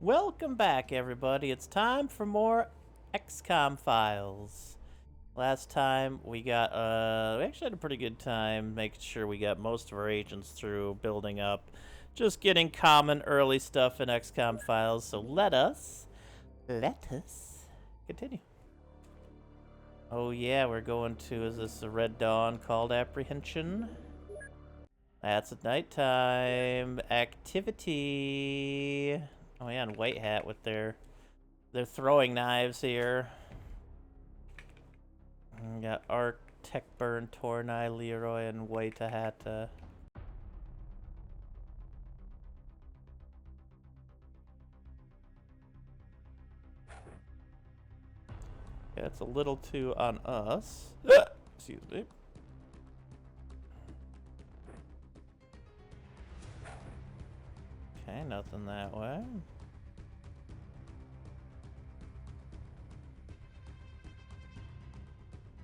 Welcome back, everybody. It's time for more XCOM files. Last time we got, we actually had a pretty good time making sure we got most of our agents through, building up, just getting common early stuff in XCOM files. So let us continue. Oh yeah, we're going to, is this a Red Dawn called Apprehension? That's at nighttime activity. Oh yeah, and White Hat with their throwing knives here. And we got Ark, Techburn, Tornai, Leroy, and White Hat. Yeah, it's a little too on us. Excuse me. Okay, nothing that way.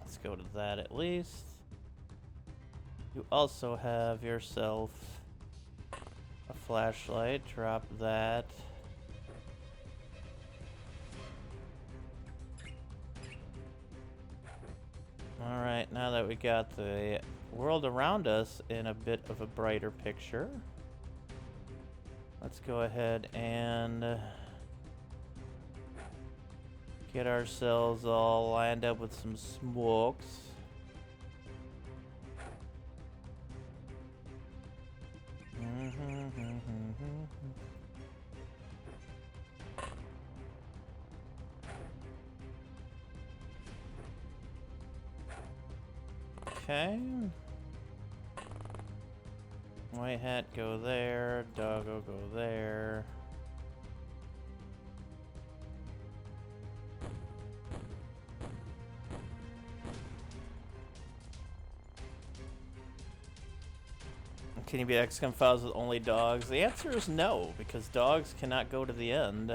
Let's go to that at least. You also have yourself a flashlight. Drop that. Alright, now that we got the world around us in a bit of a brighter picture, let's go ahead and get ourselves all lined up with some smokes. Okay. White Hat, go there. Doggo, go there. Can you be XCOM files with only dogs? The answer is no, because dogs cannot go to the end.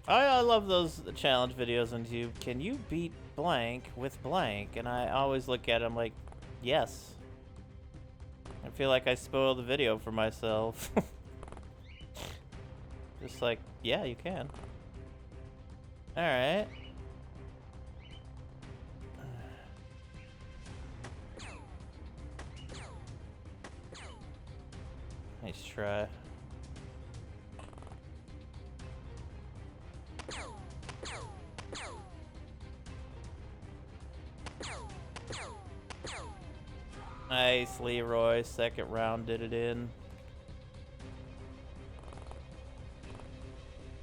I love those challenge videos on YouTube. Can you beat blank with blank? And I always look at them like, yes. I feel like I spoiled the video for myself. Just like, yeah, you can. Alright. Nice try. Nice, Leroy. Second round did it in.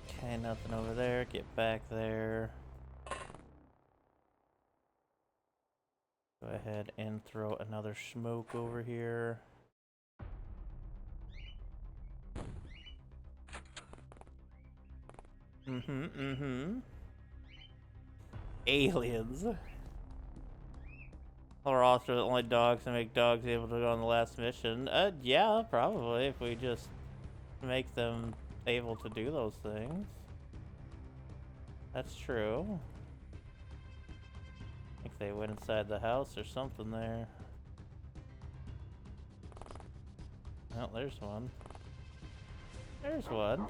Okay, nothing over there. Get back there. Go ahead and throw another smoke over here. Aliens. Or also the only dogs to make dogs able to go on the last mission. Yeah, probably, if we just make them able to do those things. That's true. I think they went inside the house or something there. Oh, there's one. There's one.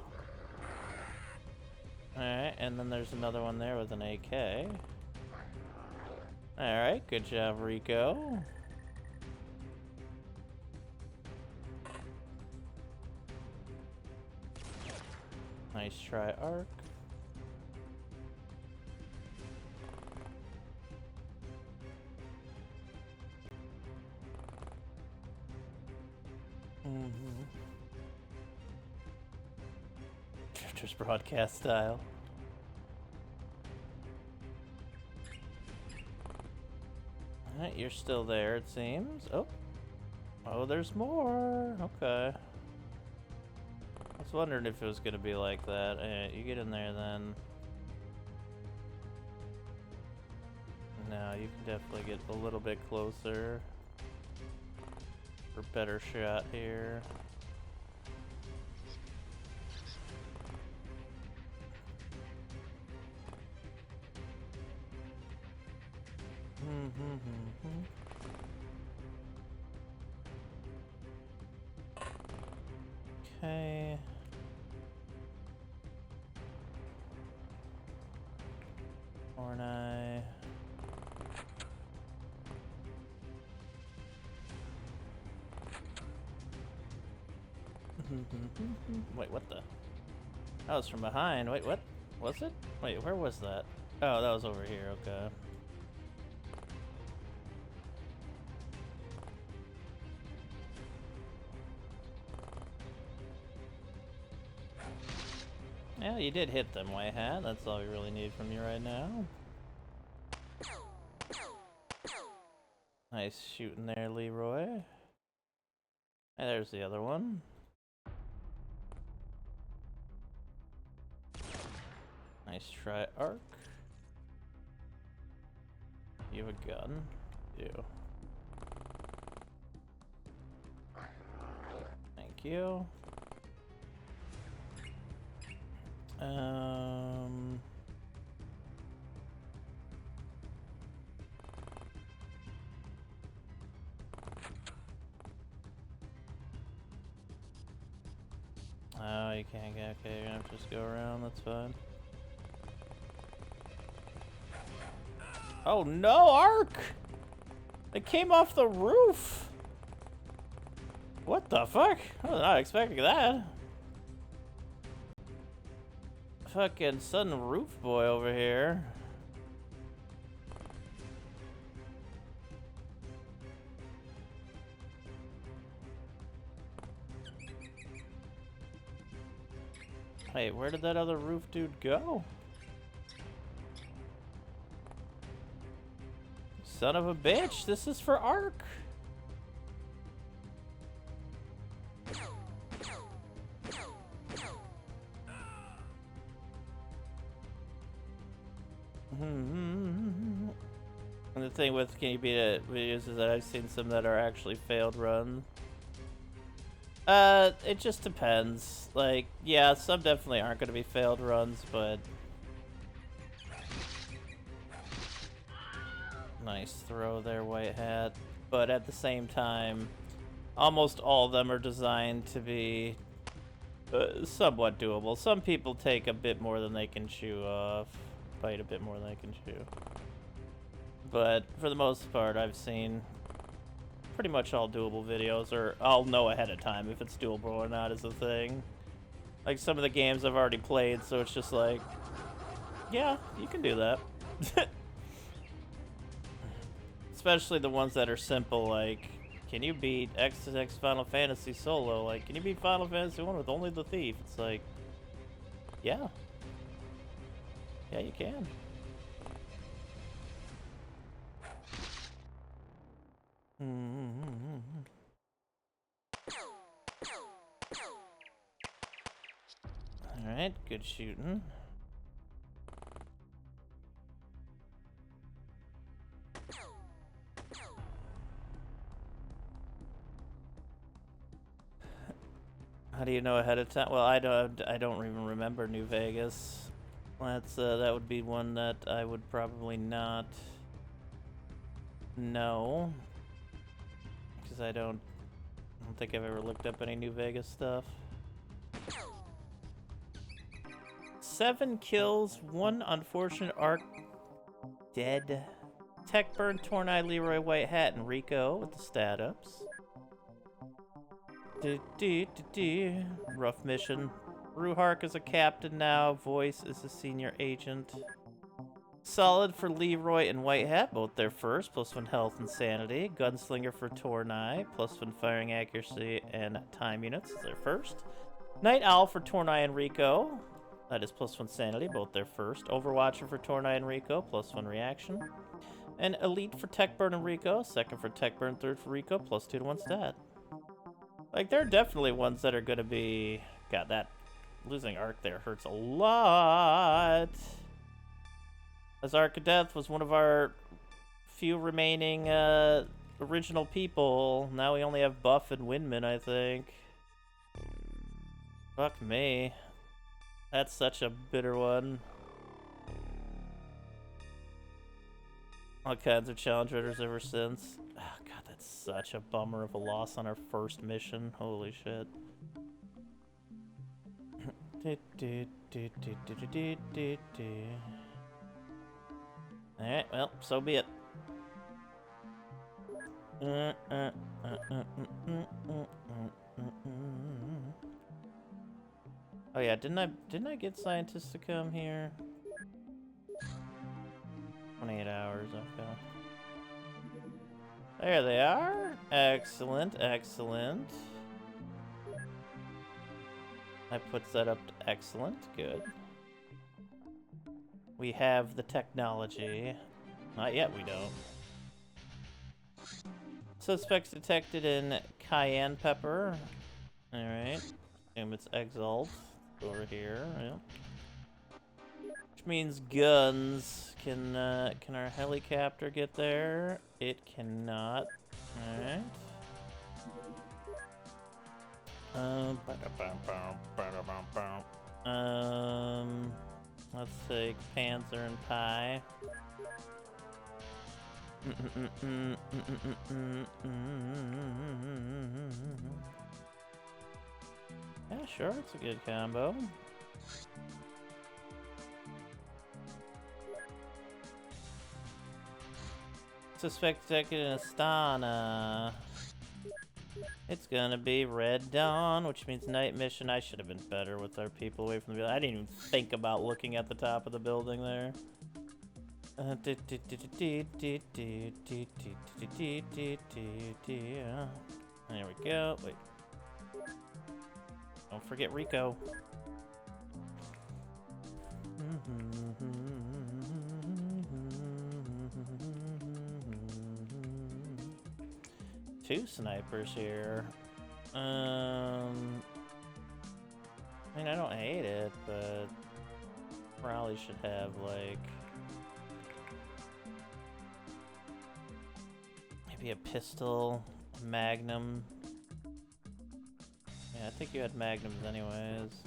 Alright, and then there's another one there with an AK. Alright, good job, Rico. Nice try, Ark. Drifter's broadcast style. Alright, you're still there, it seems. Oh. Oh, there's more. Okay. I was wondering if it was gonna be like that. Alright, you get in there then. No, you can definitely get a little bit closer. For better shot here. Okay. Wait, what the? That was from behind. Wait, what? Was it? Wait, where was that? Oh, that was over here, okay. Yeah, you did hit them, White Hat. That's all we really need from you right now. Nice shooting there, Leroy. Hey, there's the other one. Nice try, Arc. You have a gun? You. Thank you. Oh, you can't get. Okay, you're gonna have to just go around. That's fine. Oh no, Arc! It came off the roof! What the fuck? I was not expecting that. Fucking sudden roof boy over here. Wait, where did that other roof dude go? Son of a bitch, this is for Arc. And the thing with can you beat it videos is that I've seen some that are actually failed runs. It just depends. Like, yeah, some definitely aren't going to be failed runs, but... Nice throw there, White Hat. But at the same time, almost all of them are designed to be somewhat doable. Some people take a bit more than they can chew off. Bite a bit more than they can chew. But for the most part, I've seen pretty much all doable videos, or I'll know ahead of time if it's doable or not is the thing. Like some of the games I've already played, so it's just like, yeah, you can do that. Especially the ones that are simple, like, can you beat XX Final Fantasy solo? Like, can you beat Final Fantasy 1 with only the thief? It's like, yeah. Yeah, you can. Alright, good shooting. How do you know ahead of time? Well, I don't even remember New Vegas. That's that would be one that I would probably not know, because I don't think I've ever looked up any New Vegas stuff. 7 kills, 1 unfortunate Arc dead. Tech Burn, Torn Eye, Leroy, White Hat, and Rico with the stat ups. Rough mission. Ruhark is a captain now. Voice is a senior agent. Solid for Leroy and White Hat, both their first, +1 health and sanity. Gunslinger for Tornai, +1 firing accuracy and time units is their first. Night Owl for Tornai and Rico, that is +1 sanity, both their first. Overwatcher for Tornai and Rico, +1 reaction. And Elite for Tech Burn and Rico, second for Tech Burn, third for Rico, +2 to 1 stat. Like, there are definitely ones that are gonna be... God, that losing Arc there hurts a lot. As Arc of Death was one of our few remaining original people. Now we only have Buff and Windman, I think. Fuck me. That's such a bitter one. All kinds of challenge raiders ever since. Oh, God, that's such a bummer of a loss on our first mission. Holy shit. Alright, well, so be it. Oh yeah, didn't I get scientists to come here? 28 hours, okay. There they are. Excellent, excellent. I put that up to excellent, good. We have the technology. Not yet, we don't. Suspects detected in cayenne pepper. Alright. Assume it's exalt over here, yeah. Which means guns. Can our helicopter get there? It cannot. Alright. Let's take Panzer and Pie. Yeah, sure, it's a good combo. Suspect detected in Astana. It's gonna be Red Dawn, which means night mission. I should have been better with our people away from the building. I didn't even think about looking at the top of the building there. There we go. Wait. Don't forget Rico. Two snipers here. I mean, I don't hate it, but probably should have, like, maybe a pistol, a magnum. Yeah, I think you had magnums anyways.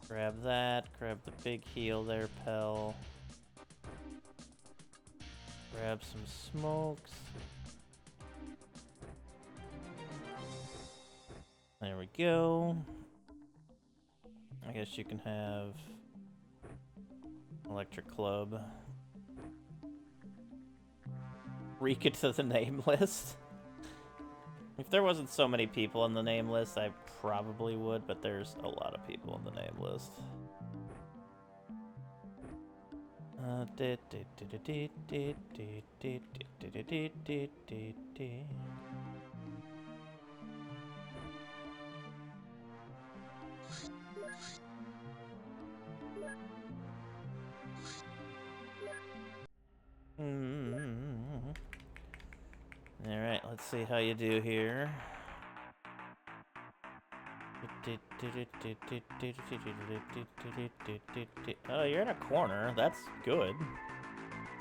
Grab that, grab the big heal there, Pell. Grab some smokes. There we go. I guess you can have Electric Club. Reka to the name list. If there wasn't so many people on the name list, I probably would, but there's a lot of people on the name list. Alright, let's see how you do here. Oh, you're in a corner. That's good.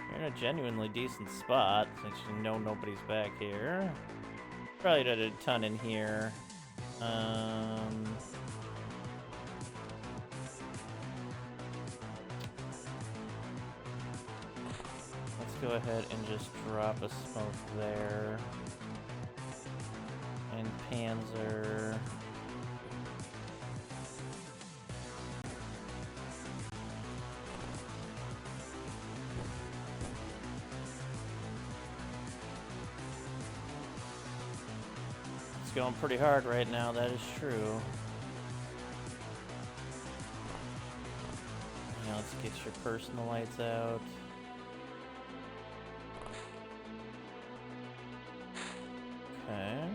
You're in a genuinely decent spot, since you know nobody's back here. Probably did a ton in here. Let's go ahead and just drop a smoke there. And Panzer. It's going pretty hard right now, that is true. Now let's get your personal lights out. Okay.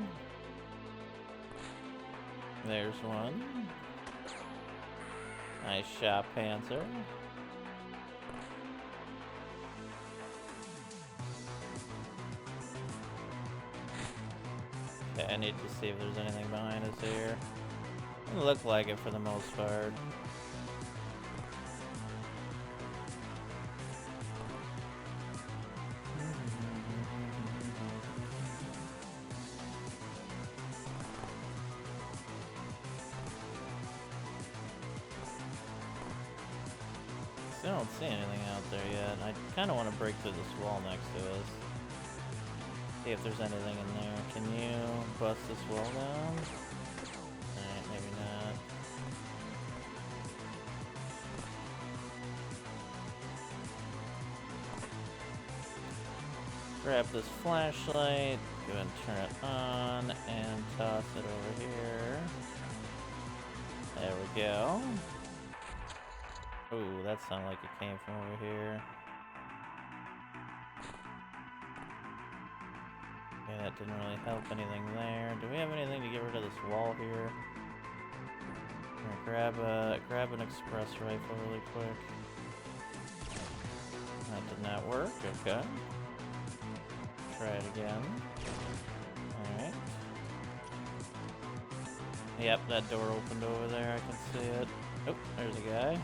There's one. Nice shot, Panzer. Okay, I need to see if there's anything behind us here. Doesn't look like it for the most part. I don't see anything out there yet. I kind of want to break through this wall next to us. See if there's anything in there. Can you bust this wall down? Alright, maybe not. Grab this flashlight, go ahead and turn it on, and toss it over here. There we go. Ooh, that sounded like it came from over here. Yeah, that didn't really help anything there. Do we have anything to get rid of this wall here? Here, grab an express rifle really quick. That did not work. Okay. Try it again. Alright. Yep, that door opened over there. I can see it. Oh, there's a guy.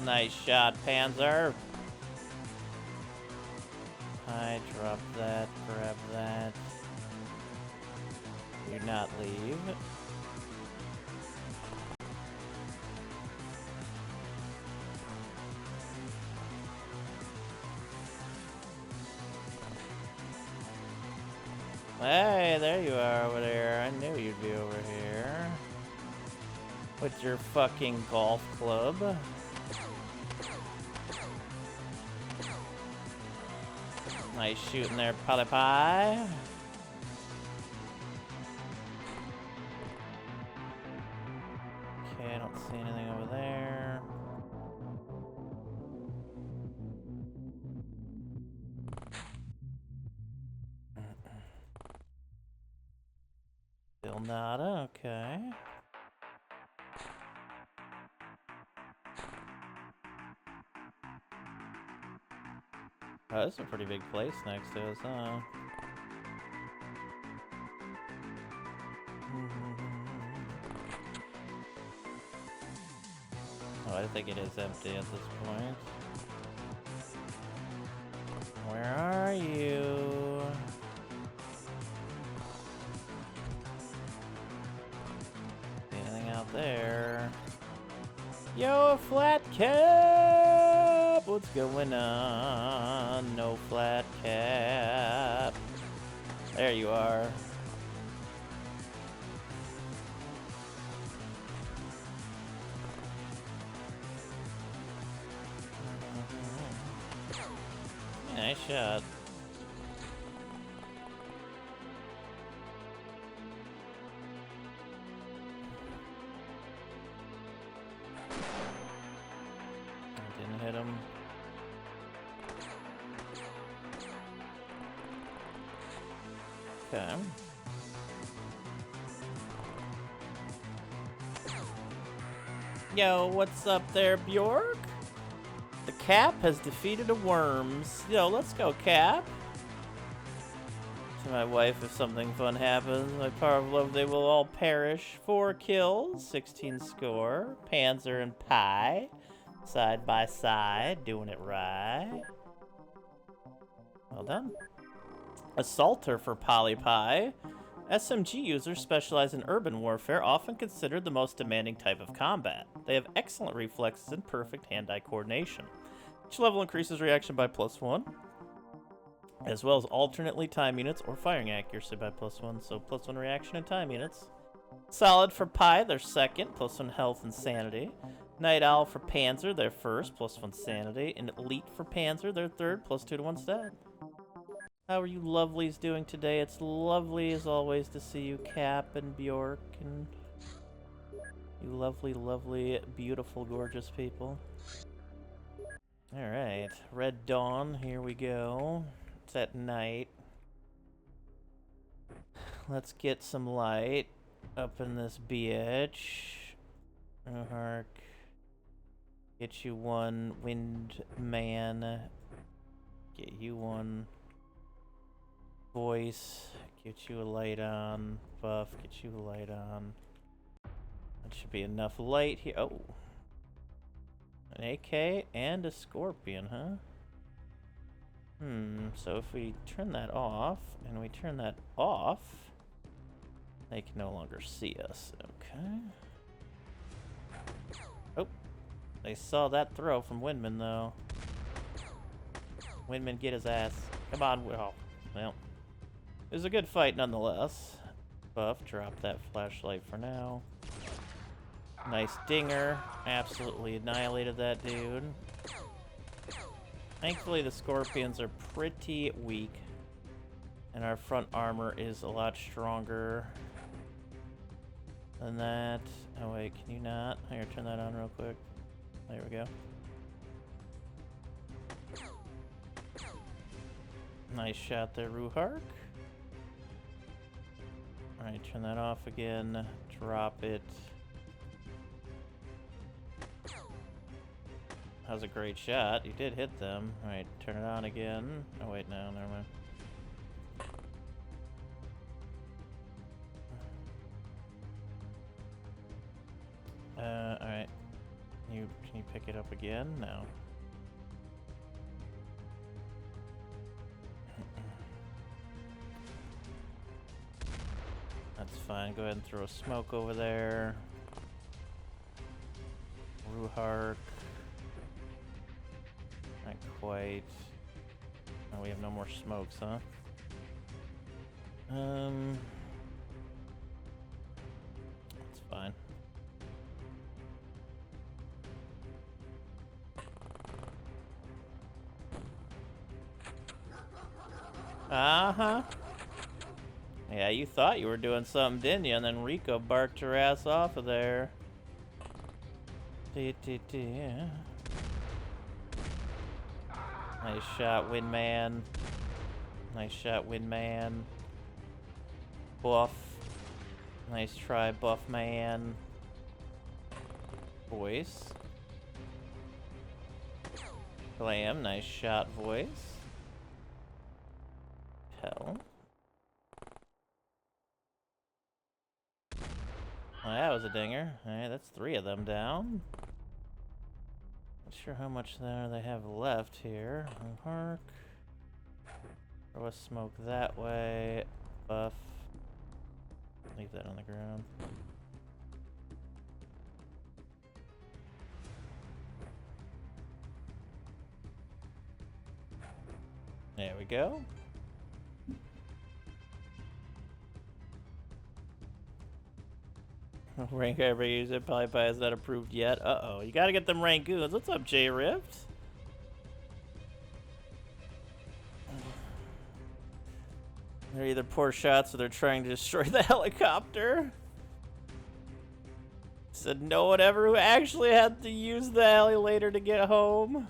Nice shot, Panzer. I drop that, grab that. Do not leave. Hey, there you are over there. I knew you'd be over here. With your fucking golf club. Nice shooting there, Polly Pie. Okay, I don't see anything over there. Still nada, okay. Oh, this is a pretty big place next to us, huh? Oh, I think it is empty at this point. Where are you? Anything out there? Yo, flat cap! What's going on? No flat cap. There you are. Nice shot. Didn't hit him. Okay. Yo, what's up there, Bjork? The Cap has defeated a Worms. Yo, let's go, Cap. To my wife, if something fun happens, my power of love, they will all perish. 4 kills, 16 score. Panzer and Pie, side by side, doing it right. Well done. Assaulter for Polly Pie. SMG users specialize in urban warfare, often considered the most demanding type of combat. They have excellent reflexes and perfect hand-eye coordination. Each level increases reaction by +1, as well as alternately time units or firing accuracy by +1, so +1 reaction and time units. Solid for Pie, their second, +1 health and sanity. Night Owl for Panzer, their first, +1 sanity. And Elite for Panzer, their third, +2 to 1 stat. How are you lovelies doing today? It's lovely as always to see you, Cap and Bjork, and you lovely, lovely, beautiful, gorgeous people. Alright, Red Dawn, here we go. It's at night. Let's get some light up in this bitch. Hark. Get you one, Windman. Get you one. Voice, get you a light on. Buff, get you a light on. That should be enough light here. Oh. An AK and a Scorpion, huh? So if we turn that off, and we turn that off, they can no longer see us. Okay. Oh. They saw that throw from Windman, though. Windman, get his ass. Come on, oh, well. It was a good fight nonetheless. Buff, drop that flashlight for now. Nice dinger. Absolutely annihilated that dude. Thankfully, the scorpions are pretty weak. And our front armor is a lot stronger than that. Oh wait, can you not? Here, turn that on real quick. There we go. Nice shot there, Ruhark. Alright, turn that off again. Drop it. That was a great shot. You did hit them. Alright, turn it on again. Oh wait, no, never mind. Alright. Can you pick it up again? No. That's fine. Go ahead and throw a smoke over there. Ruhark. Not quite. Oh, we have no more smokes, huh? That's fine. Uh-huh. Yeah, you thought you were doing something, didn't you? And then Rico barked her ass off of there. Nice shot, Windman. Nice shot, Windman. Buff. Nice try, Buffman. Voice. Glam, nice shot, Voice. Hell. Well, that was a dinger. Alright, that's 3 of them down. Not sure how much there they have left here. Park. Throw a smoke that way. Buff. Leave that on the ground. There we go. Rank I ever use it, probably is not approved yet. Uh-oh, you gotta get them Rangoons. What's up, J-Rift? They're either poor shots or they're trying to destroy the helicopter. Said no one ever who actually had to use the heli later to get home.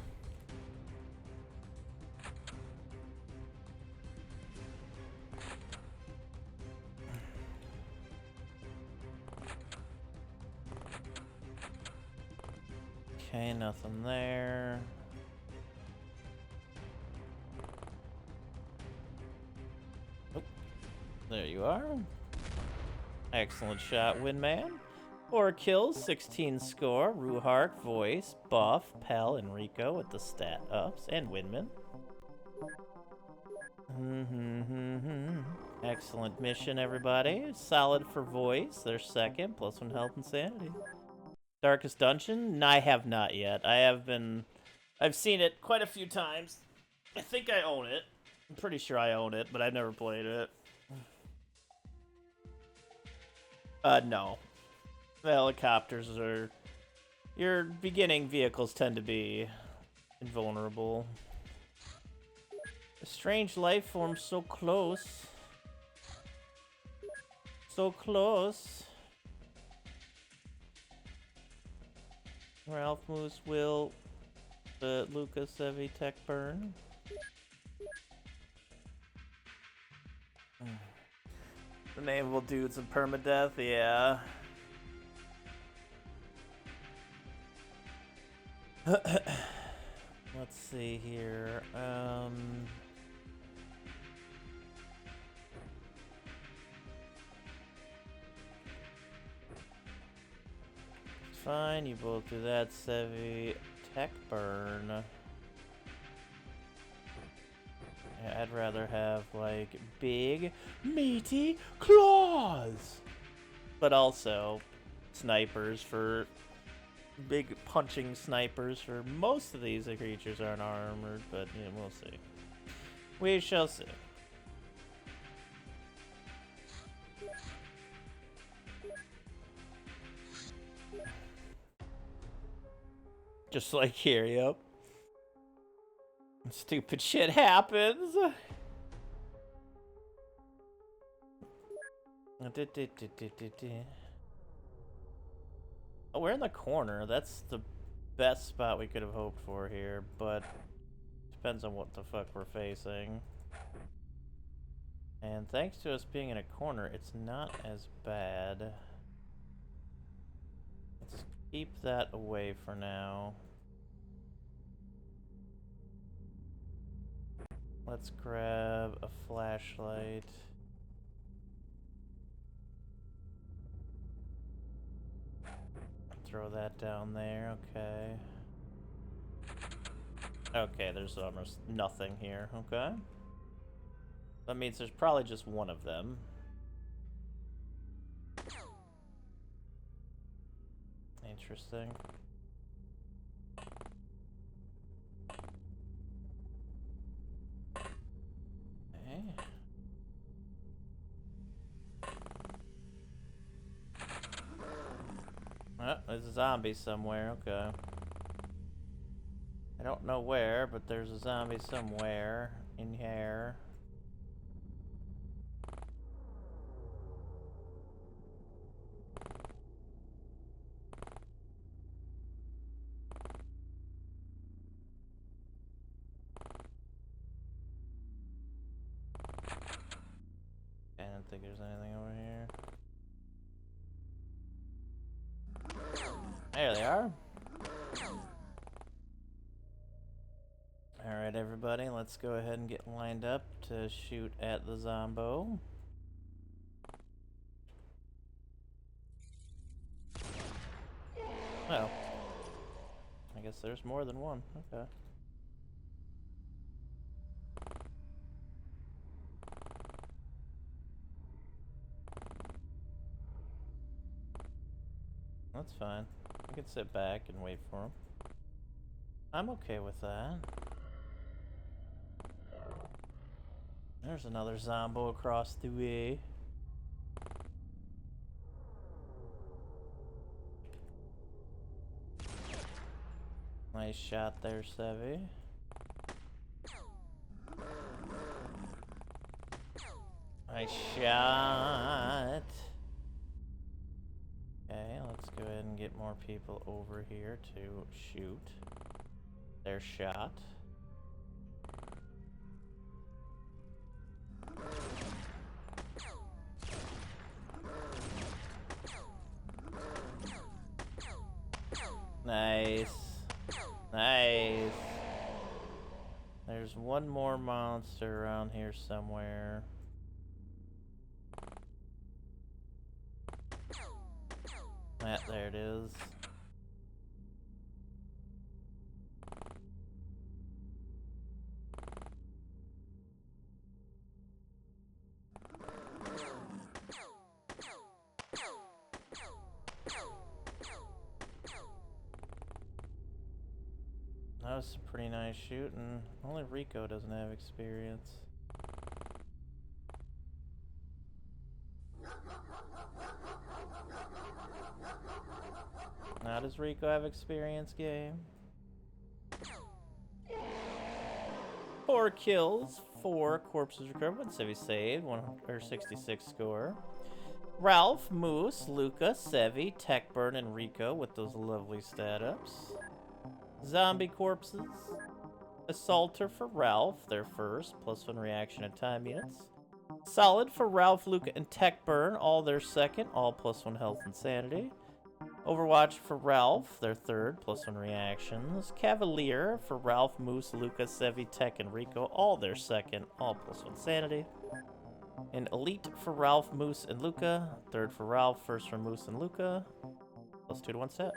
Okay, nothing there. Oh, there you are. Excellent shot, Windman. 4 kills, 16 score. Ruhark, Voice, Buff, Pell, and Rico with the stat ups, and Windman. Excellent mission, everybody. Solid for Voice. They're second, +1 health and sanity. Darkest Dungeon? I have not yet. I've seen it quite a few times. I think I own it. I'm pretty sure I own it, but I've never played it. No. The helicopters are... Your beginning vehicles tend to be invulnerable. A strange life form so close. So close. Ralph Moose will Lucas heavy tech burn. The name will do some permadeath, yeah. Let's see here. Fine, you both do that. Sevy tech burn. Yeah, I'd rather have like big, meaty claws, but also snipers for big punching snipers for most of these creatures aren't armored, but yeah, we'll see. We shall see. Just like here, yep. Stupid shit happens. Oh, we're in the corner. That's the best spot we could have hoped for here, but depends on what the fuck we're facing. And thanks to us being in a corner, it's not as bad. Let's keep that away for now. Let's grab a flashlight. Throw that down there, okay. Okay, there's almost nothing here, okay. That means there's probably just one of them. Interesting. Okay. Oh, there's a zombie somewhere, okay. I don't know where, but there's a zombie somewhere in here. I don't think there's anything over here. There they are. Alright, everybody, let's go ahead and get lined up to shoot at the zombo. Oh. I guess there's more than one. Okay. That's fine. I can sit back and wait for him. I'm okay with that. There's another zombo across the way. Nice shot there, Sevi. Nice shot. Okay, let's go ahead and get more people over here to shoot their shot. Nice. Nice. There's one more monster around here somewhere. There it is. That was some pretty nice shooting. Only Rico doesn't have experience. Now does Rico have experience, game? 4 kills, 4 corpses recovered, 1 Sevi saved, 66 score. Ralph, Moose, Luca, Sevi, Techburn, and Rico with those lovely stat-ups. Zombie corpses. Assaulter for Ralph, their first, +1 reaction and time units. Solid for Ralph, Luca, and Techburn, all their second, all +1 health and sanity. Overwatch for Ralph, their third, +1 reactions. Cavalier for Ralph, Moose, Luca, Sevi, Tech, and Rico, all their second, all +1 sanity. And Elite for Ralph, Moose, and Luca, third for Ralph, first for Moose and Luca, +2 to 1 stat.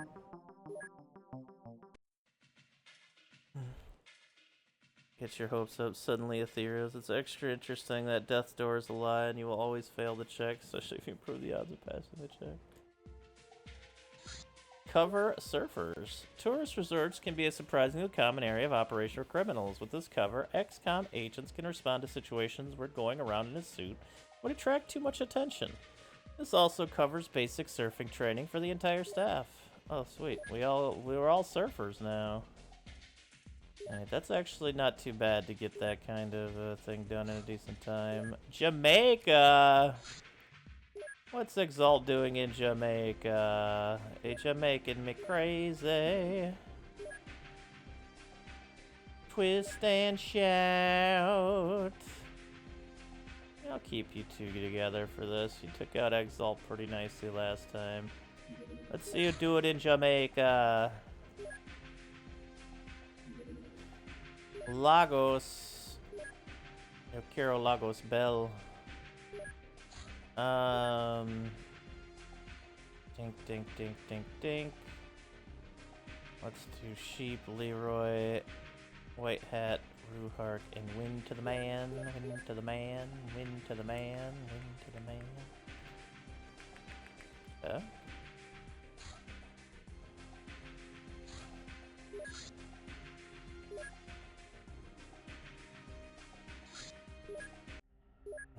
Get your hopes up. Suddenly, Aetherios. It's extra interesting that death's door is a lie and you will always fail the check, especially if you improve the odds of passing the check. Cover surfers. Tourist resorts can be a surprisingly common area of operation for criminals. With this cover, XCOM agents can respond to situations where going around in a suit would attract too much attention. This also covers basic surfing training for the entire staff. Oh, sweet. We were all surfers now. Alright, that's actually not too bad to get that kind of thing done in a decent time. Jamaica! What's Exalt doing in Jamaica? It's Jamaican me crazy. Twist and shout. I'll keep you two together for this. You took out Exalt pretty nicely last time. Let's see you do it in Jamaica. Lagos. Yo quiero Lagos Bell. Dink, dink, dink, dink, dink. Let's do Sheep, Leroy, White Hat, Ruhark, and win to the man, win to the man, win to the man, win to the man.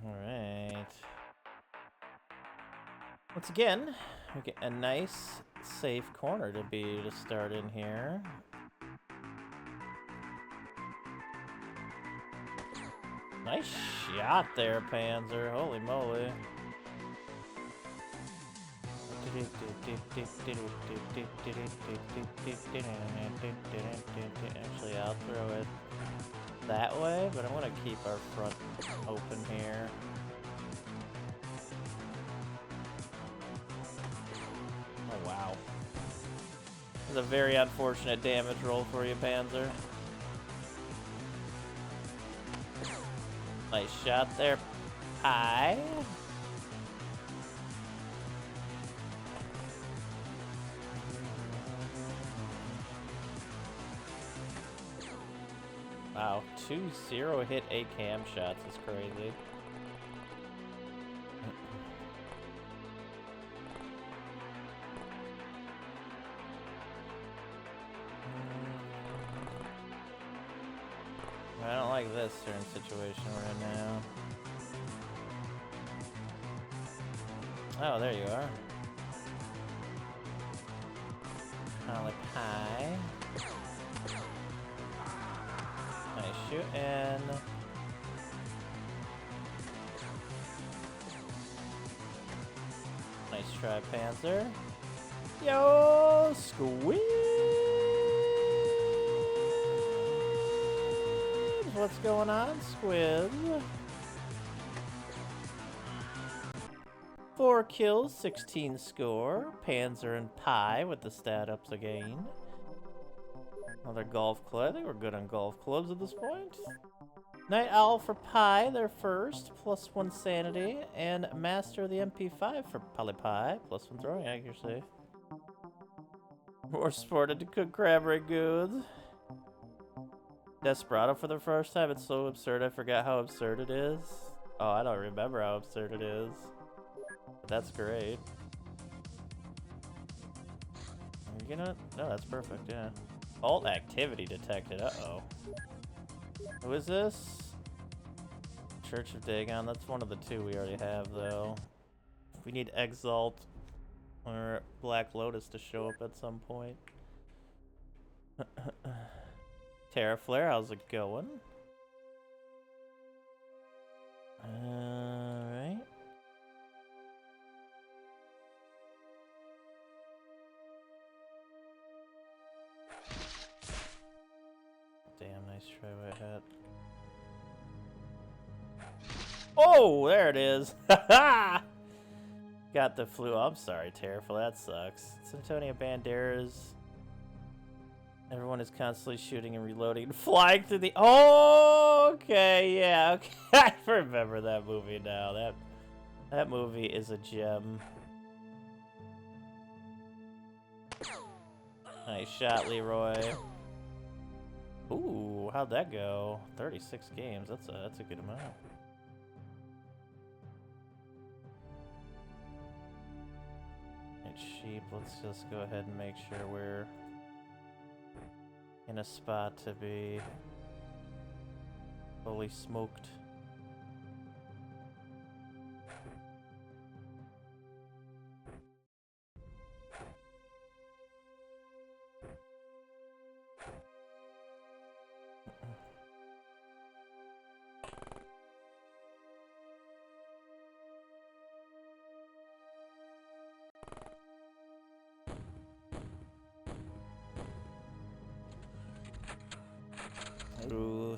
Alright. Once again, we get a nice, safe corner to start in here. Nice shot there, Panzer. Holy moly. Actually, I'll throw it that way, but I want to keep our front open here. Oh, wow. This is a very unfortunate damage roll for you, Panzer. Nice shot there, Pie. Wow, 2-0 hit A cam shots is crazy. I don't like this certain situation we're in now. Oh, there you are. Holly Pie. Nice shooting. Nice try, Panzer. Yo, squeeze! What's going on, Squid? 4 kills, 16 score. Panzer and Pie with the stat ups again. Another golf club. I think we're good on golf clubs at this point. Night Owl for Pie, their first, +1 sanity. And Master of the MP5 for Polly Pie, +1 throwing accuracy. More sported to cook crab ragoons. Desperado for the first time. It's so absurd. I forgot how absurd it is. Oh, I don't remember how absurd it is. But that's great. You know what? No, that's perfect, yeah. Alt activity detected. Uh-oh. Who is this? Church of Dagon. That's one of the two we already have, though. We need Exalt or Black Lotus to show up at some point. Terraflare, how's it going? Alright. Damn, nice try, White Hat. Oh, there it is! Haha! Got the flu. I'm sorry, Terraflare, that sucks. It's Antonio Banderas. Everyone is constantly shooting and reloading and flying through the... Oh, okay, yeah, okay. I remember that movie now. That movie is a gem. Nice shot, Leroy. Ooh, how'd that go? 36 games. That's a good amount. It's sheep. Let's just go ahead and make sure we're in a spot to be fully smoked.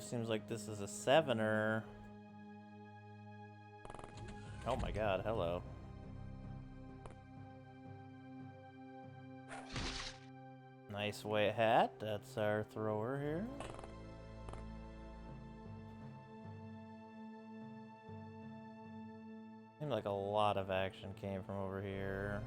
seems like this is a 7er. Oh my god, hello. Nice white hat, that's our thrower here. Seemed like a lot of action came from over here.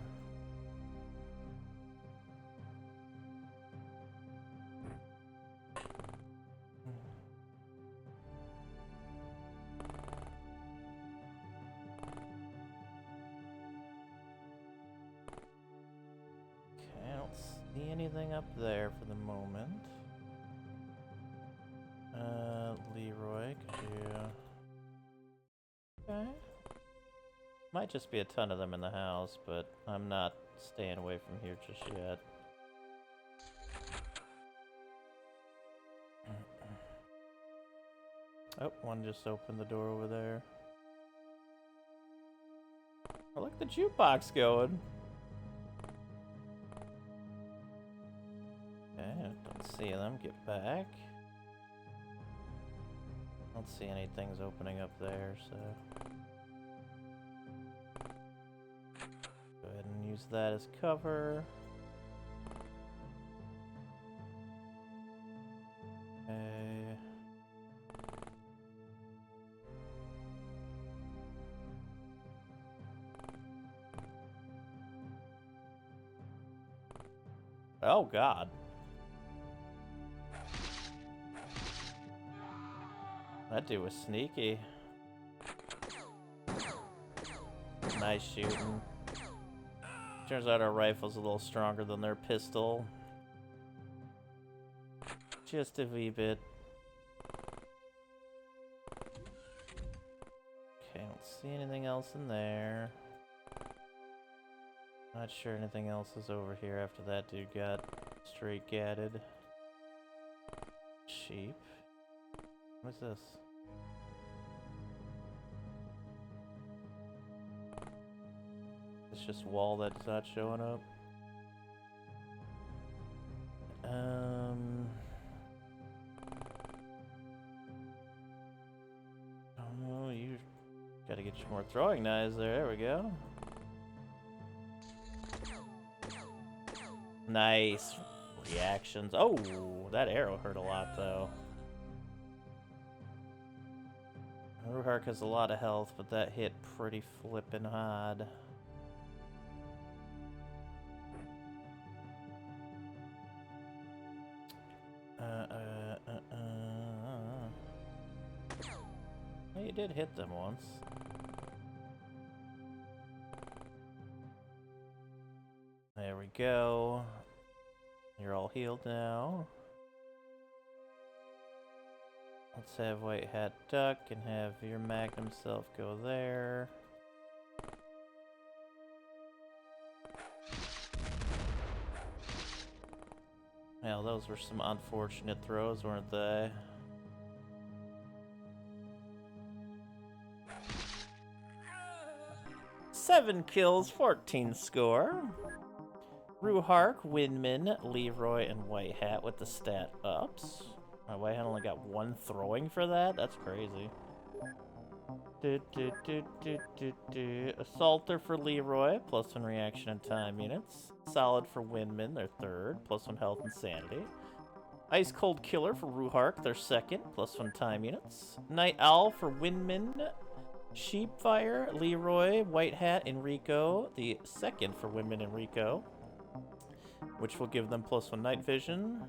Okay, I don't see anything up there for the moment. Leroy, could you... Okay. Might just be a ton of them in the house, but I'm not staying away from here just yet. Oh, one just opened the door over there. I like the jukebox going. Okay, don't see them. Get back. Don't see anything's opening up there, so... Go ahead and use that as cover. Okay. Oh god. That dude was sneaky. Nice shooting. Turns out our rifle's a little stronger than their pistol. Just a wee bit. Okay, don't see anything else in there. Not sure anything else is over here after that dude got straight gatted. Sheep. What's this? It's just wall that's not showing up. Oh, you gotta get your more throwing knives there. There we go. Nice reactions. Oh, that arrow hurt a lot though. Ruhark has a lot of health, but that hit pretty flippin' hard. Well, you did hit them once. There we go. You're all healed now. Let's have White Hat duck and have your Magnum self go there. Well, those were some unfortunate throws, weren't they? Seven kills, 14 score. Ruhark, Windman, Leroy, and White Hat with the stat ups. My White Hat only got one throwing for that? That's crazy. Assaulter for Leroy, +1 reaction and time units. Solid for Windman, their third, +1 health and sanity. Ice Cold Killer for Ruhark, their second, +1 time units. Night Owl for Windman. Sheepfire, Leroy, White Hat, Enrico, the second for Windman Enrico, which will give them +1 night vision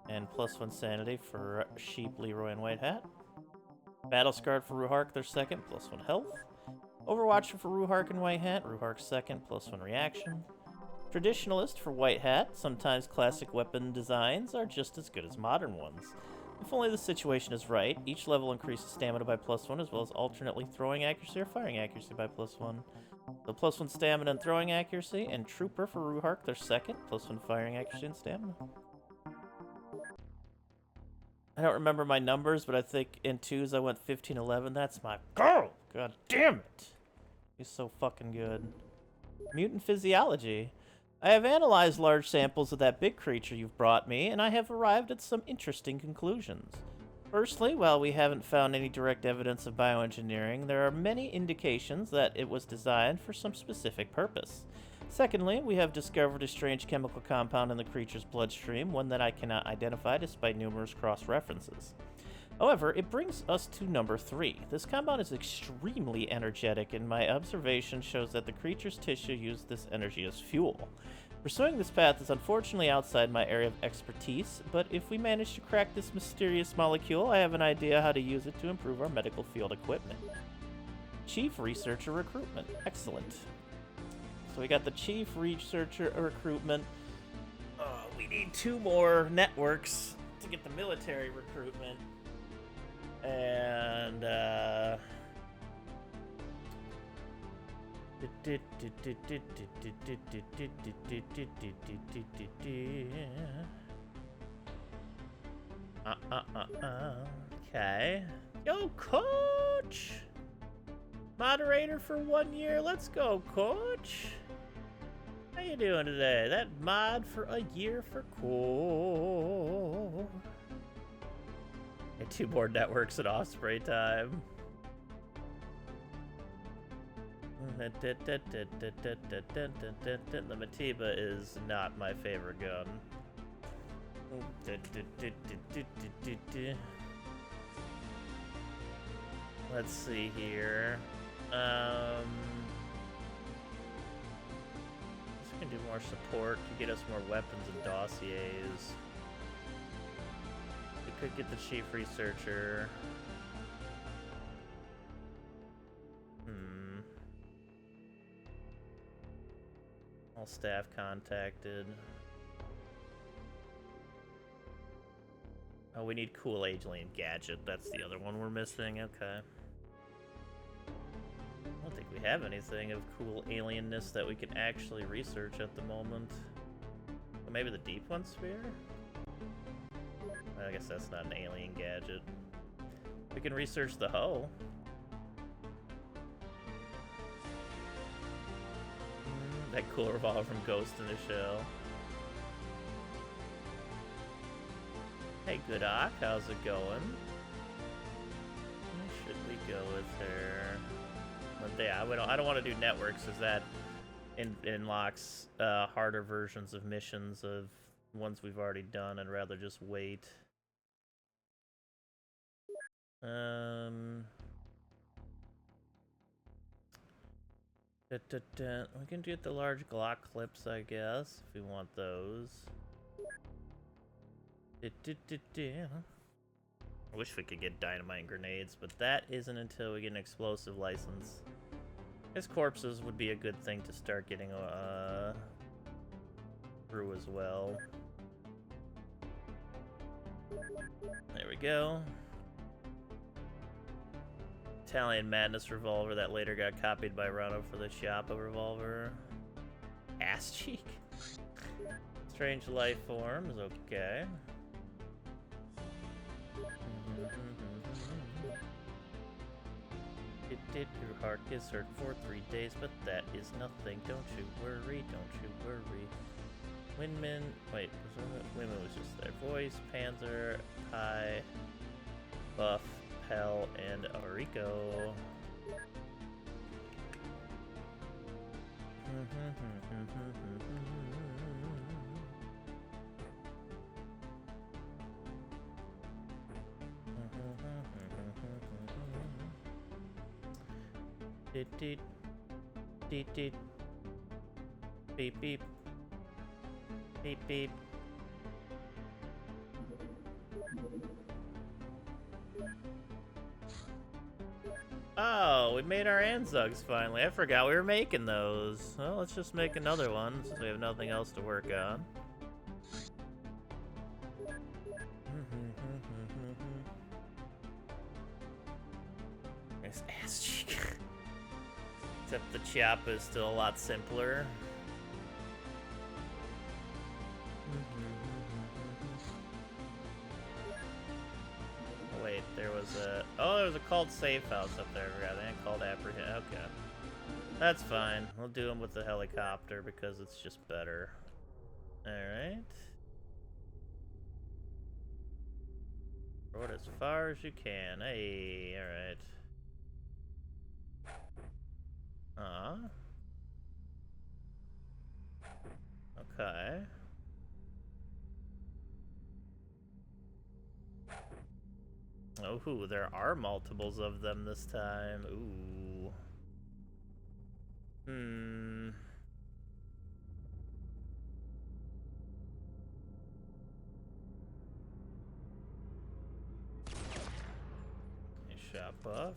and +1 sanity for Sheep, Leroy, and White Hat. Battle Scarred for Ruhark, their second, +1 health. Overwatcher for Ruhark and White Hat, Ruhark's second, +1 reaction. Traditionalist for White Hat, sometimes classic weapon designs are just as good as modern ones. If only the situation is right, each level increases stamina by +1 as well as alternately throwing accuracy or firing accuracy by +1. So +1 stamina and throwing accuracy, and Trooper for Ruhark, their second, +1 firing accuracy and stamina. I don't remember my numbers, but I think in 2s I went 15-11. That's my girl! God damn it! He's so fucking good. Mutant Physiology. I have analyzed large samples of that big creature you've brought me, and I have arrived at some interesting conclusions. Firstly, while we haven't found any direct evidence of bioengineering, there are many indications that it was designed for some specific purpose. Secondly, we have discovered a strange chemical compound in the creature's bloodstream, one that I cannot identify despite numerous cross references. However, it brings us to number 3. This compound is extremely energetic, and my observation shows that the creature's tissue used this energy as fuel. Pursuing this path is unfortunately outside my area of expertise, but if we manage to crack this mysterious molecule, I have an idea how to use it to improve our medical field equipment. Chief Researcher Recruitment. Excellent. So we got the Chief Researcher Recruitment. We need 2 more networks to get the military recruitment. And, okay. Yo, Coach! Moderator for 1 year. Let's go, Coach. How you doing today? That mod for a year for cool. And 2 more networks at Osprey time. The Matiba is not my favorite gun. Let's see here. We can do more support to get us more weapons and dossiers. We could get the Chief Researcher. All staff contacted. Oh, we need cool alien gadget. That's the other one we're missing. Okay. I don't think we have anything of cool alienness that we can actually research at the moment. Well, maybe the Deep One Sphere? I guess that's not an alien gadget. We can research the hoe. That cool revolver from Ghost in the Shell. Hey, Good Ock, how's it going? Where should we go with her? Yeah, I don't want to do networks, as that unlocks harder versions of missions of ones we've already done. I'd rather just wait. We can get the large Glock clips, I guess, if we want those. I wish we could get dynamite and grenades, but that isn't until we get an explosive license. His corpses would be a good thing to start getting through as well. There we go. Italian Madness revolver that later got copied by Rano for the Chiappa revolver. Ass cheek? Strange life forms, okay. Your heart gets hurt for 3 days, but that is nothing. Don't you worry, don't you worry. Windman, wait, Windman was just there. Voice, Panzer, Pi, Buff, Hell, and Aurico. Beep beep. Beep beep. Beep beep. Oh, we made our Anzugs finally. I forgot we were making those. Well, let's just make another one since we have nothing else to work on. There's ass cheek. Except the Chiappa is still a lot simpler. Wait, there was a... Oh, there was a called safe house up there. I think called apprehend. Okay. That's fine. We'll do them with the helicopter because it's just better. Alright. Throw it as far as you can. Hey, alright. Okay. Oh, there are multiples of them this time. Ooh. Nice shot, Buff.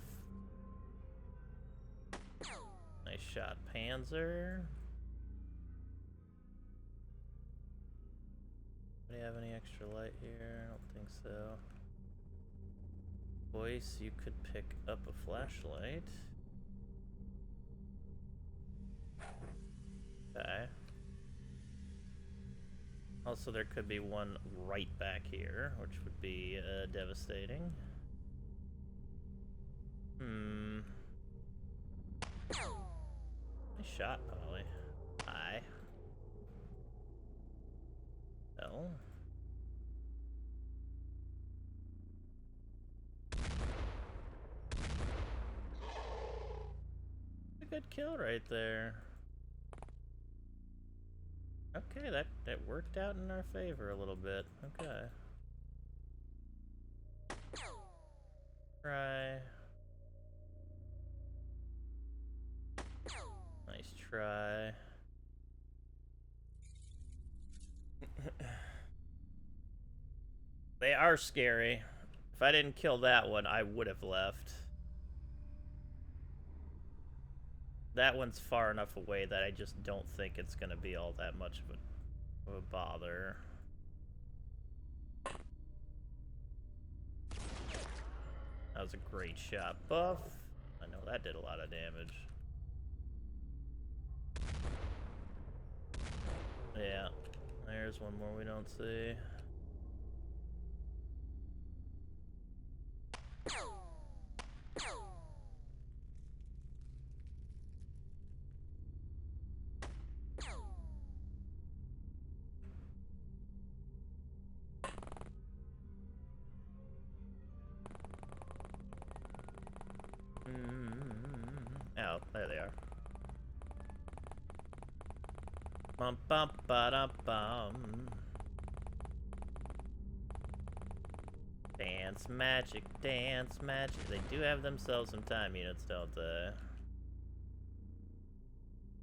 Nice shot, Panzer. Do you have any extra light here? I don't think so. Voice, you could pick up a flashlight. Okay. Also, there could be one right back here, which would be devastating. Nice shot, Polly. Hi. Hell. A good kill right there. Okay, that worked out in our favor a little bit. Okay. Try. Nice try. They are scary. If I didn't kill that one, I would have left. That one's far enough away that I just don't think it's gonna be all that much of a bother. That was a great shot, Buff. I know that did a lot of damage. Yeah, there's one more we don't see. Oh, there they are. Bum bum ba da bum. Dance magic, dance magic. They do have themselves some time units, don't they?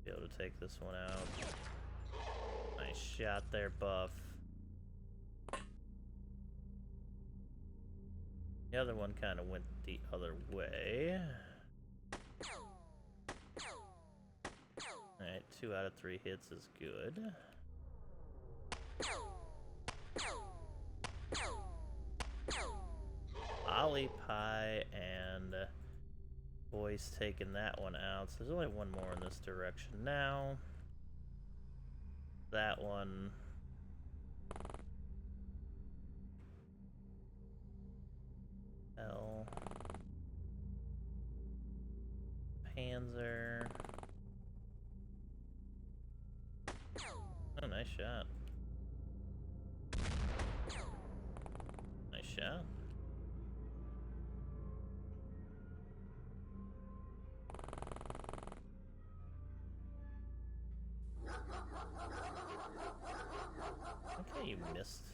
Be able to take this one out. Nice shot there, Buff. The other one kind of went the other way. Alright, 2 out of 3 hits is good. Ollie Pie and Boy's taking that one out. So there's only one more in this direction now. That one. L. Panzer. Oh, nice shot. Nice shot. Okay, you missed.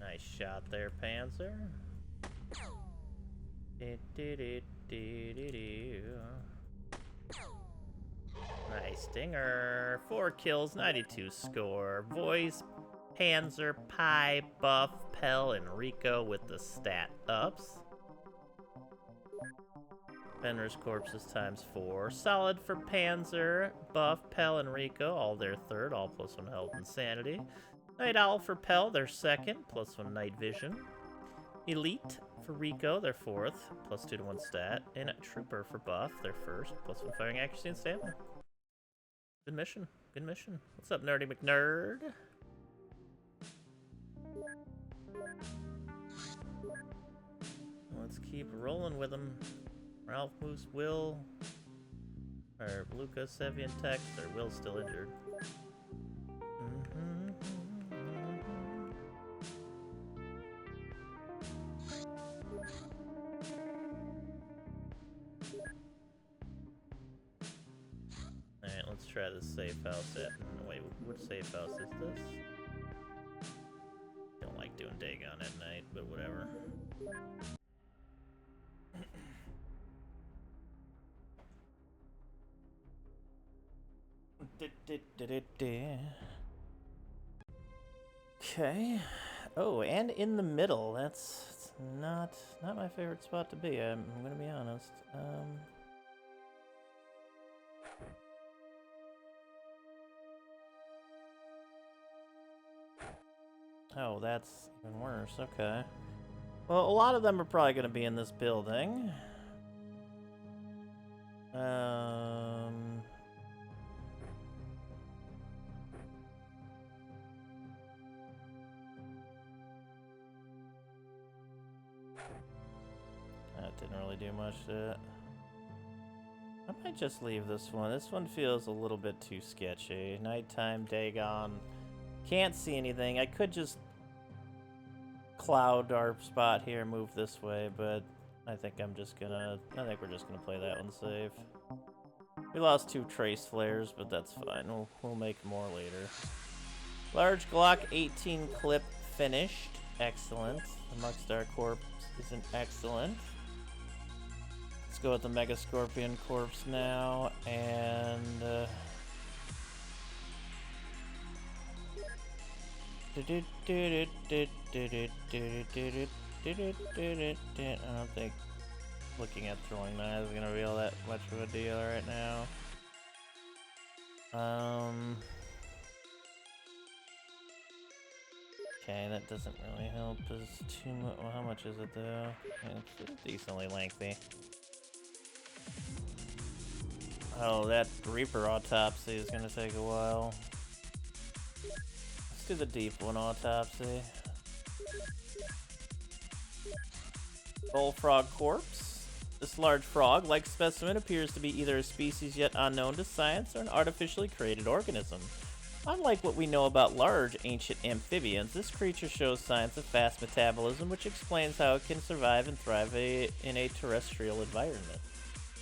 Nice shot there, Panzer. Nice stinger. 4 kills, 92 score. Voice, Panzer, Pie, Buff, Pell, and Rico with the stat ups. Fenrir's corpses times 4. Solid for Panzer, Buff, Pell, and Rico, all their third, all +1 health and sanity. Night Owl for Pell, their second, +1 night vision. Elite for Rico, their fourth, +2 to 1 stat. And Trooper for Buff, their first, +1 firing accuracy and stamina. Good mission. Good mission. What's up, Nerdy McNerd? Let's keep rolling with them. Ralph Moose Will. Or Lucas Sevian Tex, or Will's still injured. Alright, let's try this safe house at... Wait, which safe house is this? Don't like doing Dagon at night, but whatever. Okay. Oh, and in the middle. That's not my favorite spot to be. I'm gonna be honest. Oh, that's even worse. Okay. Well, a lot of them are probably gonna be in this building. That didn't really do much to it. I might just leave this one. This one feels a little bit too sketchy. Nighttime, Dagon. Can't see anything. I could just cloud our spot here and move this way, but I think we're just gonna play that one safe. We lost 2 trace flares, but that's fine. We'll make more later. Large Glock 18 clip finished. Excellent. The Muckstar Corpse is an excellent. Let's go with the Mega Scorpion Corpse now, and I don't think looking at throwing knives is gonna be all that much of a deal right now. Okay, that doesn't really help. It's too much. Well, how much is it though? It's decently lengthy. Oh, that Reaper autopsy is gonna take a while. Let's do the deep one autopsy. Bullfrog corpse. This large frog-like specimen appears to be either a species yet unknown to science or an artificially created organism. Unlike what we know about large ancient amphibians, this creature shows signs of fast metabolism, which explains how it can survive and thrive in a terrestrial environment.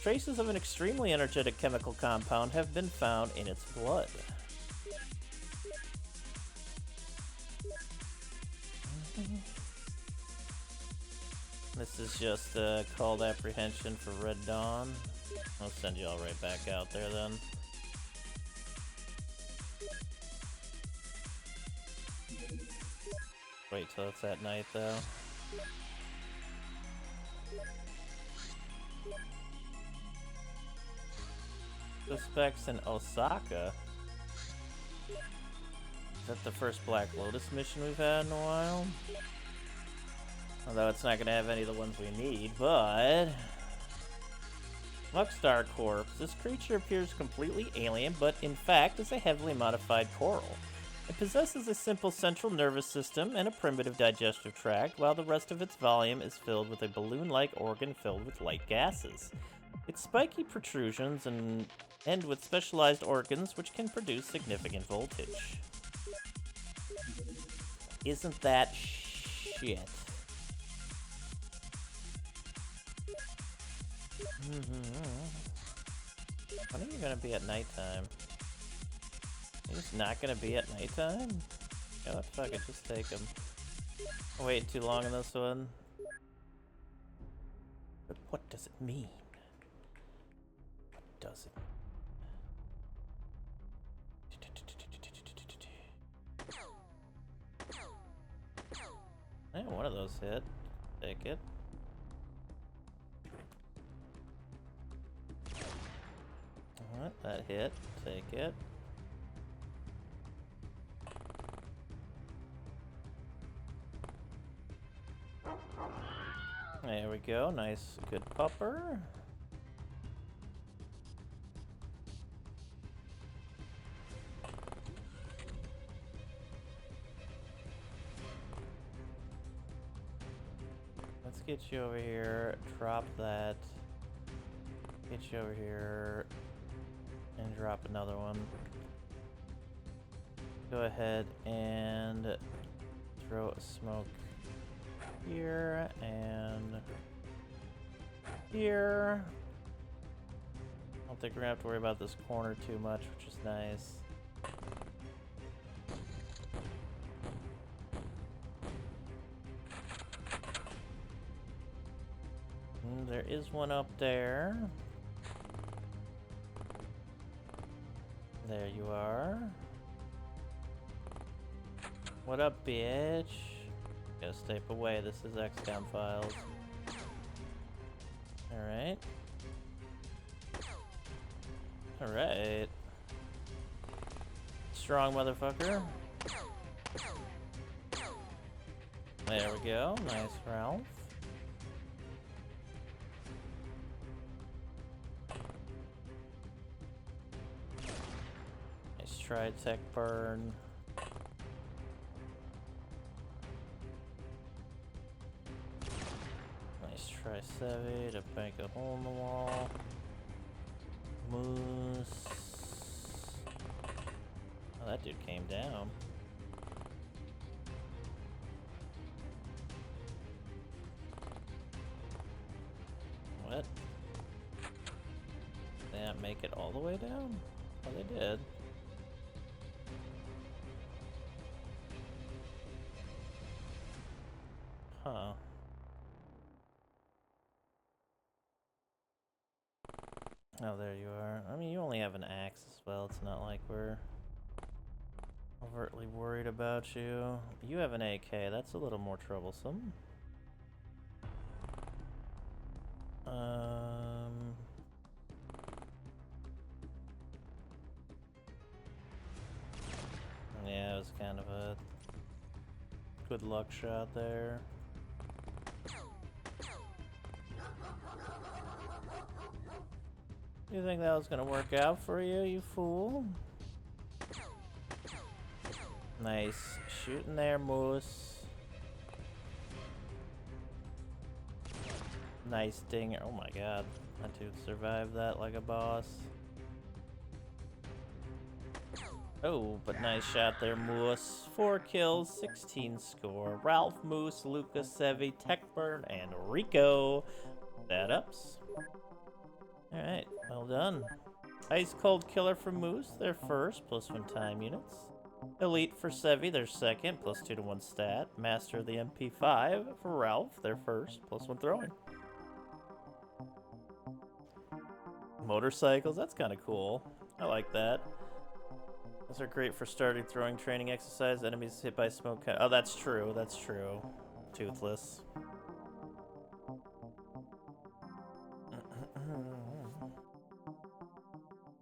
Traces of an extremely energetic chemical compound have been found in its blood. This is just called apprehension for Red Dawn. I'll send you all right back out there then. Wait till it's at night though. Suspects in Osaka. Is that the first Black Lotus mission we've had in a while? Although it's not going to have any of the ones we need, but... Muckstar Corpse. This creature appears completely alien, but in fact is a heavily modified coral. It possesses a simple central nervous system and a primitive digestive tract, while the rest of its volume is filled with a balloon-like organ filled with light gases. Its spiky protrusions end with specialized organs which can produce significant voltage. Isn't that shit? When are you gonna be at nighttime? You're just not gonna be at nighttime? Yeah, what the fuck, I just take him. Wait too long on this one. But what does it mean? What does it mean? Hey, one of those hit. Take it. What? That hit. Take it. There we go. Nice, good pupper. Let's get you over here. Drop that. Get you over here. And drop another one. Go ahead and throw a smoke here and here. I don't think we're gonna have to worry about this corner too much, which is nice. There is one up there. There you are. What up, bitch? Gotta step away. This is XCOM Files. Alright. Alright. Strong motherfucker. There we go. Nice, Ralph. Nice try, tech burn. Nice try, Sevi, to bank a hole in the wall. Moose. Oh, that dude came down. What? They didn't make it all the way down? Oh, they did. Huh. Oh, there you are. I mean, you only have an axe as well. It's not like we're overtly worried about you. You have an AK. That's a little more troublesome. Yeah, it was kind of a good luck shot there. You think that was gonna work out for you, you fool? Nice. Shooting there, Moose. Nice dinger. Oh my god. That dude survived that like a boss. Oh, but nice shot there, Moose. 4 kills, 16 score. Ralph, Moose, Lucas, Sevi, Techburn, and Rico. That ups. Alright, well done. Ice Cold Killer for Moose, their first, +1 time units. Elite for Sevi, their second, +2 to 1 stat. Master of the MP5 for Ralph, their first, +1 throwing. Motorcycles, that's kind of cool. I like that. Those are great for starting throwing training exercise. Enemies hit by smoke. Oh, that's true. That's true. Toothless.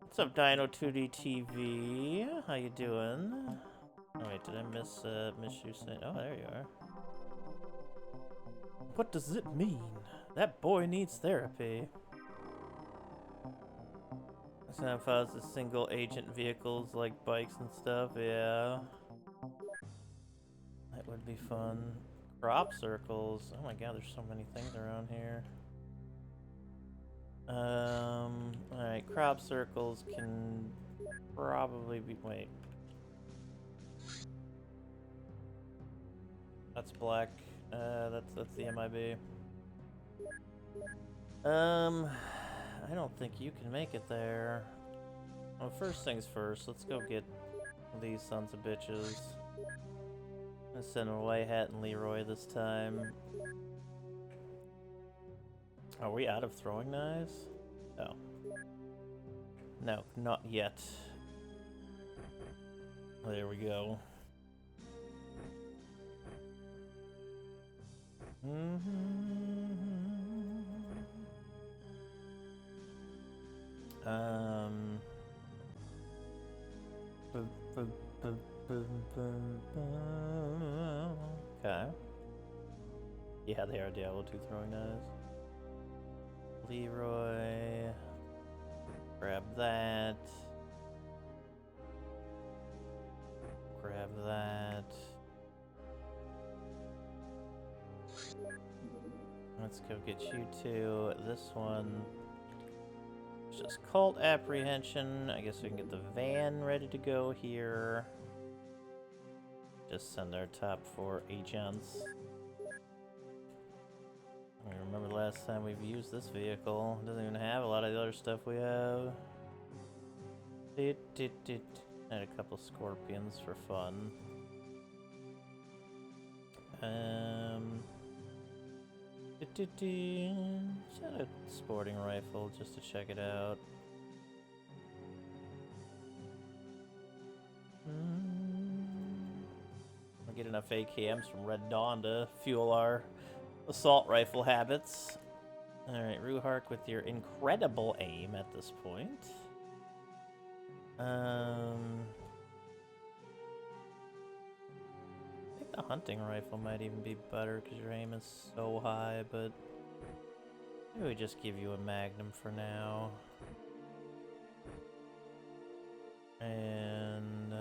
What's up, Dino 2D TV? How you doing? Oh wait, did I miss you saying? Oh, there you are. What does it mean? That boy needs therapy. Sound files the single agent vehicles like bikes and stuff, yeah. That would be fun. Crop circles. Oh my god, there's so many things around here. Alright, crop circles can probably be. Wait. That's black. That's the MIB. I don't think you can make it there. Well, first things first, let's go get these sons of bitches. Let's send White Hat and Leroy this time. Are we out of throwing knives? Oh. No, not yet. There we go. Okay. Yeah, they are Diablo 2 throwing knives. Leroy. Grab that. Grab that. Let's go get you two. This one is just cult apprehension. I guess we can get the van ready to go here. Just send our top 4 agents. I remember the last time we've used this vehicle. It doesn't even have a lot of the other stuff we have. And a couple scorpions for fun. Set a sporting rifle just to check it out. We'll get enough AKMs from Red Dawn to fuel our assault rifle habits. Alright, Ruhark with your incredible aim at this point. I think the hunting rifle might even be better because your aim is so high, but maybe we just give you a Magnum for now. And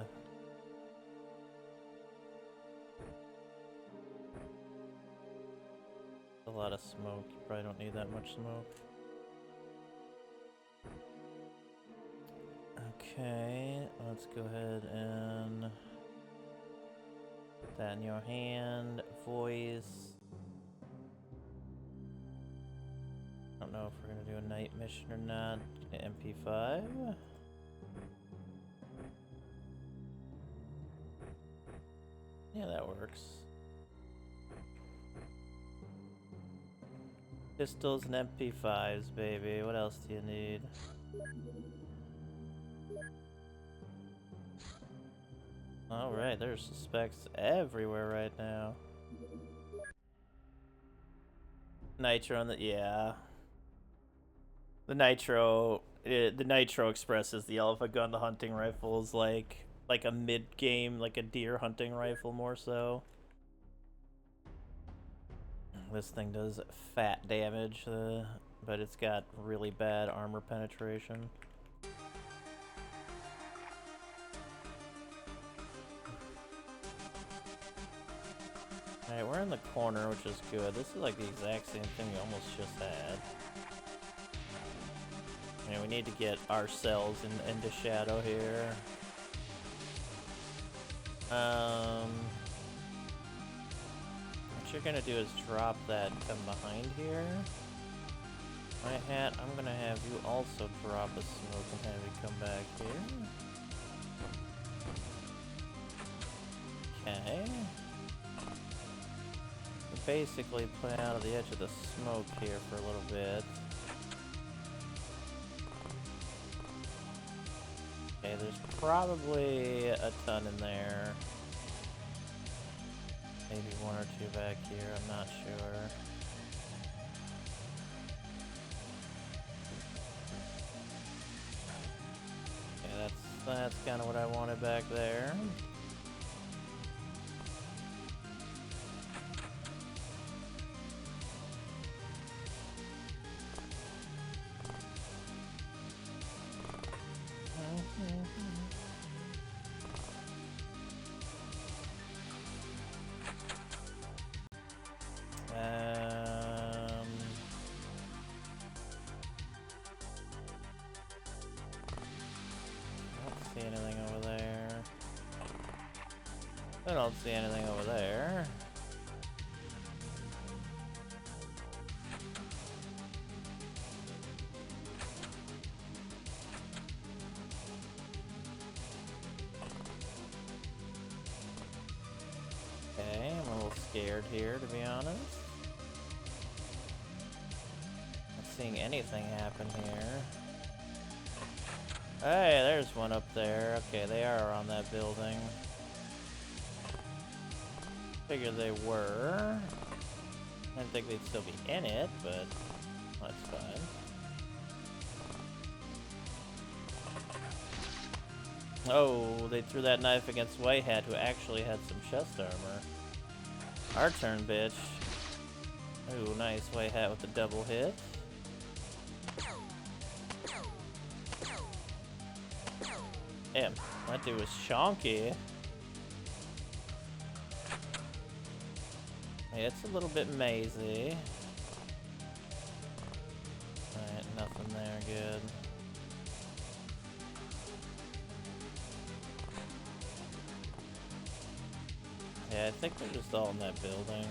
a lot of smoke. You probably don't need that much smoke. Okay, let's go ahead and put that in your hand. Voice. I don't know if we're gonna do a night mission or not. MP5. Yeah, that works. Pistols and MP5s, baby. What else do you need? Alright, there's suspects everywhere right now. Nitro on the... yeah. The Nitro expresses the Alpha Gun. The hunting rifle is like a mid-game, like a deer hunting rifle more so. This thing does fat damage, but it's got really bad armor penetration. Alright, we're in the corner, which is good. This is like the exact same thing we almost just had. And we need to get ourselves into shadow here. What you're gonna do is drop that and come behind here. My hat, I'm gonna have you also drop a smoke and have you come back here. Okay. We're basically putting out of the edge of the smoke here for a little bit. Okay, there's probably a ton in there. Maybe 1 or 2 back here, I'm not sure. Okay, that's kind of what I wanted back there. I don't see anything over there. Okay, I'm a little scared here, to be honest. Not seeing anything happen here. Hey, there's one up there. Okay, they are on that building. Figured they were. I didn't think they'd still be in it, but that's fine. Oh, they threw that knife against Whitehead, who actually had some chest armor. Our turn, bitch. Ooh, nice White Hat with the double hit. Damn, that dude was chonky. It's a little bit mazy. good. Yeah, I think they're just all in that building.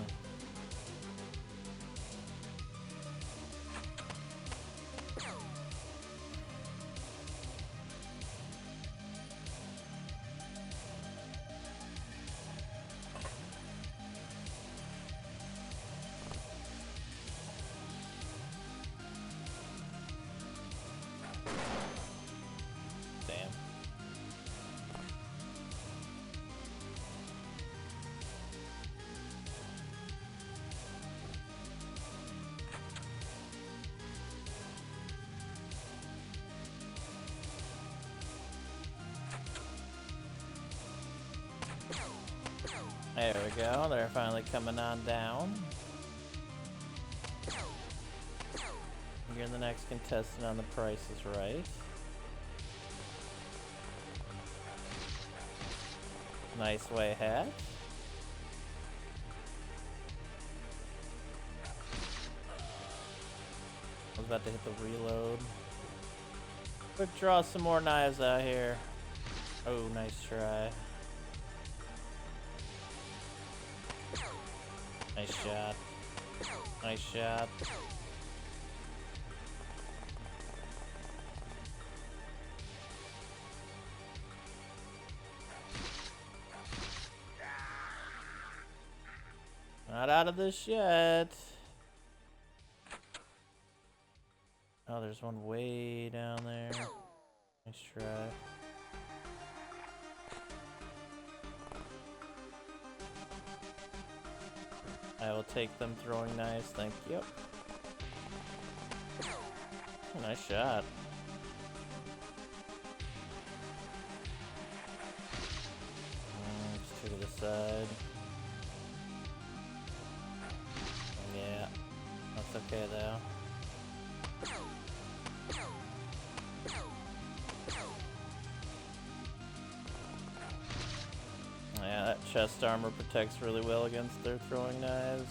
There we go, they're finally coming on down. You're the next contestant on The Price is Right. Nice way hat. I was about to hit the reload. Quick draw some more knives out here. Oh, nice try. Nice shot. Nice shot. Not out of this yet. Oh, there's one way down there. Nice try. I will take them throwing knives, thank you. Oh, nice shot. Just to the side. Yeah, that's okay though. Yeah, that chest armor protects really well against their throwing knives.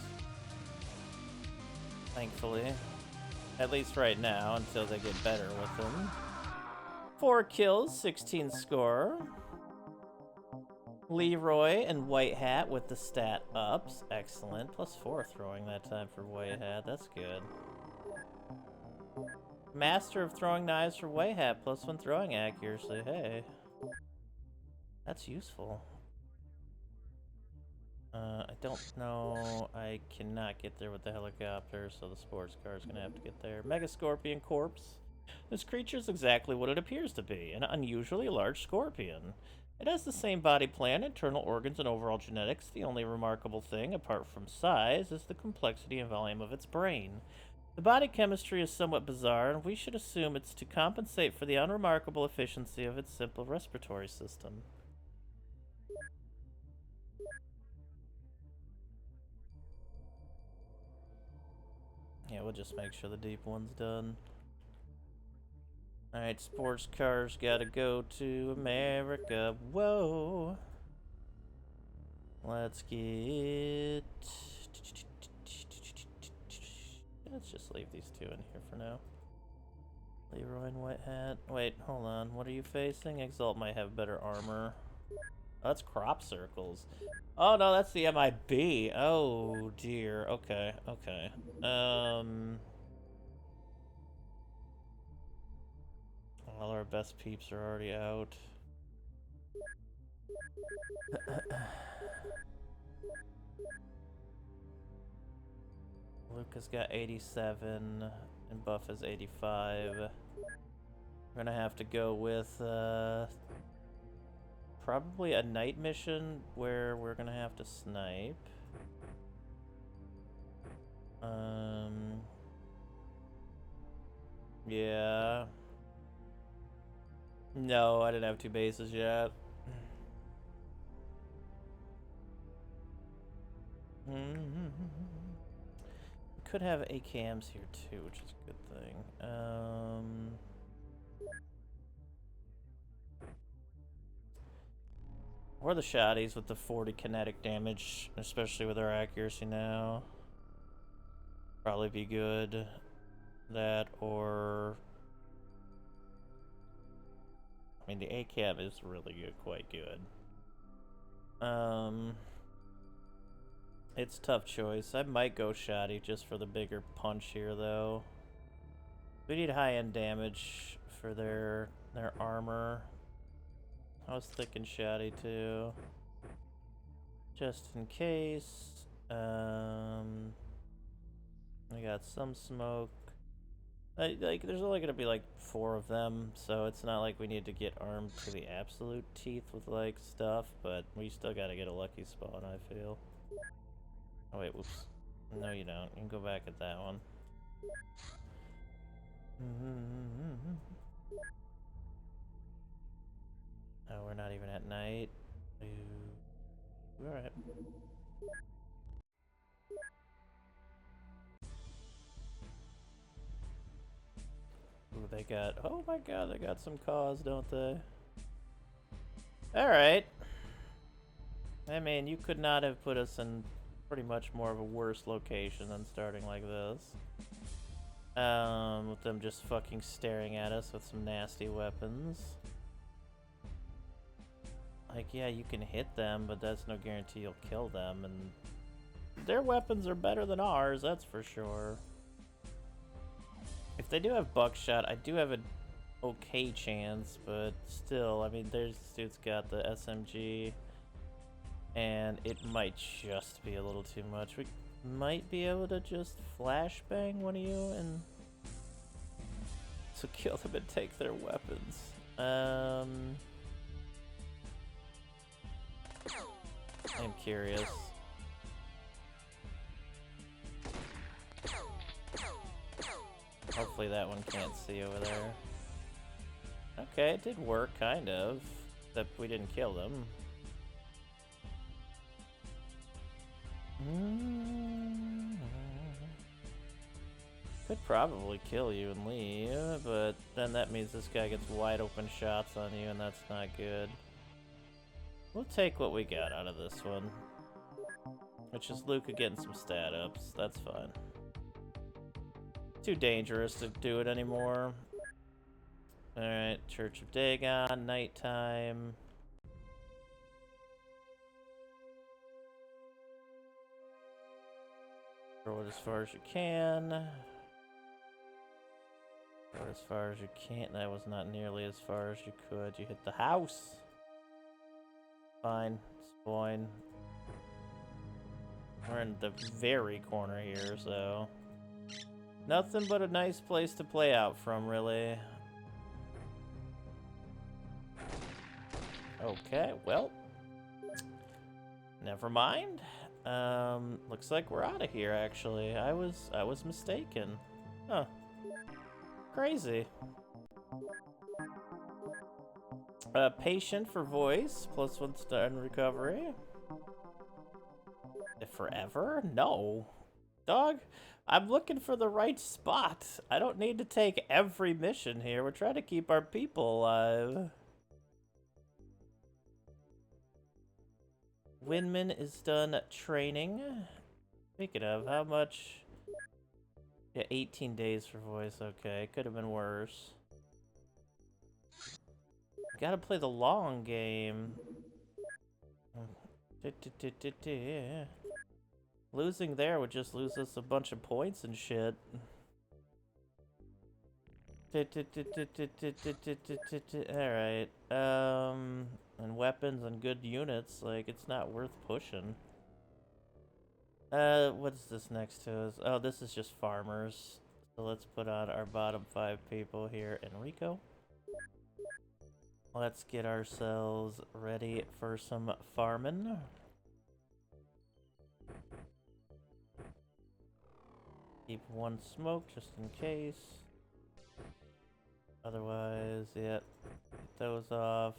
Thankfully. At least right now, until they get better with them. 4 kills, 16 score. Leroy and White Hat with the stat ups. Excellent. +4 throwing that time for White Hat. That's good. Master of throwing knives for White Hat. +1 throwing accuracy. Hey. That's useful. I don't know. I cannot get there with the helicopter, so the sports car is going to have to get there. Mega Scorpion Corpse. This creature is exactly what it appears to be, an unusually large scorpion. It has the same body plan, internal organs, and overall genetics. The only remarkable thing, apart from size, is the complexity and volume of its brain. The body chemistry is somewhat bizarre, and we should assume it's to compensate for the unremarkable efficiency of its simple respiratory system. Yeah, we'll just make sure the deep one's done. Alright, sports cars gotta go to America. Whoa! Let's get... Let's just leave these two in here for now. Leroy and White Hat. Wait, hold on. What are you facing? Exalt might have better armor. Oh, that's crop circles. Oh no, that's the MIB. Oh dear. Okay, okay. All our best peeps are already out. Luca's got 87 and Buff is 85. We're gonna have to go with probably a night mission where we're gonna have to snipe. Yeah. No, I didn't have 2 bases yet. Could have AKMs here too, which is a good thing. Or the shotties with the 40 kinetic damage, especially with our accuracy now. Probably be good. That or mean, the ACAM is really good, quite good. It's a tough choice. I might go shoddy just for the bigger punch here, though. We need high-end damage for their armor. I was thinking shoddy too, just in case. We got some smoke. Like, there's only gonna be like 4 of them, so it's not like we need to get armed to the absolute teeth with like stuff, but we still gotta get a lucky spawn, I feel. Oh wait, whoops. No, you don't. You can go back at that one. Oh, we're not even at night. Ooh. Alright. Ooh, they got... Oh my god, they got some cause, don't they? Alright. I mean, you could not have put us in pretty much more of a worse location than starting like this. With them just fucking staring at us with some nasty weapons. Like, yeah, you can hit them, but that's no guarantee you'll kill them, and their weapons are better than ours, that's for sure. If they do have buckshot, I do have an okay chance, but still, I mean, this dude's got the SMG, and it might just be a little too much. We might be able to just flashbang one of you and so kill them and take their weapons. I'm curious. Hopefully that one can't see over there. Okay, it did work, kind of. Except we didn't kill them. Could probably kill you and leave, but then that means this guy gets wide open shots on you, and that's not good. We'll take what we got out of this one. Which is Luca getting some stat ups. That's fine. Too dangerous to do it anymore. Alright, Church of Dagon, nighttime. Throw it as far as you can. Throw it as far as you can. That was not nearly as far as you could. You hit the house. Fine. It's fine. We're in the very corner here, so... Nothing but a nice place to play out from, really. Okay, well. Never mind. Looks like we're out of here, actually. I was mistaken. Huh. Crazy. Patient for voice, +1 star in recovery. Forever? No. Dog, I'm looking for the right spot. I don't need to take every mission here. We're trying to keep our people alive. Winman is done training. Speaking of, how much? Yeah, 18 days for voice. Okay, could have been worse. Gotta play the long game. Losing there would just lose us a bunch of points and shit. Alright. And weapons and good units, like, it's not worth pushing. What's this next to us? Oh, this is just farmers. So let's put on our bottom 5 people here. Enrico. Let's get ourselves ready for some farming. Keep 1 smoke just in case. Otherwise, yeah, get those off.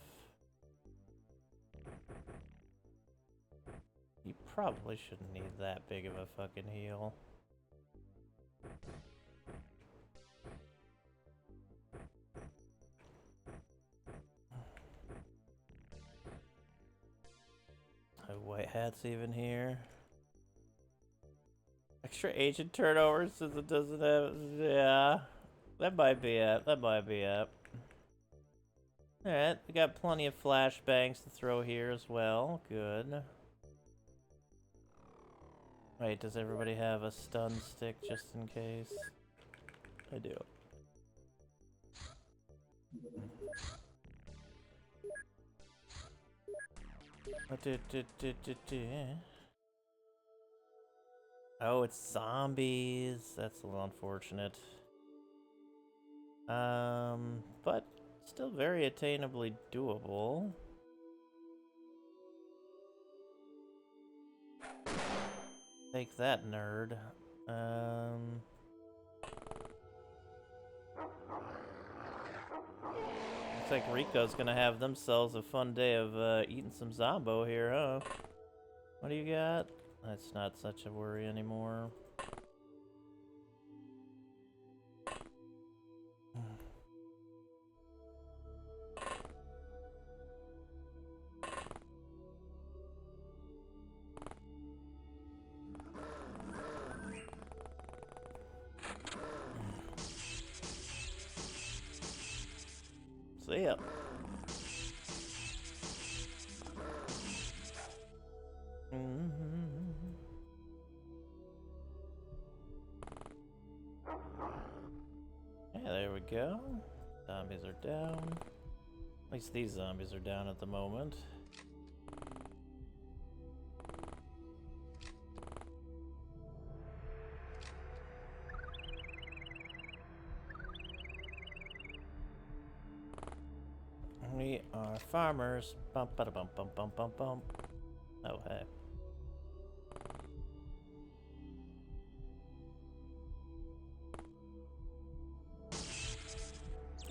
You probably shouldn't need that big of a fucking heal. No white hats even here. Extra agent turnover since it doesn't have... Yeah. That might be it. That might be it. Alright, we got plenty of flashbangs to throw here as well. Good. Wait, does everybody have a stun stick just in case? I do. Oh, it's zombies. That's a little unfortunate. But still very attainably doable. Take that, nerd. Looks like Rico's gonna have themselves a fun day of eating some zombo here, huh? What do you got? That's not such a worry anymore. See ya. Yeah, there we go. Zombies are down. At least these zombies are down at the moment. We are farmers. Bump, bada, bump, bump, bump, bump, bump. Oh, hey.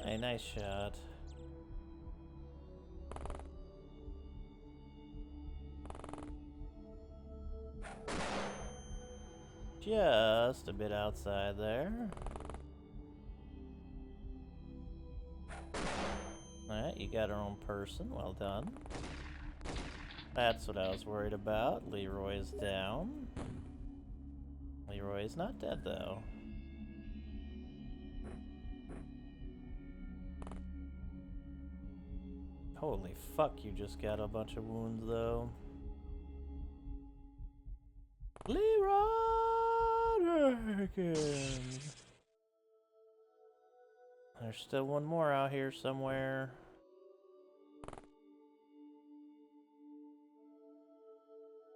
Hey, nice shot. Just a bit outside there. Alright, you got our own person. Well done. That's what I was worried about. Leroy is down. Leroy is not dead, though. Holy fuck, you just got a bunch of wounds, though. Leroy Jenkins. There's still one more out here somewhere.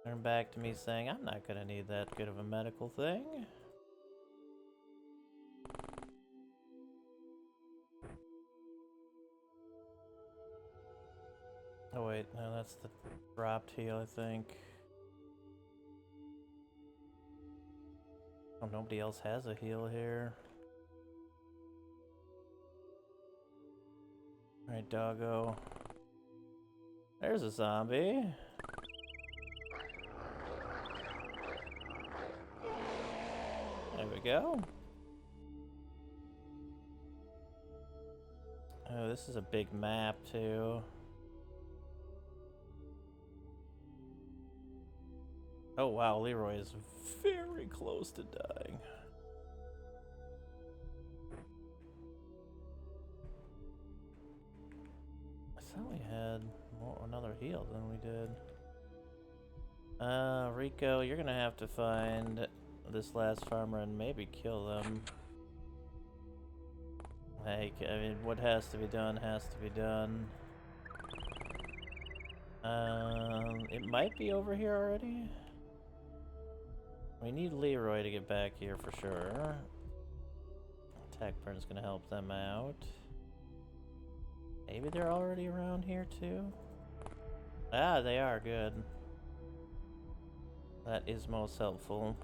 Turn back to me saying, I'm not gonna need that good of a medical thing. Oh wait, no, that's the dropped heal, I think. Oh, nobody else has a heal here. Alright, doggo. There's a zombie. There we go. Oh, this is a big map, too. Oh, wow, Leroy is very close to dying. I thought we had another heal than we did. Rico, you're gonna have to find this last farmer and maybe kill them. Like, I mean, what has to be done has to be done. It might be over here already. We need Leroy to get back here for sure. Attack burn's gonna help them out. Maybe they're already around here too? Ah, they are, good. That is most helpful.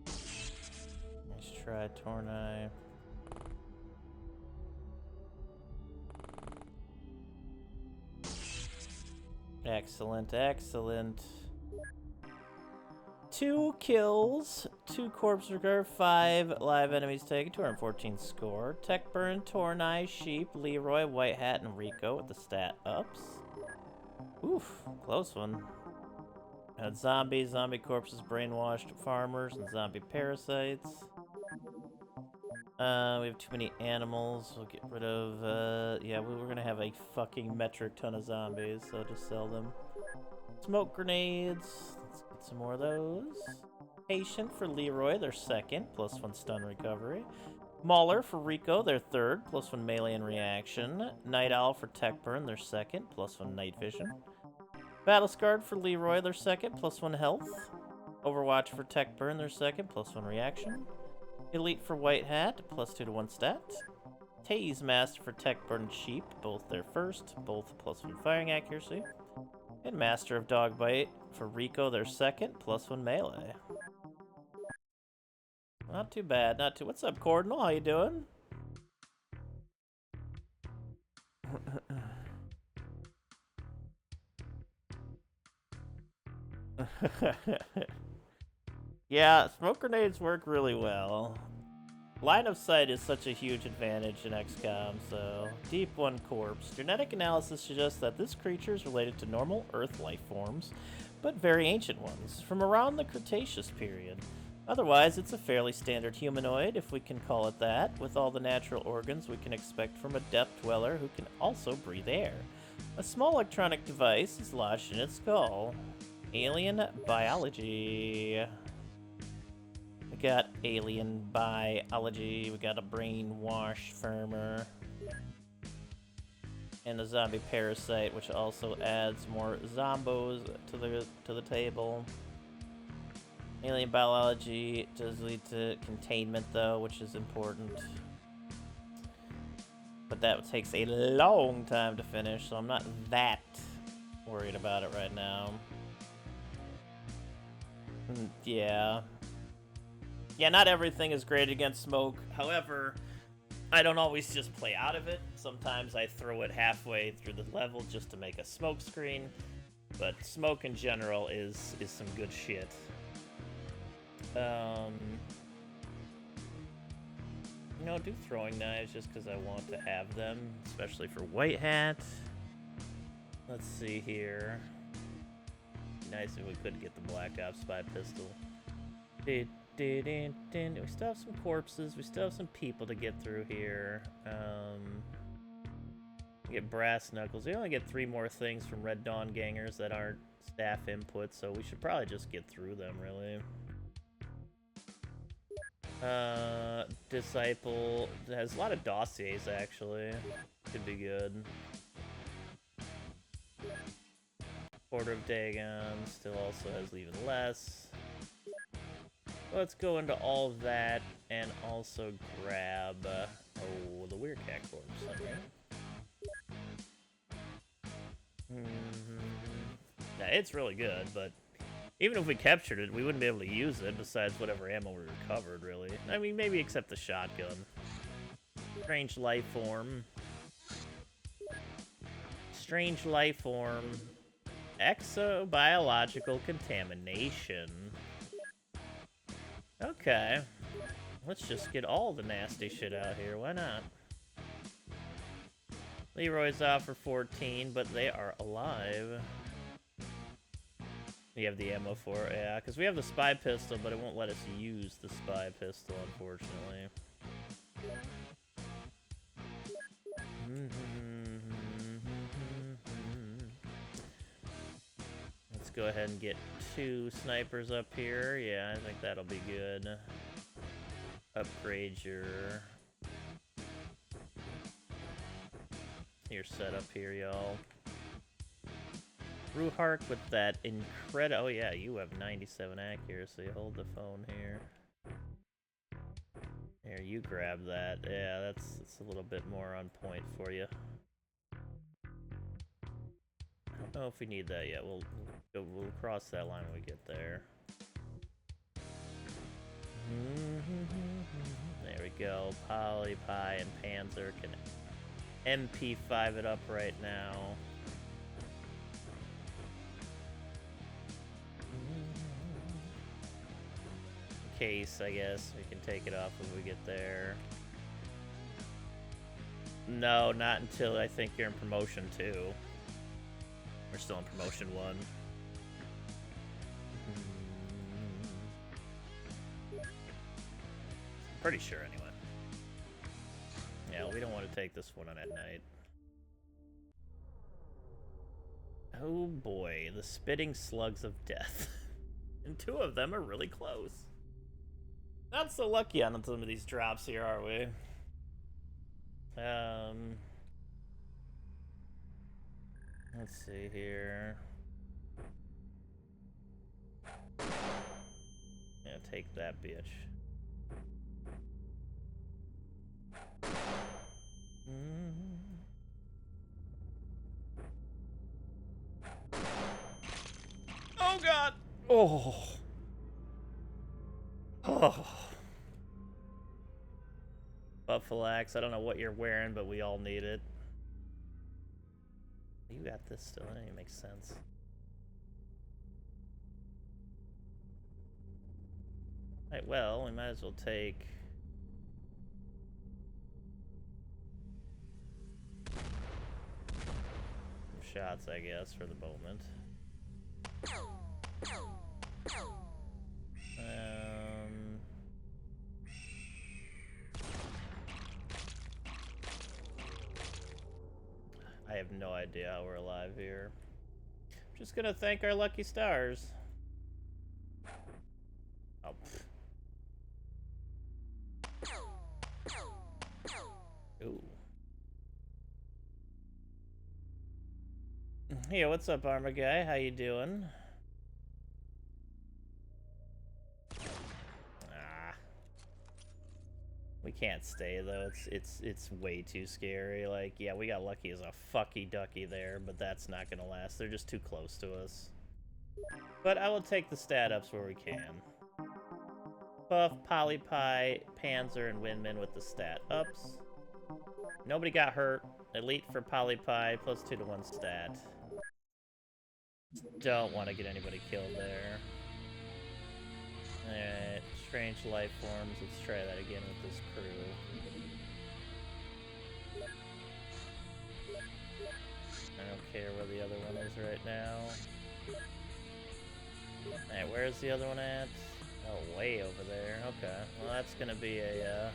Let's try Tornai. Excellent, excellent. 2 kills, 2 corpse recovered, 5 live enemies taken, 214 score. Tech burn, Tornai, Sheep, Leroy, White Hat, and Rico with the stat ups. Oof, close one. Had zombies, zombie corpses, brainwashed farmers, and zombie parasites. We have too many animals. We'll get rid of, yeah, we're gonna have a fucking metric ton of zombies, so just sell them. Smoke grenades. Let's get some more of those. Patient for Leroy, their second, +1 stun recovery. Mauler for Rico, their third, +1 melee and reaction. Night Owl for Techburn, their second, +1 night vision. Battle Scarred for Leroy, their second, +1 health. Overwatch for Techburn, their second, +1 reaction. Elite for White Hat, +2 to 1 stat. Tase Master for Techburn and Sheep, both their first, both +1 firing accuracy. And Master of Dogbite for Rico, their second, +1 melee. Not too bad, not too. What's up, Cordinal? How you doing? Yeah, smoke grenades work really well. Line of sight is such a huge advantage in XCOM, so... Deep One Corpse. Genetic analysis suggests that this creature is related to normal Earth life forms, but very ancient ones, from around the Cretaceous period. Otherwise, it's a fairly standard humanoid, if we can call it that, with all the natural organs we can expect from a depth dweller who can also breathe air. A small electronic device is lodged in its skull. Alien biology. We got alien biology, we got a brainwash firmer, and a zombie parasite, which also adds more zombos to the table. Alien biology does lead to containment, though, which is important. But that takes a long time to finish, so I'm not that worried about it right now. Yeah. Yeah, not everything is great against smoke. However, I don't always just play out of it. Sometimes I throw it halfway through the level just to make a smoke screen. But smoke in general is some good shit. You know, do throwing knives just because I want to have them, especially for White Hat. Let's see here. Nice if we could get the Black Ops spy pistol. We still have some corpses. We still have some people to get through here. Get brass knuckles. We only get 3 more things from Red Dawn gangers that aren't staff input, so we should probably just get through them, really. Disciple has a lot of dossiers, actually. Could be good. Order of Dagon still also has even less. Let's go into all of that and also grab the Weird Cat Corpse. Yeah, it's really good, but even if we captured it, we wouldn't be able to use it besides whatever ammo we recovered, really. I mean, maybe except the shotgun. Strange life form. Strange life form. Exobiological contamination. Okay. Let's just get all the nasty shit out here. Why not? Leroy's out for 14, but they are alive. We have the ammo for it, yeah, because we have the spy pistol, but it won't let us use the spy pistol, unfortunately. Let's go ahead and get 2 snipers up here. Yeah, I think that'll be good. Upgrade your setup here, y'all. Ruhark with that incredible... Oh yeah, you have 97 accuracy. Hold the phone here. Here, you grab that. Yeah, that's a little bit more on point for you. I don't know if we need that yet. We'll cross that line when we get there. There we go. Poly, Pie, and Panzer can MP5 it up right now. Case, I guess. We can take it off when we get there. No, not until I think you're in promotion 2. We're still in promotion 1. Pretty sure, anyway. Yeah, we don't want to take this one on at night. Oh boy, the spitting slugs of death. And 2 of them are really close. Not so lucky on some of these drops here, are we? Let's see here. Yeah, take that, bitch. Oh god! Oh. Oh. Buffalo axe, I don't know what you're wearing, but we all need it. You got this still, that doesn't even make sense. Alright, well, we might as well take... shots, I guess, for the moment. I have no idea how we're alive here. Just gonna thank our lucky stars. Oh. Ooh. Hey, what's up, armor guy? How you doing? We can't stay though. It's way too scary. Like, yeah, we got lucky as a fucky ducky there, but that's not gonna last. They're just too close to us. But I will take the stat ups where we can. Buff, Polypie, Panzer, and Windman with the stat ups. Nobody got hurt. Elite for Polypie, plus 2 to 1 stat. Don't want to get anybody killed there. Alright, strange life forms. Let's try that again with this crew. I don't care where the other one is right now. Alright, where's the other one at? Oh, way over there. Okay, well that's gonna be a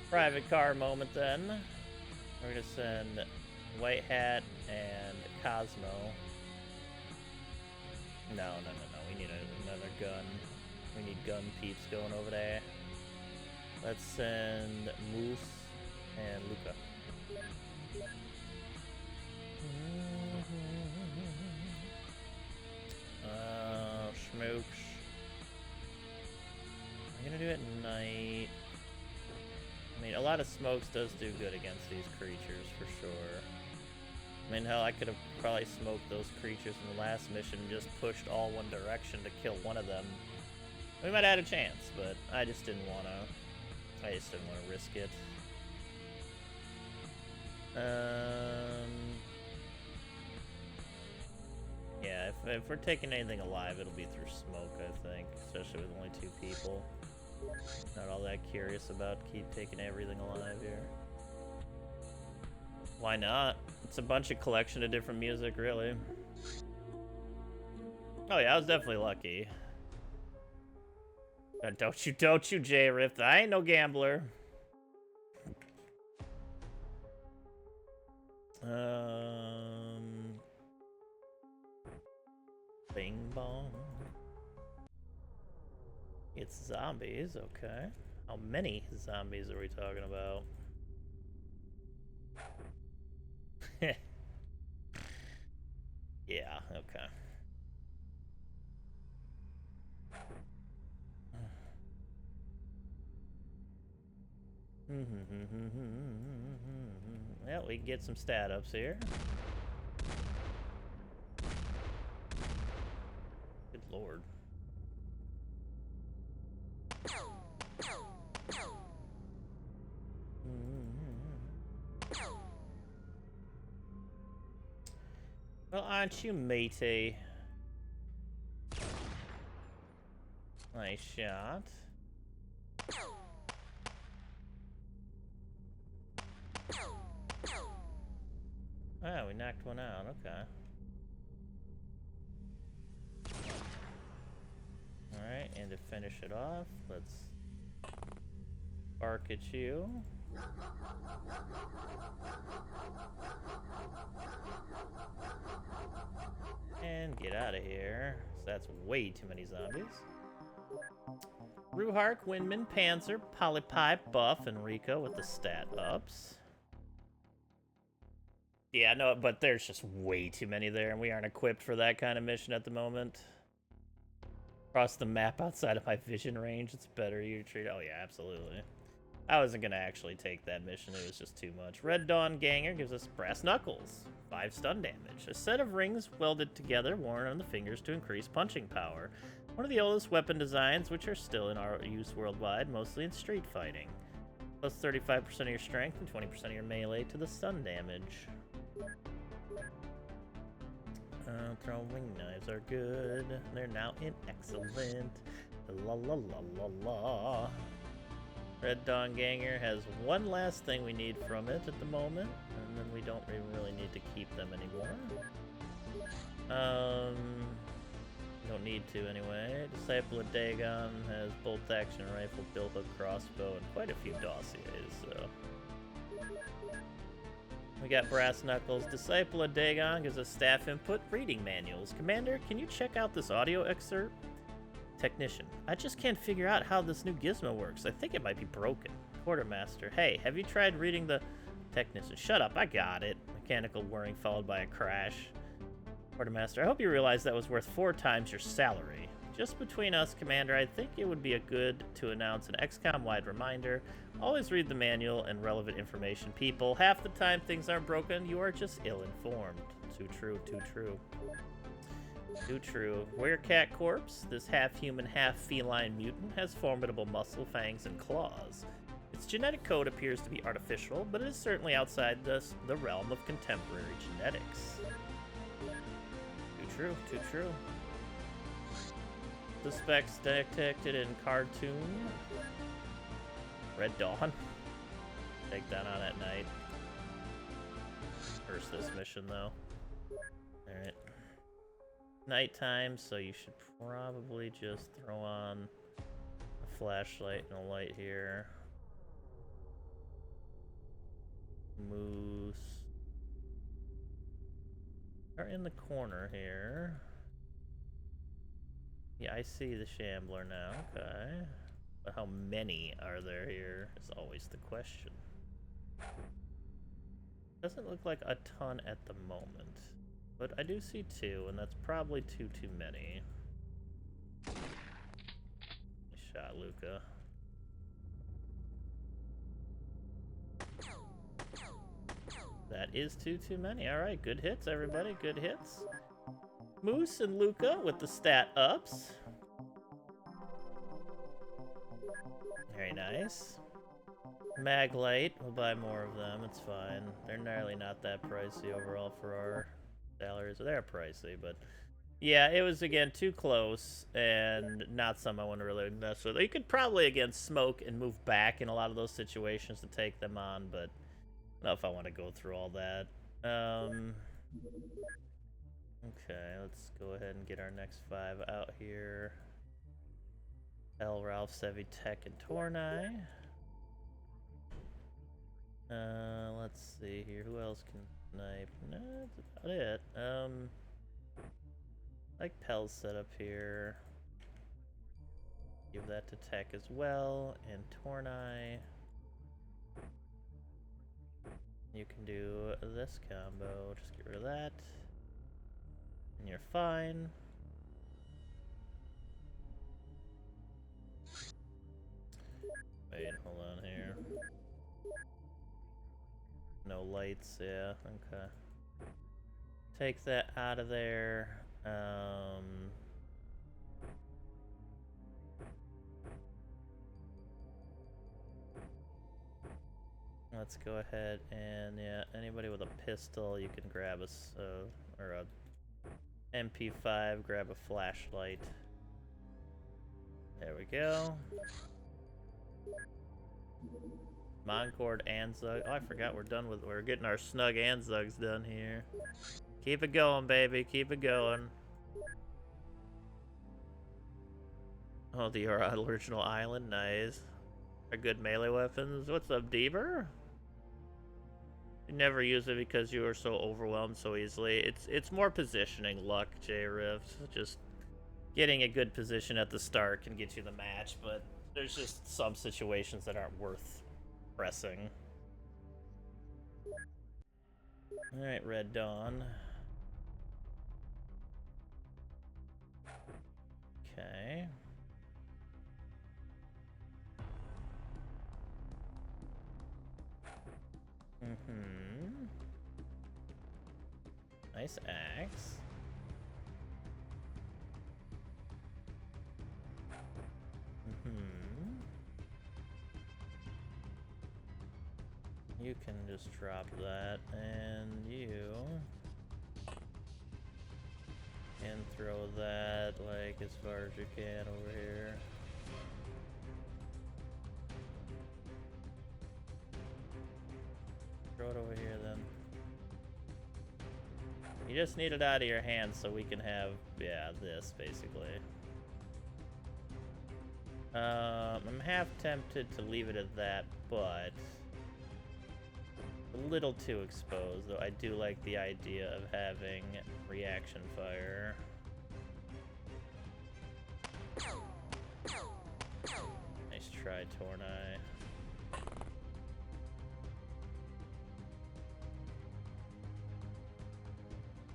private car moment then. We're gonna send White Hat and Cosmo. No, we need another gun. We need gun peeps going over there. Let's send Moose and Luca. Smokes. I'm gonna do it at night. I mean, a lot of smokes does do good against these creatures, for sure. I mean, hell, I could have probably smoked those creatures in the last mission and just pushed all one direction to kill one of them. We might have had a chance, but I just didn't want to risk it. Yeah, if we're taking anything alive, it'll be through smoke, I think, especially with only 2 people. Not all that curious about keep taking everything alive here. Why not? It's a bunch of collection of different music, really. Oh yeah, I was definitely lucky. Don't you, J-Rift. I ain't no gambler. Bing bong. It's zombies, okay. How many zombies are we talking about? Yeah, okay. Well, we can get some stat ups here. Good lord. Well, aren't you matey? Nice shot. Oh, we knocked one out, okay. Alright, and to finish it off, let's bark at you. And get out of here. So that's way too many zombies. Ruhark, Windman, Panzer, Polypipe, Buff, and Rico with the stat ups. Yeah, no, but there's just way too many there, and we aren't equipped for that kind of mission at the moment. Across the map outside of my vision range, it's better you treat. Oh, yeah, absolutely. I wasn't going to actually take that mission, it was just too much. Red Dawn Ganger gives us Brass Knuckles, 5 stun damage. A set of rings welded together, worn on the fingers to increase punching power. One of the oldest weapon designs, which are still in our use worldwide, mostly in street fighting. Plus 35% of your strength and 20% of your melee to the stun damage. Throwing knives are good. They're now in excellent. La la la la la. Red Dawn Ganger has one last thing we need from it at the moment, and then we don't really need to keep them anymore. Don't need to anyway. Disciple of Dagon has bolt action rifle, billhook crossbow, and quite a few dossiers, so. We got Brass Knuckles. Disciple of Dagon gives us staff input, reading manuals. Commander, can you check out this audio excerpt? Technician, I just can't figure out how this new gizmo works. I think it might be broken. Quartermaster, hey, have you tried reading the... Technician, shut up, I got it. Mechanical whirring followed by a crash. Quartermaster, I hope you realize that was worth 4 times your salary. Just between us, Commander, I think it would be a good to announce an XCOM-wide reminder. Always read the manual and relevant information, people. Half the time things aren't broken, you are just ill-informed. Too true, too true. Too true. Werecat Corpse, this half-human, half-feline mutant, has formidable muscle, fangs, and claws. Its genetic code appears to be artificial, but it is certainly outside the realm of contemporary genetics. Too true, too true. Suspects detected in cartoon. Red Dawn. Take that on at night. First this mission, though. Alright. Nighttime, so you should probably just throw on a flashlight and a light here. Moose are in the corner here. Yeah, I see the Shambler now, okay. But how many are there here is always the question. Doesn't look like a ton at the moment. But I do see 2, and that's probably 2 too many. Nice shot, Luca. That is 2 too many. Alright, good hits, everybody. Good hits. Moose and Luca with the stat ups. Very nice. Maglite, we'll buy more of them, it's fine. They're nearly not that pricey overall for our salaries. They're pricey, but yeah, it was again too close and not something I want to really mess with. You could probably again smoke and move back in a lot of those situations to take them on, but I don't know if I want to go through all that. Okay, let's go ahead and get our next 5 out here. El Ralph, Sevi, Tech, and Tornai. Let's see here. Who else can snipe? No, that's about it. Like Pell's setup here. Give that to Tech as well, and Tornai. You can do this combo. Just get rid of that. And you're fine. Wait, hold on here. No lights, yeah, okay. Take that out of there. Let's go ahead and, yeah, anybody with a pistol, you can grab or a MP5, grab a flashlight. There we go. Moncord Anzug. Oh, I forgot we're getting our snug Anzugs done here. Keep it going, baby. Keep it going. Oh, the original island. Nice. are good melee weapons. What's up, Deeber? You never use it because you are so overwhelmed so easily. It's more positioning luck, J-Rift. Just getting a good position at the start can get you the match, but there's just some situations that aren't worth pressing. Alright, Red Dawn. Okay. Nice axe. You can just drop that, and you can throw that like as far as you can over here. Throw it over here then. You just need it out of your hand so we can have, yeah, this basically. I'm half tempted to leave it at that, but a little too exposed, though I do like the idea of having reaction fire. Nice try, Tornai.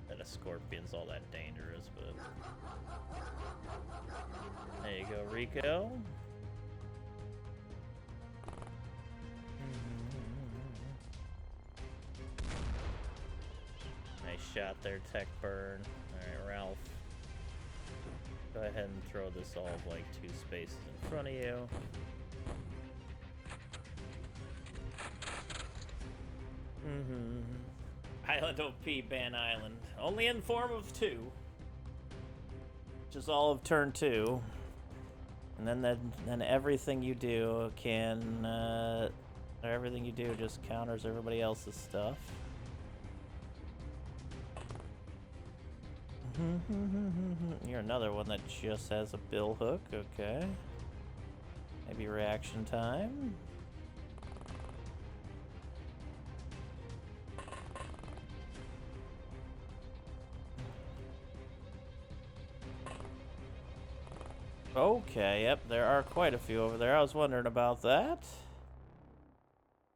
That a scorpion's all that dangerous, but there you go, Rico. Nice shot there, Tech Burn. Alright, Ralph. Go ahead and throw this all like 2 spaces in front of you. Island OP, ban Island. Only in form of 2. Which is all of turn 2. And then everything you do can, or everything you do just counters everybody else's stuff. You're another one that just has a bill hook, okay. Maybe reaction time. Okay, yep, there are quite a few over there. I was wondering about that.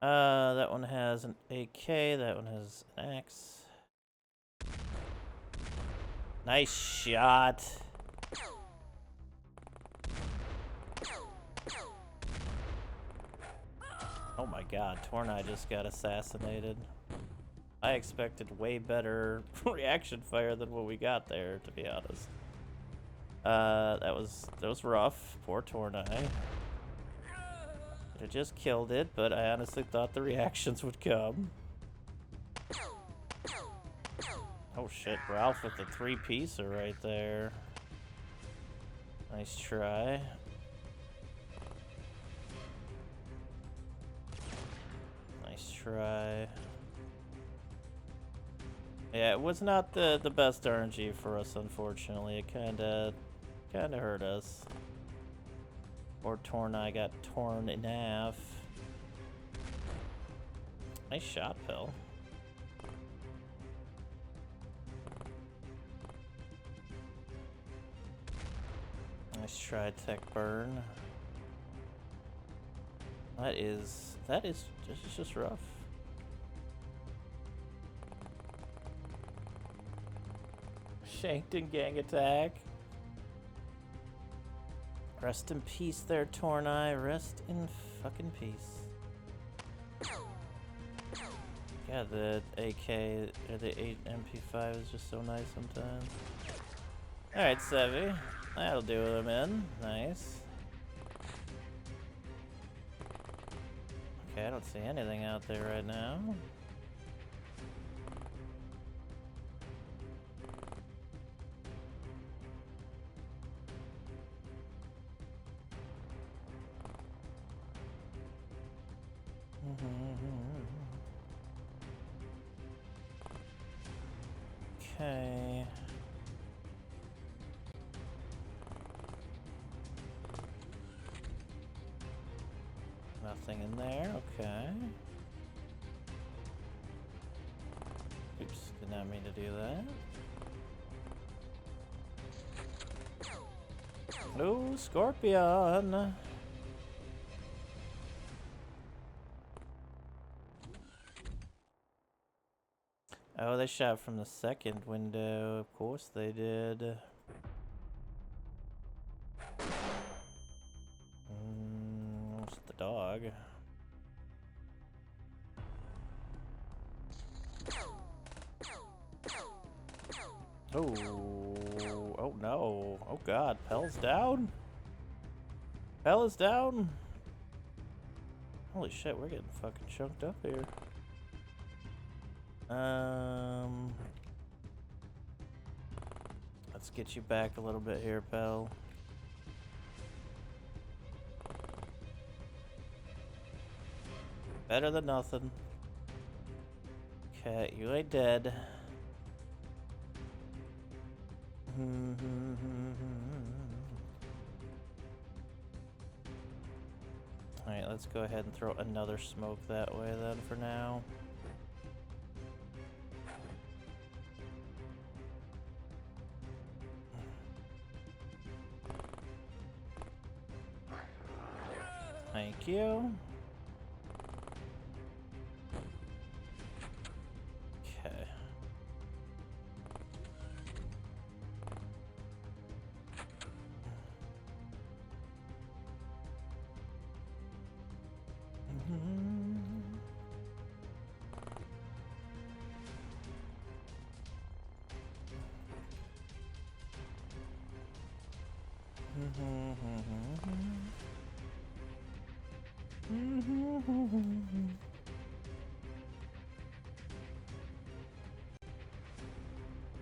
That one has an AK, that one has an axe. Nice shot. Oh my god, Tornai just got assassinated. I expected way better reaction fire than what we got there, to be honest. That was rough. Poor Tornai. Could have just killed it, but I honestly thought the reactions would come. Oh shit, Ralph with the 3-piecer right there. Nice try. Nice try. Yeah, it was not the best RNG for us, unfortunately. It kinda hurt us. Or Tornai got torn in half. Nice shot, Pill. Nice try, Tech Burn. That is just rough. Shanked in gang attack. Rest in peace there, Tornai. Rest in fucking peace. God, the AK or the 8 MP5 is just so nice sometimes. Alright, Sevi. That'll do him in. Nice. Okay, I don't see anything out there right now. Okay. nothing in there. Okay. Oops, did not mean to do that. No, Scorpion! Oh, they shot from the second window. Of course they did. Where's the dog? Oh, oh no. Oh god, Pell's down? Pell is down? Holy shit, we're getting fucking chunked up here. Let's get you back a little bit here, Pell. Better than nothing. Okay, you ain't dead. Alright, let's go ahead and throw another smoke that way then for now. Thank you. Okay.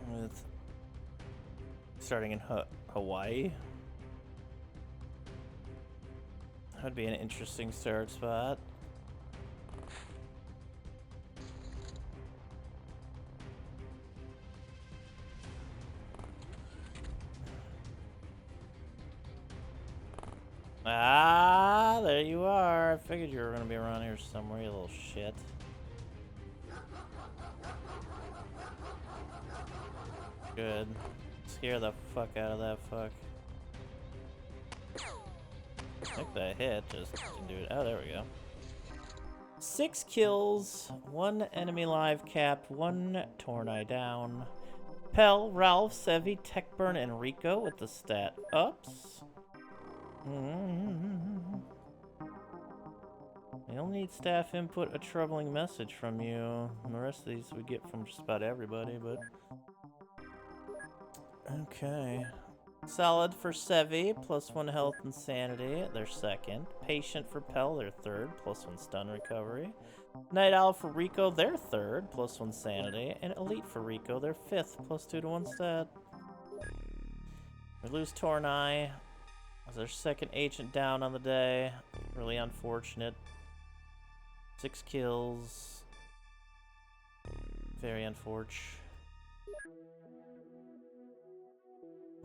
With starting in Hawaii. That'd be an interesting start spot. Ah, there you are. I figured you were gonna be around here somewhere, you little shit. Good. Scare the fuck out of that fuck. I think that hit just didn't do it. Oh, there we go. 6 kills, 1 enemy live cap, 1 Tornai down. Pell, Ralph, Sevi, Techburn, and Rico with the stat ups. We only need staff input, a troubling message from you. And the rest of these we get from just about everybody, but... Okay. Solid for Sevi, +1 health and sanity, they're second. Patient for Pell, they're third, +1 stun recovery. Night Owl for Rico, they're third, +1 sanity. And Elite for Rico, they're fifth, +2 to 1 stat. We lose Tornai. As their second agent down on the day. Really unfortunate. 6 kills. Very unfortunate.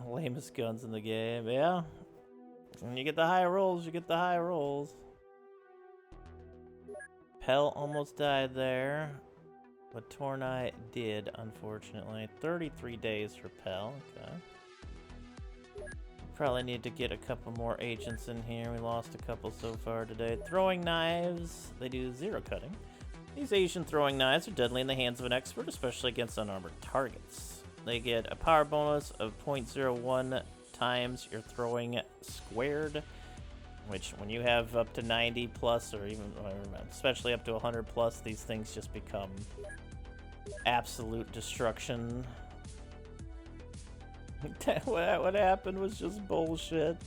Lamest guns in the game, yeah. When you get the high rolls, you get the high rolls. Pell almost died there. But Tornai did, unfortunately. 33 days for Pell, okay. Probably need to get a couple more agents in here. We lost a couple so far today. Throwing knives, they do 0 cutting. These Asian throwing knives are deadly in the hands of an expert, especially against unarmored targets. They get a power bonus of 0.01 times your throwing squared, which when you have up to 90 plus, or even, especially up to 100 plus, these things just become absolute destruction. What happened was just bullshit.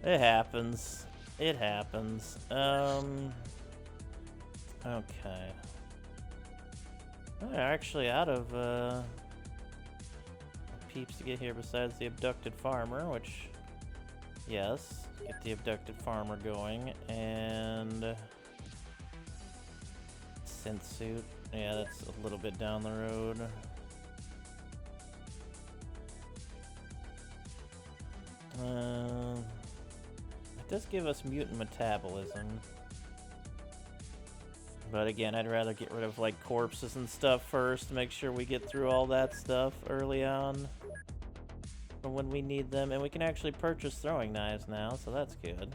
It happens. It happens. Okay. We're actually out of peeps to get here besides the abducted farmer, which, yes, get the abducted farmer going, and synth suit. Yeah, that's a little bit down the road. It does give us mutant metabolism. But again, I'd rather get rid of like corpses and stuff first to make sure we get through all that stuff early on for when we need them. And we can actually purchase throwing knives now, so that's good.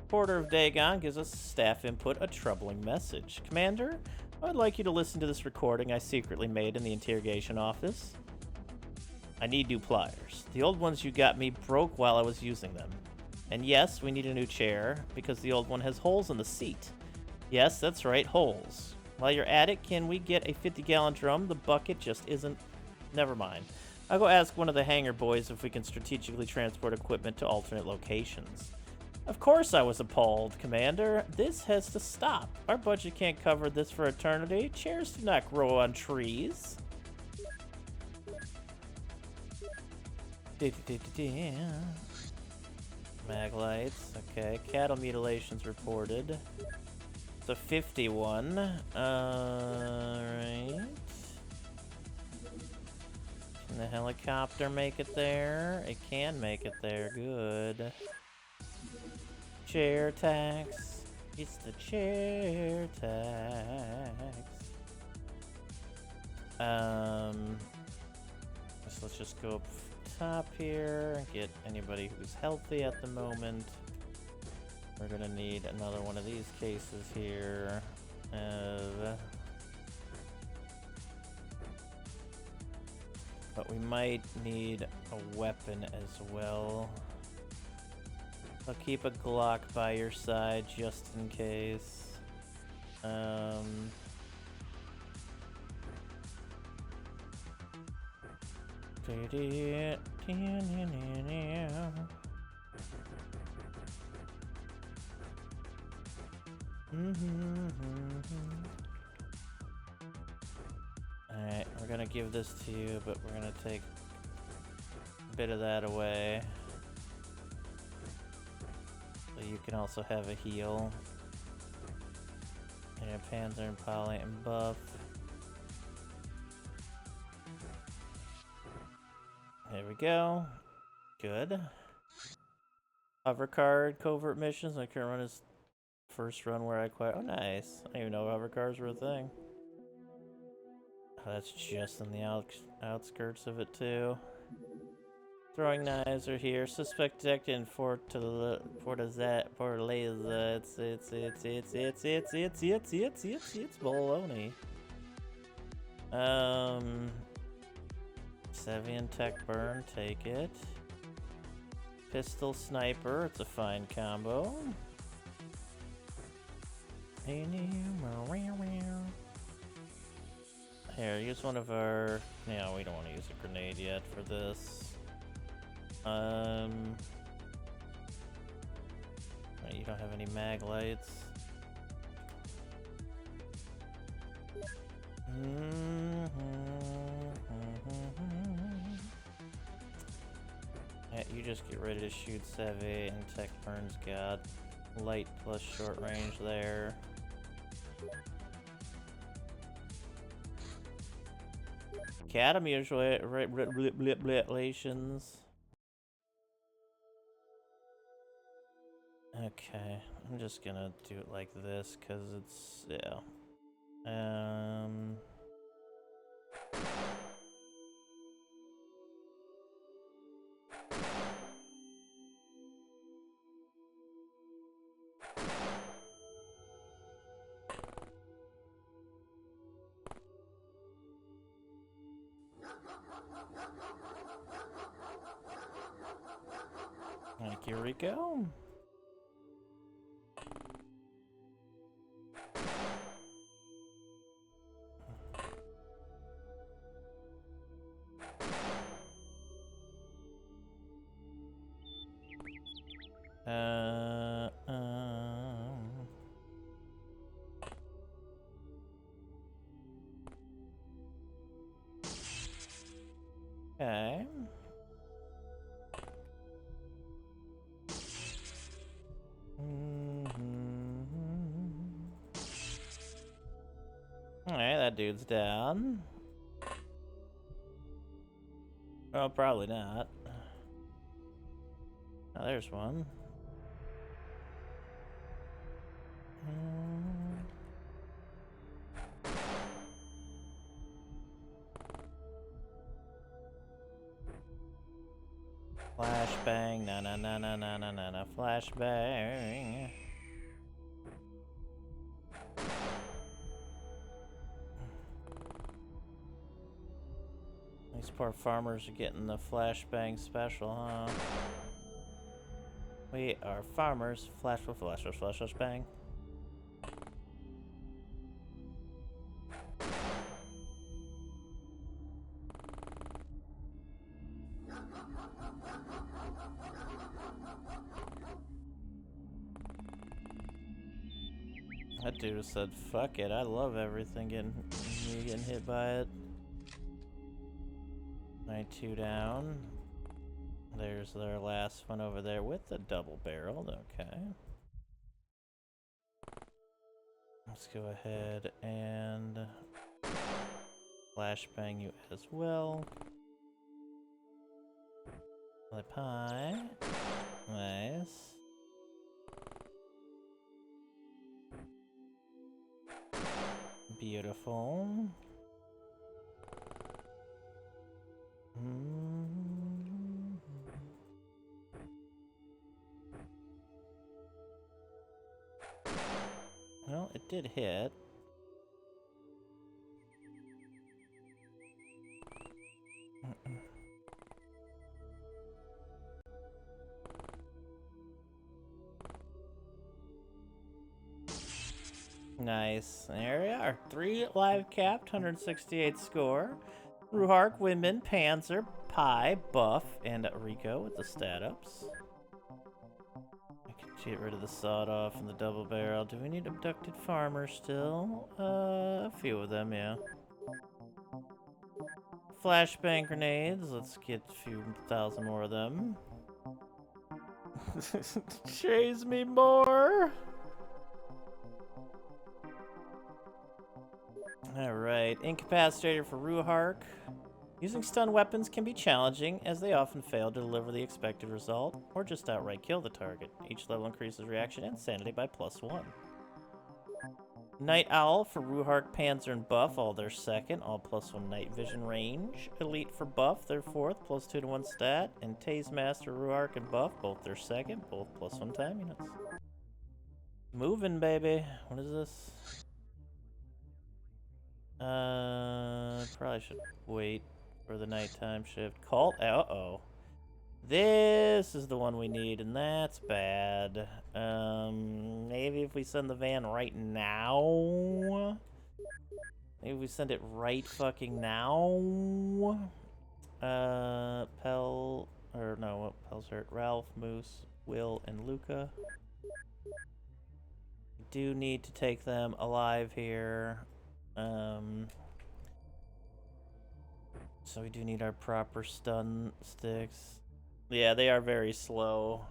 Porter of Dagon gives us staff input, a troubling message. Commander, I would like you to listen to this recording I secretly made in the interrogation office. I need new pliers. The old ones you got me broke while I was using them. And yes, we need a new chair, because the old one has holes in the seat. Yes, that's right, holes. While you're at it, can we get a 50-gallon drum? The bucket just isn't... Never mind. I'll go ask one of the hangar boys if we can strategically transport equipment to alternate locations. Of course I was appalled, Commander. This has to stop. Our budget can't cover this for eternity. Chairs do not grow on trees. Mag lights. Okay, cattle mutilations reported. It's a 51. Alright. Can the helicopter make it there? It can make it there. Good. Chair tax. It's the chair tax. So let's just go up top here. Get anybody who's healthy at the moment. We're gonna need another one of these cases here. But we might need a weapon as well. I'll keep a Glock by your side just in case. Alright, we're gonna give this to you, but we're gonna take a bit of that away. So you can also have a heal. Yeah, Panzer and Poly and buff. There we go. Good. Hover card, covert missions. My current run is first run where I acquired. Oh, nice. I didn't even know hover cards were a thing. Oh, that's just in the outskirts of it, too. Throwing knives are here. Suspect detected in Fortaleza. It's baloney. Sevian Tech Burn, take it. Pistol Sniper, it's a fine combo. Here, use one of our... No, we don't want to use a grenade yet for this. You don't have any mag lights. Yeah, you just get ready to shoot Seve, and Tech Burn's got light plus short range there. Cat mutilations. Okay, I'm just gonna do it like this because it's, yeah. Like, here we go. Okay. Alright, that dude's down. Oh, probably not. Oh, there's one. Flashbang, na na na na na na na na, flashbang. These poor farmers are getting the flashbang special, huh? We are farmers. Flash, flash, flash, flash, flash, bang. That dude said, fuck it, I love everything getting hit by it. 2 down. There's their last one over there with the double-barreled, okay. Let's go ahead and flashbang you as well. The pie. Nice. Beautiful. Well, it did hit. Nice. There we are. 3 live capped, 168 score. Ruhark, Windman, Panzer, Pi, Buff, and Rico with the stat ups. I can get rid of the sawed off and the double barrel. Do we need abducted farmers still? A few of them, yeah. Flashbang grenades. Let's get a few thousand more of them. Chase me more! Alright, incapacitator for Ruhark. Using stun weapons can be challenging, as they often fail to deliver the expected result, or just outright kill the target. Each level increases reaction and sanity by +1. Night Owl for Ruhark, Panzer, and Buff, all their second, all +1 night vision range. Elite for Buff, their fourth, +2 to 1 stat. And Taze Master, Ruhark, and Buff, both their second, both +1 time units. Moving, baby. What is this? Probably should wait for the nighttime shift. Cult? Uh-oh. This is the one we need, and that's bad. Maybe if we send the van right now? Maybe we send it right fucking now? Pell's hurt. Ralph, Moose, Will, and Luca. We do need to take them alive here. So we do need our proper stun sticks. Yeah, they are very slow.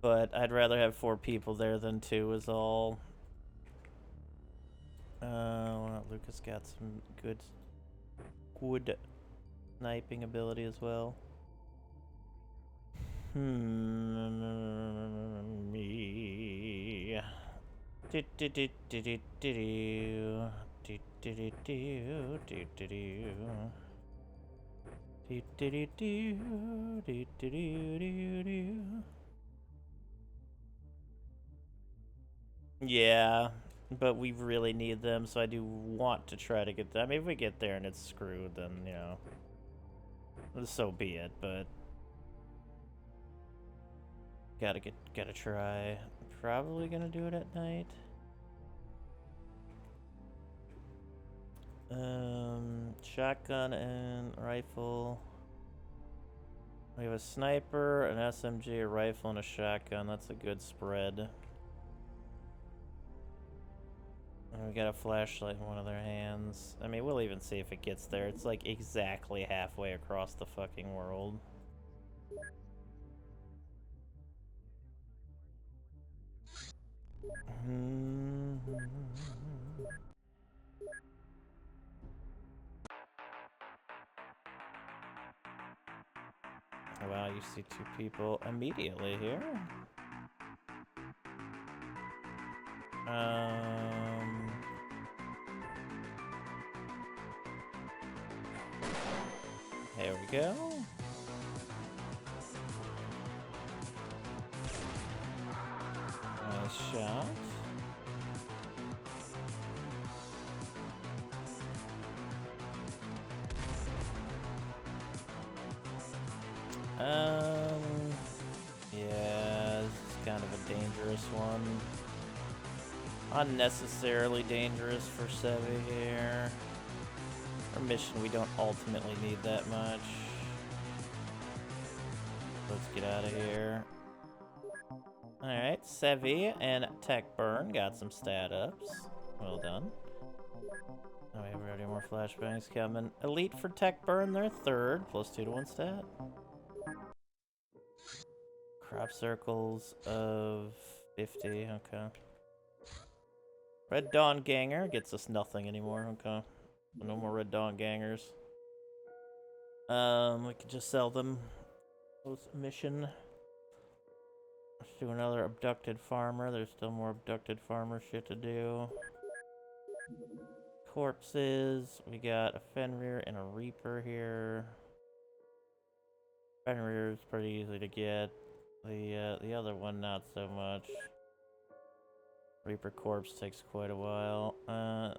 But I'd rather have 4 people there than 2 is all. Lucas got some good sniping ability as well. Me. Yeah, but we really need them, so I do want to try to get them. I mean, if we get there and it's screwed, then, you know, so be it, but gotta try. Probably gonna do it at night. Shotgun and rifle. We have a sniper, an SMG, a rifle, and a shotgun. That's a good spread. And we got a flashlight in one of their hands. I mean, we'll even see if it gets there. It's like exactly halfway across the fucking world. Wow, you see 2 people immediately here. There we go. Yeah, this is kind of a dangerous one. Unnecessarily dangerous for Sevi here. Our mission, we don't ultimately need that much. Let's get out of here. Alright, Sevi and Tech Burn got some stat ups. Well done. Oh, we have already more flashbangs coming. Elite for Tech Burn, they're third, +2 to 1 stat. Crop circles of 50, okay. Red Dawn Ganger gets us nothing anymore, okay. No more Red Dawn Gangers. We could just sell them. Mission. Let's do another abducted farmer. There's still more abducted farmer shit to do. Corpses. We got a Fenrir and a Reaper here. Fenrir is pretty easy to get. The other one not so much. Reaper corpse takes quite a while. Oh,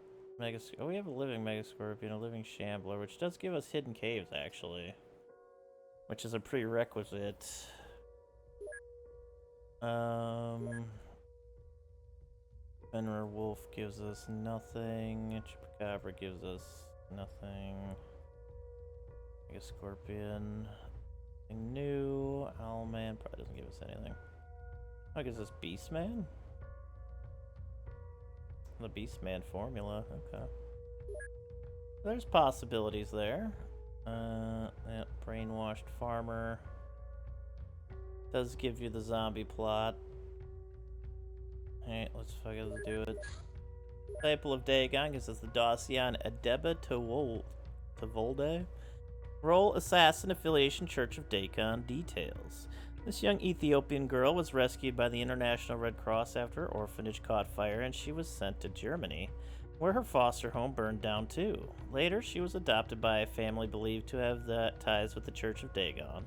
we have a living Mega Scorpion, a living Shambler, which does give us hidden caves actually, which is a prerequisite. Fenrir Wolf gives us nothing. Chupacabra gives us nothing. Mega Scorpion. Nothing new. Owlman probably doesn't give us anything. Oh, gives us Beastman? The Beastman formula, okay. There's possibilities there. Yeah, brainwashed farmer. Does give you the zombie plot. Alright, let's fucking do it. Disciple of Dagon gives us the Dacian Adeba Tovolde. Role Assassin Affiliation Church of Dagon details. This young Ethiopian girl was rescued by the International Red Cross after her orphanage caught fire and she was sent to Germany, where her foster home burned down too. Later, she was adopted by a family believed to have ties with the Church of Dagon.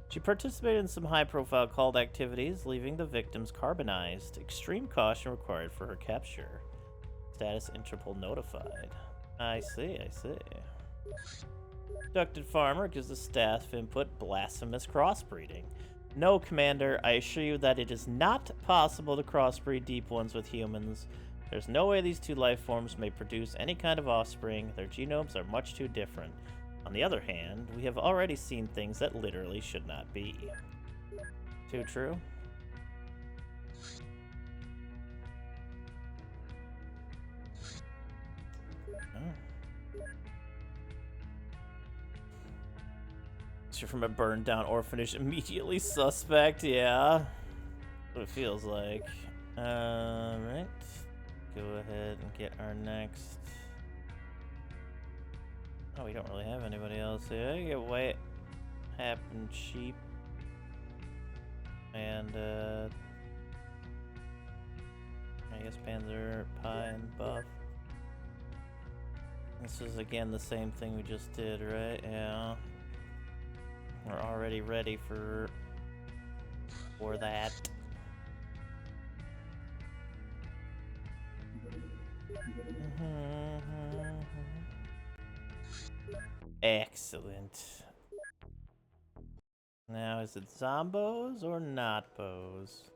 She participated in some high-profile cult activities, leaving the victims carbonized. Extreme caution required for her capture. Status Interpol notified. I see. Abducted farmer gives the staff input blasphemous crossbreeding. No, Commander, I assure you that it is not possible to crossbreed deep ones with humans. There's no way these two life forms may produce any kind of offspring. Their genomes are much too different. On the other hand, we have already seen things that literally should not be. Too true? You're from a burned down orphanage, immediately suspect, yeah. That's what it feels like. Right. Go ahead and get our next. Oh, we don't really have anybody else here. You get white, happen sheep. And I guess Panzer Pie and Buff. This is again the same thing we just did, right? Yeah. We're already ready for that. Excellent. Now, is it zombos or not bows?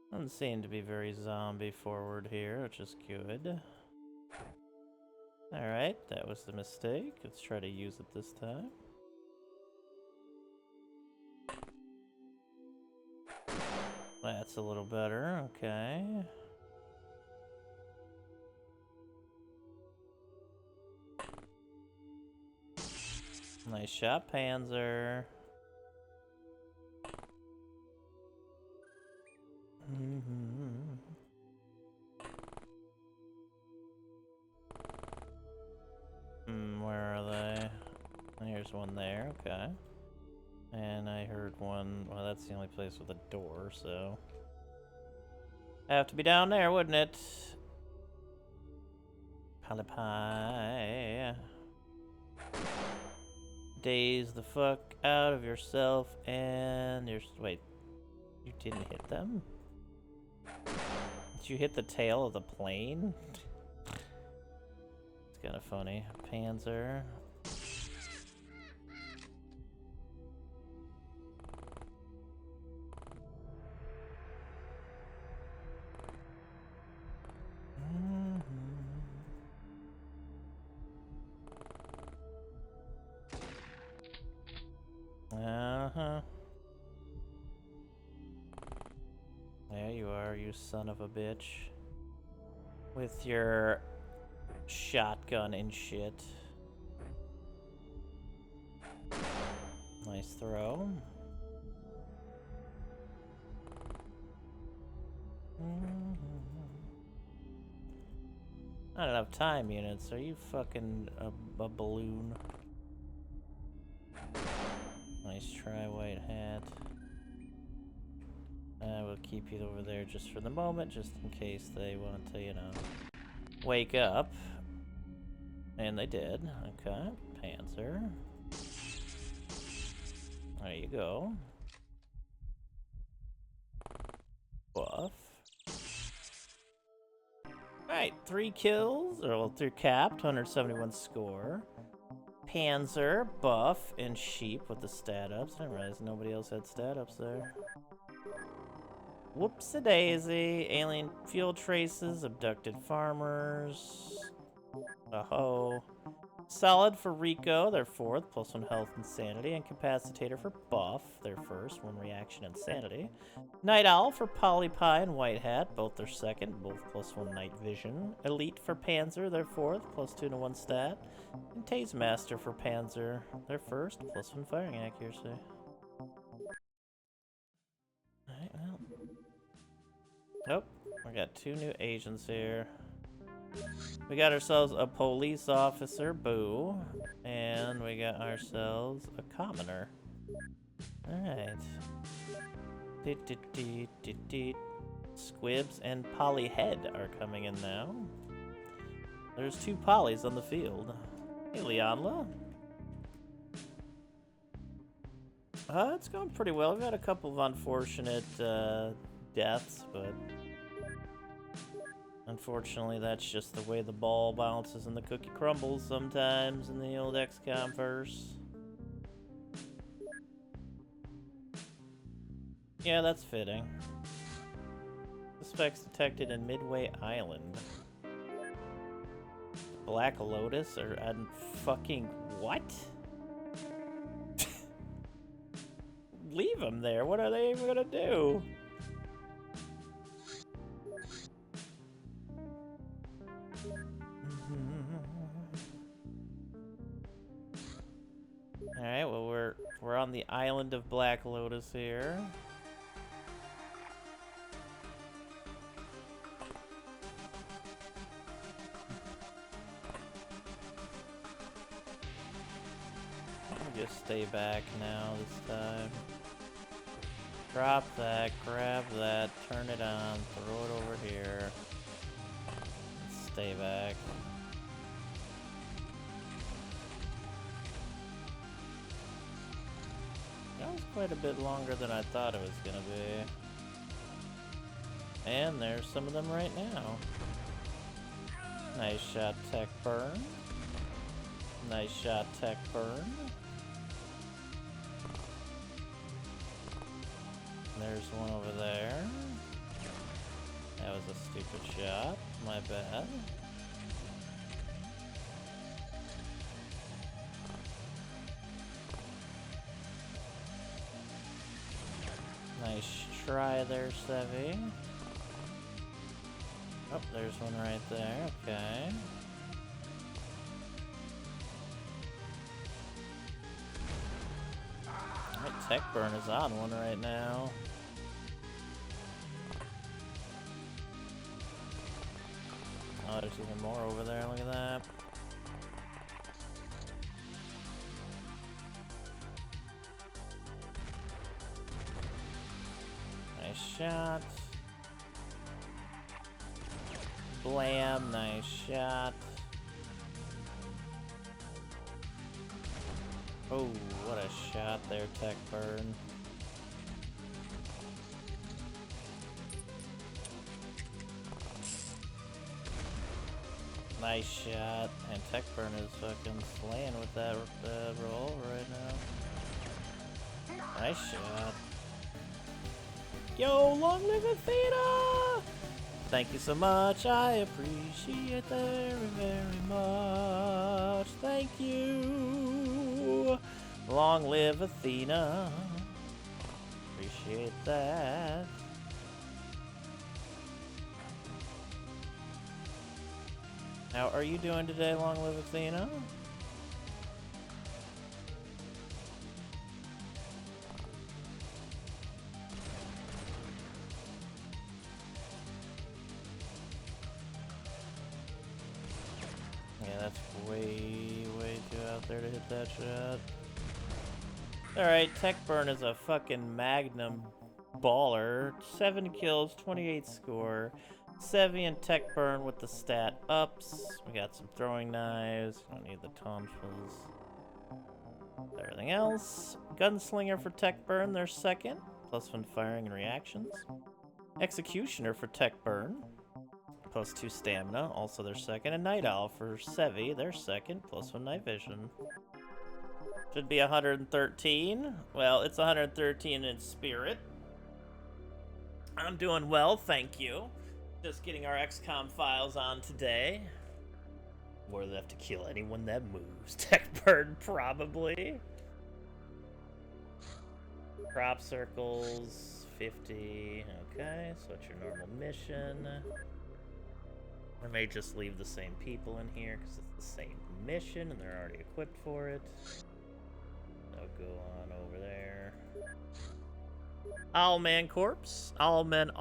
Doesn't seem to be very zombie forward here, which is good. Alright, that was the mistake. Let's try to use it this time. That's a little better, okay. Nice shot, Panzer. Where are they? Here's one there, okay. And I heard one, well, that's the only place with a door, so. Have to be down there, wouldn't it? Pie. Daze the fuck out of yourself and your. Wait, you didn't hit them? Did you hit the tail of the plane? It's kind of funny. Panzer. you son of a bitch. With your shotgun and shit. Nice throw. Not enough time units. Are you fucking a balloon? Nice try, white hat. I will keep you over there just for the moment, just in case they want to, you know, wake up. And they did. Okay, Panzer. There you go. Buff. Alright, 3 kills, or well, 3 capped, 171 score. Panzer, buff, and sheep with the stat ups. I didn't realize nobody else had stat ups there. Whoopsie-daisy. Alien fuel traces, abducted farmers. Oh. Solid for Rico, their 4th, +1 health and sanity. Incapacitator for Buff, their 1st, 1 reaction and sanity. Night Owl for Polypie and White Hat, both their 2nd, both +1 night vision. Elite for Panzer, their 4th, +2 to 1 stat. And Taze Master for Panzer, their 1st, +1 firing accuracy. Alright, well. Oh, we got 2 new agents here. We got ourselves a police officer, boo, and we got ourselves a commoner. Alright. Squibs and Polyhead are coming in now. There's 2 polys on the field. Hey, Leonla. It's going pretty well. We've had a couple of unfortunate deaths, but unfortunately, that's just the way the ball bounces and the cookie crumbles sometimes in the old XCOM verse. Yeah, that's fitting. Suspects detected in Midway Island. Black Lotus or fucking what? Leave them there. What are they even gonna do? Alright, well we're on the island of Black Lotus here. I'll just stay back now this time. Drop that, grab that, turn it on, throw it over here. Stay back. That was quite a bit longer than I thought it was gonna be. And there's some of them right now. Nice shot, tech burn. Nice shot, tech burn. There's one over there. That was a stupid shot. My bad. Nice try there, Sevi. Oh, there's one right there. Okay. Alright, tech burn is on one right now. Oh, there's even more over there. Look at that. Nice shot. Blam, nice shot. Oh, what a shot there, tech burn. Nice shot. And tech burn is fucking slaying with that roll right now. Nice shot. Yo, long live Athena! Thank you so much. I appreciate it very, very much. Thank you. Long live Athena. Appreciate that. How are you doing today, Long Live Athena? Yeah, that's way too out there to hit that shot. Alright, Tech Burn is a fucking magnum baller. 7 kills, 28 score. Sevi and Tech Burn with the stat ups. We got some throwing knives. We don't need the tonsils. Everything else. Gunslinger for Tech Burn, their second. +1 firing and reactions. Executioner for Tech Burn. +2 stamina, also their second. And Night Owl for Sevi, their second. +1 night vision. Should be 113. Well, it's 113 in spirit. I'm doing well, thank you. Just getting our XCOM files on today. More than enough to kill anyone that moves. Tech Bird, probably. Crop circles, 50. Okay, so it's your normal mission. I may just leave the same people in here because it's the same mission and they're already equipped for it. I'll go on over there. Owlman corpse. Owlmen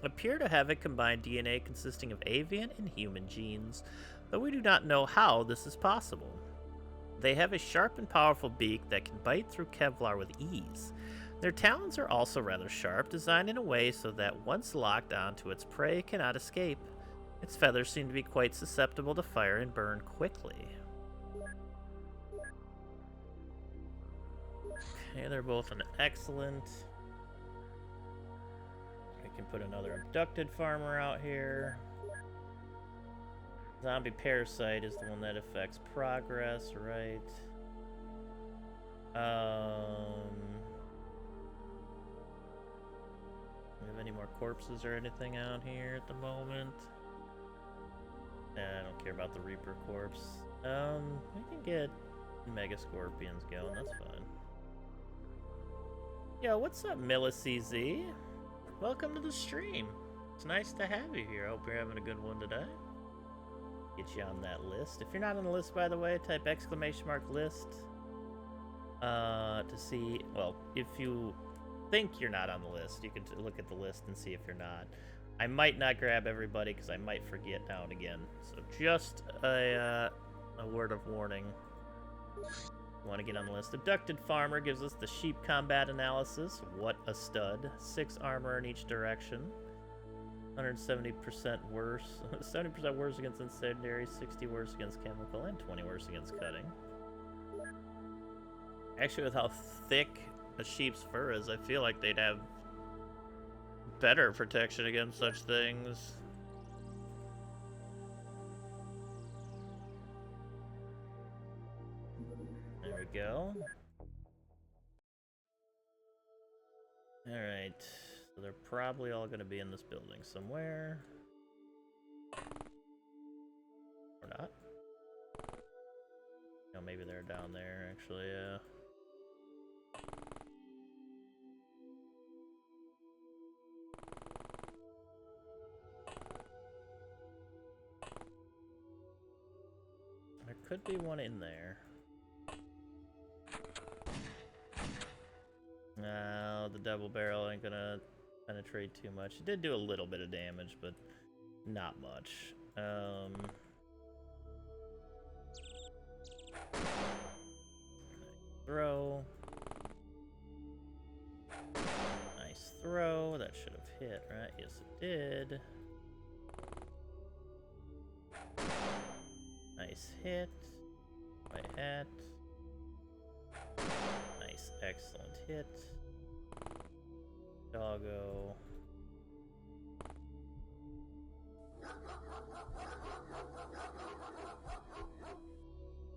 appear to have a combined DNA consisting of avian and human genes, though we do not know how this is possible. They have a sharp and powerful beak that can bite through Kevlar with ease. Their talons are also rather sharp, designed in a way so that once locked onto its prey, it cannot escape. Its feathers seem to be quite susceptible to fire and burn quickly. Okay, they're both an excellent. We can put another abducted farmer out here. Zombie parasite is the one that affects progress, right? Do we have any more corpses or anything out here at the moment? Nah, I don't care about the Reaper corpse. We can get Mega Scorpions going, that's fine. Yo, what's up, MillicZ? Welcome to the stream. It's nice to have you here. I hope you're having a good one today. Get you on that list. If you're not on the list, by the way, type !list to see. Well, if you think you're not on the list, you can look at the list and see if you're not. I might not grab everybody because I might forget now and again. So just a word of warning. Want to get on the list. Abducted Farmer gives us the sheep combat analysis. What a stud. 6 armor in each direction. 170% worse. 70% worse against incendiary, 60 worse against chemical, and 20 worse against cutting. Actually, with how thick a sheep's fur is, I feel like they'd have better protection against such things. There we go. Alright, so they're probably all going to be in this building somewhere. Or not. No, maybe they're down there, actually, yeah. There could be one in there. No, the double barrel ain't gonna penetrate too much. It did do a little bit of damage, but not much. Throw. Nice throw. That should have hit, right? Yes, it did. Nice hit. Right hat. Nice, excellent hit. Doggo.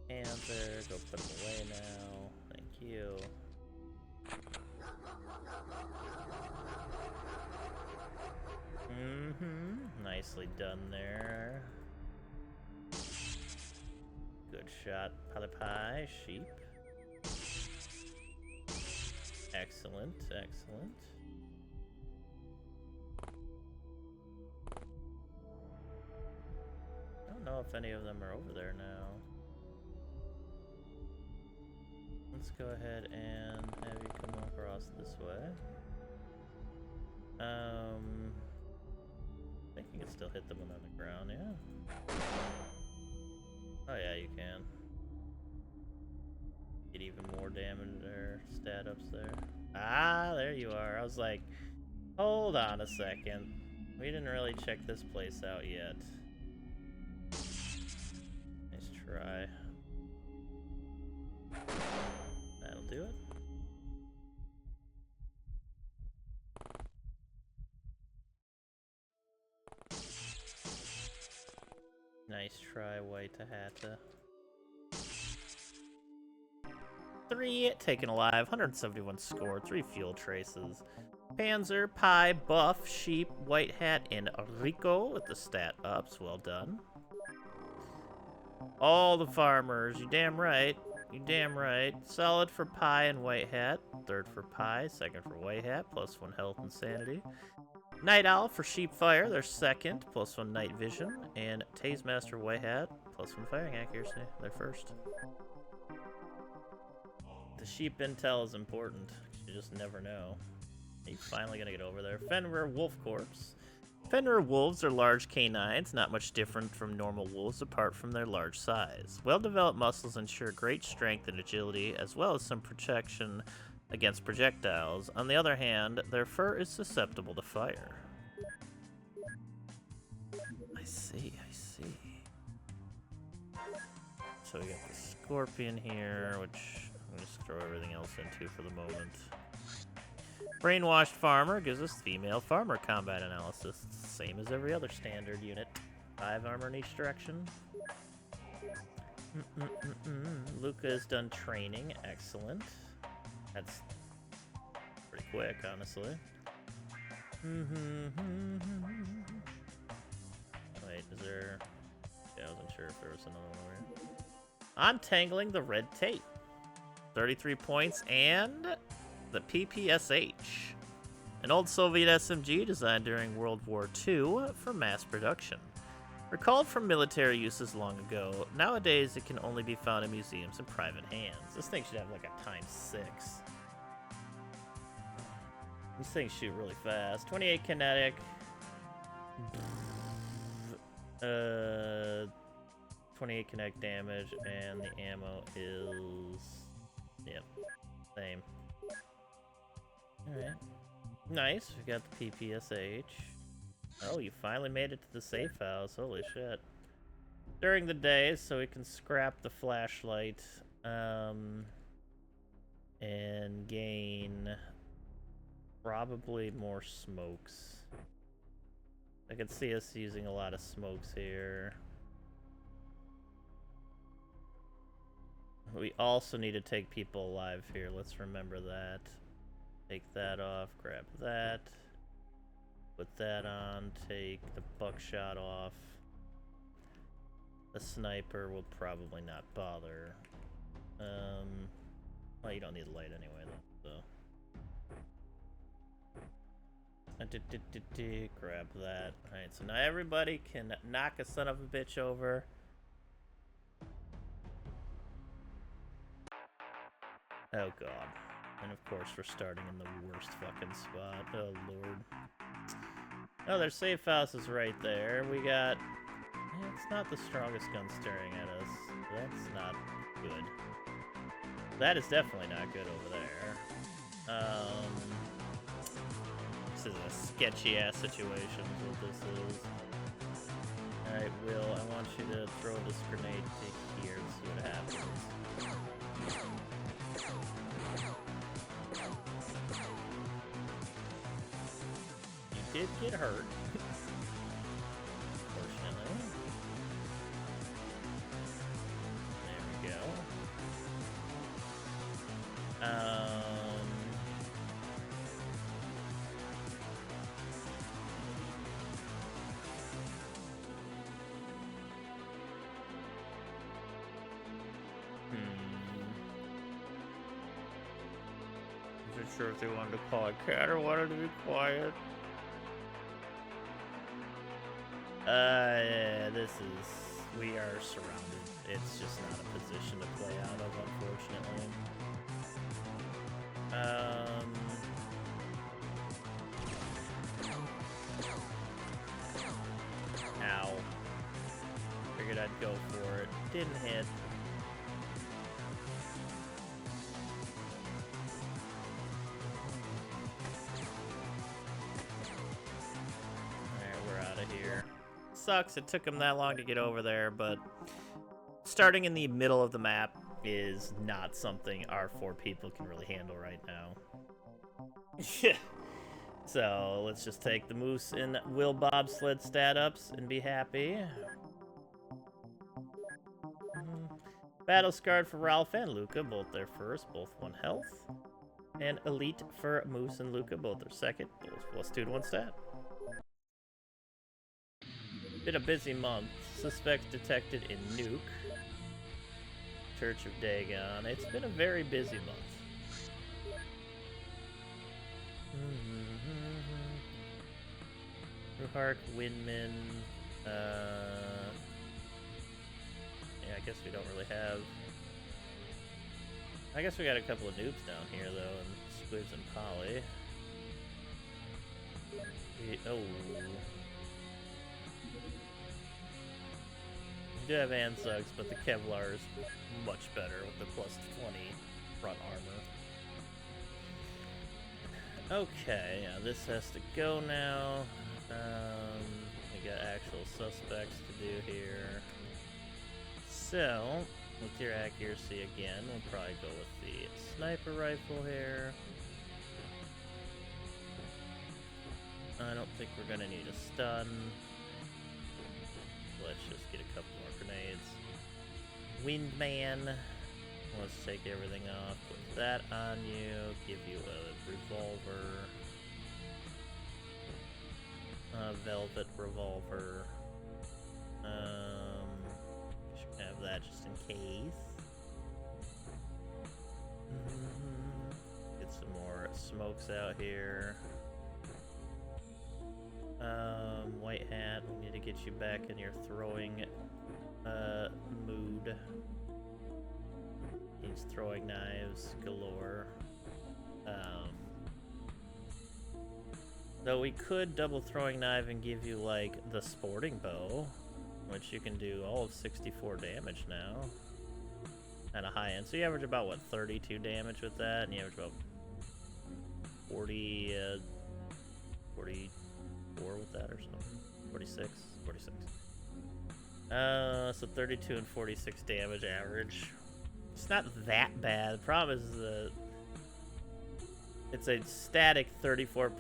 Panther, go put him away now. Thank you. Nicely done there. Good shot, Palapai, sheep. Excellent, excellent. Oh, know if any of them are over there now. Let's go ahead and have you come across this way. I think you can still hit them on the ground, yeah. Oh yeah, you can. Get even more damage or stat ups there. Ah, there you are. I was like, hold on a second. We didn't really check this place out yet. Nice try. That'll do it. Nice try, White Tahata. 3 taken alive, 171 score, 3 fuel traces. Panzer, Pie, Buff, Sheep, White Hat, and Rico with the stat ups. Well done. All the farmers, you damn right. You damn right. Solid for Pie and White Hat. Third for Pie, second for White Hat, +1 health and sanity. Night Owl for Sheep Fire, they're second, +1 night vision. And Tase Master White Hat, +1 firing accuracy, they're first. The sheep intel is important. You just never know. Are you finally gonna get over there? Fenrir Wolf Corpse. Fenrir wolves are large canines, not much different from normal wolves apart from their large size. Well-developed muscles ensure great strength and agility, as well as some protection against projectiles. On the other hand, their fur is susceptible to fire. I see, I see. So we got the scorpion here, which I'm just throw everything else into for the moment. Brainwashed Farmer gives us female farmer combat analysis. It's the same as every other standard unit. 5 armor in each direction. Luca has done training. Excellent. That's pretty quick, honestly. Wait, is there... Yeah, I wasn't sure if there was another one over here. Untangling the Red Tape. 33 points and... the PPSH, an old Soviet SMG designed during World War II for mass production. Recalled from military uses long ago, nowadays it can only be found in museums and private hands. This thing should have like a ×6. These things shoot really fast. 28 kinetic. 28 kinetic damage, and the ammo is... Yep, same. Alright. Nice, we got the PPSH. Oh, you finally made it to the safe house. Holy shit. During the day, so we can scrap the flashlight, and gain probably more smokes. I could see us using a lot of smokes here. We also need to take people alive here. Let's remember that. Take that off, grab that, put that on, take the buckshot off. The sniper will probably not bother. Well, you don't need light anyway, though, so. Grab that. Alright, so now everybody can knock a son of a bitch over. Oh god. And of course we're starting in the worst fucking spot. Oh lord. Oh, their safe house is right there. We got... Yeah, it's not the strongest gun staring at us. That's not good. That is definitely not good over there. This is a sketchy ass situation is what this is. Alright, Will, I want you to throw this grenade to here and see what happens. Did get hurt. Fortunately. There we go. Wasn't sure if they wanted to call a cat or wanted to be quiet. Yeah, this is We are surrounded. It's just not a position to play out of, unfortunately. Ow. Figured I'd go for it. Didn't hit. Alright, we're out of here. Sucks it took him that long to get over there, but starting in the middle of the map is not something our 4 people can really handle right now. Yeah. So let's just take the Moose and Will Bobsled stat ups and be happy. Battle Scarred for Ralph and Luca, both their first, both 1 health. And Elite for Moose and Luca, both their second, both +2 to 1 stat. Been a busy month. Suspects detected in Nuke. Church of Dagon. It's been a very busy month. Ruhark, Windman. Yeah, I guess we don't really have. I guess we got a couple of noobs down here though, and Squids and Polly. Oh. We do have Ansugs, but the Kevlar is much better with the +20 front armor. Okay, yeah, this has to go now. We got actual suspects to do here. So, with your accuracy again, we'll probably go with the sniper rifle here. I don't think we're gonna need a stun. Let's just get a couple more grenades. Windman. Let's take everything off. Put that on you. Give you a revolver. Velvet revolver. Should have that just in case. Get some more smokes out here. White hat, we need to get you back in your throwing mood. He's throwing knives galore. Though we could double throwing knife and give you like the sporting bow, which you can do all of 64 damage now at a high end. So you average about what, 32 damage with that, and you average about 44 with that or something. 46. So 32 and 46 damage average. It's not that bad. The problem is that it's a static 34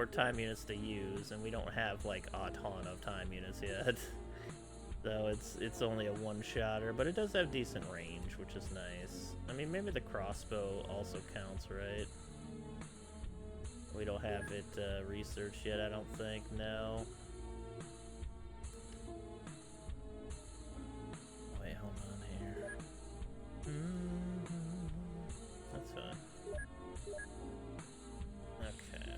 time units to use, and we don't have like a ton of time units yet. So it's only a one-shotter, but it does have decent range, which is nice. I mean, maybe the crossbow also counts, right? We don't have it researched yet, I don't think. No. Wait, hold on here. That's fine. Okay.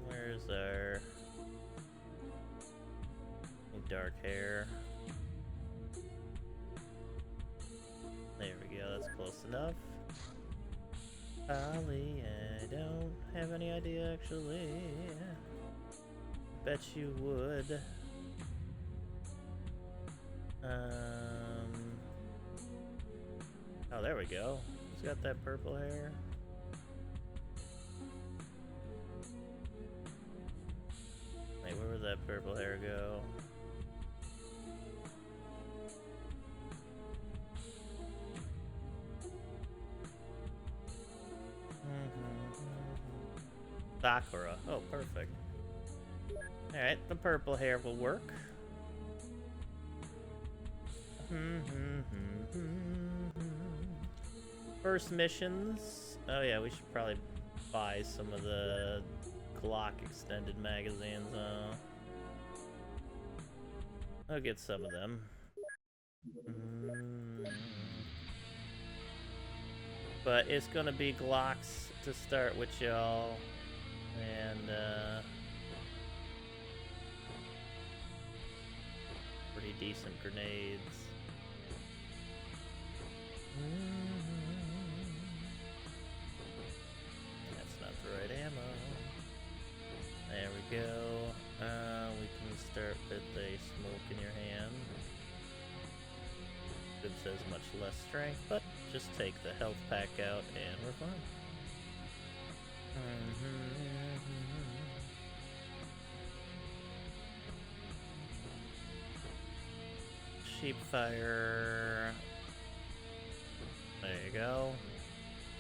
Where's our dark hair? There we go, that's close enough. Ollie, I don't have any idea actually. Bet you would. Oh, there we go. Who's got that purple hair? Wait, where would that purple hair go? Sakura. Oh, perfect. Alright, the purple hair will work. First missions. Oh yeah, we should probably buy some of the Glock extended magazines. I'll get some of them. But it's gonna be Glocks to start with y'all, and pretty decent grenades. That's not the right ammo. There we go. We can start with a smoke in your hand. It says much less strength, but just take the health pack out and we're fine. Sheepfire. There you go.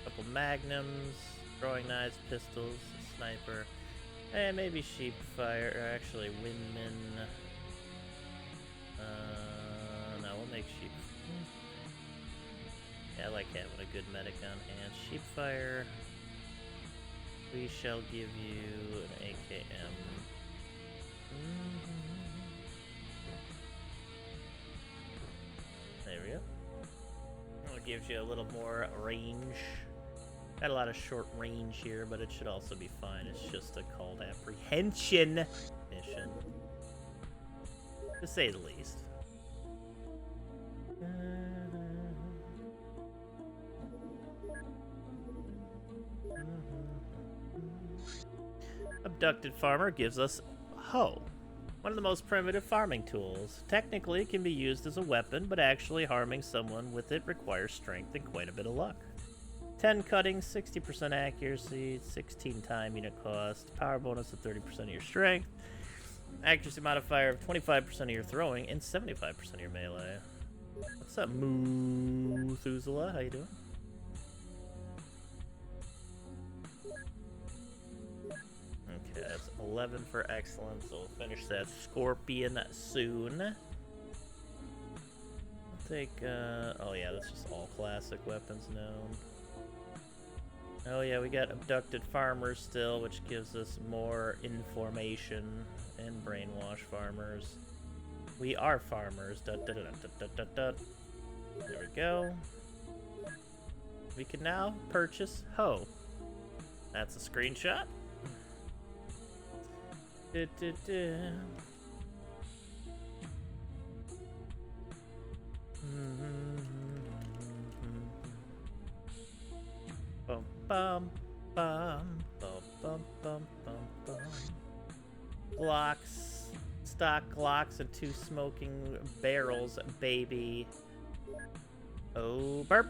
Couple magnums, throwing knives, pistols, sniper, and maybe sheepfire, or actually windman. No, we'll make sheep. Yeah, I like having a good medic on hand. Sheepfire. We shall give you an AKM. There we go. It gives you a little more range. Got a lot of short range here, but it should also be fine. It's just a called apprehension mission, to say the least. Abducted farmer gives us hoe. One of the most primitive farming tools. Technically, it can be used as a weapon, but actually harming someone with it requires strength and quite a bit of luck. 10 cutting, 60% accuracy, 16 time unit cost, power bonus of 30% of your strength, accuracy modifier of 25% of your throwing, and 75% of your melee. What's up, Methuselah? How you doing? Okay, that's 11 for excellence, so we'll finish that scorpion soon. I'll take, oh yeah, that's just all classic weapons known. Oh yeah, we got abducted farmers still, which gives us more information, and brainwash farmers. We are farmers. There we go. We can now purchase hoe. That's a screenshot. Bum bum bum bum bum bum bum bum. Glocks, stock Glocks, and 2 smoking barrels, baby. Oh, burp.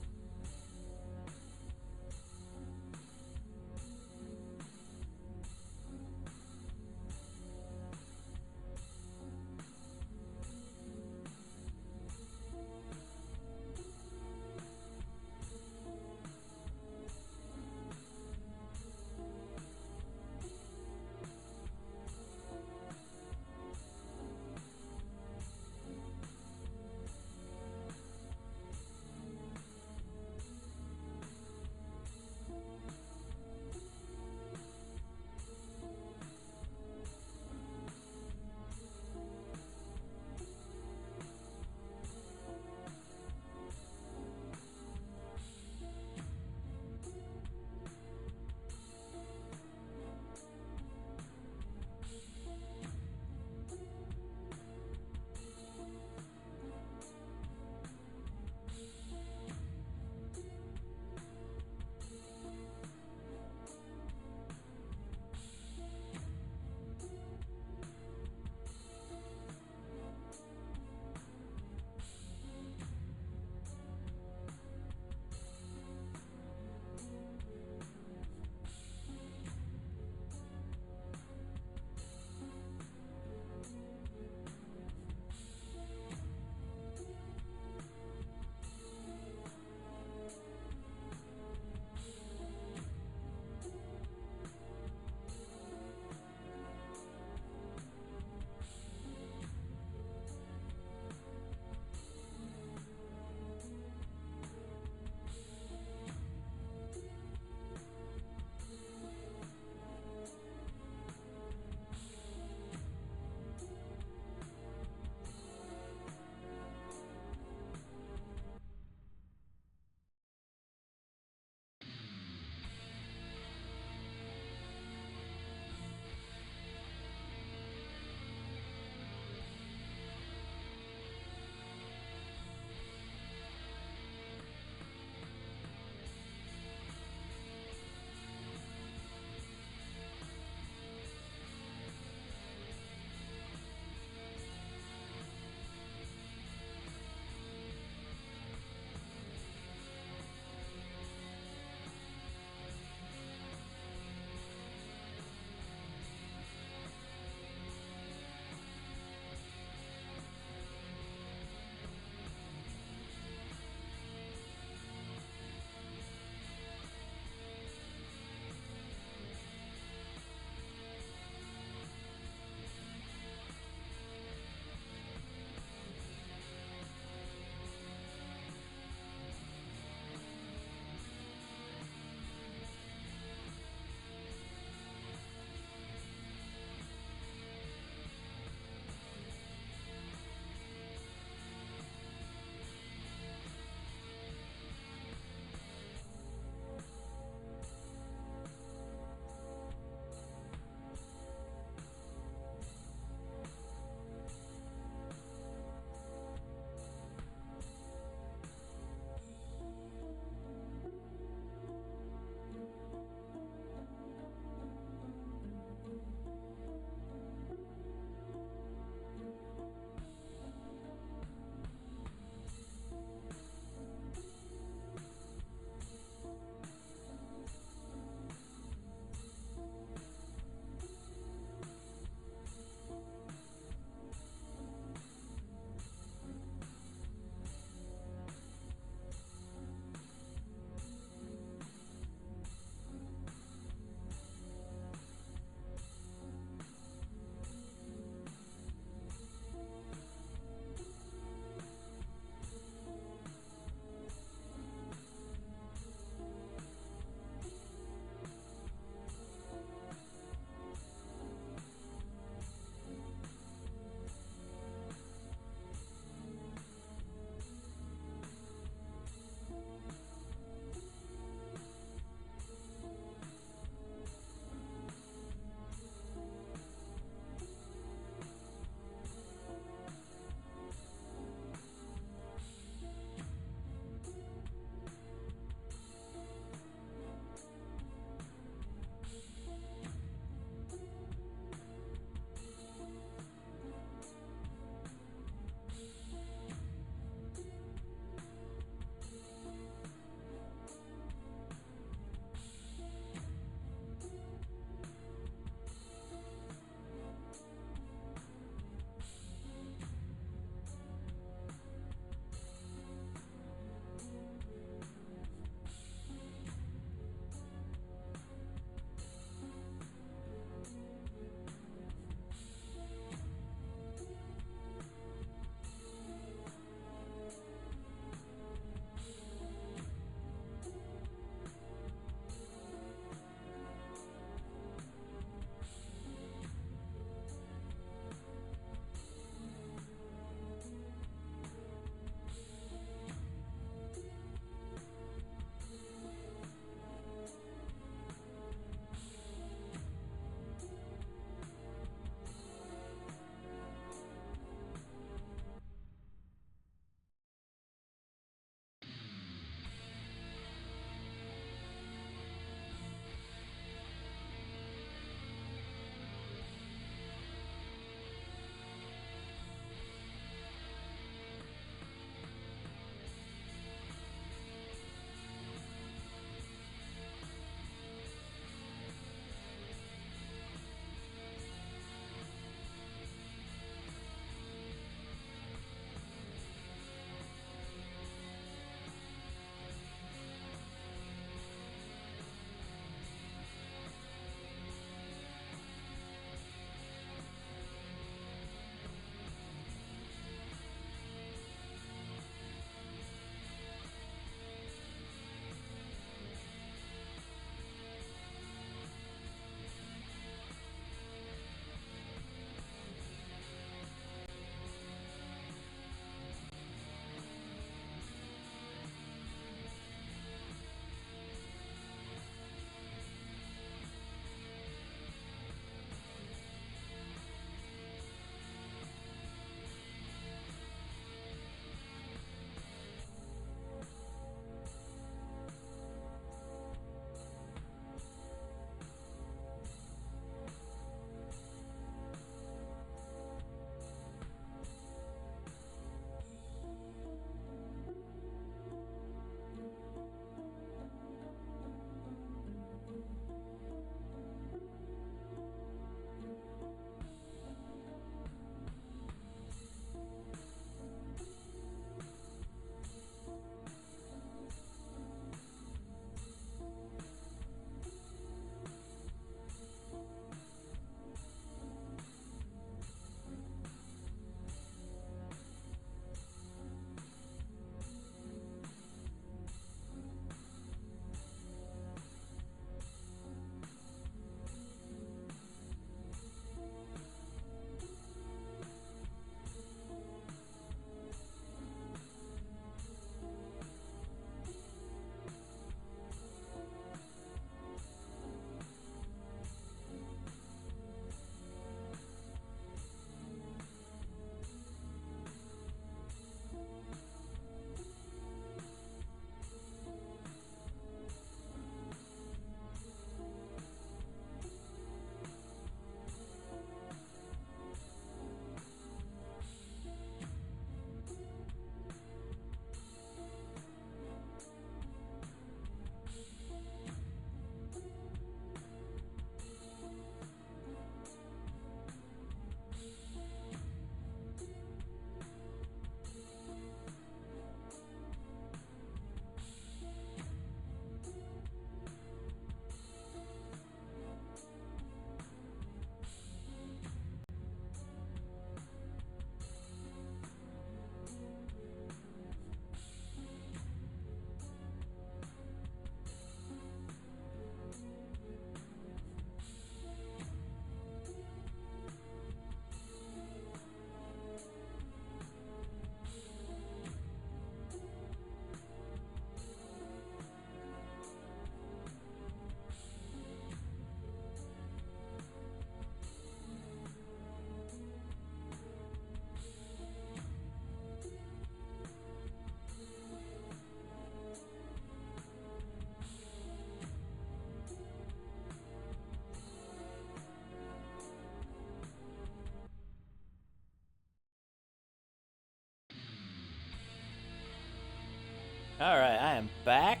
am back.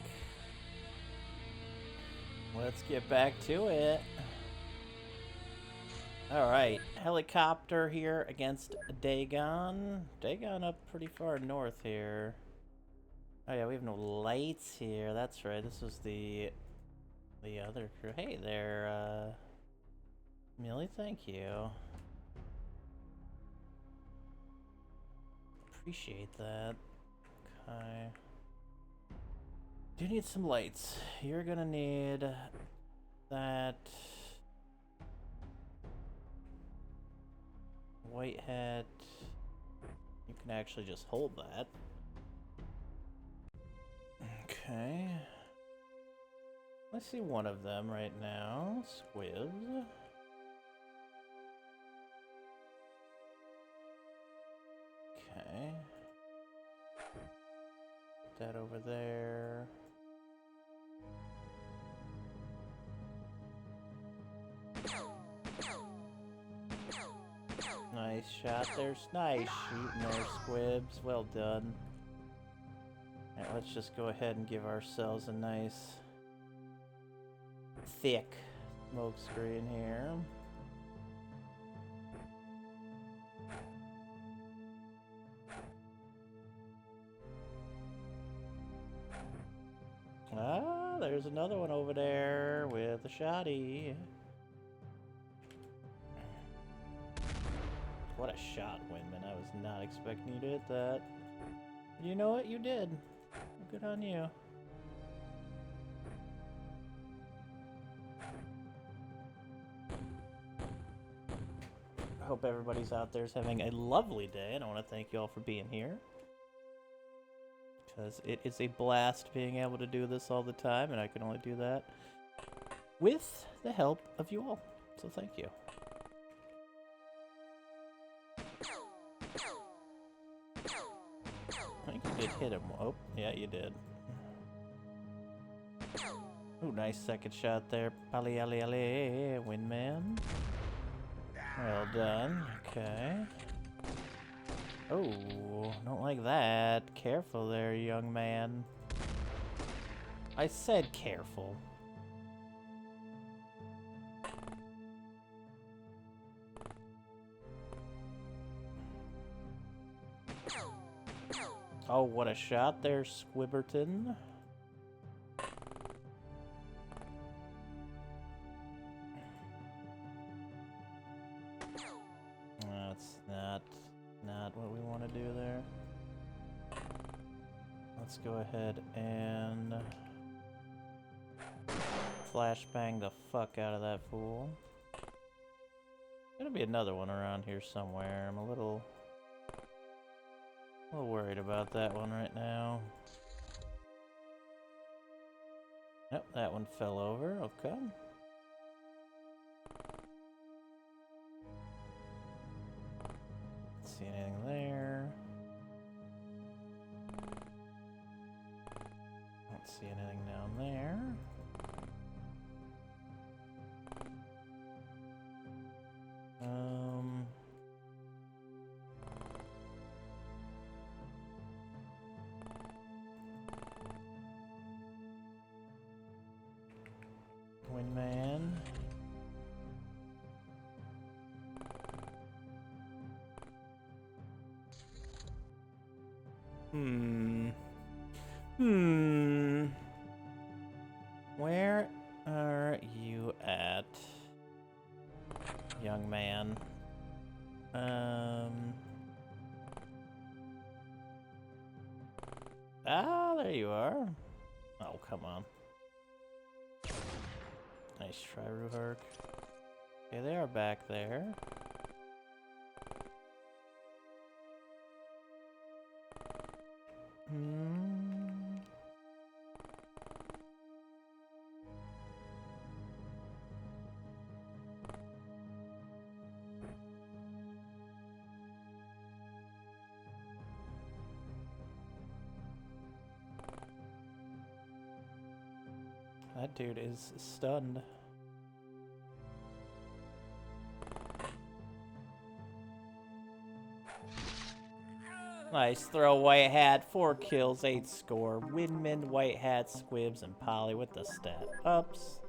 Let's get back to it. Alright, helicopter here against Dagon. Dagon up pretty far north here. Oh yeah, we have no lights here. That's right, this was the other crew. Hey there, Millie, thank you. Appreciate that. Okay. Do need some lights. You're gonna need that white hat. You can actually just hold that. Okay. I see one of them right now. Squibs. Okay. Put that over there. Nice shot there. Nice shooting there, Squibs. Well done. Alright, let's just go ahead and give ourselves a nice thick smoke screen here. Ah, there's another one over there with a shotty. What a shot, Windman. I was not expecting you to hit that. You know what? You did. Good on you. I hope everybody's out there is having a lovely day, and I want to thank you all for being here. Because it is a blast being able to do this all the time, and I can only do that with the help of you all. So thank you. I think you did hit him. Oh, yeah, you did. Ooh, nice second shot there. Ali, ali, ali, Windman. Well done. Okay. Oh, don't like that. Careful there, young man. I said careful. Oh, what a shot there, Squibberton. That's not what we want to do there. Let's go ahead and flashbang the fuck out of that fool. There's gonna be another one around here somewhere. I'm a little worried about that one right now. Yep, that one fell over. Okay. Don't see anything there. Don't see anything down there. Windman. Where are you at, young man? Ah, there you are. Oh, come on. Nice try, Ruhark. Okay, they are back there. That dude is stunned. Nice throw, White Hat. 4 kills, 8 score. Windman, White Hat, Squibs, and Polly with the stat ups.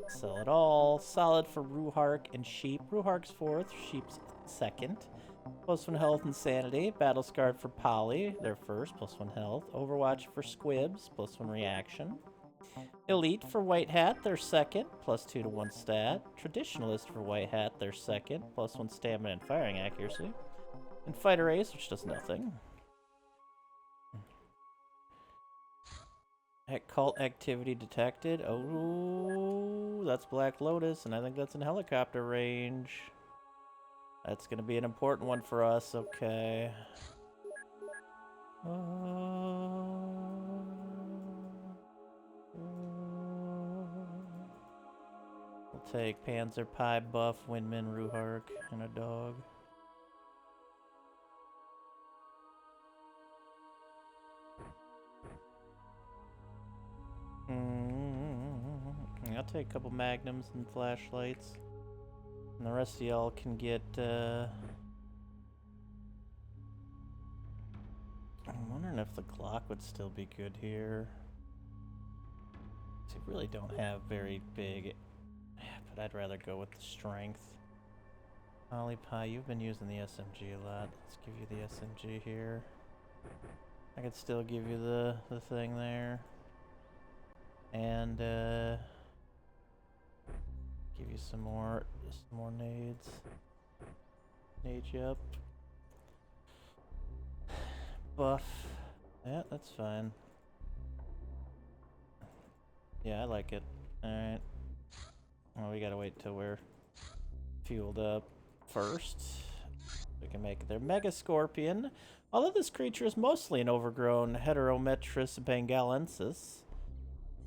Sell it all. Solid for Ruhark and Sheep. Ruhark's 4th, Sheep's 2nd. +1 health and sanity. Battle Scarred for Polly, their 1st, +1 health. Overwatch for Squibs, +1 reaction. Elite for White Hat, their 2nd, +2 to 1 stat. Traditionalist for White Hat, their 2nd, +1 stamina and firing accuracy. And Fighter Ace, which does nothing. Cult activity detected. Oh, that's Black Lotus, and I think that's in helicopter range. That's going to be an important one for us. Okay. We'll take Panzer Pie, Buff, Windman, Ruhark, and a dog. I'll take a couple magnums and flashlights. And the rest of y'all can get, I'm wondering if the Glock would still be good here. We really don't have very big, but I'd rather go with the strength. Ollie Pie, you've been using the SMG a lot. Let's give you the SMG here. I could still give you the thing there. And, give you some more nades. Nade you up. Buff. Yeah, that's fine. Yeah, I like it. Alright. Well, we gotta wait till we're fueled up first. We can make their Mega Scorpion. Although this creature is mostly an overgrown Heterometris bengalensis,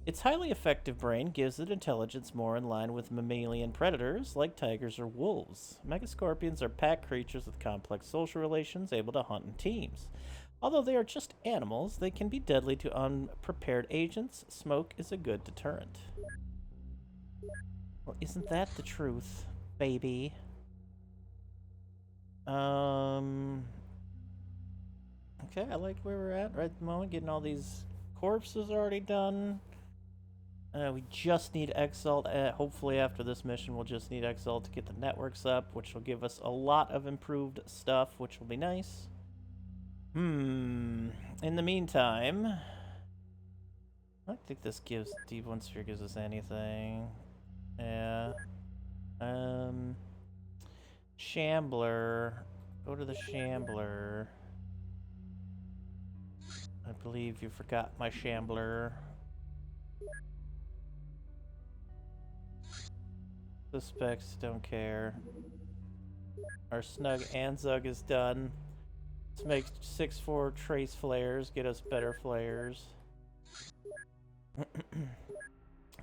its highly effective brain gives it intelligence more in line with mammalian predators like tigers or wolves. Megascorpions are pack creatures with complex social relations, able to hunt in teams. Although they are just animals, they can be deadly to unprepared agents. Smoke is a good deterrent. Well, isn't that the truth, baby? Okay, I like where we're at right at the moment. Getting all these corpses already done. We just need Exalt. Hopefully after this mission, we'll just need Exalt to get the networks up, which will give us a lot of improved stuff, which will be nice. In the meantime, I don't think this gives Deep One Sphere gives us anything. Yeah. Shambler. Go to the Shambler. I believe you forgot my Shambler. Suspects don't care. Our Snug Anzug is done. Let's make 6-4 trace flares, get us better flares.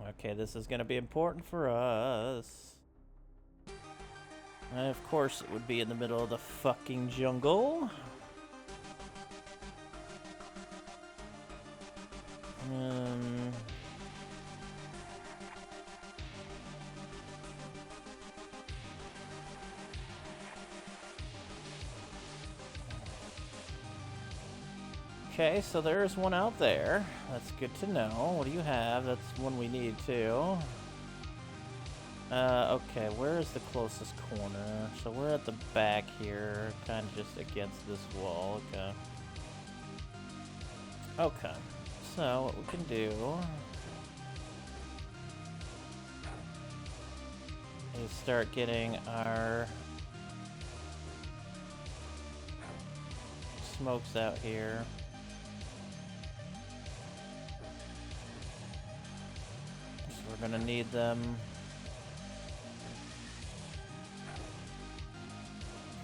Okay, this is gonna be important for us. And of course it would be in the middle of the fucking jungle. Okay, so there's one out there. That's good to know. What do you have? That's one we need too. Okay, where is the closest corner? So we're at the back here, kind of just against this wall. Okay. Okay. So what we can do is start getting our smokes out here. We're gonna need them.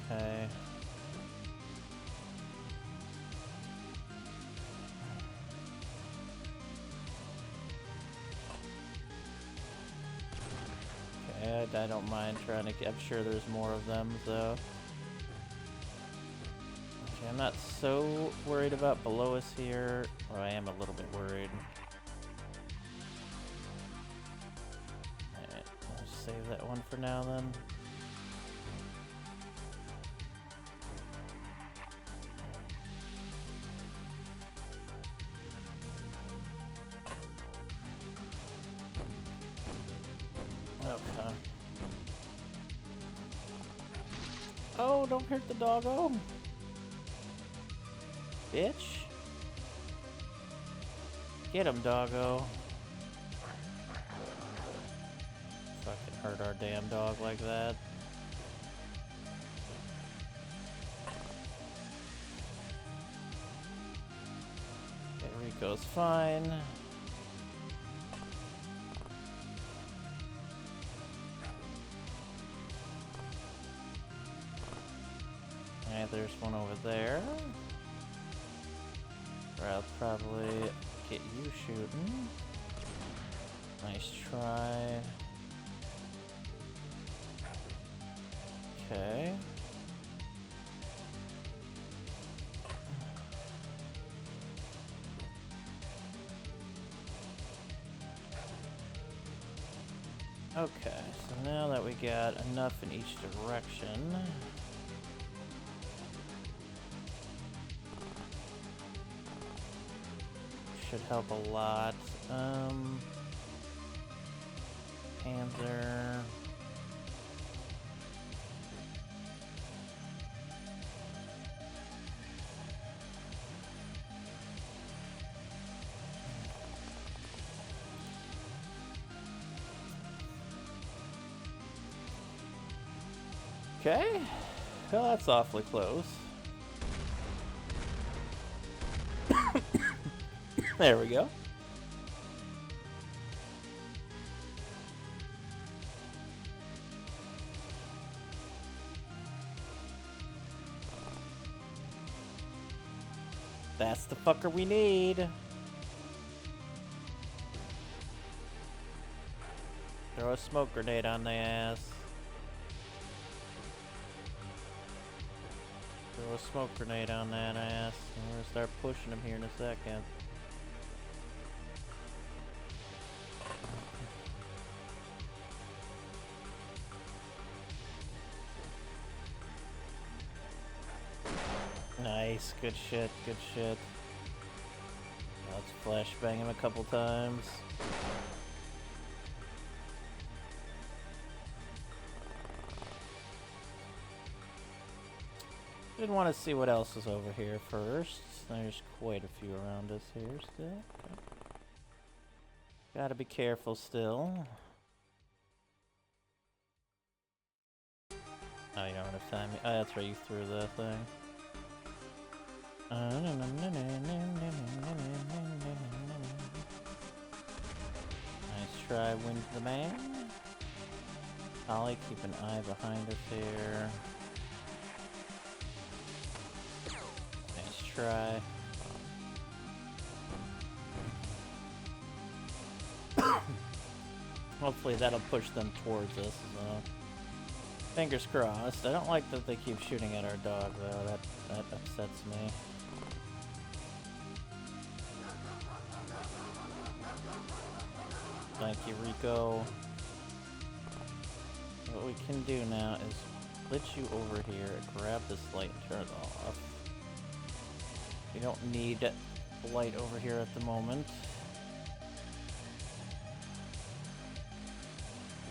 Okay. Okay, I don't mind trying to get, I'm sure there's more of them, though. Okay, I'm not so worried about below us here, or I am a little bit worried. Save that one for now then. Okay. Oh, don't hurt the doggo. Bitch. Get him, doggo. Fucking hurt our damn dog like that. Okay, Rico's fine. Alright, there's one over there. I'll probably get you shooting. Nice try. Okay. Okay, so now that we got enough in each direction, should help a lot. Panzer. Okay, well that's awfully close. There we go. That's the fucker we need. Throw a smoke grenade on the ass. Throw a smoke grenade on that ass. We're gonna start pushing him here in a second. Nice, good shit, good shit. Let's flashbang him a couple times. Didn't want to see what else is over here first. There's quite a few around us here still. Gotta be careful still. Oh, you don't have time. Oh, that's right, you threw that thing. Nice try, wins the man. Ollie, keep an eye behind us here. Nice try. Hopefully that'll push them towards us. Fingers crossed. I don't like that they keep shooting at our dog though. That upsets me. Thank you, Rico. What we can do now is glitch you over here, grab this light and turn it off. We don't need the light over here at the moment.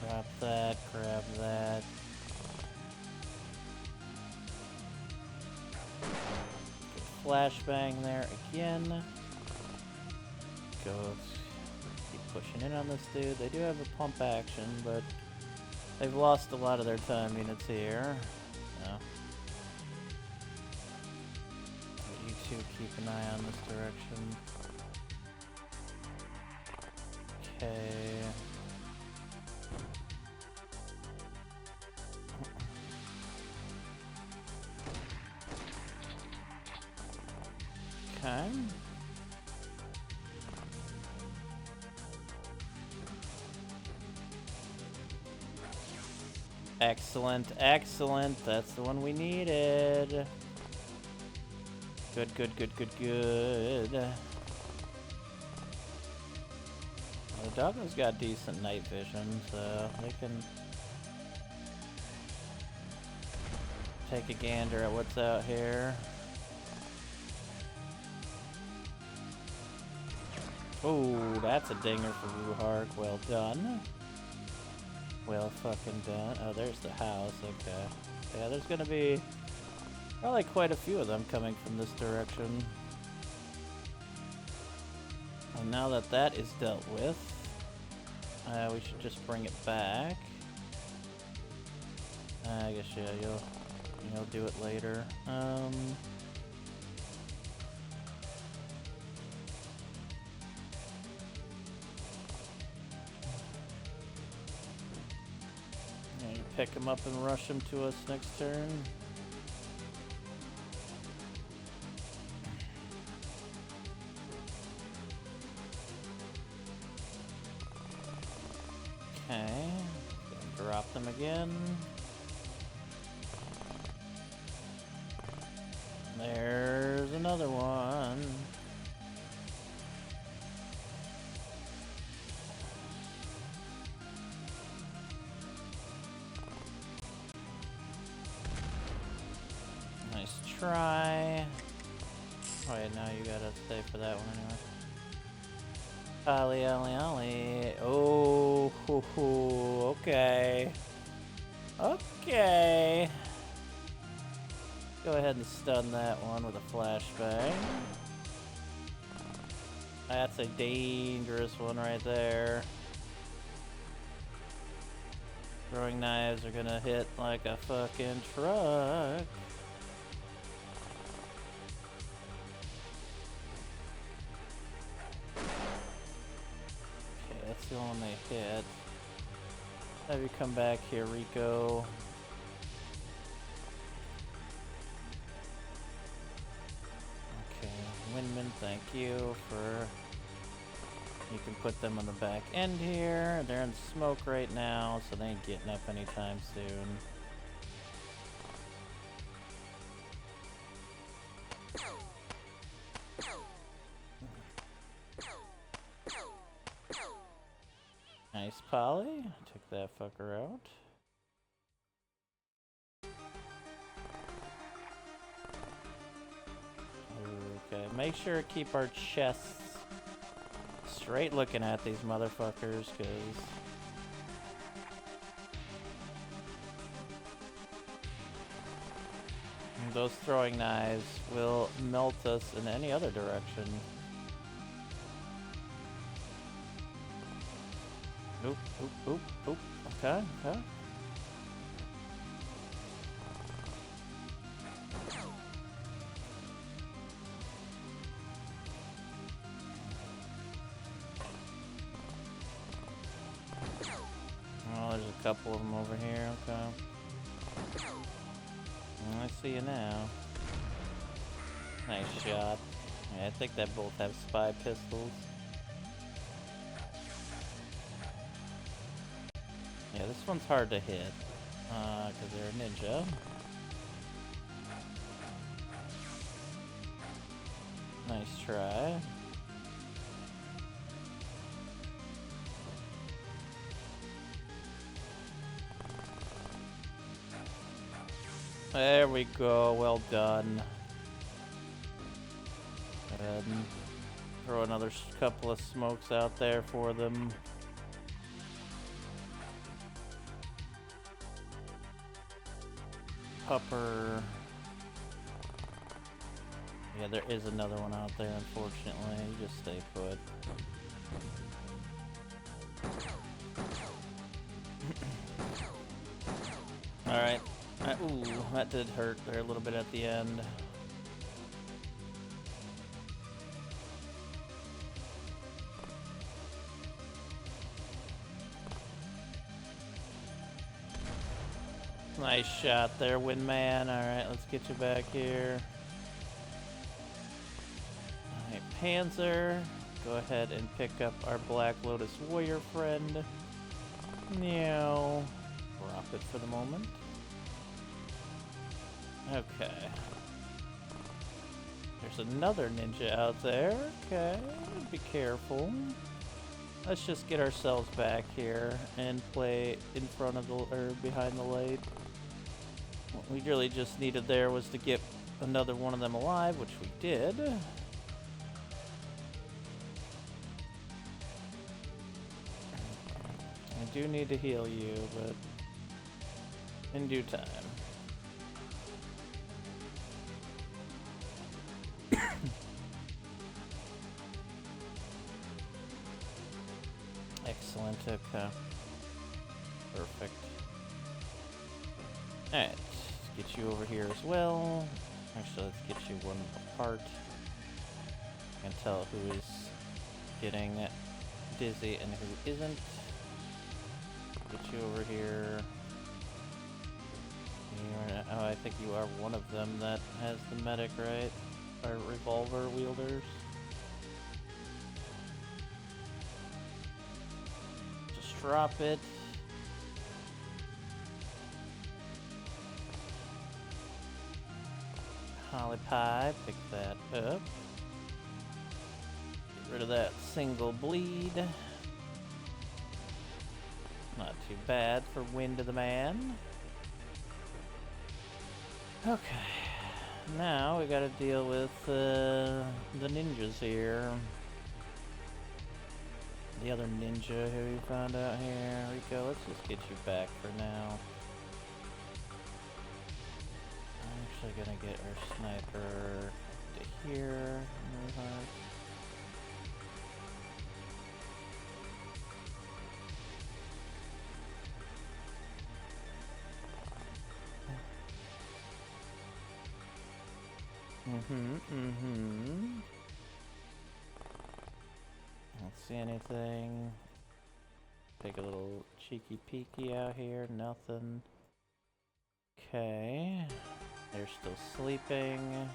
Grab that, grab that. Flashbang there again. Go. Pushing in on this dude. They do have a pump action, but they've lost a lot of their time units here. No. You two keep an eye on this direction. Okay. Okay. Excellent, excellent. That's the one we needed. Good, good, good, good, good. Well, the doggo's got decent night vision, so they can take a gander at what's out here. Oh, that's a dinger for Ruhark. Well done. Well fucking done. Oh, there's the house. Okay. Yeah, there's gonna be probably quite a few of them coming from this direction. And now that that is dealt with, we should just bring it back. I guess, yeah, you'll do it later. Yeah, you pick him up and rush him to us next turn. Okay, drop them again. There's another one. Nice try. Oh wait, now you gotta stay for that one anyway. Ollie, ollie, ollie. Oh, hoo, hoo. Okay. Okay. Go ahead and stun that one with a flashbang. That's a dangerous one right there. Throwing knives are gonna hit like a fucking truck. Okay, that's the one they hit. Have you come back here, Rico? Windman, thank you for... You can put them on the back end here. They're in smoke right now, so they ain't getting up anytime soon. Nice, Polly. Took that fucker out. Okay, make sure to keep our chests straight looking at these motherfuckers, because those throwing knives will melt us in any other direction. Oop, oop, oop, oop. Okay, okay. Couple of them over here, okay. I see you now. Nice shot. Yeah, I think they both have spy pistols. Yeah, this one's hard to hit, because they're a ninja. Nice try. There we go, well done. Go ahead and throw another couple of smokes out there for them. Pupper. Yeah, there is another one out there, unfortunately. You just stay put. Alright. Ooh, that did hurt there a little bit at the end. Nice shot there, Windman. Alright, let's get you back here. Alright, Panzer. Go ahead and pick up our Black Lotus warrior friend. Meow. Drop it for the moment. Okay. There's another ninja out there. Okay, be careful. Let's just get ourselves back here and play in front of the, or behind the light. What we really just needed there was to get another one of them alive, which we did. And do need to heal you, but in due time. Excellent, okay. Perfect. Alright, let's get you over here as well. Actually, let's get you one apart. I can tell who is getting dizzy and who isn't. Get you over here. Oh, I think you are one of them that has the medic, right? Or revolver wielders. Just drop it. Holly Pie, pick that up. Get rid of that single bleed. Not too bad for Wind of the Man. Okay, now we gotta deal with the ninjas here. The other ninja who we found out here. Rico, let's just get you back for now. I'm actually gonna get our sniper to here. Don't see anything. Take a little cheeky peeky out here. Nothing. Okay. They're still sleeping.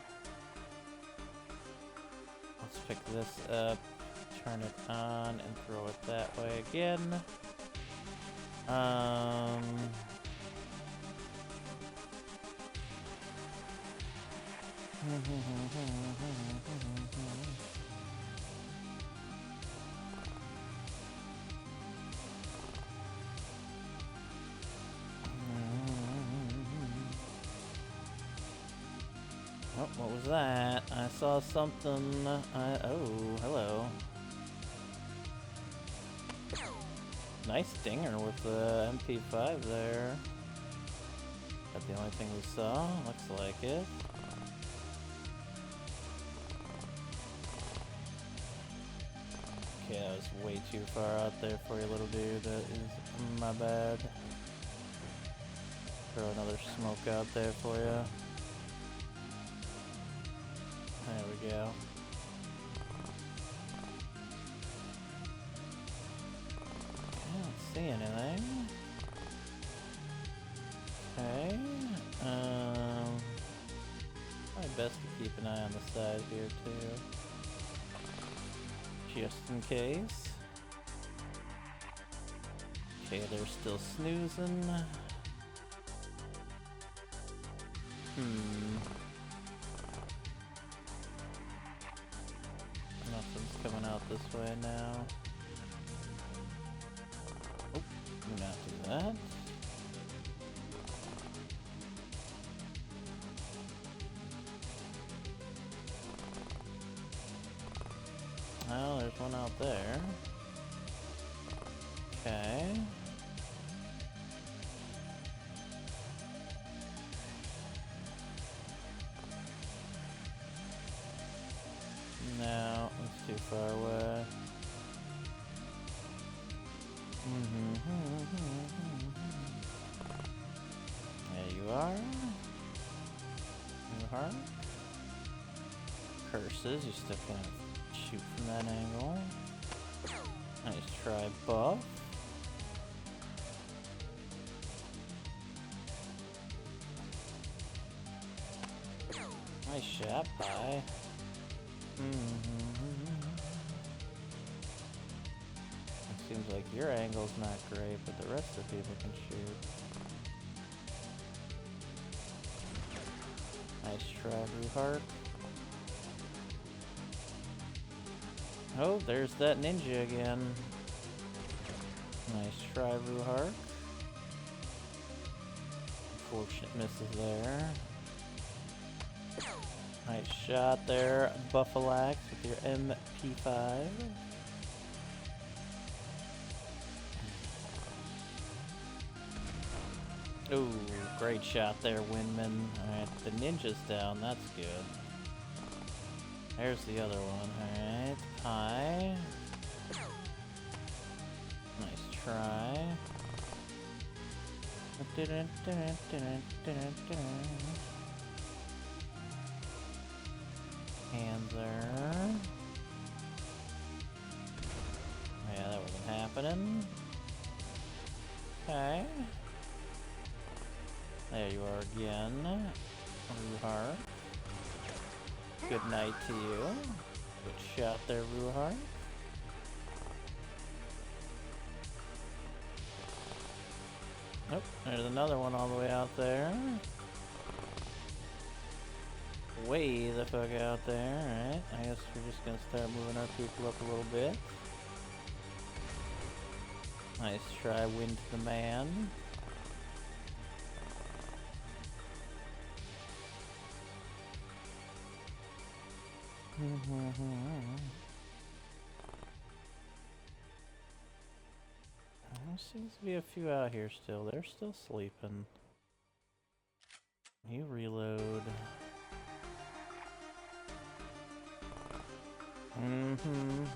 Let's pick this up, turn it on, and throw it that way again. Oh, what was that? I saw something. Oh, hello. Nice dinger with the MP5 there. That's the only thing we saw. Looks like it. Okay, that was way too far out there for you, little dude. That is my bad. Throw another smoke out there for you. There we go. I don't see anything. Okay. Probably best to keep an eye on the side here too. Just in case. Okay, they're still snoozing. Nothing's coming out this way now. Oh, do not do that. Oh, there's one out there. Okay. No, it's too far away. There you are. You are. Curses, you still can't shoot from that angle. Nice try, buff. Nice shot, bye. It seems like your angle's not great, but the rest of the people can shoot. Nice try, Ruhart. Oh, there's that ninja again. Nice try, Ruhart. Unfortunate misses there. Nice shot there, Buffalax with your MP5. Ooh, great shot there, Windman. Alright, the ninja's down. That's good. There's the other one. Alright, pie. Nice try. Panzer. Yeah, that wasn't happening. Okay. There you are again. Ruhar. Good night to you. Good shot there, Ruhar. Nope, there's another one all the way out there. Way the fuck out there, alright. I guess we're just gonna start moving our people up a little bit. Nice try, win to the man. There seems to be a few out here still. They're still sleeping. You reload.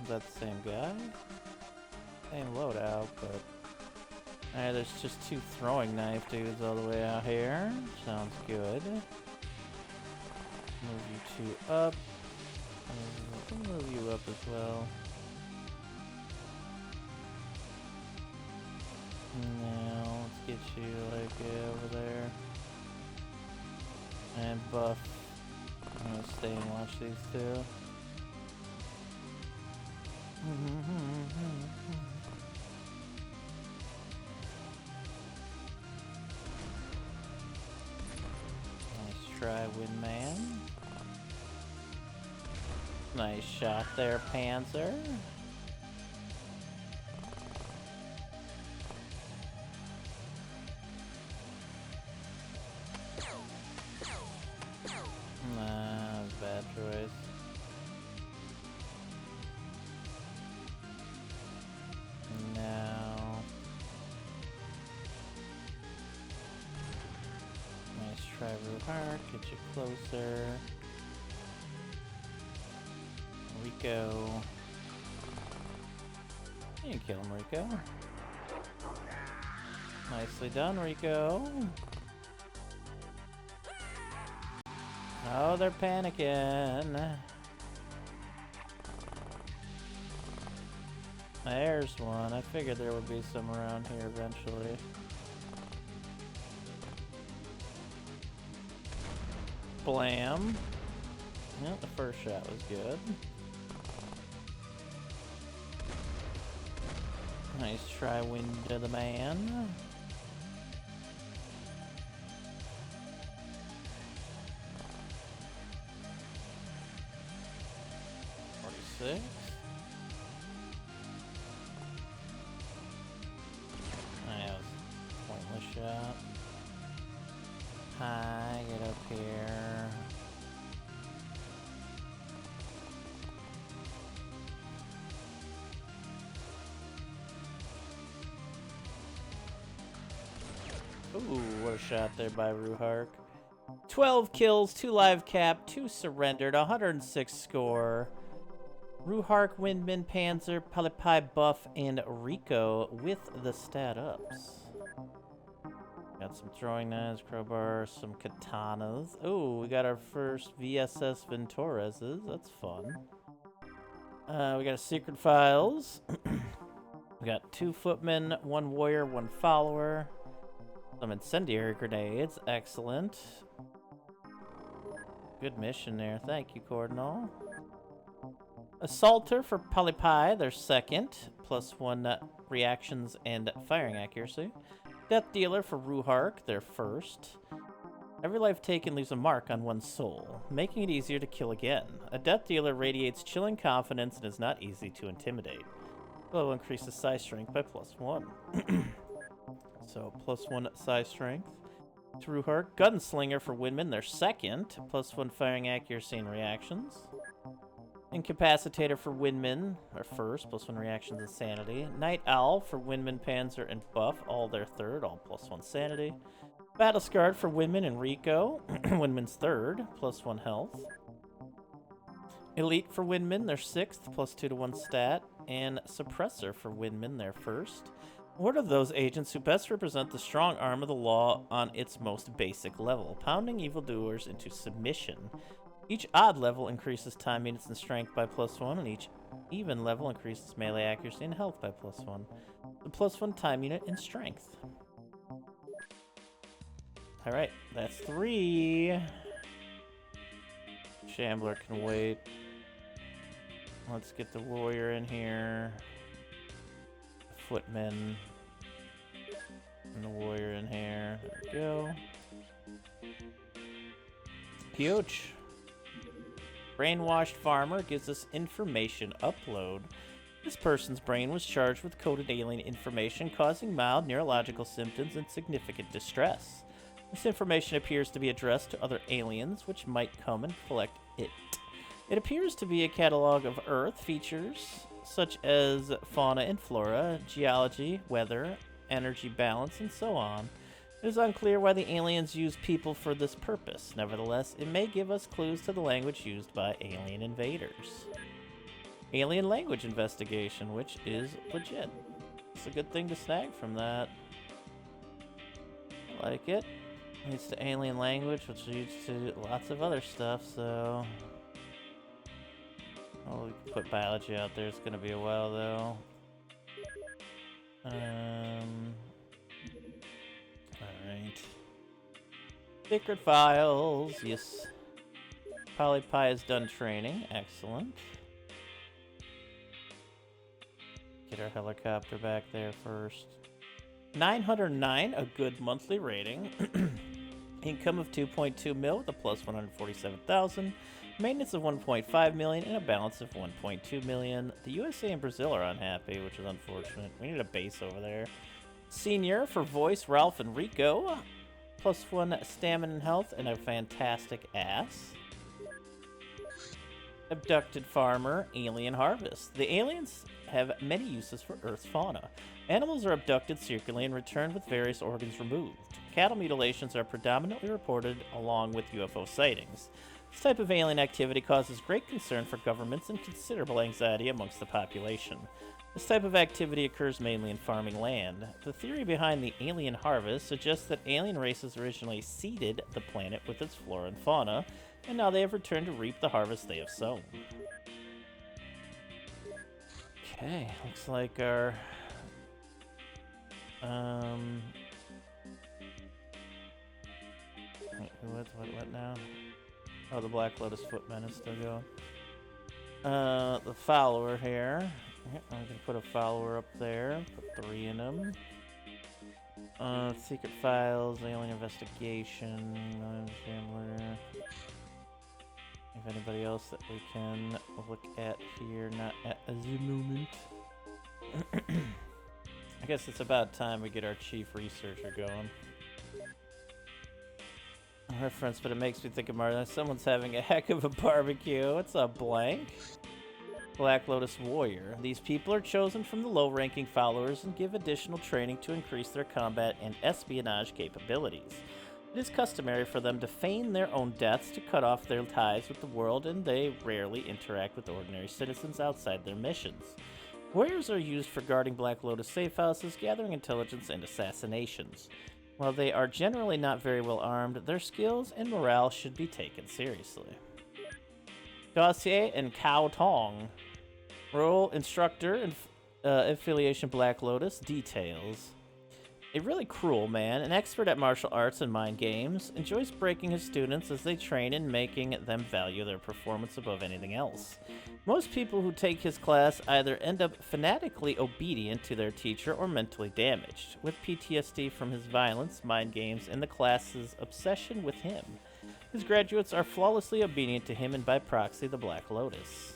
That's the same guy. Same loadout, but... Alright, there's just two throwing knife dudes all the way out here. Sounds good. Move you two up. Move you up as well. Now, let's get you, like, over there. And buff. I'm gonna stay and watch these two. Nice try, Windman. Nice shot there, Panzer. Nah, bad choice. No. Nice try, Ruhar. Get you closer. Rico. You can kill him, Rico. Nicely done, Rico. Oh, they're panicking. There's one. I figured there would be some around here eventually. Blam. Yeah, the first shot was good. Nice try, wind to the man. Six. That was a pointless shot. Hi, get up here. Ooh, what a shot there by Ruhark. 12 kills, 2 live cap, 2 surrendered, 106 score. Ruhark, Windman, Panzer, Palipai, Buff, and Rico with the stat ups. Got some throwing knives, crowbars, some katanas. Oh, we got our first VSS Ventureses. That's fun. We got a Secret Files. We got 2 footmen, 1 warrior, 1 follower. Some incendiary grenades. Excellent. Good mission there. Thank you, Cordinal. Assaulter for Palipai, their second, +1 reactions and firing accuracy. Death Dealer for Ruhark, their first. Every life taken leaves a mark on one's soul, making it easier to kill again. A Death Dealer radiates chilling confidence and is not easy to intimidate. Will increase the size strength by +1. So, +1 size strength to Ruhark. Gunslinger for Windman, their second, +1 firing accuracy and reactions. Incapacitator for Windman are first, +1 reactions and sanity. Night Owl for Windman, Panzer, and Buff, all their third, all +1 sanity. Battle Scarred for Windman and Rico, Windman's third, +1 health. Elite for Windman, their sixth, +2 to 1 stat. And Suppressor for Windman, their first. What of those agents who best represent the strong arm of the law on its most basic level, pounding evildoers into submission. Each odd level increases time units and strength by +1, and each even level increases melee accuracy and health by +1. The +1 time unit and strength. Alright, that's 3. Shambler can wait. Let's get the warrior in here. The footman. And the warrior in here. There we go. Huge. Brainwashed farmer gives us information upload. This person's brain was charged with coded alien information causing mild neurological symptoms and significant distress. This information appears to be addressed to other aliens, which might come and collect it. It appears to be a catalog of Earth features, such as fauna and flora, geology, weather, energy balance, and so on. It is unclear why the aliens use people for this purpose. Nevertheless, it may give us clues to the language used by alien invaders. Alien language investigation, which is legit. It's a good thing to snag from that. I like it. Leads to alien language, which leads to lots of other stuff, so... Oh, we can put biology out there. It's gonna be a while, though. Alright. Secret files, yes. PolyPi is done training, excellent. Get our helicopter back there first. 909, a good monthly rating. Income of 2.2 mil with a plus 147,000. Maintenance of 1.5 million and a balance of 1.2 million. The USA and Brazil are unhappy, which is unfortunate. We need a base over there. Senior for voice, Ralph and Rico. +1 stamina and health and a fantastic ass. Abducted farmer, alien harvest. The aliens have many uses for Earth's fauna. Animals are abducted secretly and returned with various organs removed. Cattle mutilations are predominantly reported along with UFO sightings. This type of alien activity causes great concern for governments and considerable anxiety amongst the population. This type of activity occurs mainly in farming land. The theory behind the alien harvest suggests that alien races originally seeded the planet with its flora and fauna, and now they have returned to reap the harvest they have sown. Okay, looks like our... Wait, what now? Oh, the Black Lotus Footman is still going. The follower here. Yep, I'm gonna put a follower up there. Put 3 in them. Secret files, alien investigation, Shambler. If anybody else that we can look at here, not at the moment. I guess it's about time we get our chief researcher going. Reference, but it makes me think of Martin. Someone's having a heck of a barbecue. What's up, Blank? Black Lotus Warrior. These people are chosen from the low-ranking followers and give additional training to increase their combat and espionage capabilities. It is customary for them to feign their own deaths to cut off their ties with the world, and they rarely interact with ordinary citizens outside their missions. Warriors are used for guarding Black Lotus safe houses, gathering intelligence, and assassinations. While they are generally not very well armed, their skills and morale should be taken seriously. Dossier and Cao Tong. Role instructor and affiliation Black Lotus. Details. A really cruel man, an expert at martial arts and mind games, enjoys breaking his students as they train and making them value their performance above anything else. Most people who take his class either end up fanatically obedient to their teacher or mentally damaged, with PTSD from his violence, mind games, and the class's obsession with him. His graduates are flawlessly obedient to him and by proxy the Black Lotus.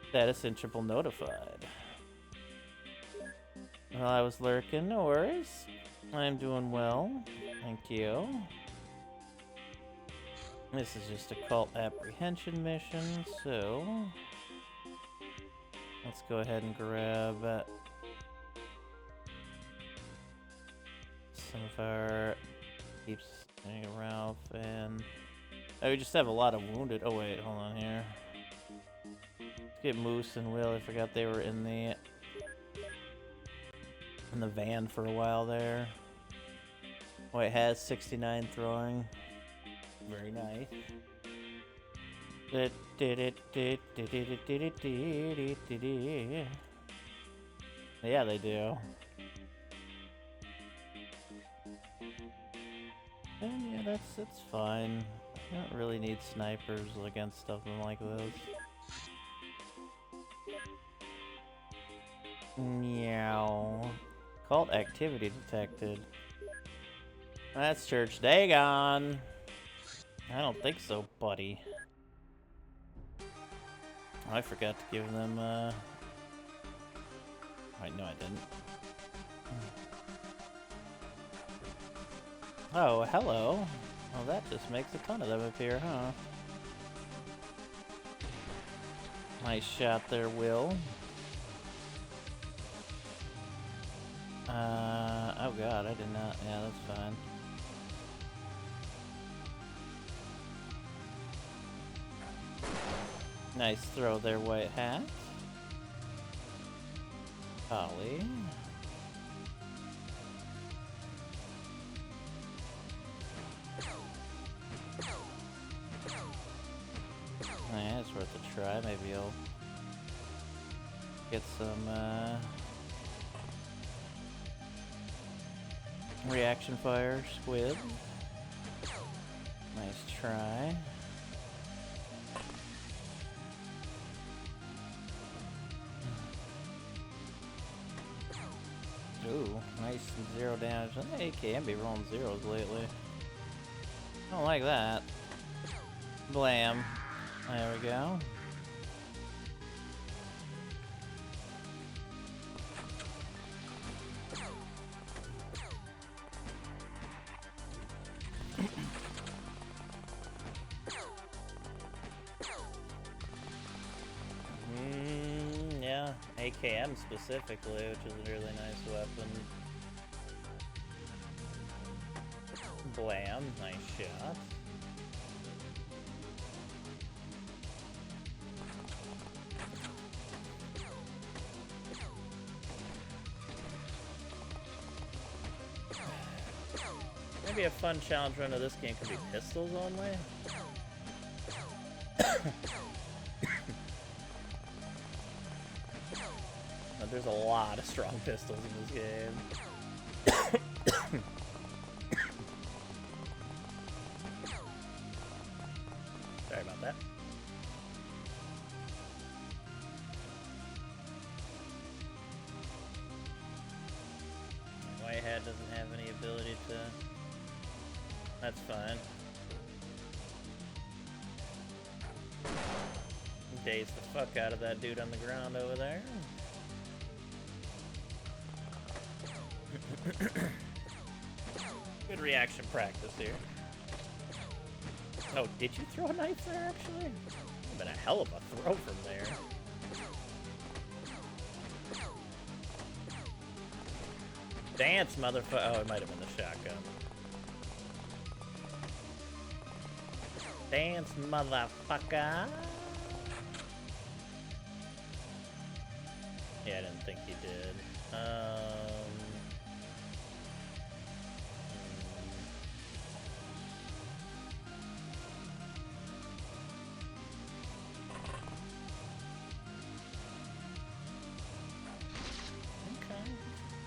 Status Interval notified. Well, I was lurking, no worries. I'm doing well, thank you. This is just a cult apprehension mission, so Let's go ahead and grab some of our keeps Ralph and oh, we just have a lot of wounded. Oh wait, hold on here. Let's get Moose and Will. I forgot they were in the van for a while there. Oh, it has 69 throwing. Very nice. Yeah, they do. And yeah, that's fine. I don't really need snipers against something like this. Meow. Cult activity detected. That's Church Dagon. I don't think so, buddy. Oh, I forgot to give them, Wait, no, I didn't. Oh, hello. Well, that just makes a ton of them appear, huh? Nice shot there, Will. Oh god, I did not. Yeah, that's fine. Nice throw there, White Hat. Ollie. Yeah, it's worth a try. Maybe I'll get some, reaction fire, squid. Nice try. Ooh, nice 0 damage. Hey, can be rolling zeros lately. I don't like that. Blam. There we go. Yeah, AKM specifically, which is a really nice weapon. Blam, nice shot. Maybe a fun challenge run of this game could be pistols only. But there's a lot of strong pistols in this game. Sorry about that. Whitehead doesn't have any ability to... That's fine. Daze the fuck out of that dude on the ground over there. Good reaction practice here. Oh, did you throw a knife there, actually? It's been a hell of a throw from there. Dance, motherfucker. Oh, it might have been the shotgun. Dance, motherfucker. Yeah, I didn't think he did.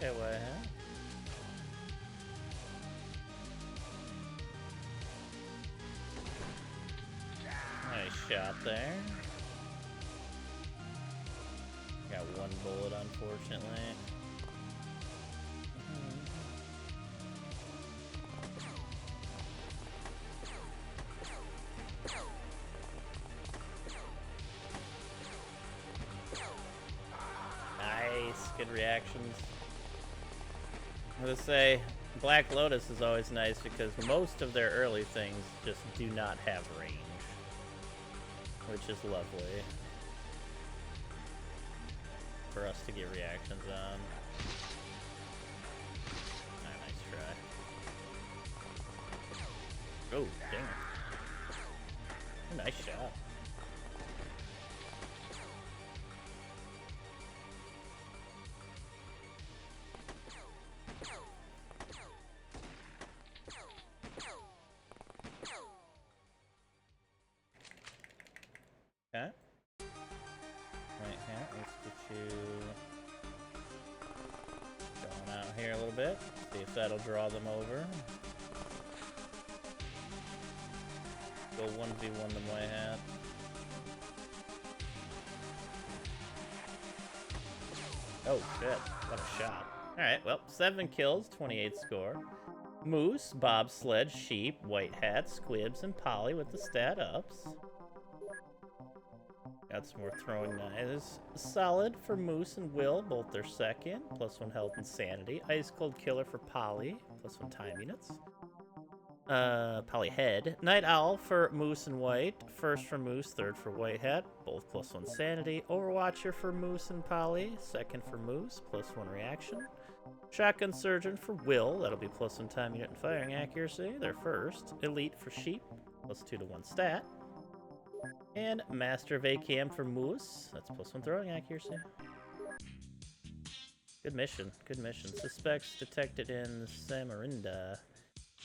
Okay, well, nice shot there. Got one bullet, unfortunately. Nice, good reactions. I'm gonna say Black Lotus is always nice because most of their early things just do not have range, which is lovely. for us to get reactions on. Ah, nice try. Oh, dang it. Nice shot. Okay. Right here, let's get you going out here a little bit. See if that'll draw them over. Go 1v1 them way hat. Oh shit, what a shot. Alright, well, 7 kills, 28 score. Moose, bobsled, sheep, white hat, squibs, and Polly with the stat ups. Got some more throwing knives. Solid for Moose and Will, both their second. +1 health and sanity. Ice Cold Killer for Polly, +1 time units. Polly Head. Night Owl for Moose and White. First for Moose, third for White Hat, both +1 sanity. Overwatcher for Moose and Polly, second for Moose, +1 reaction. Shotgun Surgeon for Will, that'll be +1 time unit and firing accuracy, they're first. Elite for Sheep, +2 to 1 stat. And Master of AKM for Moose, that's +1 throwing accuracy. Good mission, good mission. Suspects detected in Samarinda.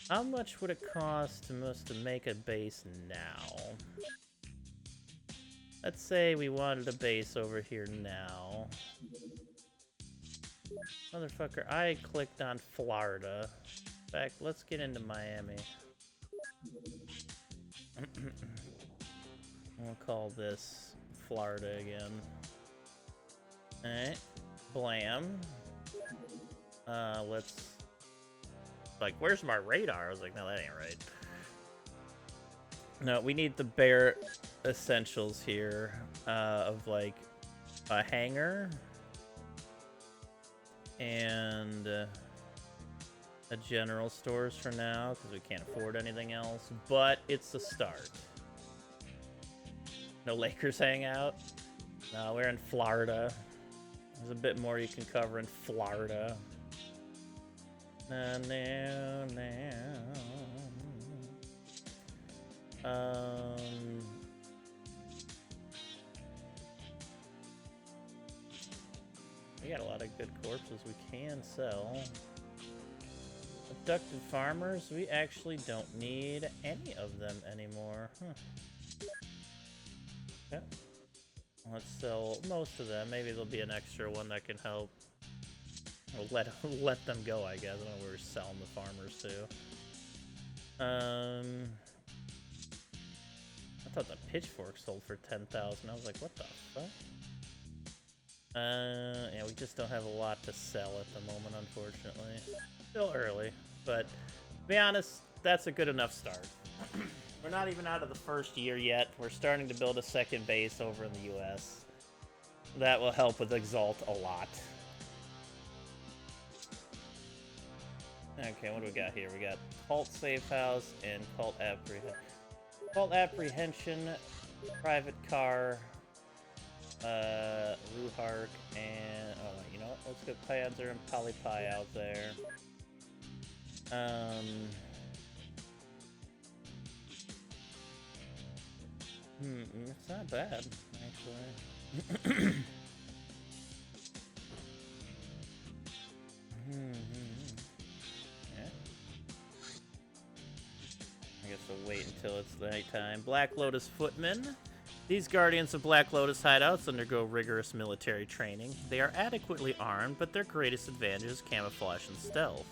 How much would it cost to us to make a base now? Let's say we wanted a base over here now. Motherfucker, I clicked on Florida. In fact, let's get into Miami. We'll call this Florida again. Alright. Blam. Let's... Like, where's my radar? I was like, no, that ain't right. No, we need the bare essentials here. Of, like, a hangar. And... a general stores for now, because we can't afford anything else. But it's a start. No Lakers hangout. No, we're in Florida. There's a bit more you can cover in Florida. We got a lot of good corpses we can sell. Abducted farmers, we actually don't need any of them anymore. Okay. Let's sell most of them. Maybe there'll be an extra one that can help. We'll let them go, I guess. I don't know where we're selling the farmers to. I thought the pitchfork sold for 10,000. I was like, what the fuck? Yeah, we just don't have a lot to sell at the moment, unfortunately. Still early, but to be honest, that's a good enough start. We're not even out of the first year yet. We're starting to build a second base over in the US. That will help with Exalt a lot. Okay, what do we got here? We got Cult Safe House and Cult Apprehension. Cult Apprehension, Private Car, Ruhark, and... Oh, you know what? Let's get Panzer and Polypie out there. It's not bad, actually. Yeah. I guess we'll wait until it's nighttime. Black Lotus Footmen. These Guardians of Black Lotus hideouts undergo rigorous military training. They are adequately armed, but their greatest advantage is camouflage and stealth.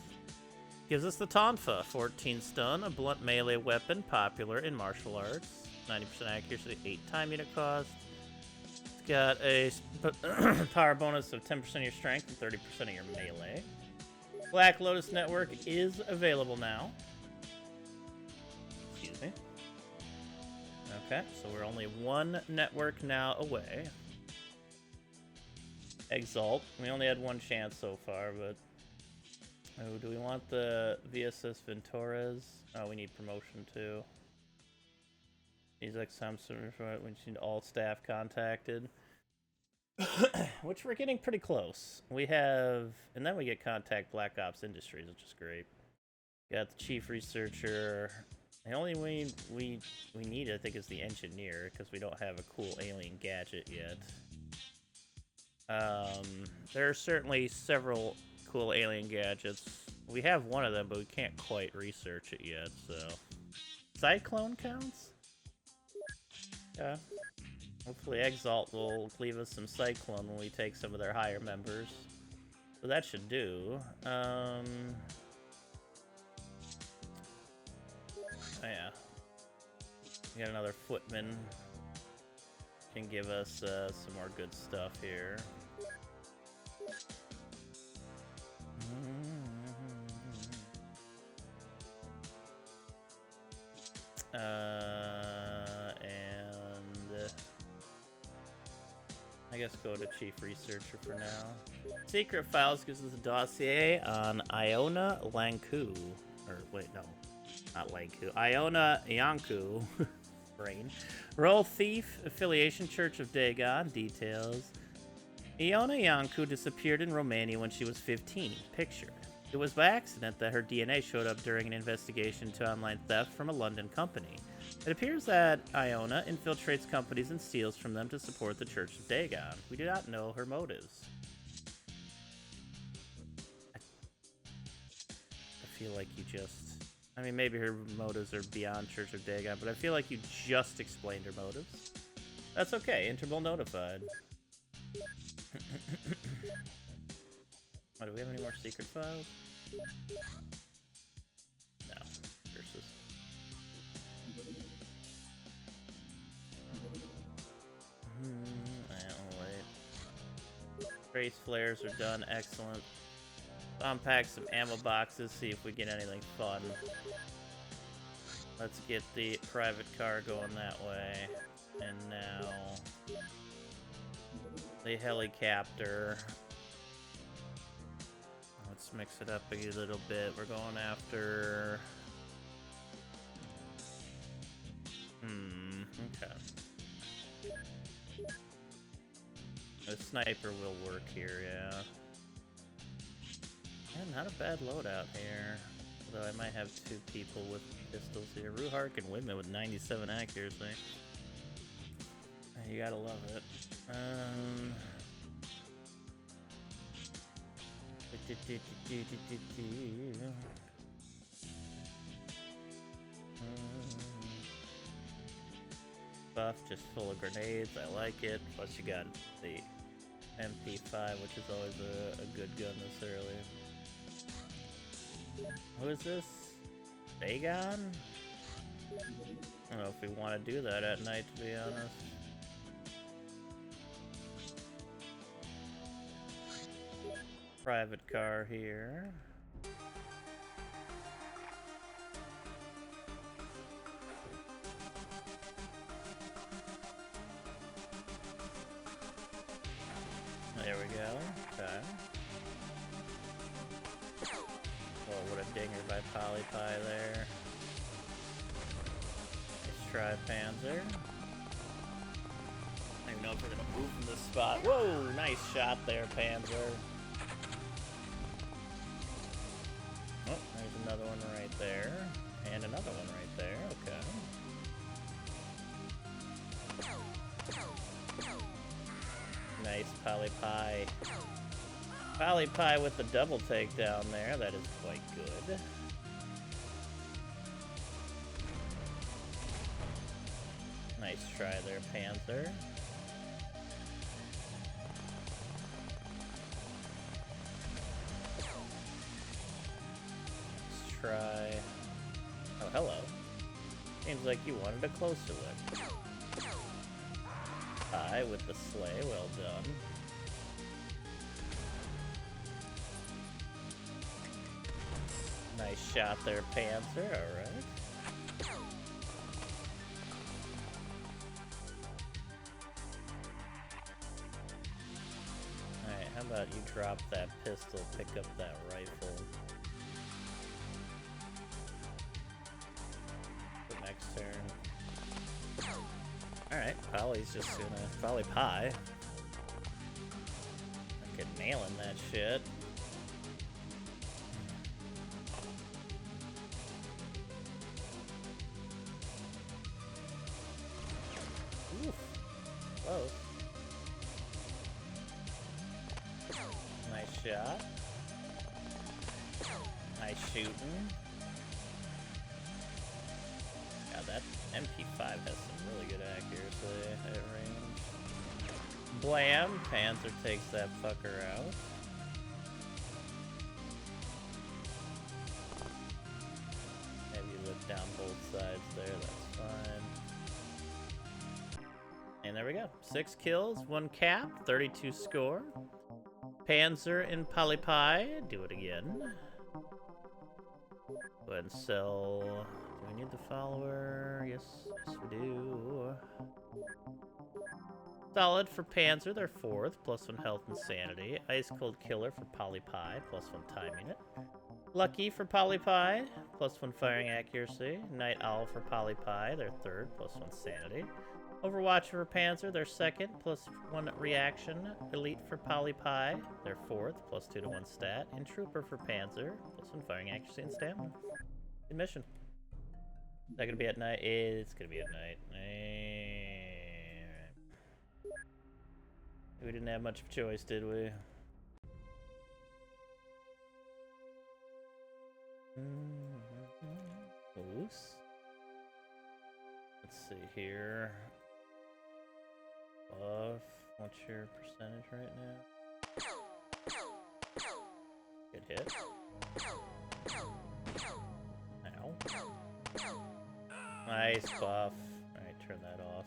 Gives us the Tonfa, 14 stun, a blunt melee weapon popular in martial arts. 90% accuracy, 8 time unit cost. It's got a power bonus of 10% of your strength and 30% of your melee. Black Lotus Network is available now. Excuse me. Okay, so we're only one network now away. Exalt. We only had one chance so far, but... Oh, do we want the VSS Ventores? Oh, we need promotion too. These XM we just need all staff contacted. Which we're getting pretty close. We have, and then we get Contact Black Ops Industries, which is great. Got the chief researcher. The only way we need, I think, is the engineer, because we don't have a cool alien gadget yet. There are certainly several cool alien gadgets. We have one of them, but we can't quite research it yet, so... Cyclone counts? Yeah. Hopefully Exalt will leave us some Cyclone when we take some of their higher members. So that should do. Oh yeah. We got another footman. Can give us some more good stuff here. And I guess go to Chief Researcher for now. Secret Files gives us a dossier on Iona Lanku. Or, wait, no. Not Lanku. Iona Yanku. Brain. Role Thief, Affiliation Church of Dagon. Details. Iona Yanku disappeared in Romania when she was 15. Picture. It was by accident that her DNA showed up during an investigation into online theft from a London company. It appears that Iona infiltrates companies and steals from them to support the Church of Dagon. We do not know her motives. I feel like you just... I mean, maybe her motives are beyond Church of Dagon, but I feel like you just explained her motives. That's okay. Interval notified. Oh, do we have any more secret files? No. Curses. I'll wait. Trace flares are done. Excellent. Unpack some ammo boxes, see if we get anything fun. Let's get the private car going that way. And now... the helicopter. Let's mix it up a little bit. We're going after... okay. The sniper will work here, yeah. Yeah, not a bad loadout here. Although I might have two people with pistols here. Ruhar can win with 97 accuracy. You gotta love it. Buff just full of grenades. I like it. Plus you got the MP5, which is always a good gun this early. Who is this? Dagon? I don't know if we want to do that at night, to be honest. Private car here. There we go. Okay. Oh, what a dinger by Polypie there. Nice try, Panzer. I don't even know if we're gonna move from this spot. Whoa! Nice shot there, Panzer. Oh, there's another one right there. And another one right there. Okay. Nice Polypie. Polypie with the double takedown there. That is quite good. Nice try there, Panther. Let's try... Oh, hello. Seems like you wanted a closer look. Pie with the sleigh, well done. Nice shot there, Panther, alright. Alright, how about you drop that pistol, pick up that rifle. The next turn. Alright, Polly's just gonna... Polypie. nailing that shit. Oof. Close. Nice shot. Nice shooting. Yeah, that MP5 has some really good accuracy at range. Blam! Panther takes that fucker out. Maybe look down both sides there, that's fine. And there we go. 6 kills, 1 cap, 32 score. Panzer and Polypi. Do it again. Go ahead and sell. Do we need the follower? Yes, yes we do. Solid for Panzer, they're 4th, +1 health and sanity. Ice Cold Killer for Polypi, +1 timing it. Lucky for Polypi, +1 firing accuracy. Night Owl for Polypi, they're 3rd, +1 sanity. Overwatch for Panzer, they're 2nd, +1 reaction. Elite for Polypi, they're 4th, +2 to 1 stat. And Trooper for Panzer, +1 firing accuracy and stamina. Good mission. Is that gonna be at night? It's gonna be at night. We didn't have much of a choice, did we? Loose. Let's see here. Buff. What's your percentage right now? Good hit. Ow. Nice buff. Alright, turn that off.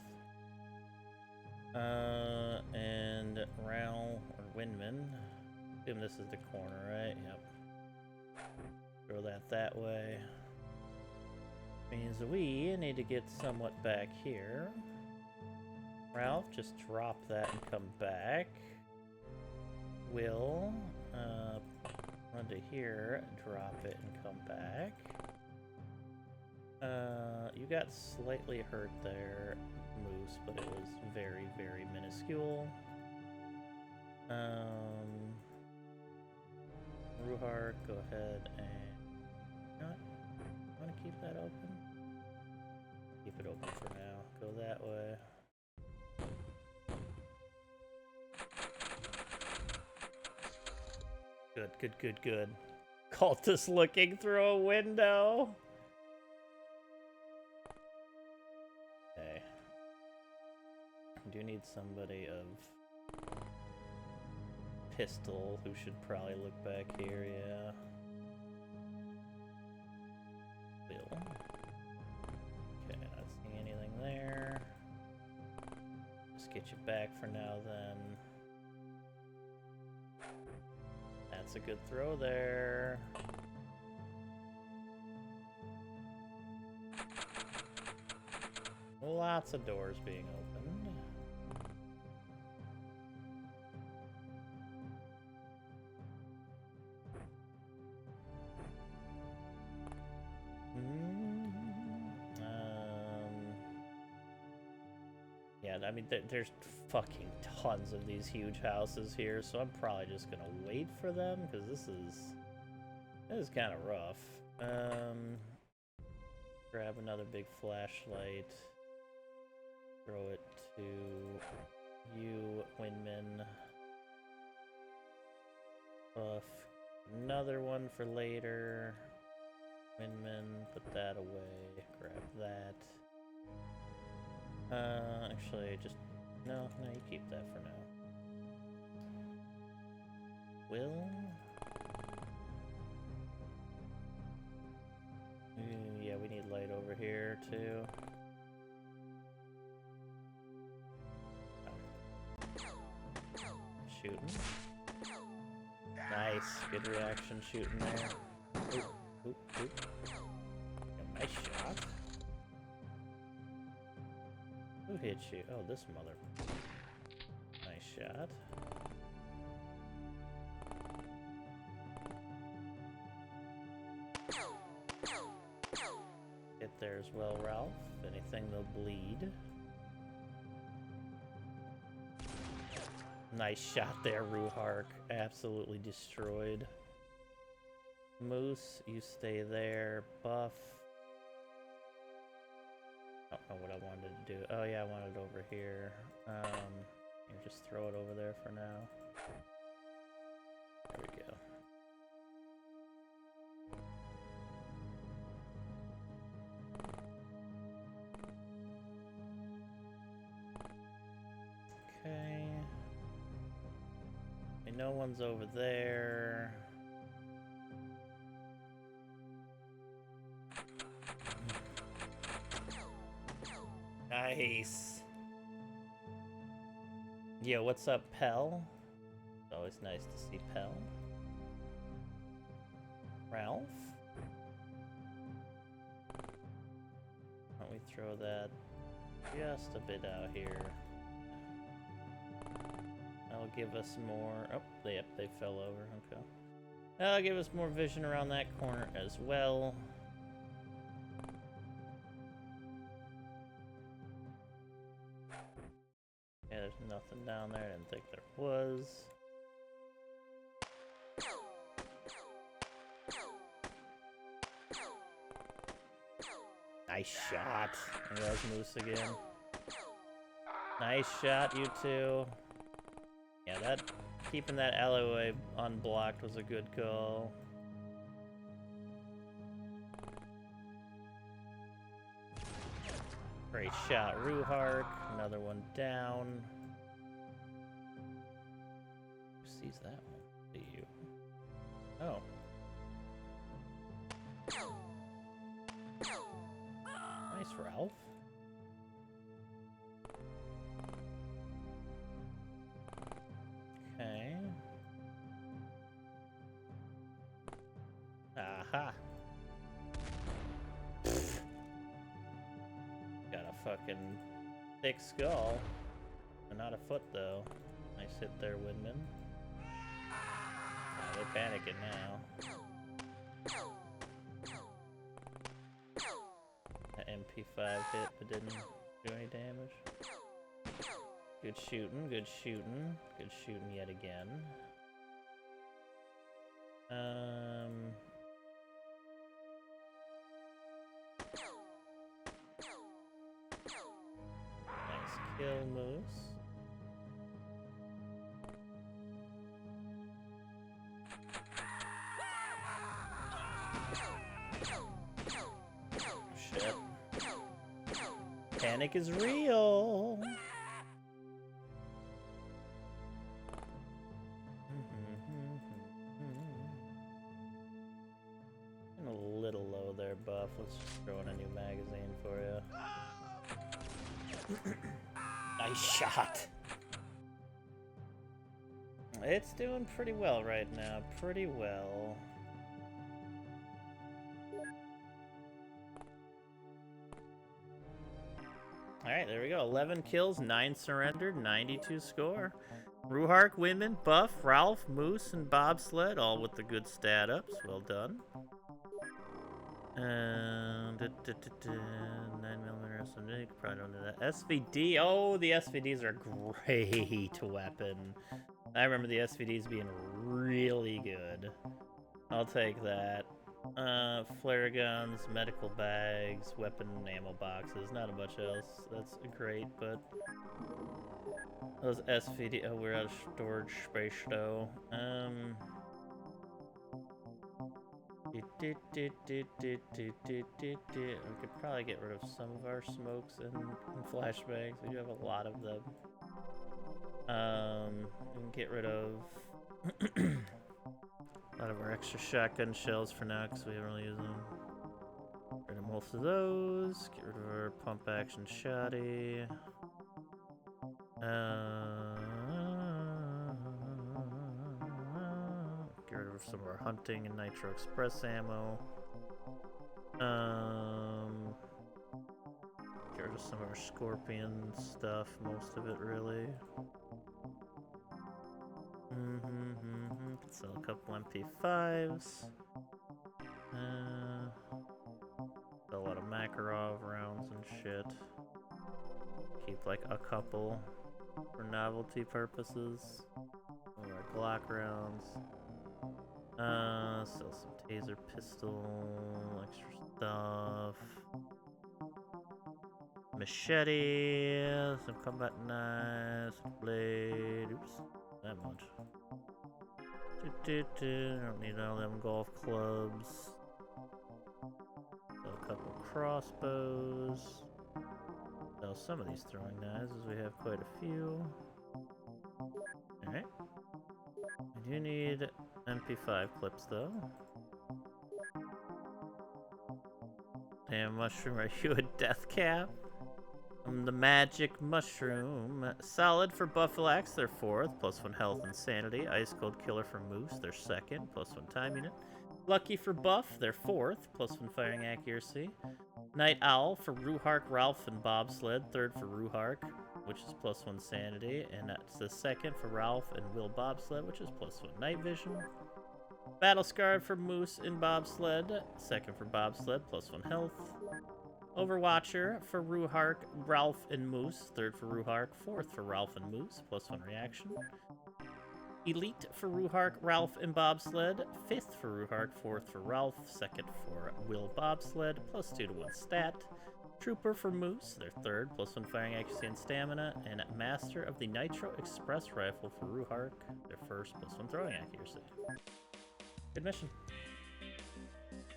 And Ral or Windman. Assume this is the corner, right? Yep. Throw that way. Means we need to get somewhat back here. Ralph, just drop that and come back. Will, run to here, drop it and come back. You got slightly hurt there, Moose, but it was very, very minuscule. Ruhar, go ahead and... You know what? I want to keep that open. Keep it open for now. Go that way. Good, good, good, good. Cultist looking through a window. Okay. I do need somebody of pistol who should probably look back here, yeah. Bill. Okay, not seeing anything there. Just get you back for now then. That's a good throw there. Lots of doors being opened. Yeah, I mean, there's fucking tons of these huge houses here, so I'm probably just gonna wait for them, because this is kind of rough. Grab another big flashlight. Throw it to you, Windman. Buff. Another one for later. Windman, put that away. Grab that. Actually, just... No, you keep that for now. Will? Yeah, we need light over here, too. Shooting. Nice. Good reaction shooting there. Oop. Yeah, nice shot. Who hit you? Oh, this mother. Nice shot. Get there as well, Ralph. If anything, they'll bleed. Nice shot there, Ruhark. Absolutely destroyed. Moose, you stay there. Buff. I don't know what I wanted to do. Oh yeah, I wanted it over here. You just throw it over there for now. There we go. Okay. No one's over there. Nice. Yo, what's up, Pell? It's always nice to see Pell. Ralph? Why don't we throw that just a bit out here? That'll give us more... Oh, yep, they fell over. Okay. That'll give us more vision around that corner as well. Yeah, there's nothing down there. I didn't think there was. Nice shot. There goes Moose again. Nice shot, you two. Yeah, that keeping that alleyway unblocked was a good call. Great shot, Ruhark. Another one down. Who sees that one? See you. Oh. Nice, Ralph. Okay. Aha. Got a fucking thick skull. But not a foot, though. Nice hit there, Windman. Oh, they're panicking now. That MP5 hit, but didn't do any damage. Good shooting, good shooting. Good shooting yet again. Nice kill, Moose. Shit. Panic is real. I'm a little low there, Buff. Let's just throw in a new magazine for you. Nice shot. It's doing pretty well right now. Pretty well. Alright, there we go. 11 kills, 9 surrendered, 92 score. Ruhark, Windman, Buff, Ralph, Moose, and Bobsled, all with the good stat ups. Well done. 9mm SMG, probably don't do that. SVD, oh, the SVDs are a great weapon. I remember the SVDs being really good. I'll take that. Flare guns, medical bags, weapon ammo boxes, not a bunch else. That's great, but those SVD, oh, we're out of storage space though. We could probably get rid of some of our smokes and flashbangs. We do have a lot of them. We can get rid of a lot of our extra shotgun shells for now because we haven't really used them. Get rid of most of those. Get rid of our pump action shotty. Get rid of some of our hunting and nitro express ammo. Get rid of some of our scorpion stuff, most of it really. Could sell a couple MP5s. Sell a lot of Makarov rounds and shit. Keep like a couple. for novelty purposes. All our Glock rounds. Sell some taser pistol, extra stuff. Machete, some combat knives, blade. Oops, that much. Don't need all them golf clubs. A couple crossbows. Sell some of these throwing knives, as we have quite a few. Alright. I do need MP5 clips, though. Damn mushroom, are you a death cap? I'm the magic mushroom. Solid for Buffalax, their 4th, +1 health and sanity. Ice Cold Killer for Moose, their 2nd, +1 time unit. Lucky for Buff, their 4th, +1 firing accuracy. Night Owl for Ruhark, Ralph, and Bobsled, 3rd for Ruhark, which is +1 sanity. And that's the 2nd for Ralph and Will Bobsled, which is +1 night vision. Battle Scarred for Moose and Bobsled, 2nd for Bobsled, +1 health. Overwatcher for Ruhark, Ralph, and Moose, 3rd for Ruhark, 4th for Ralph and Moose, +1 reaction. Elite for Ruhark, Ralph, and Bobsled, 5th for Ruhark, 4th for Ralph, 2nd for Will Bobsled, +2 to 1 stat. Trooper for Moose, their 3rd, +1 firing accuracy and stamina. And Master of the Nitro Express Rifle for Ruhark, their 1st, +1 throwing accuracy. Good mission.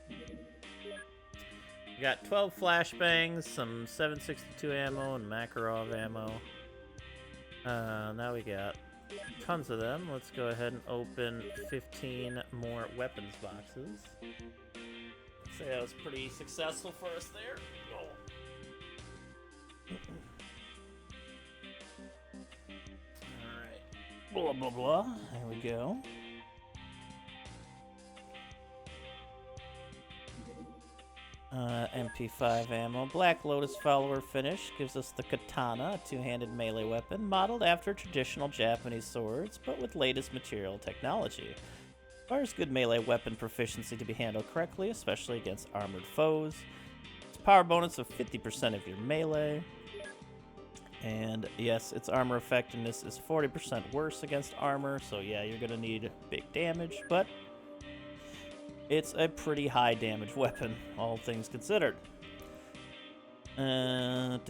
We got 12 flashbangs, some 7.62 ammo, and Makarov ammo. Now we got tons of them. Let's go ahead and open 15 more weapons boxes. I'd say that was pretty successful for us there. Alright. Blah, blah, blah. There we go. MP5 ammo. Black Lotus Follower finish gives us the katana, a two-handed melee weapon, modeled after traditional Japanese swords, but with latest material technology. Requires good melee weapon proficiency to be handled correctly, especially against armored foes. It's a power bonus of 50% of your melee. And yes, its armor effectiveness is 40% worse against armor, so yeah, you're gonna need big damage, but it's a pretty high damage weapon, all things considered. Good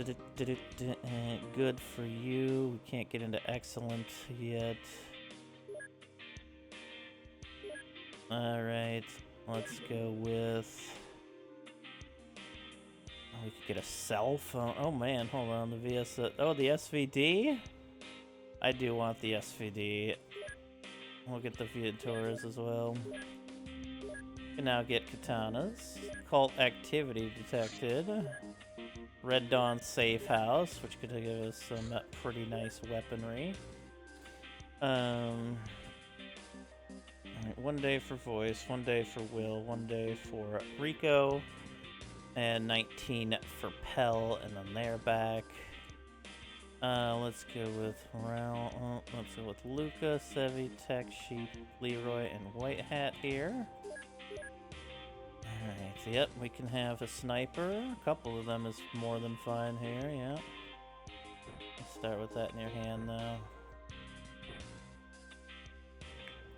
for you. We can't get into excellent yet. Alright, let's go with... Oh, we could get a cell phone. Oh man, hold on, the VS... Oh, the SVD? I do want the SVD. We'll get the Viatoras as well. Can now get katanas. Cult activity detected. Red Dawn safe house, which could give us some pretty nice weaponry. Alright, 1 day for Voice, 1 day for Will, 1 day for Rico, and 19 for Pell, and then they're back. Let's go with let's go with Luca, Sevi, Tech, Sheep, Leroy, and White Hat here. Alright, yep, we can have a sniper. A couple of them is more than fine here, yeah. Let's start with that in your hand, though.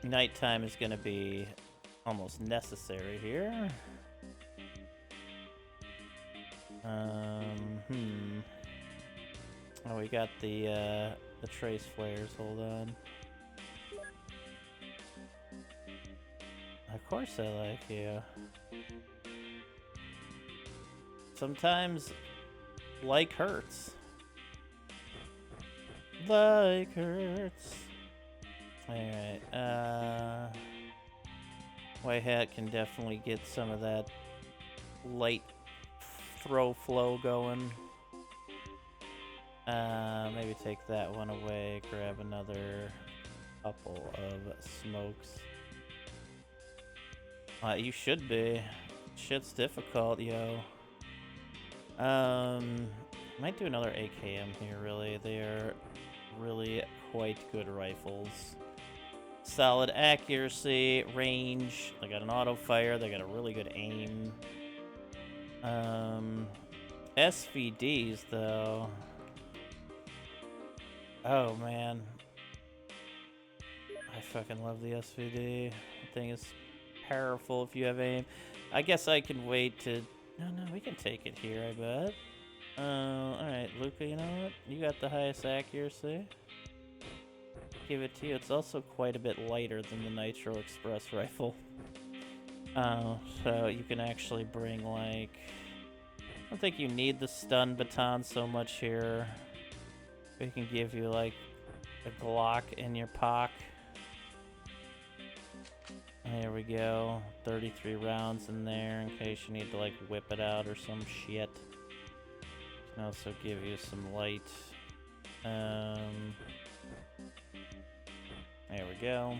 Nighttime is going to be almost necessary here. Oh, we got the trace flares, hold on. Of course I like you. Sometimes, like hurts. Like hurts. Alright, White Hat can definitely get some of that light throw flow going. Maybe take that one away, grab another couple of smokes. You should be. Shit's difficult, yo. Might do another AKM here, really. They are really quite good rifles. Solid accuracy, range. They got an auto fire. They got a really good aim. SVDs, though. Oh man, I fucking love the SVD. The thing is powerful if you have aim. I guess I can wait to... No, we can take it here, I bet. Alright, Luca, you know what? You got the highest accuracy. Give it to you. It's also quite a bit lighter than the Nitro Express rifle. So you can actually bring, like... I don't think you need the stun baton so much here. We can give you, like, a Glock in your pock. There we go. 33 rounds in there in case you need to, like, whip it out or some shit. Can also give you some light. There we go.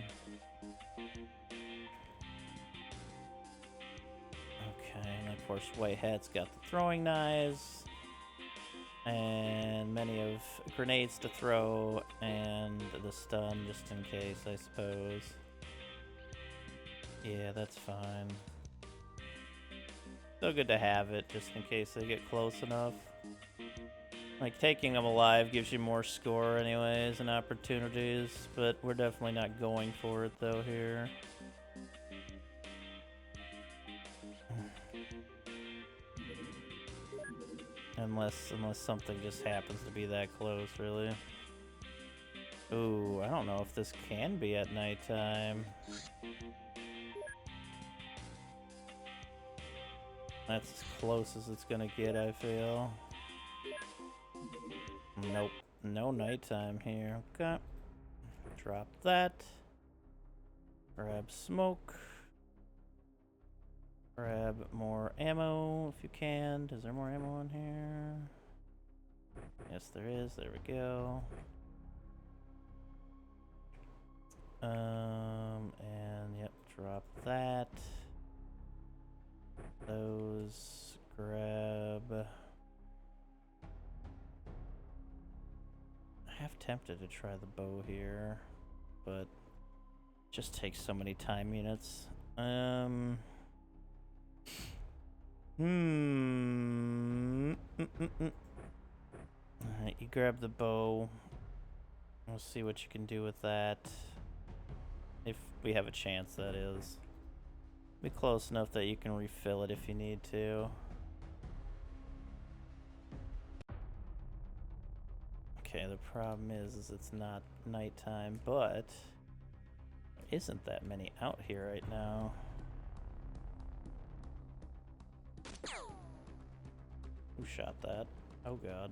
Okay, and of course Whitehead's got the throwing knives. And many of grenades to throw, and the stun just in case, I suppose. Yeah, that's fine. Still good to have it, just in case they get close enough. Like, taking them alive gives you more score anyways and opportunities, but we're definitely not going for it, though, here. Unless something just happens to be that close, really. Ooh, I don't know if this can be at nighttime. That's as close as it's gonna get, I feel. Nope, no nighttime here. Okay. Drop that. Grab smoke. Grab more ammo if you can. Is there more ammo in here? Yes, there is. There we go. And yep, drop that. Those. Grab. I have tempted to try the bow here, but it just takes so many time units. Alright, you grab the bow. We'll see what you can do with that. If we have a chance, that is. Be close enough that you can refill it if you need to. Okay, the problem is it's not nighttime, but there isn't that many out here right now. Who shot that? Oh god.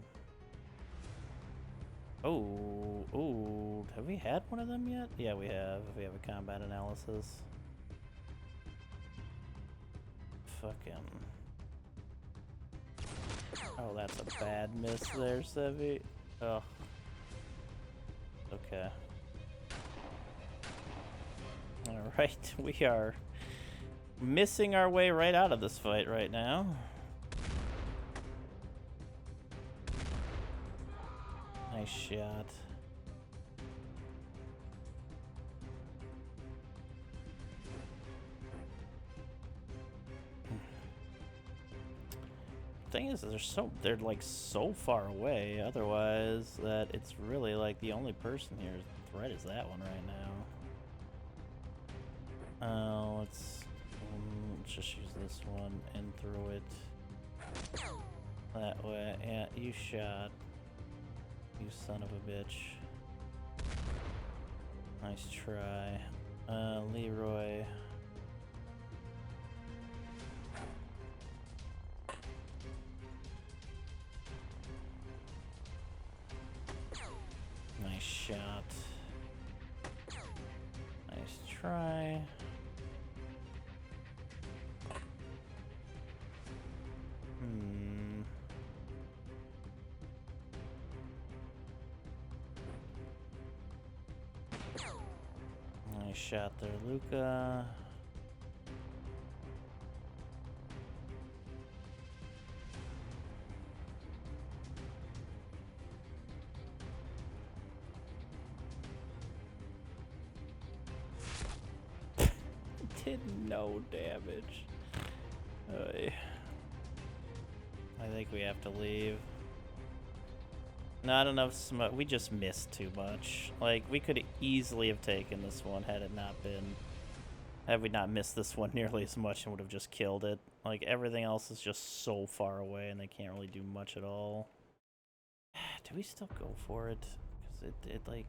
Oh, ooh, have we had one of them yet? Yeah, we have. We have a combat analysis. Fucking. Oh, that's a bad miss there, Sevi. Oh. Okay. Alright, we are missing our way right out of this fight right now. Nice shot. Thing is, they're like so far away otherwise that it's really like the only person here threat is that one right now. Let's just use this one and throw it that way. Yeah, you shot. You son of a bitch. Nice try. Leroy. Nice shot. Nice try. Nice shot there, Luca. Did no damage. I think we have to leave. Not enough smoke. We just missed too much. Like, we could easily have taken this one had it not been... Had we not missed this one nearly as much and would have just killed it. Like, everything else is just so far away and they can't really do much at all. Do we still go for it? Because it like...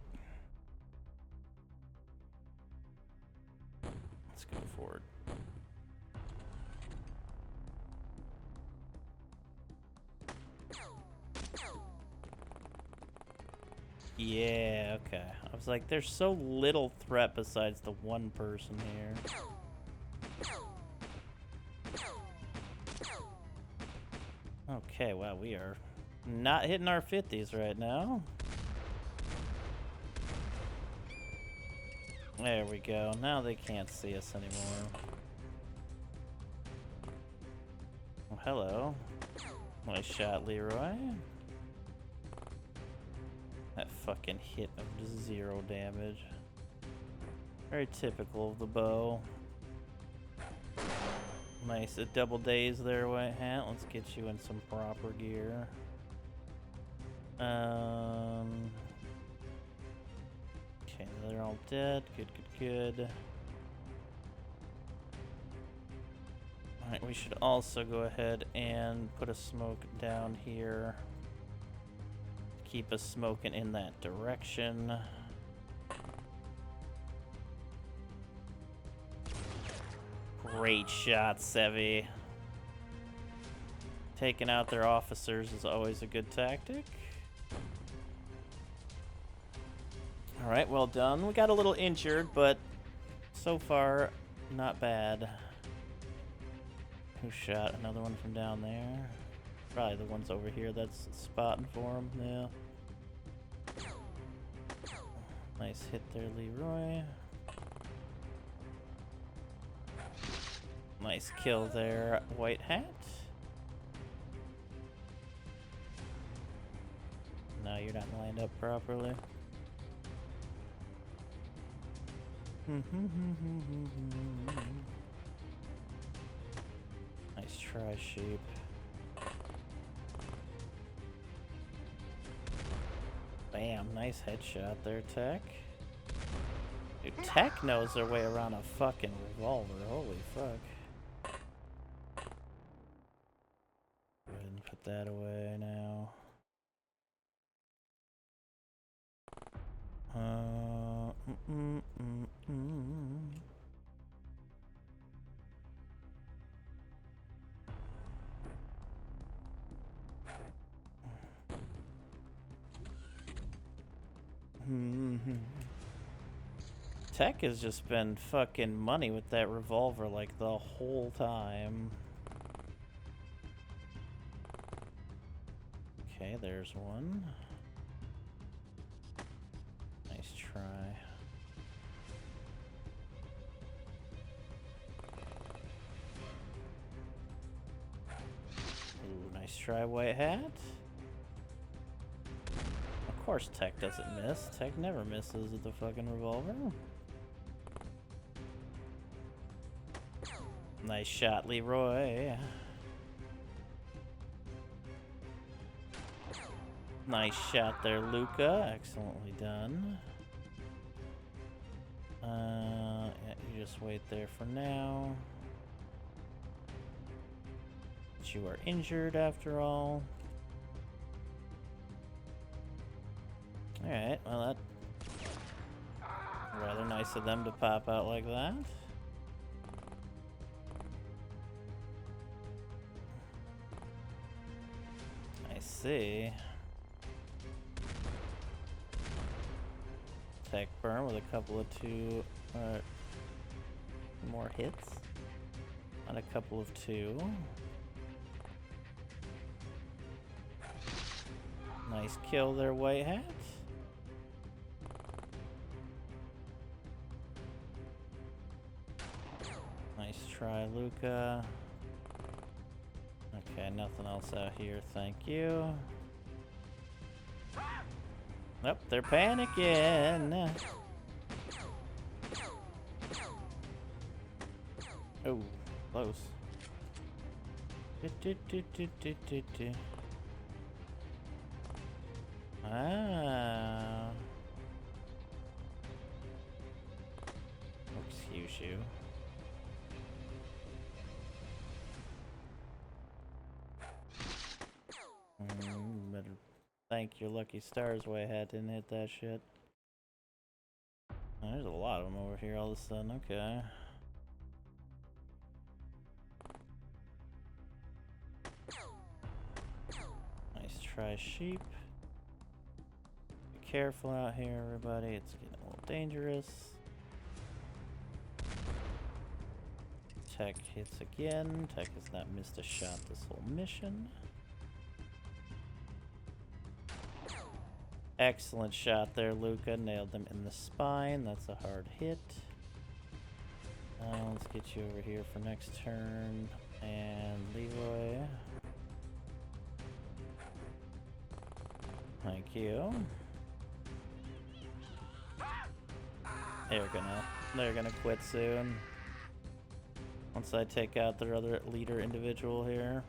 Let's go for it. Yeah, okay. I was like, there's so little threat besides the one person here. Okay, wow, we are not hitting our 50s right now. There we go. Now they can't see us anymore. Oh, hello. Nice shot, Leroy. That fucking hit of 0 damage. Very typical of the bow. Nice, a double daze there, White Hat. Let's get you in some proper gear. Okay, they're all dead. Good, good, good. Alright, we should also go ahead and put a smoke down here. Keep us smoking in that direction. Great shot, Sevi. Taking out their officers is always a good tactic. Alright, well done. We got a little injured, but so far, not bad. Who shot? Another one from down there. Probably the ones over here that's spotting for him, yeah. Nice hit there, Leroy. Nice kill there, White Hat. No, you're not lined up properly. Nice try, sheep. Bam, nice headshot there, Tech. Dude, Tech knows their way around a fucking revolver. Holy fuck. Go ahead and put that away now. Tech has just been fucking money with that revolver like the whole time. Okay, there's one. Nice try. Ooh, nice try, White Hat. Of course Tech doesn't miss. Tech never misses with the fucking revolver. Nice shot, Leroy. Nice shot there, Luca. Excellently done. Yeah, you just wait there for now. But you are injured after all. Alright, well that's rather nice of them to pop out like that. I see. Tech burn with a couple of two more hits on a couple of two. Nice kill there, White Hat. Nice try, Luca. Okay, nothing else out here, thank you. Nope, they're panicking. Oh, close. Ah. Excuse you. Better thank your lucky stars way ahead didn't hit that shit. Oh, there's a lot of them over here all of a sudden. Okay. Nice try, sheep. Be careful out here, everybody. It's getting a little dangerous. Tech hits again. Tech has not missed a shot this whole mission. Excellent shot there, Luca. Nailed them in the spine. That's a hard hit. Let's get you over here for next turn. And Leroy. Thank you. They're gonna quit soon. Once I take out their other leader individual here.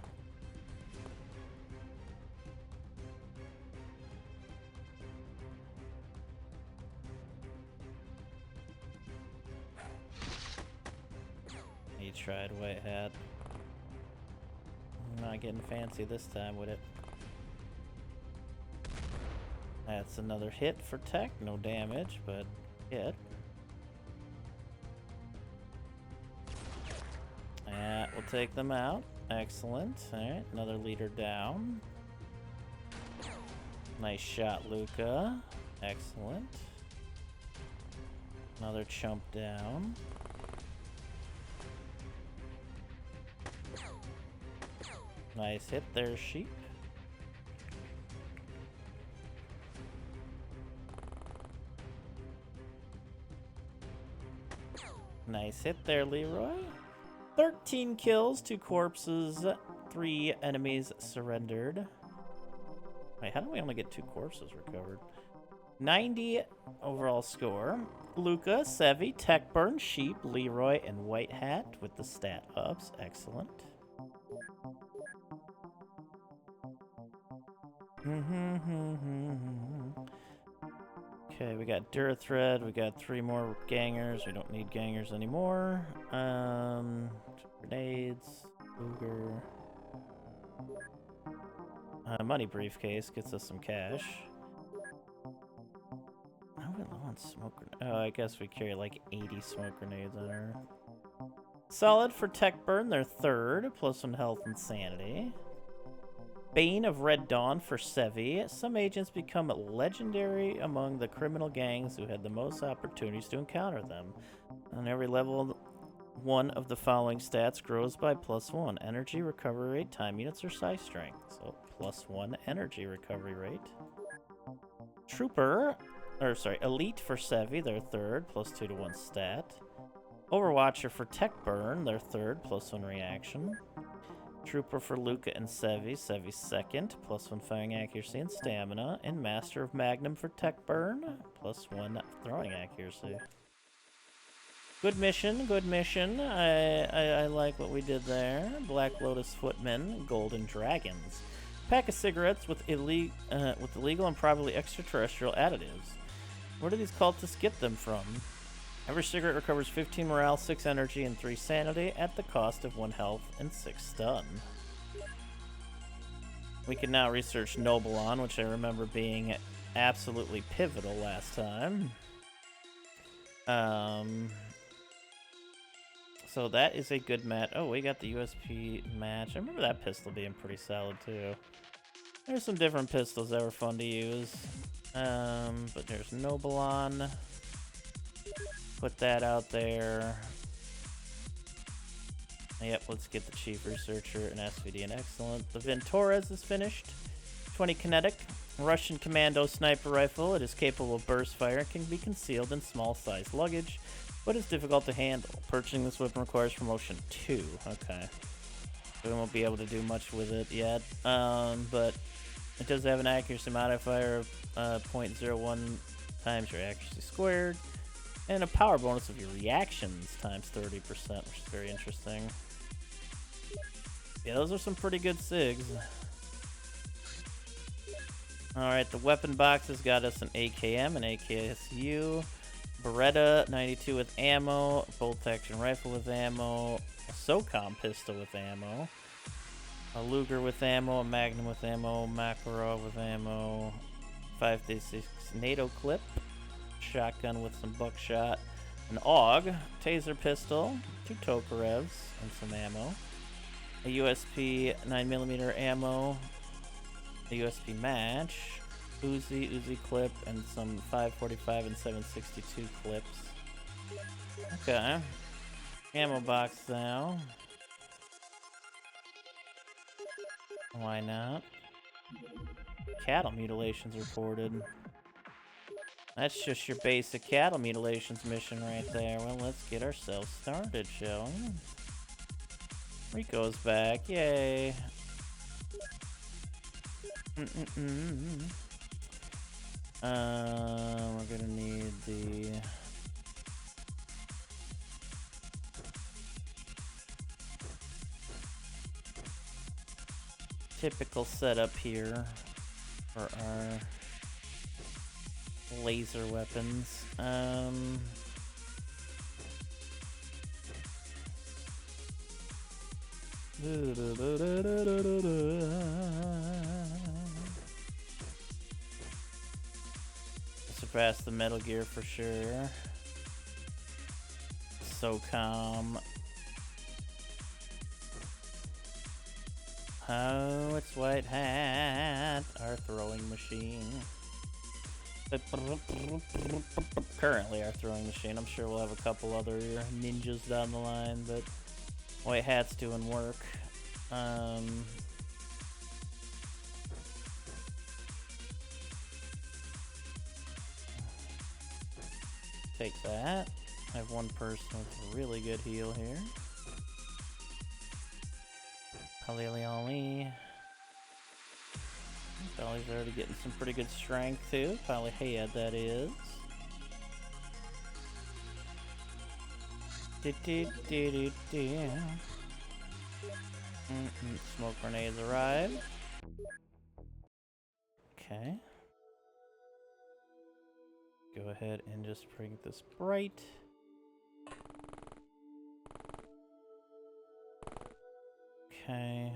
He tried white hat. I'm not getting fancy this time with it. That's another hit for tech. No damage, but hit. We'll take them out. Excellent. Alright, another leader down. Nice shot, Luca. Excellent. Another chump down. Nice hit there, sheep. Nice hit there, Leroy. 13 kills, 2 corpses, 3 enemies surrendered. Wait, how do we only get 2 corpses recovered? 90 overall score. Luca, Sevi, Techburn, Sheep, Leroy, and White Hat with the stat ups. Excellent. Okay, we got Durthread, we got 3 more gangers. We don't need gangers anymore. Grenades, Booger. Money briefcase gets us some cash. I wouldn't want smoke grenades. Oh, I guess we carry like 80 smoke grenades on her. Solid for Techburn, they're 3rd, +1 health and sanity. Bane of Red Dawn for Sevi. Some agents become legendary among the criminal gangs who had the most opportunities to encounter them. On every level, one of the following stats grows by +1. Energy recovery rate, time units, or size strength. So +1 energy recovery rate. Elite for Sevi, they're 3rd, +2 to 1 stat. Overwatcher for Techburn, they're 3rd, +1 reaction. Trooper for Luca and Sevi, Sevi's 2nd, +1 firing accuracy and stamina. And Master of Magnum for Techburn, +1 throwing accuracy. Good mission, good mission. I like what we did there. Black Lotus Footmen, Golden Dragons. Pack of cigarettes with illegal and probably extraterrestrial additives. Where do these cultists get them from? Every cigarette recovers 15 morale, 6 energy, and 3 sanity at the cost of 1 health and 6 stun. We can now research Nobelon, which I remember being absolutely pivotal last time. So that is a good match. Oh, we got the USP match. I remember that pistol being pretty solid too. There's some different pistols that were fun to use. But there's Nobelon. Put that out there. Yep, let's get the Chief Researcher and SVD and excellent. The Ventores is finished. 20 kinetic. Russian Commando Sniper Rifle. It is capable of burst fire and can be concealed in small size luggage, but is difficult to handle. Purchasing this weapon requires promotion 2. Okay. We won't be able to do much with it yet. But it does have an accuracy modifier of 0.01 times your accuracy squared. And a power bonus of your reactions times 30%, which is very interesting. Yeah, those are some pretty good SIGs. Alright, the weapon boxes got us an AKM, an AKSU, Beretta 92 with ammo, bolt action rifle with ammo, a SOCOM pistol with ammo, a Luger with ammo, a Magnum with ammo, Makarov with ammo, 5.56 NATO clip, shotgun with some buckshot, an AUG, taser pistol, 2 Tokarevs, and some ammo, a USP 9mm ammo, a USP match, Uzi clip, and some 545 and 762 clips. Okay. Ammo box now. Why not? Cattle mutilations reported. That's just your basic cattle mutilations mission right there. Well, let's get ourselves started, shall we? Rico's back. Yay. We're gonna need the... typical setup here for our laser weapons. Surpass the Metal Gear for sure. SOCOM. Oh, it's White Hat, our throwing machine. Currently our throwing machine. I'm sure we'll have a couple other ninjas down the line, but White Hat's doing work. Take that. I have one person with a really good heal here. Ollie. Dolly's already getting some pretty good strength too. Polyhead, that is. Smoke grenades arrive. Okay. Go ahead and just bring this bright. Okay.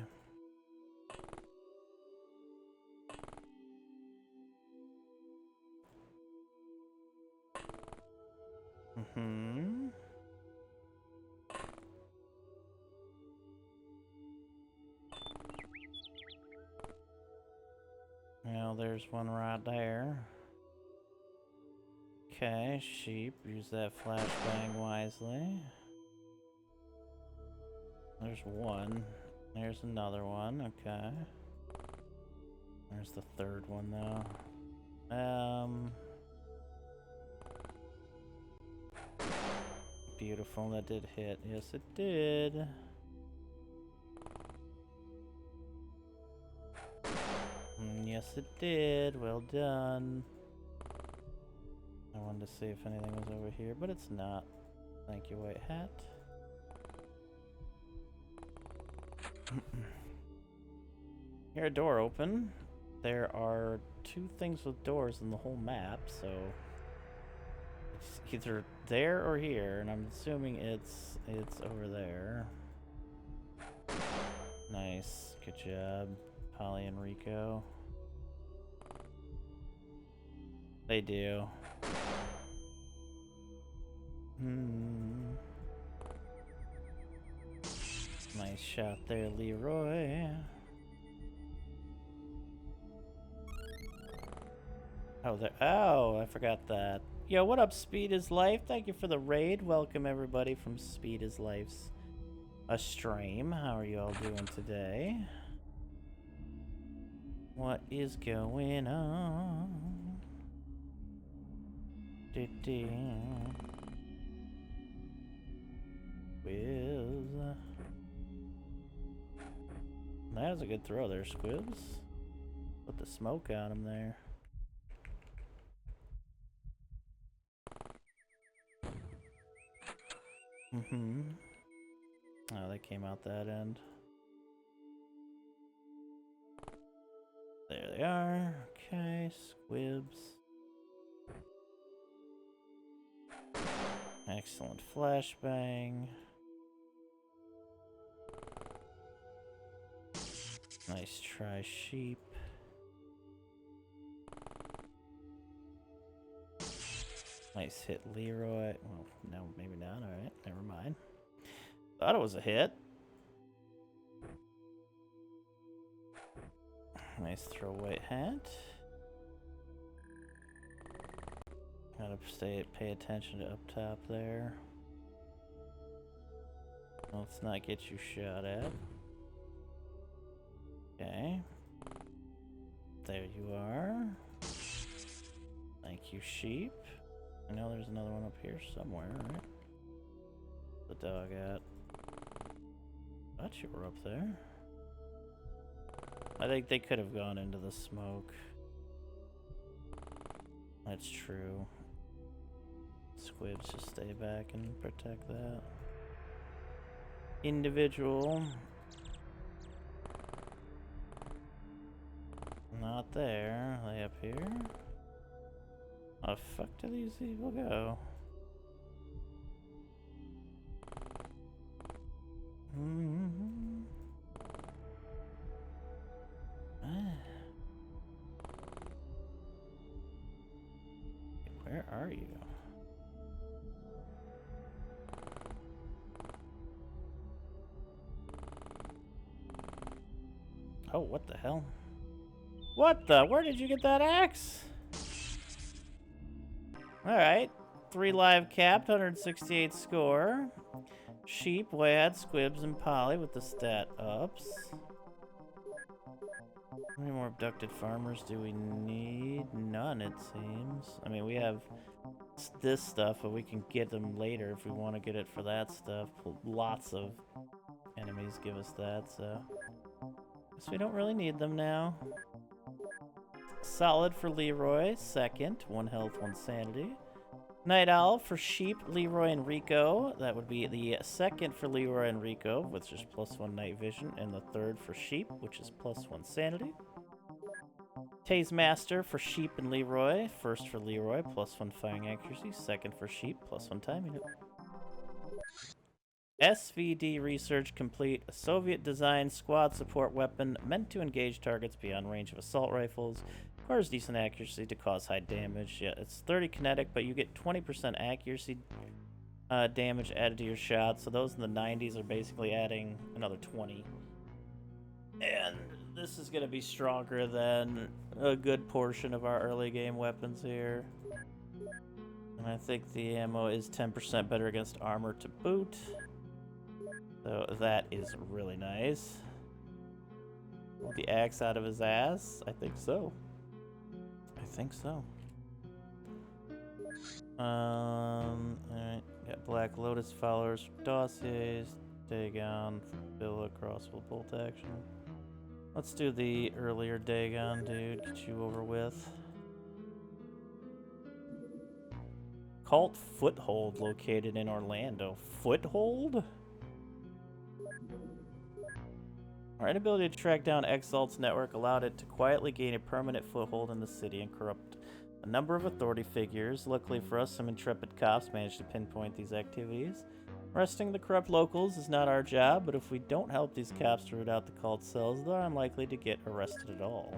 Well, there's one right there. Okay, sheep. Use that flashbang wisely. There's one. There's another one. Okay. There's the third one, though. Beautiful. That did hit. Yes, it did. Yes, it did. Well done. I wanted to see if anything was over here, but it's not. Thank you, White Hat. Hear a door open. There are 2 things with doors in the whole map, so it's either there or here, and I'm assuming it's over there. Nice, good job, Polly and Rico. They do. Nice shot there, Leroy. Oh, there. Oh, I forgot that. Yo, what up, Speed is Life? Thank you for the raid. Welcome everybody from Speed is Life's stream. How are you all doing today? What is going on? Whiz. That was a good throw there, Squibs. Put the smoke on him there. Oh, they came out that end. There they are. Okay, squibs. Excellent flashbang. Nice try, sheep. Nice hit, Leroy. Well, no, maybe not. Alright, never mind. Thought it was a hit. Nice throw, white hat. Gotta pay attention to up top there. Let's not get you shot at. Okay. There you are. Thank you, sheep. I know there's another one up here somewhere, right? The dog at. Thought you were up there. I think they could have gone into the smoke. That's true. Squibs just stay back and protect that. Individual. Not there. Are they up here? How the fuck do these people go? Where are you? Oh, what the hell? What the? Where did you get that axe? Alright. 3 live capped, 168 score. Sheep, Wad, Squibs, and Polly with the stat ups. How many more abducted farmers do we need? None, it seems. I mean, we have this stuff, but we can get them later if we want to get it for that stuff. Lots of enemies give us that, so... Guess we don't really need them now. Solid for Leroy, second. 1 health, 1 sanity. Night Owl for Sheep, Leroy, and Rico. That would be the second for Leroy and Rico, which is +1 night vision, and the third for Sheep, which is +1 sanity. Tase Master for Sheep and Leroy. First for Leroy, +1 firing accuracy. Second for Sheep, +1 timing. SVD research complete. A Soviet-designed squad support weapon meant to engage targets beyond range of assault rifles. Requires decent accuracy to cause high damage. Yeah, it's 30 kinetic, but you get 20% accuracy damage added to your shot. So those in the 90s are basically adding another 20. And this is going to be stronger than a good portion of our early game weapons here. And I think the ammo is 10% better against armor to boot. So that is really nice. The axe out of his ass? I think so. I think so. Alright. Got Black Lotus followers, dossiers, Dagon, Villa, crossbow bolt action. Let's do the earlier Dagon, dude. Get you over with. Cult foothold located in Orlando. Foothold? Our inability to track down Exalt's network allowed it to quietly gain a permanent foothold in the city and corrupt a number of authority figures. Luckily for us, some intrepid cops managed to pinpoint these activities. Arresting the corrupt locals is not our job, but if we don't help these cops to root out the cult cells, they're unlikely to get arrested at all.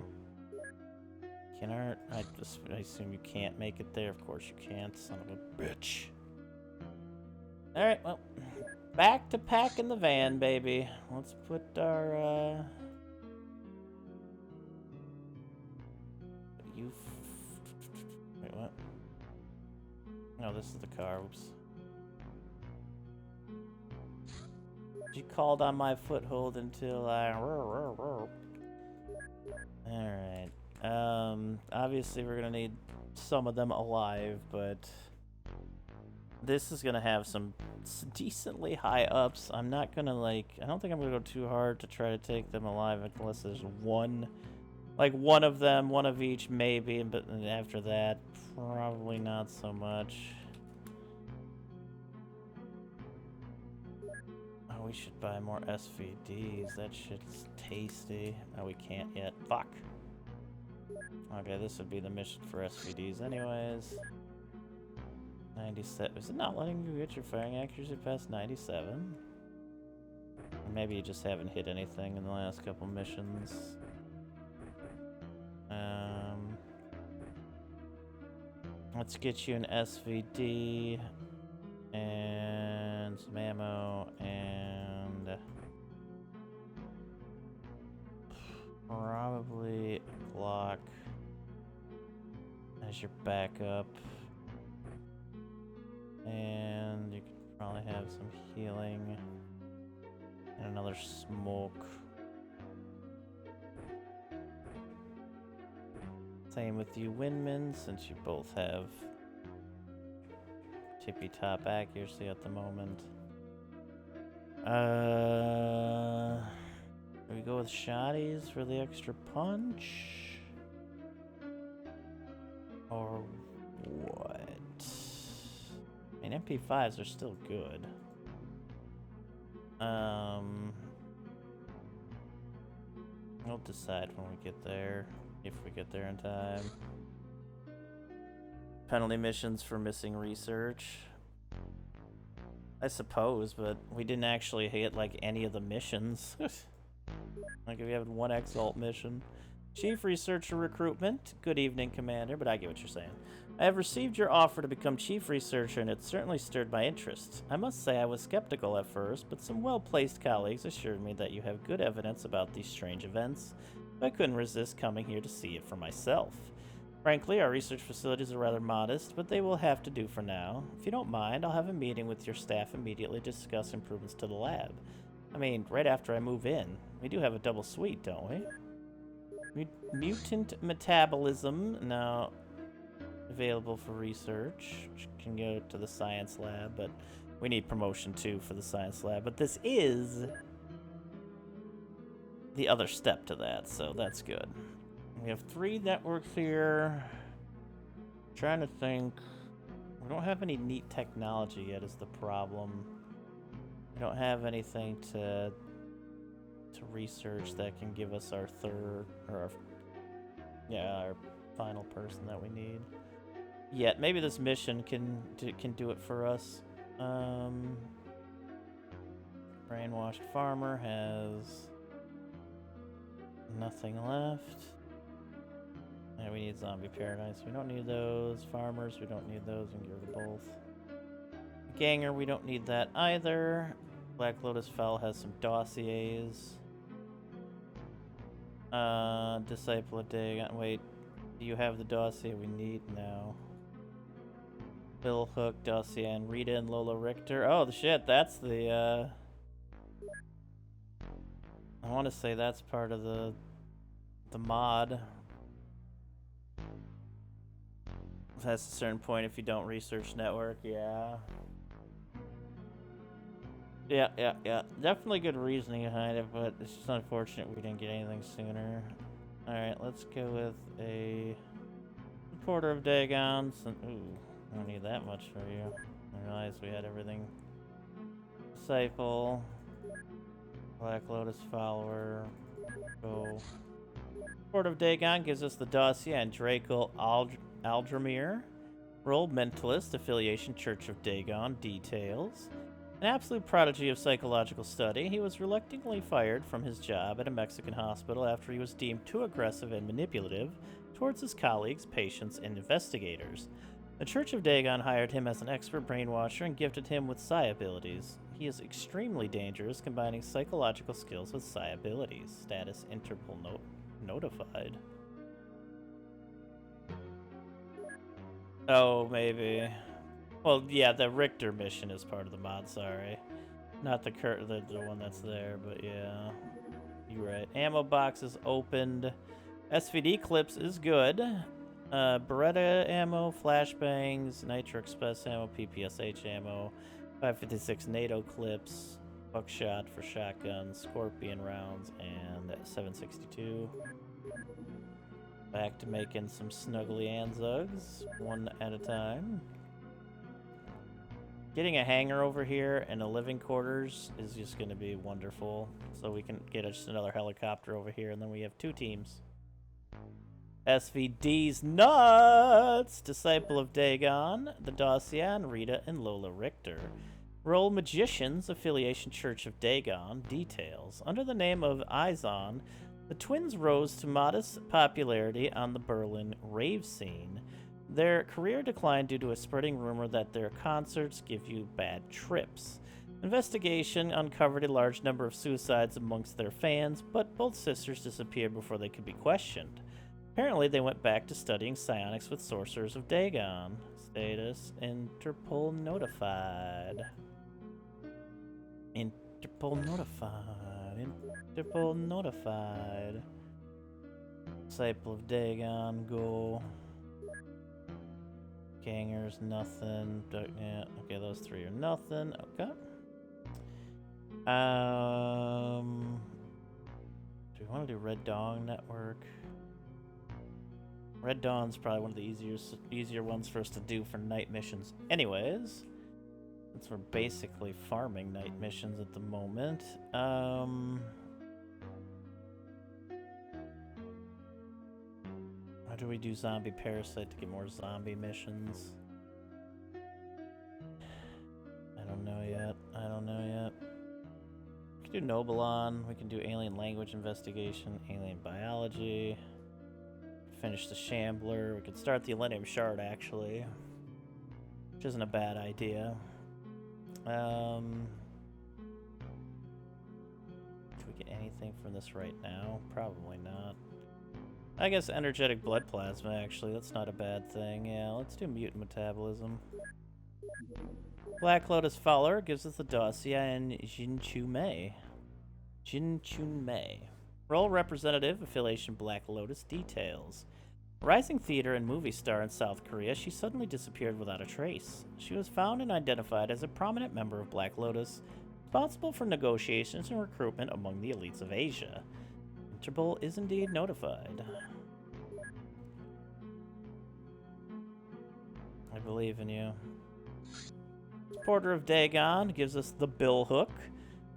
I assume you can't make it there. Of course you can't, son of a bitch. Alright, well... Back to packing the van, baby. Let's put our, Wait, what? No, this is the car. Oops. She called on my foothold until I... Alright. Obviously we're gonna need some of them alive, but... This is gonna have some decently high ups. I'm not gonna I don't think I'm gonna go too hard to try to take them alive unless there's one of them, one of each maybe, but after that, probably not so much. Oh, we should buy more SVDs. That shit's tasty. Oh, we can't yet. Fuck. Okay, this would be the mission for SVDs anyways. 97. Is it not letting you get your firing accuracy past 97? Or maybe you just haven't hit anything in the last couple missions. Let's get you an SVD and some ammo and probably a Glock as your backup. And you could probably have some healing and another smoke. Same with you, Windman, since you both have tippy top accuracy at the moment. We go with shotties for the extra punch? Or what? I mean, MP5s are still good. We'll decide when we get there, if we get there in time. Penalty missions for missing research. I suppose, but we didn't actually hit like any of the missions. Like if we have one Exalt mission. Chief Researcher Recruitment. Good evening, Commander, but I get what you're saying. I have received your offer to become Chief Researcher, and it certainly stirred my interest. I must say I was skeptical at first, but some well-placed colleagues assured me that you have good evidence about these strange events. I couldn't resist coming here to see it for myself. Frankly, our research facilities are rather modest, but they will have to do for now. If you don't mind, I'll have a meeting with your staff immediately to discuss improvements to the lab. I mean, right after I move in. We do have a double suite, don't we? Mutant metabolism, now available for research. Which can go to the science lab, but we need promotion too for the science lab. But this is the other step to that, so that's good. We have 3 networks here. Trying to think. We don't have any neat technology yet is the problem. We don't have anything to research that can give us our third, or our final person that we need. Yet, maybe this mission can do it for us. Brainwashed Farmer has nothing left. Yeah, we need Zombie Paradise. We don't need those. Farmers, we don't need those. We can get rid of both. Ganger, we don't need that either. Black Lotus Fell has some dossiers. Disciple of Dagon. Wait, do you have the dossier we need now? Bill Hook, dossier, and Rita and Lola Richter. Oh, the shit, that's the, I want to say that's part of the mod. That's a certain point if you don't research network, yeah. Yeah. Definitely good reasoning behind it, but it's just unfortunate we didn't get anything sooner. Alright, let's go with a Reporter of Dagon. Ooh, I don't need that much for you. I realized we had everything. Disciple. Black Lotus Follower. Go. Reporter of Dagon gives us the dossier on Draco Aldramir. Role Mentalist, Affiliation Church of Dagon, details. An absolute prodigy of psychological study, he was reluctantly fired from his job at a Mexican hospital after he was deemed too aggressive and manipulative towards his colleagues, patients, and investigators. The Church of Dagon hired him as an expert brainwasher and gifted him with psi abilities. He is extremely dangerous, combining psychological skills with psi abilities. Status Interpol notified. Oh, maybe. Well, yeah, the Richter mission is part of the mod, sorry. Not the one that's there, but yeah. You're right. Ammo box is opened. SVD clips is good. Beretta ammo, flashbangs, Nitro Express ammo, PPSH ammo, 556 NATO clips, buckshot for shotguns, Scorpion rounds, and 762. Back to making some snuggly Anzugs, one at a time. Getting a hangar over here and a living quarters is just going to be wonderful. So we can get just another helicopter over here, and then we have 2 teams. SVD's nuts! Disciple of Dagon, the Dacian, Rita, and Lola Richter. Role Magicians, Affiliation Church of Dagon, details. Under the name of Izon, the twins rose to modest popularity on the Berlin rave scene. Their career declined due to a spreading rumor that their concerts give you bad trips. Investigation uncovered a large number of suicides amongst their fans, but both sisters disappeared before they could be questioned. Apparently, they went back to studying psionics with Sorcerers of Dagon. Status: Interpol notified. Interpol notified. Interpol notified. Disciple of Dagon, go. Gangers, nothing. Yeah, okay, those three are nothing. Okay. Do we want to do Red Dawn Network? Red Dawn's probably one of the easier ones for us to do for night missions. Anyways, since we're basically farming night missions at the moment, how do we do Zombie Parasite to get more zombie missions? I don't know yet. We can do Nobelon. We can do Alien Language Investigation, Alien Biology. Finish the Shambler. We could start the Millennium Shard, actually, which isn't a bad idea. Do we get anything from this right now? Probably not. I guess Energetic Blood Plasma, actually. That's not a bad thing. Yeah, let's do Mutant Metabolism. Black Lotus Fowler gives us the Dacia and Jin Chu Mei. Role Representative, Affiliation Black Lotus, details. Rising theater and movie star in South Korea, she suddenly disappeared without a trace. She was found and identified as a prominent member of Black Lotus, responsible for negotiations and recruitment among the elites of Asia. Interpol is indeed notified. I believe in you. Supporter of Dagon gives us the bill hook.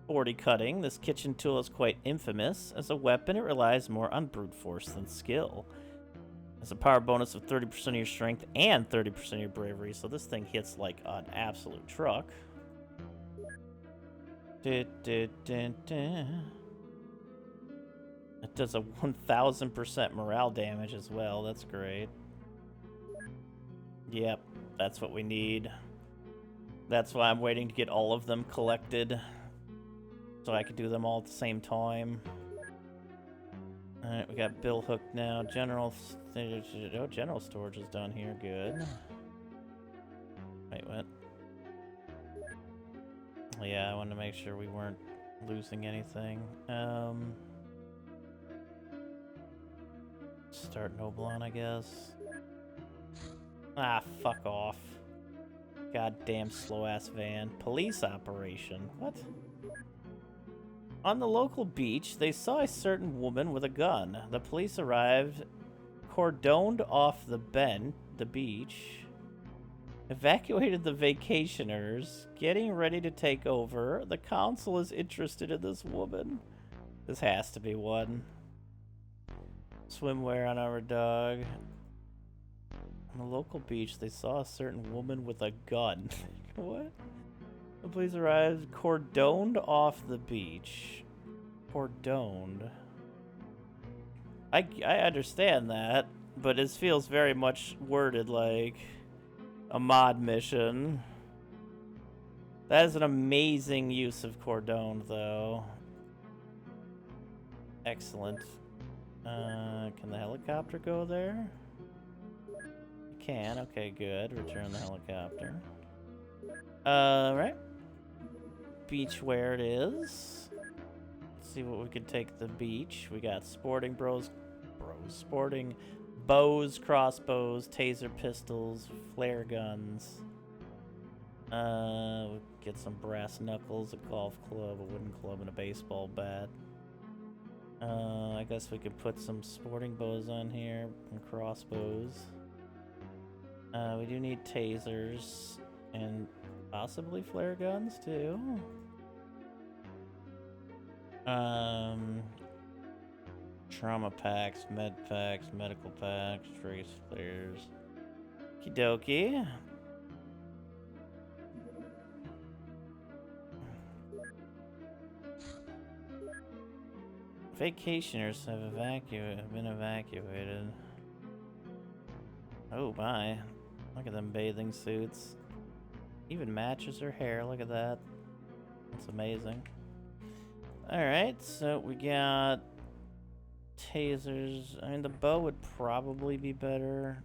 40 cutting. This kitchen tool is quite infamous. As a weapon, it relies more on brute force than skill. Has a power bonus of 30% of your strength and 30% of your bravery, so this thing hits like an absolute truck. It does a 1000% morale damage as well. That's great. Yep, that's what we need. That's why I'm waiting to get all of them collected, so I can do them all at the same time. Alright, we got Bill Hook now. General storage is done here. Good. Wait, what? Yeah, I wanted to make sure we weren't losing anything. Start Nobelon, I guess. Ah, fuck off. Goddamn slow-ass van. Police operation. What? On the local beach, they saw a certain woman with a gun. The police arrived, cordoned off the beach, evacuated the vacationers, getting ready to take over. The council is interested in this woman. This has to be one. Swimwear on our dog. On the local beach, they saw a certain woman with a gun. What? The police arrived, cordoned off the beach. Cordoned. I understand that, but this feels very much worded like a mod mission. That is an amazing use of cordoned, though. Excellent. Can the helicopter go there? It can. Okay, good. Return the helicopter. Right. Beach where it is. Let's see what we can take to the beach. We got sporting sporting bows, crossbows, taser pistols, flare guns. We'll get some brass knuckles, a golf club, a wooden club, and a baseball bat. I guess we could put some sporting bows on here and crossbows. We do need tasers and possibly flare guns too. Trauma packs, med packs, medical packs, trace flares. Okie dokie. Vacationers have been evacuated. Oh my. Look at them bathing suits. Even matches her hair, look at that. That's amazing. Alright, so we got tasers. I mean, the bow would probably be better.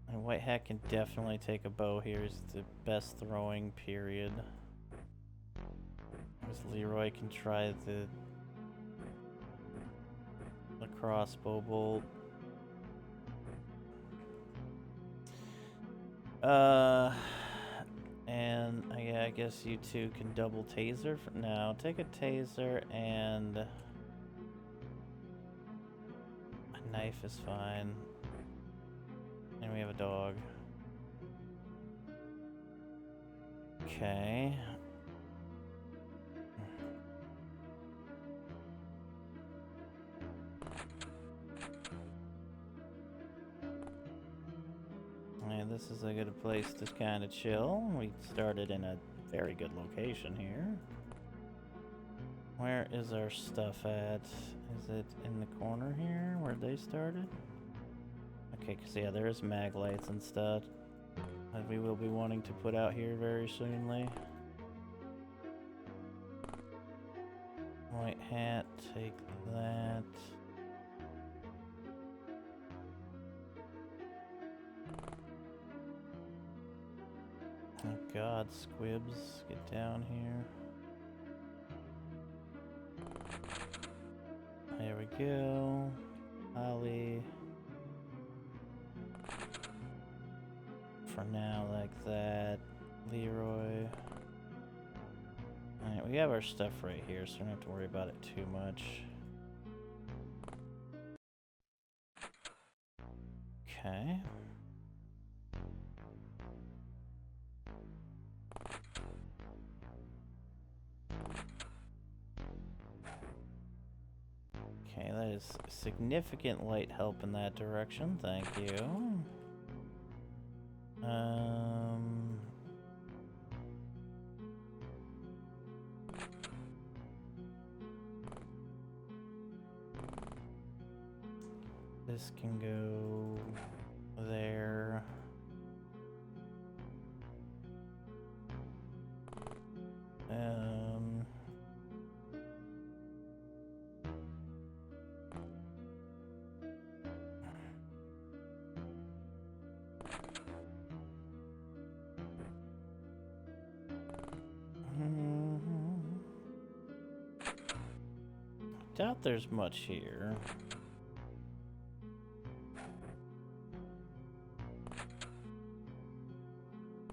And White Hat can definitely take a bow here. He's the best throwing, period. Leroy can try the crossbow bolt. And yeah, I guess you two can double taser for now. Take a taser and a knife is fine. And we have a dog. Okay. And this is a good place to kind of chill. We started in a very good location here. Where is our stuff at? Is it in the corner here where they started? Okay, because yeah, there's mag lights and stuff that we will be wanting to put out here very soonly. White Hat, take that. Oh god, squibs, get down here. There we go. Ollie. For now, like that. Leroy. Alright, we have our stuff right here, so we don't have to worry about it too much. Okay. Okay, that is significant light help in that direction, thank you. This can go there. Doubt there's much here.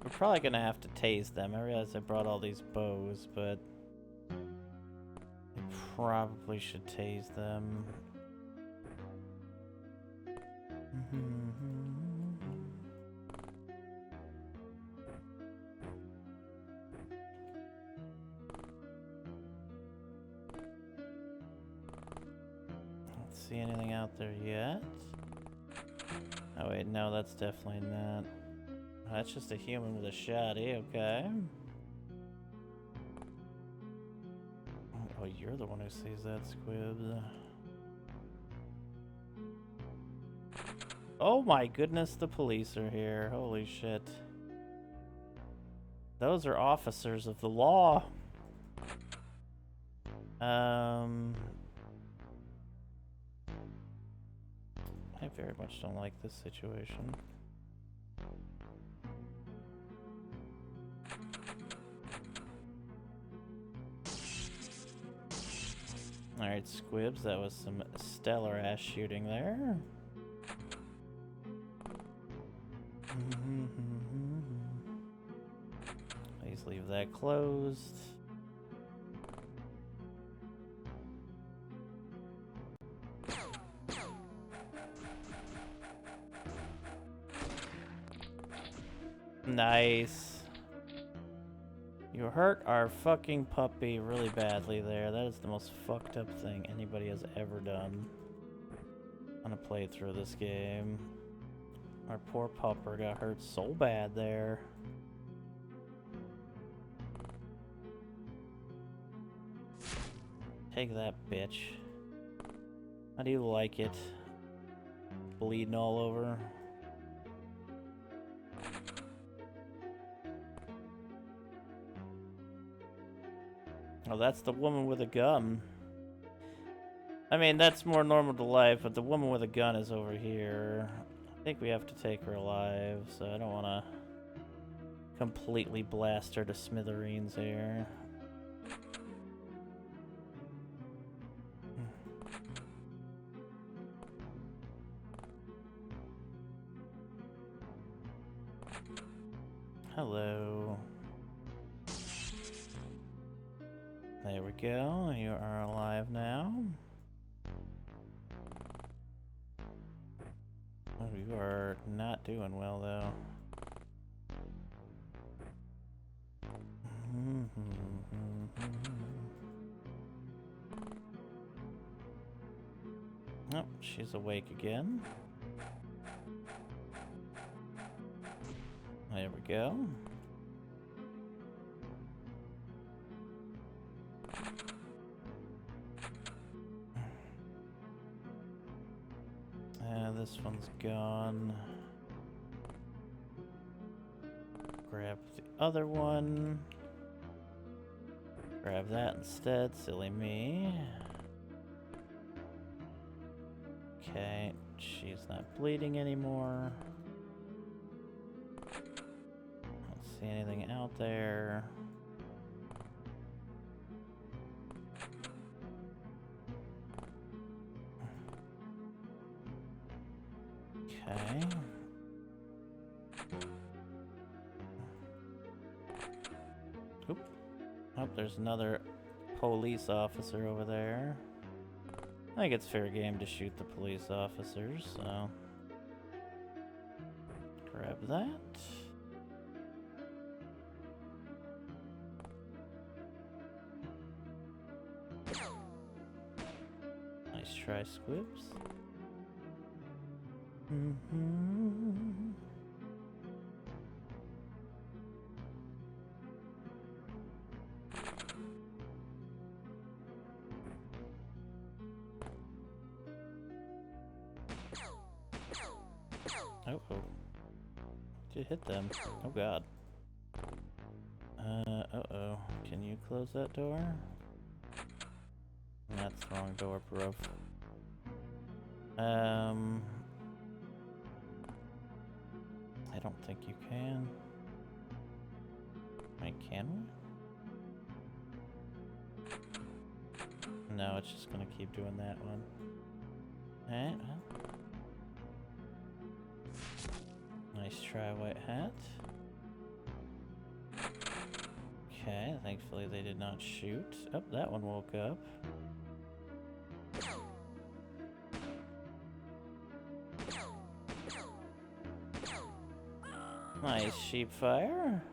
We're probably gonna have to tase them. I realize I brought all these bows, but I probably should tase them. See anything out there yet? Oh wait, no, that's definitely not. Oh, that's just a human with a shotty, okay. Oh, you're the one who sees that, Squibs. Oh my goodness, the police are here. Holy shit. Those are officers of the law. I very much don't like this situation. Alright, Squibs, that was some stellar ass shooting there. Please leave that closed. Nice. You hurt our fucking puppy really badly there. That is the most fucked up thing anybody has ever done on a playthrough of this game. Our poor pupper got hurt so bad there. Take that, bitch. How do you like it? Bleeding all over? Oh, that's the woman with a gun. I mean, that's more normal to life, but the woman with a gun is over here. I think we have to take her alive, so I don't want to completely blast her to smithereens here. Hello. There we go. You are alive now. Oh, you are not doing well, though. Oh, she's awake again. There we go. This one's gone. Grab the other one. Grab that instead, silly me. Okay, she's not bleeding anymore. Don't see anything out there. Okay. Oop. Oh, there's another police officer over there. I think it's fair game to shoot the police officers, so... Grab that. Nice try, Squibs. Uh-oh. Did hit them. Oh god. Uh-oh. Can you close that door? That's the wrong door, bro. I don't think you can. Wait, can we? No, it's just gonna keep doing that one. Alright. Nice try, White Hat. Okay, thankfully they did not shoot. Oh, that one woke up. Nice sheep fire.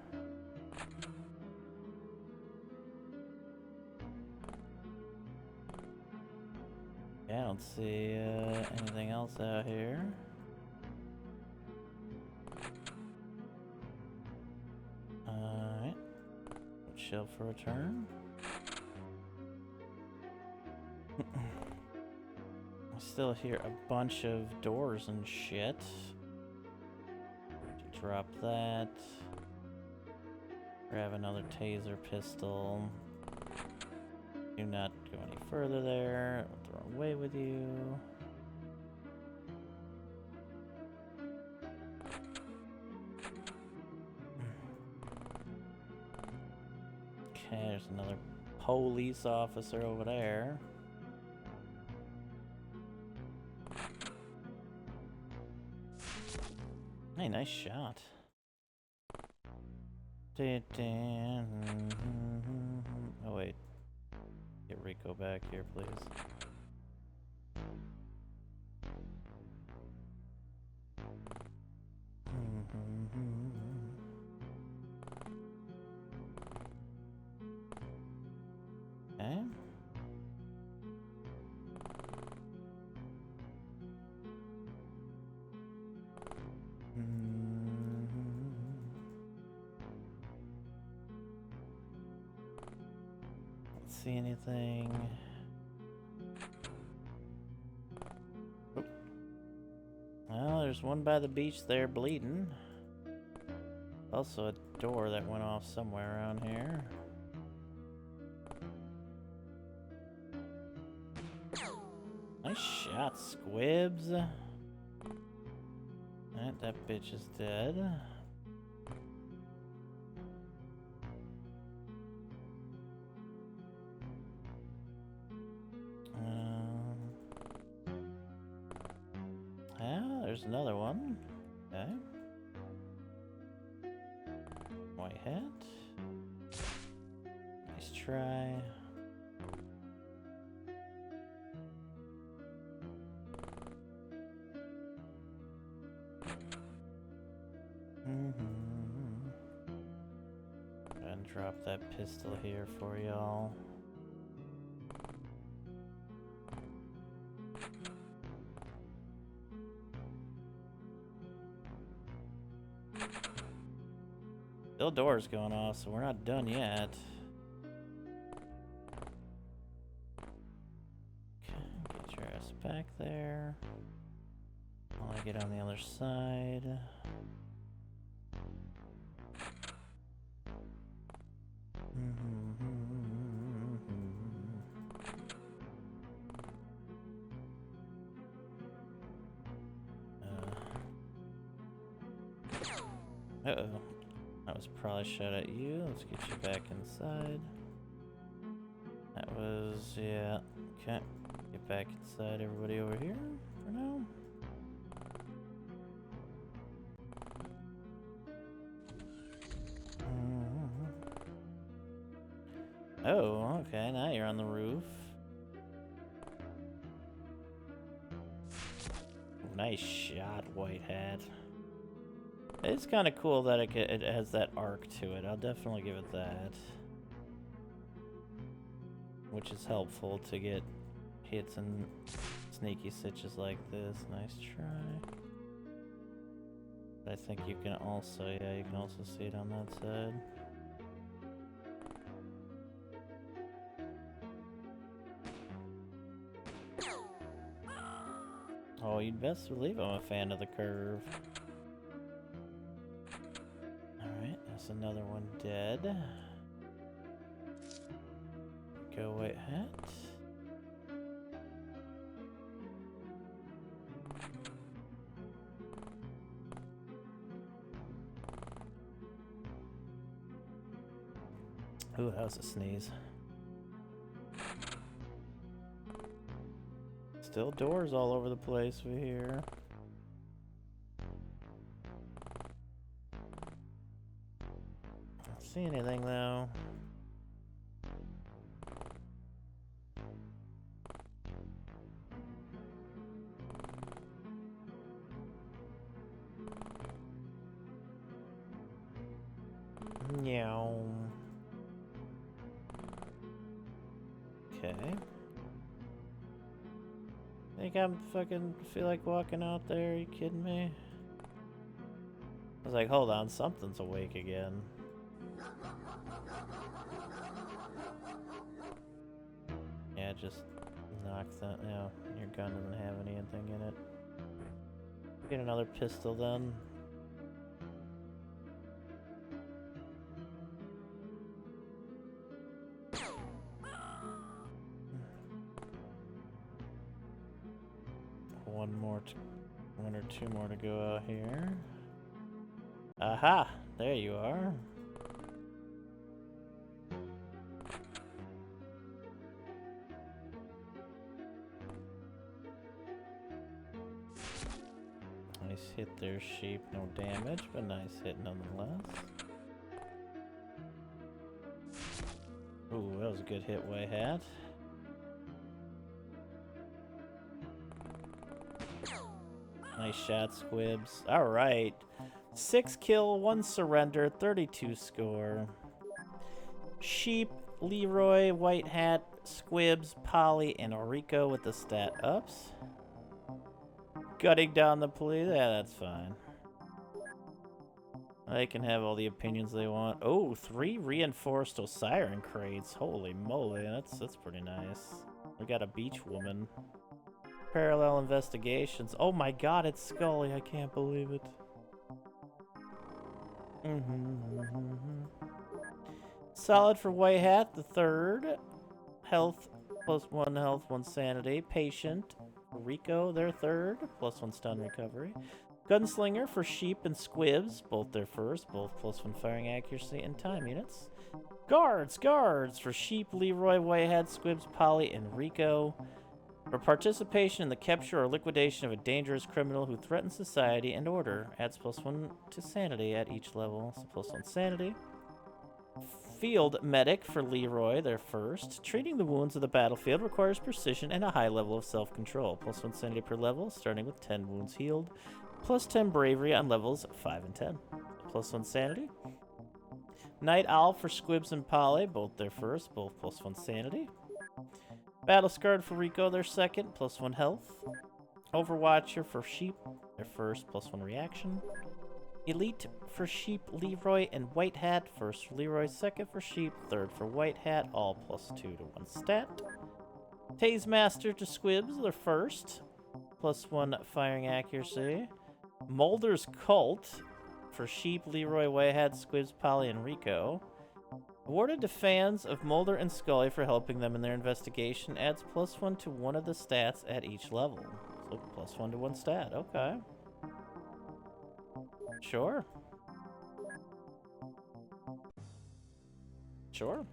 Yeah, I don't see anything else out here. Alright. Chill for a turn. I still hear a bunch of doors and shit. Drop that. Grab another taser pistol. Do not go any further there. Went the wrong way with you. Okay, there's another police officer over there. Hey, nice shot. Oh wait. Get Rico back here, please. Don't see anything. Oh. Well, there's one by the beach there bleeding. Also a door that went off somewhere around here. Nice shot, Squibs. Alright, that bitch is dead. Yeah, there's another one. Okay. White hat. Nice try. And drop that pistol here for y'all. Still doors going off, so we're not done yet. Okay, get your ass back there. While I get on the other side. Uh-oh. That was probably shot at you. Let's get you back inside. That was, yeah. Okay. Get back inside, everybody over here for now. Oh, okay. Now you're on the roof. Nice shot, White Hat. It's kind of cool that it has that arc to it. I'll definitely give it that. Which is helpful to get hits and sneaky stitches like this. Nice try. But I think you can also, yeah, you can also see it on that side. Oh, you'd best believe I'm a fan of the curve. Alright, that's another one dead. Go White Hat. Ooh, that was a sneeze. Still doors all over the place over here. Don't see anything though. Meow. Okay. Think I'm fucking feel like walking out there? Are you kidding me? I was like, hold on, something's awake again. Yeah, just knock that. Yeah, your gun doesn't have anything in it. Get another pistol then. One or two more to go out here. Aha! There you are. Nice hit there, sheep. No damage, but nice hit nonetheless. Ooh, that was a good hit, White Hat. Nice shot, Squibs. Alright. 6 kill, 1 surrender, 32 score. Sheep, Leroy, White Hat, Squibs, Polly, and Orico with the stat ups. Gutting down the police. Yeah, that's fine. They can have all the opinions they want. Oh, 3 reinforced Osiren crates. Holy moly, that's pretty nice. We got a beach woman. Parallel investigations. Oh my god, it's Scully. I can't believe it. Solid for White Hat, the third. Health, +1 health, 1 sanity. Patient, Rico, their third, +1 stun recovery. Gunslinger for Sheep and Squibs, both their first, both +1 firing accuracy and time units. Guards for Sheep, Leroy, Whitehead, Squibs, Polly, and Rico. For participation in the capture or liquidation of a dangerous criminal who threatens society and order. Adds +1 to sanity at each level, so +1 sanity. Field Medic for Leroy, their first. Treating the wounds of the battlefield requires precision and a high level of self-control. +1 sanity per level, starting with 10 wounds healed. +10 bravery on levels 5 and 10. +1 sanity. Night Owl for Squibs and Polly, both their first, both +1 sanity. Battle Scarred for Rico, their second, +1 health. Overwatcher for Sheep, their first, +1 reaction. Elite for Sheep, Leroy, and White Hat. First for Leroy, second for Sheep, third for White Hat, all +2 to 1 stat. Tase Master to Squibs, their first, +1 firing accuracy. Mulder's Cult for Sheep, Leroy, White Hat, Squibs, Polly, and Rico. Awarded to fans of Mulder and Scully for helping them in their investigation. Adds +1 to one of the stats at each level. So +1 to 1 stat. Okay. Sure. Sure.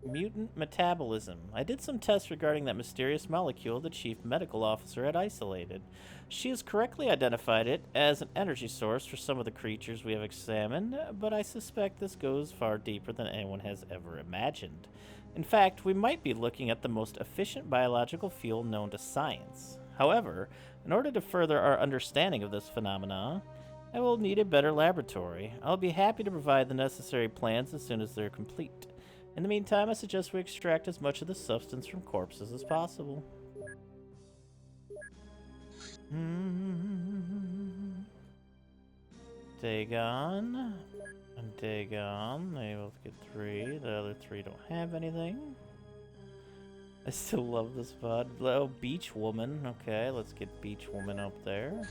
Mutant metabolism. I did some tests regarding that mysterious molecule the chief medical officer had isolated. She has correctly identified it as an energy source for some of the creatures we have examined, but I suspect this goes far deeper than anyone has ever imagined. In fact, we might be looking at the most efficient biological fuel known to science. However, in order to further our understanding of this phenomena, I will need a better laboratory. I'll be happy to provide the necessary plans as soon as they're complete. In the meantime, I suggest we extract as much of the substance from corpses as possible. Dagon. And Dagon. They both get 3. The other 3 don't have anything. I still love this VOD. Oh, Beach Woman. Okay, let's get Beach Woman up there.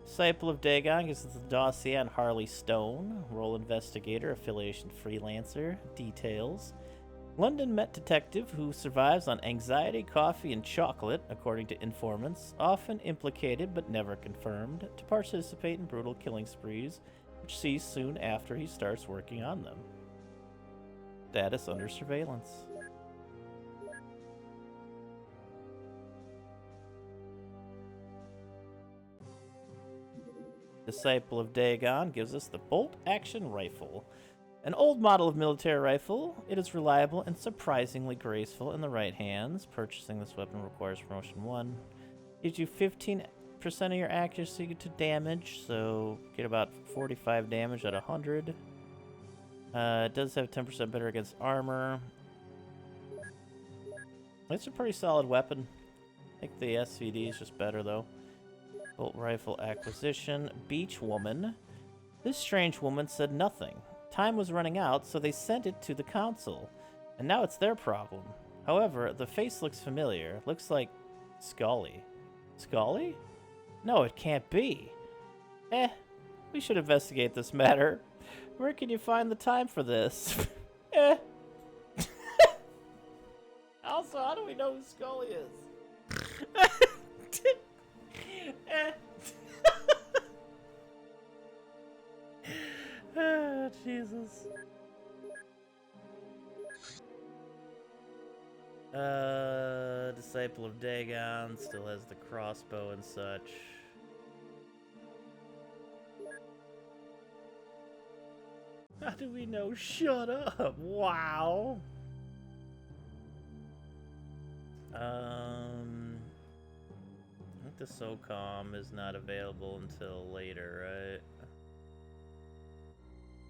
Disciple of Dagon gives us the dossier on Harley Stone. Role investigator, affiliation freelancer. Details. London Met detective who survives on anxiety, coffee, and chocolate, according to informants, often implicated but never confirmed, to participate in brutal killing sprees, which cease soon after he starts working on them. Status under surveillance. Disciple of Dagon gives us the bolt-action rifle. An old model of military rifle, it is reliable and surprisingly graceful in the right hands. Purchasing this weapon requires promotion 1. Gives you 15% of your accuracy to damage, so get about 45 damage at 100. It does have 10% better against armor. It's a pretty solid weapon. I think the SVD is just better, though. Bolt rifle acquisition. Beach Woman. This strange woman said nothing. Time was running out, so they sent it to the council. And now it's their problem. However, the face looks familiar. Looks like Scully. Scully? No, it can't be. We should investigate this matter. Where can you find the time for this? Also, how do we know who Scully is? Oh, Jesus. Disciple of Dagon still has the crossbow and such. How do we know? Shut up! Wow! I think the SOCOM is not available until later, right?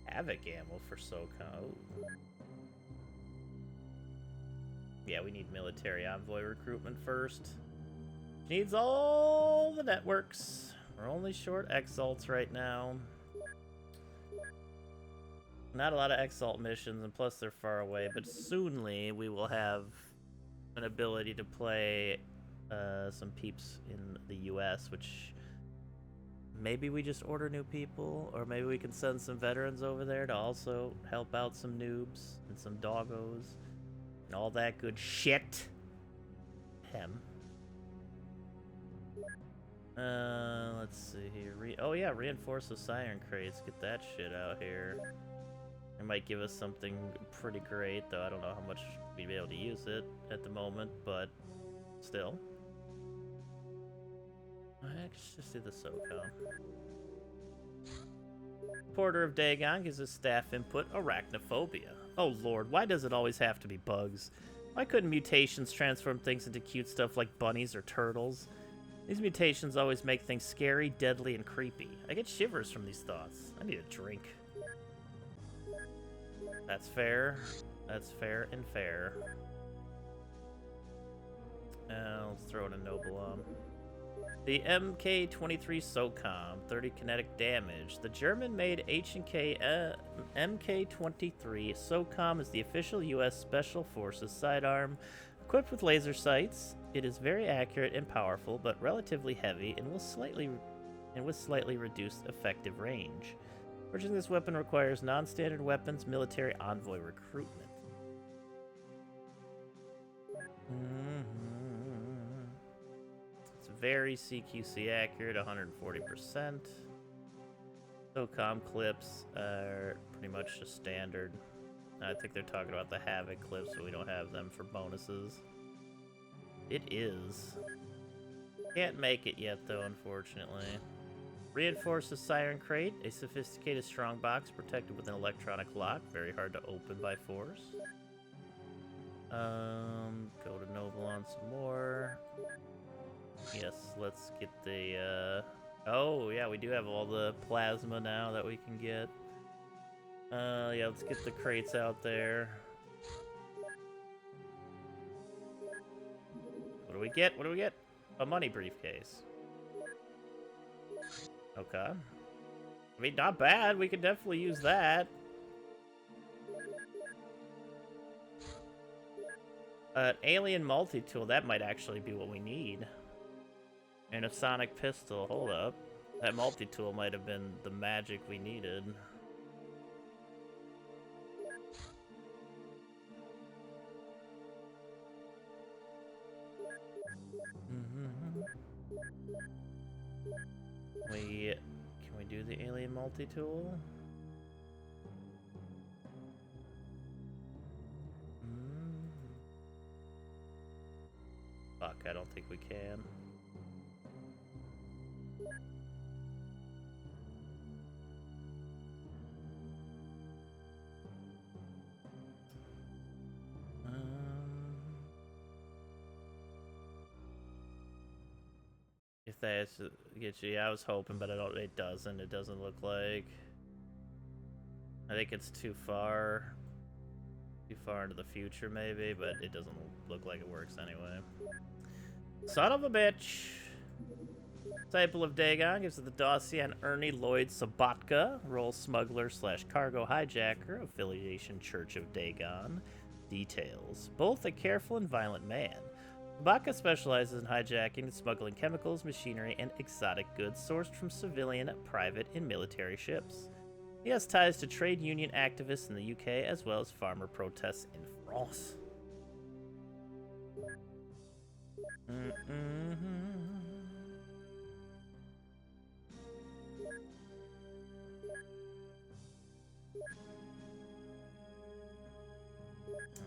Havoc ammo for SOCOM. Yeah, we need military envoy recruitment first. Needs all the networks. We're only short exalts right now. Not a lot of exalt missions, and plus they're far away, but soonly we will have an ability to play some peeps in the US, which maybe we just order new people, or maybe we can send some veterans over there to also help out some noobs and some doggos and all that good shit. Hem. Let's see here. Oh yeah, reinforce the siren crates. Get that shit out here. It might give us something pretty great, though I don't know how much we'd be able to use it at the moment, but still. Let's just do the SOCOM. Porter of Dagon gives us staff input, arachnophobia. Oh lord, why does it always have to be bugs? Why couldn't mutations transform things into cute stuff like bunnies or turtles? These mutations always make things scary, deadly, and creepy. I get shivers from these thoughts. I need a drink. That's fair. That's fair and fair. Let's throw in a Noble on. The MK-23 SOCOM, 30 kinetic damage. The German-made H&K MK-23 SOCOM is the official U.S. Special Forces sidearm. Equipped with laser sights, it is very accurate and powerful, but relatively heavy and with slightly reduced effective range. Purchasing this weapon requires non-standard weapons military envoy recruitment. It's very CQC accurate, 140%. SOCOM clips are pretty much just standard. I think they're talking about the Havoc clips, but we don't have them for bonuses. It is. Can't make it yet, though, unfortunately. Reinforces Siren Crate, a sophisticated strongbox protected with an electronic lock, very hard to open by force. Go to Noble on some more. Yes, let's get the, oh, yeah, we do have all the plasma now that we can get. Yeah, let's get the crates out there. What do we get? What do we get? A money briefcase. Okay. I mean, not bad. We could definitely use that. Alien multi-tool. That might actually be what we need. And a sonic pistol. Hold up. That multi-tool might have been the magic we needed. Can we do the alien multi-tool? Fuck, I don't think we can. If that gets you, yeah, I was hoping, but it doesn't. It doesn't look like. I think it's too far into the future, maybe, but it doesn't look like it works anyway. Son of a bitch! Disciple of Dagon gives it the dossier on Ernie Lloyd Sabatka, role smuggler / cargo hijacker, affiliation Church of Dagon. Details. Both a careful and violent man. Sabatka specializes in hijacking and smuggling chemicals, machinery, and exotic goods sourced from civilian, private, and military ships. He has ties to trade union activists in the UK as well as farmer protests in France.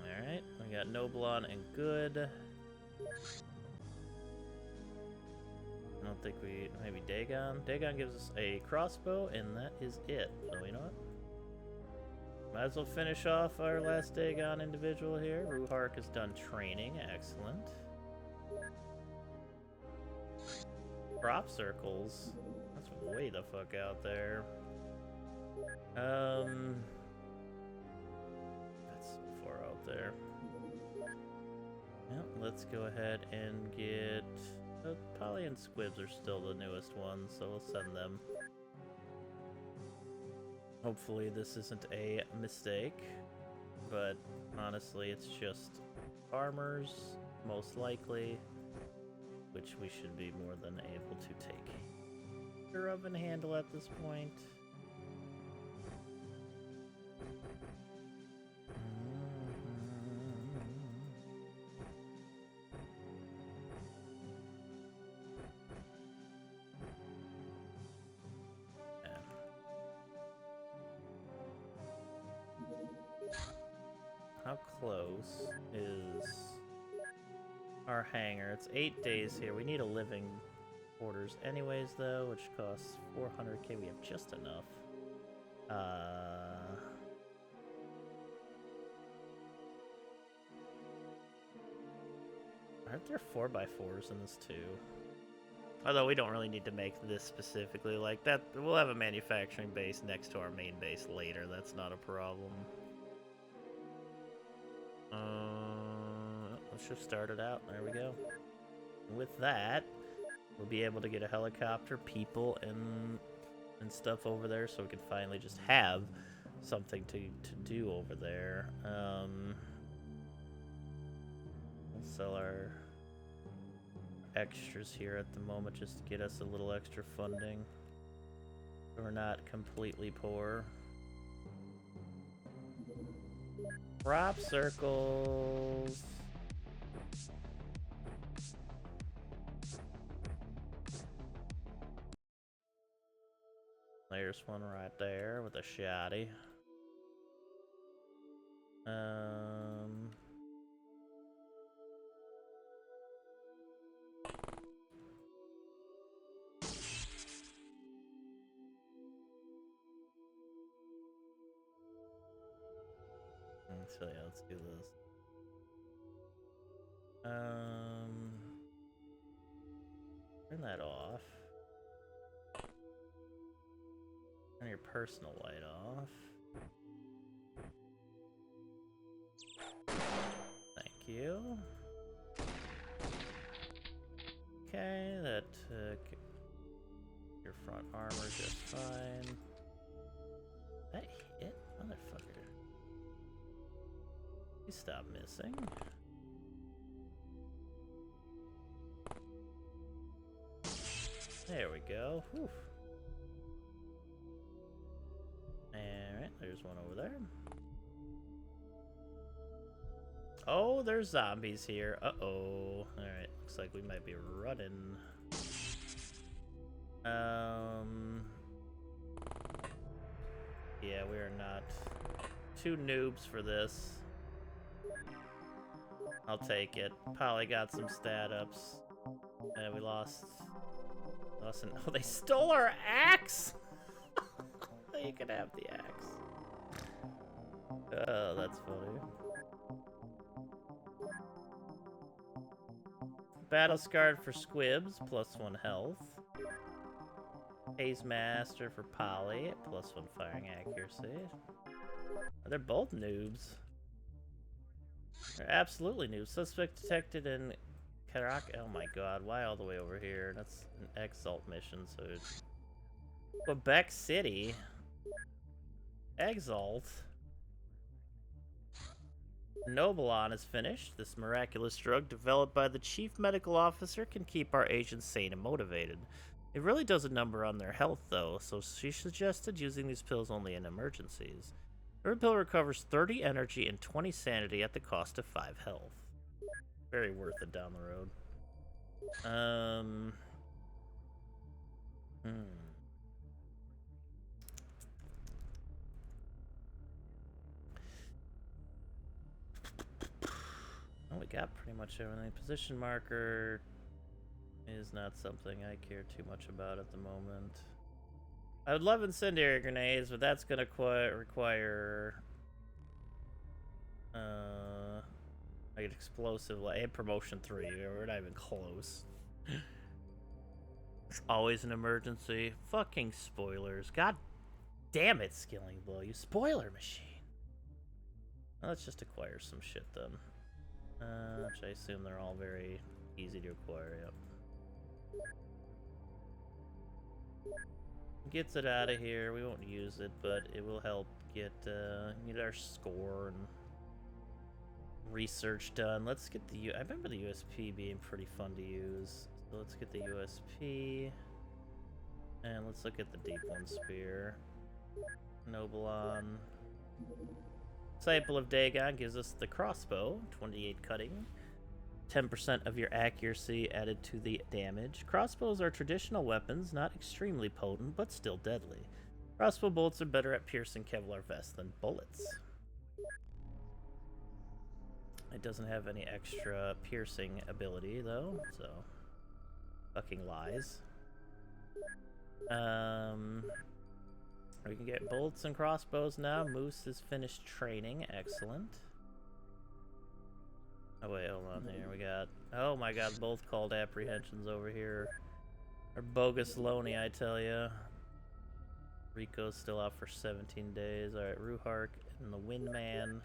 Alright, we got Noblon and Good. I don't think we... maybe Dagon? Dagon gives us a crossbow, and that is it. So, you know what? Might as well finish off our last Dagon individual here. Ruhark has done training. Excellent. Crop circles. That's way the fuck out there. That's far out there. Yep, let's go ahead and get Polly and Squibs are still the newest ones, so we'll send them. Hopefully this isn't a mistake, but honestly it's just farmers, most likely, which we should be more than able to take care of and handle at this point. How close is our hangar? It's 8 days here. We need a living quarters anyways, though, which costs 400k. We have just enough. Aren't there 4x4s in this too? Although we don't really need to make this specifically like that. We'll have a manufacturing base next to our main base later. That's not a problem. Let's just start it out. There we go. With that, we'll be able to get a helicopter, people, and stuff over there, so we can finally just have something to do over there. We'll sell our extras here at the moment just to get us a little extra funding. So we're not completely poor. Crop circles. There's one right there with a shotty. So yeah, let's do this. Turn that off. Turn your personal light off. Thank you. Okay, that took your front armor just fine. That hit? Motherfucker. You stop missing. There we go. Whew. Alright, there's one over there. Oh, there's zombies here. Uh-oh. Alright, looks like we might be running. Yeah, we are not too noobs for this. I'll take it. Polly got some stat ups. And we lost an... Oh, they stole our axe! You can have the axe. Oh, that's funny. Battle Scarred for Squibs, +1 health. Haze Master for Polly, +1 firing accuracy. They're both noobs. They're absolutely noobs. Suspect detected in Karak. Oh my god, why all the way over here? That's an Exalt mission, so it's... Quebec City? Exalt? Nobelon is finished. This miraculous drug developed by the chief medical officer can keep our agents sane and motivated. It really does a number on their health, though, so she suggested using these pills only in emergencies. Every pill recovers 30 energy and 20 sanity at the cost of 5 health. Very worth it down the road. Well, we got pretty much everything. Position marker is not something I care too much about at the moment. I would love incendiary grenades, but that's gonna require like an explosive, like promotion 3. We're not even close. It's always an emergency. Fucking spoilers. God damn it, Skilling Blow, you spoiler machine. Well, let's just acquire some shit then. Which I assume they're all very easy to acquire, yep. Gets it out of here. We won't use it, but it will help get our score and research done. Let's get the I remember the USP being pretty fun to use. So let's get the USP. And let's look at the Deep One Spear. Nobelon. Disciple of Dagon gives us the crossbow, 28 cutting. 10% of your accuracy added to the damage. Crossbows are traditional weapons, not extremely potent, but still deadly. Crossbow bolts are better at piercing Kevlar vests than bullets. It doesn't have any extra piercing ability, though, so... fucking lies. We can get bolts and crossbows now. Moose has finished training. Excellent. Oh, wait, hold on here. We got... oh my god, both called apprehensions over here. Are bogus loney, I tell ya. Rico's still out for 17 days. Alright, Ruhark and the Windman.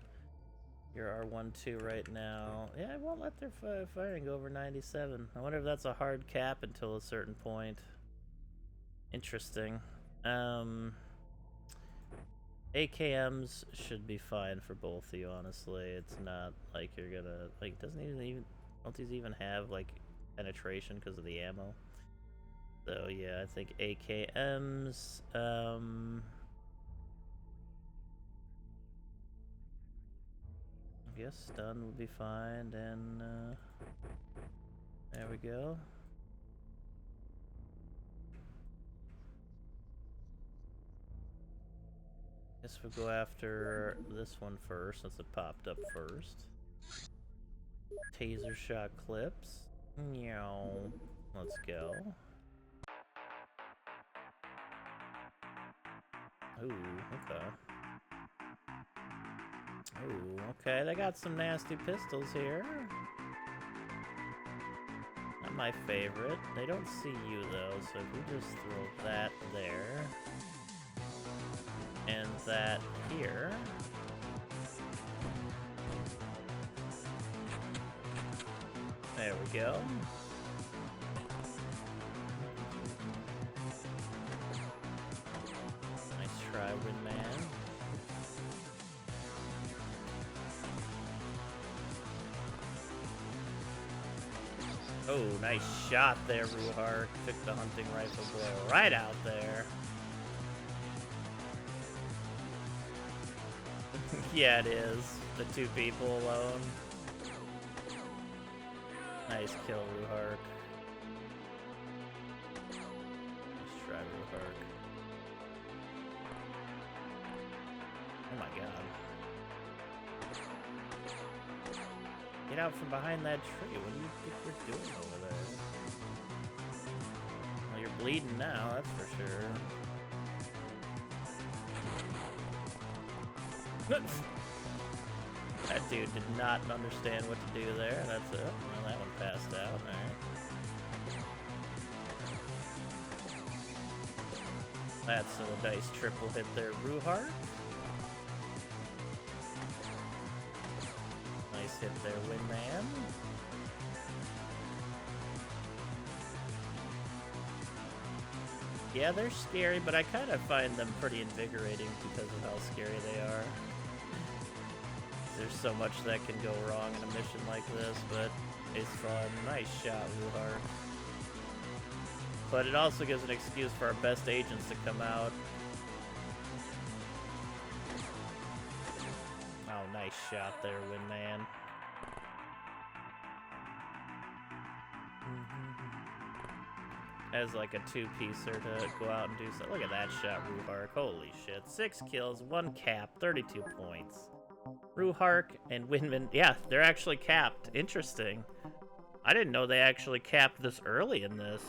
You're R1-2 right now. Yeah, I won't let their firing go over 97. I wonder if that's a hard cap until a certain point. Interesting. AKMs should be fine for both of you, honestly. It's not like you're gonna, like, don't these even have, like, penetration because of the ammo? So, yeah, I think AKMs, I guess stun would be fine, and, there we go. Guess we'll go after this one first, since it popped up first. Taser shot clips. Meow. Let's go. Ooh, okay. Ooh, okay, they got some nasty pistols here. Not my favorite. They don't see you, though, so if we just throw that there... and that here. There we go. Nice try, Windman. Oh, nice shot there, Ruhark. Took the hunting rifle blow right out there. Yeah, it is. The two people alone. Nice kill, Ruhark. Let's try Ruhark. Oh my god. Get out from behind that tree. What do you think you're doing over there? Well, you're bleeding now, that's for sure. That dude did not understand what to do there. That's it. Well, that one passed out. Alright. That's a nice triple hit there, Ruhark. Nice hit there, Windman. Yeah, they're scary, but I kind of find them pretty invigorating because of how scary they are. There's so much that can go wrong in a mission like this, but it's fun. Nice shot, Ruhark. But it also gives an excuse for our best agents to come out. Oh, nice shot there, Windman. As like a two-piecer to go out and do so. Look at that shot, Ruhark. Holy shit. 6 kills, 1 cap, 32 points. Ruhark and Windman, yeah, they're actually capped. Interesting. I didn't know they actually capped this early in this.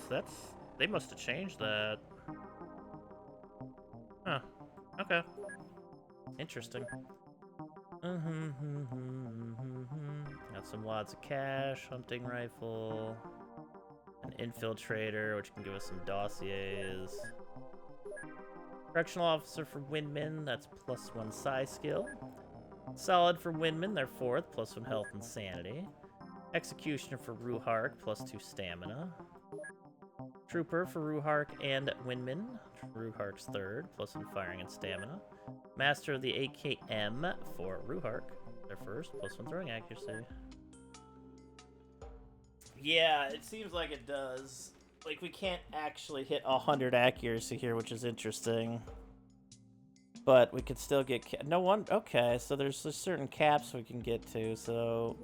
They must have changed that. Huh. Okay. Interesting. Got some lots of cash, hunting rifle, an infiltrator, which can give us some dossiers. Correctional officer for Windman, that's +1 psi skill. Solid for Windman, they're 4th, +1 health and sanity. Executioner for Ruhark, +2 stamina. Trooper for Ruhark and Winman. Ruhark's third, plus in firing and stamina. Master of the AKM for Ruhark. Their first, plus one throwing accuracy. Yeah, it seems like it does. Like, we can't actually hit 100 accuracy here, which is interesting. But we could still get... No one... Okay, so there's a certain caps we can get to, so...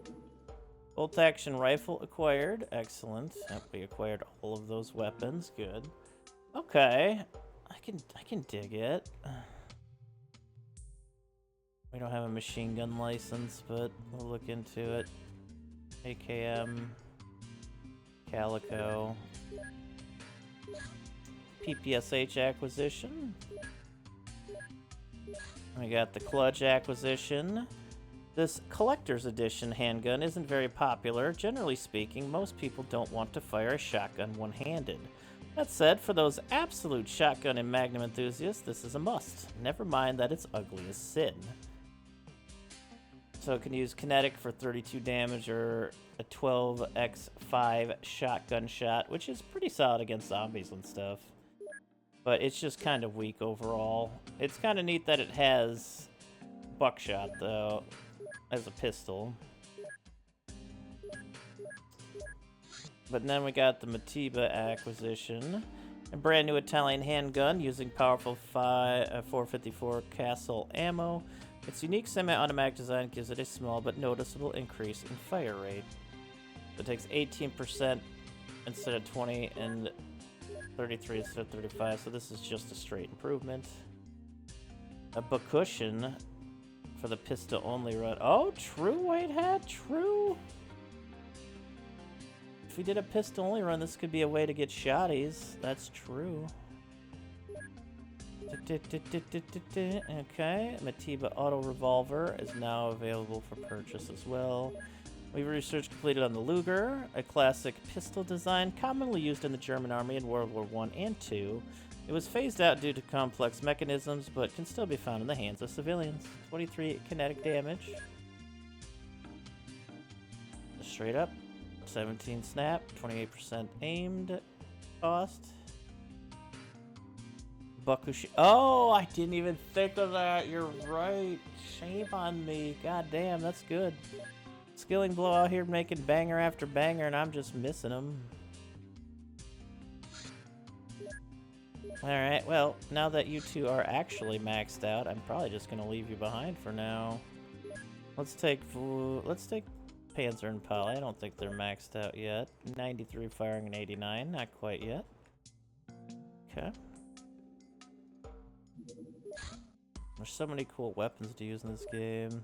Bolt-action rifle acquired. Excellent. Yep, we acquired all of those weapons. Good. Okay. I can dig it. We don't have a machine gun license, but we'll look into it. AKM... Calico. PPSH acquisition. We got the Clutch acquisition. This collector's edition handgun isn't very popular. Generally speaking, most people don't want to fire a shotgun one-handed. That said, for those absolute shotgun and magnum enthusiasts, this is a must. Never mind that it's ugly as sin. So it can use kinetic for 32 damage or a 12x5 shotgun shot, which is pretty solid against zombies and stuff. But it's just kind of weak overall. It's kind of neat that it has buckshot, though, as a pistol. But then we got the Matiba acquisition. A brand new Italian handgun using powerful 454 Castle ammo. Its unique semi-automatic design gives it a small but noticeable increase in fire rate. It takes 18% instead of 20 and 33 instead of 35, so this is just a straight improvement. A Bakushin for the pistol-only run. Oh, true, White Hat, true! If we did a pistol-only run, this could be a way to get shotties. That's true. Okay, Matiba Auto Revolver is now available for purchase as well. We research completed on the Luger, a classic pistol design commonly used in the German army in World War I and II. It was phased out due to complex mechanisms, but can still be found in the hands of civilians. 23 kinetic damage. Straight up. 17 snap, 28% aimed cost. Bakushi. Oh, I didn't even think of that. You're right. Shame on me. God damn, that's good. Skilling Blow out here making banger after banger, and I'm just missing them. Alright, well, now that you two are actually maxed out, I'm probably just going to leave you behind for now. Let's take Panzer and Pal. I don't think they're maxed out yet. 93 firing and 89. Not quite yet. Okay. There's so many cool weapons to use in this game.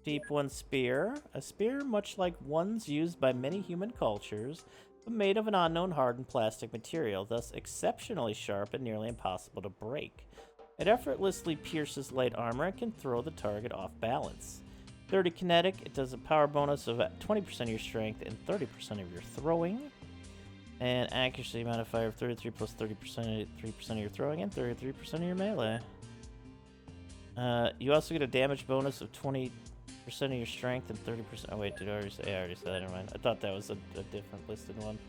Deep One Spear. A spear much like ones used by many human cultures, but made of an unknown hardened plastic material, thus exceptionally sharp and nearly impossible to break. It effortlessly pierces light armor and can throw the target off balance. 30 kinetic, it does a power bonus of 20% of your strength and 30% of your throwing. And accuracy modifier of 33 plus 30%, 3% of your throwing and 33% of your melee. You also get a damage bonus of 20% of your strength and 30%. Oh wait, did I already say? I already said that. Never mind. I thought that was a different listed one.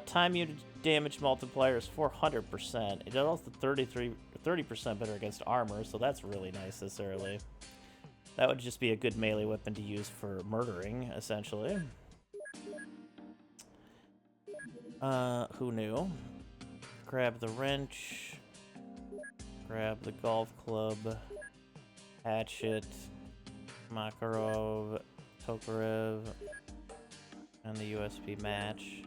Time unit damage multiplier is 400%. It does also 30% better against armor, so that's really nice this early. That would just be a good melee weapon to use for murdering, essentially. Who knew? Grab the wrench. Grab the golf club. Hatchet. Makarov. Tokarev. And the USP match.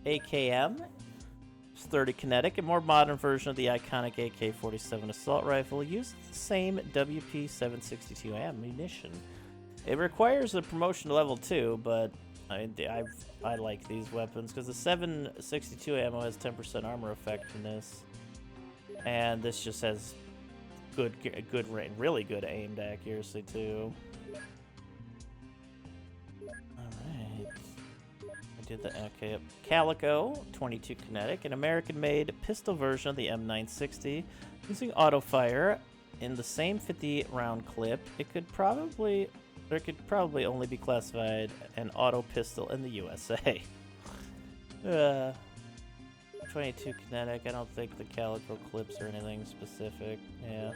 AKM. It's 30 kinetic, a more modern version of the iconic AK-47 assault rifle. Uses the same WP-762 ammunition. It requires a promotion to level 2, but I like these weapons because the 762 ammo has 10% armor effectiveness, and this just has really good aimed accuracy too. Did the okay. Calico, 22 kinetic, an American-made pistol version of the M960, using auto fire, in the same 50 round clip, it could probably only be classified an auto pistol in the USA. 22 kinetic, I don't think the calico clips or anything specific. Yeah.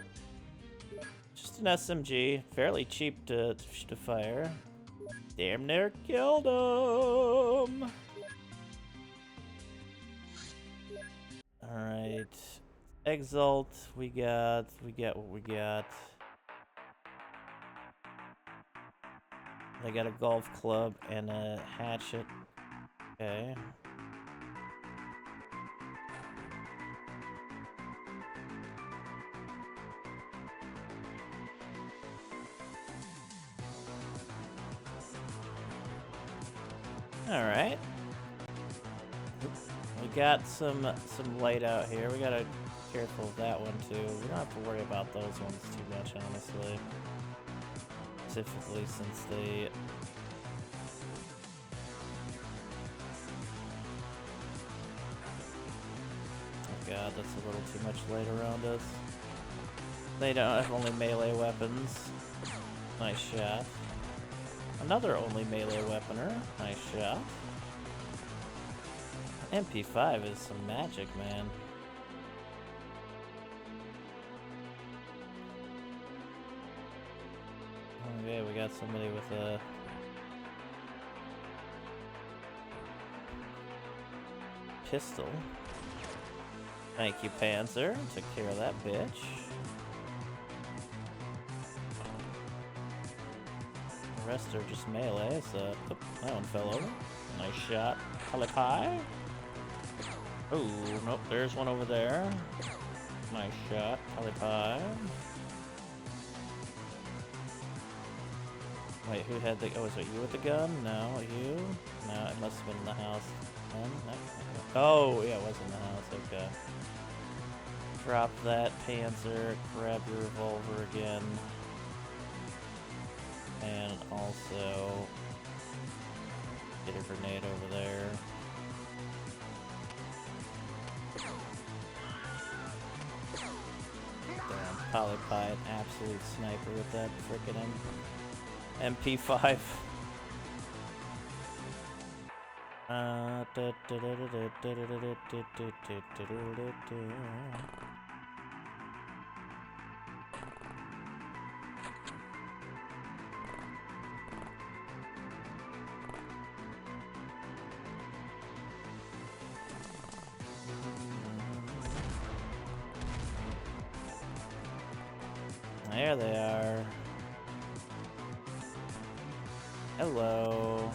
Just an SMG, fairly cheap to fire. Damn near killed him! Alright. Exalt, we got what we got. They got a golf club and a hatchet. Okay. Alright. We got some light out here. We gotta be careful of that one too. We don't have to worry about those ones too much, honestly. Specifically since they... Oh god, that's a little too much light around us. They don't have only melee weapons. Nice shot. Another only melee weaponer. Nice shot. MP5 is some magic, man. Okay, we got somebody with a... pistol. Thank you, Panzer. Took care of that bitch. The rest are just melee, so... Oh, that one fell over. Nice shot. Palipai. Oh, nope, there's one over there. Nice shot. Palipai. Wait, who had the... Oh, was it you with the gun? No, you? No, it must have been in the house. Oh, yeah, it was in the house. Okay. Drop that, Panzer. Grab your revolver again. And also... get a grenade over there. Damn, Polypi, an absolute sniper with that frickin' MP5. There they are. Hello.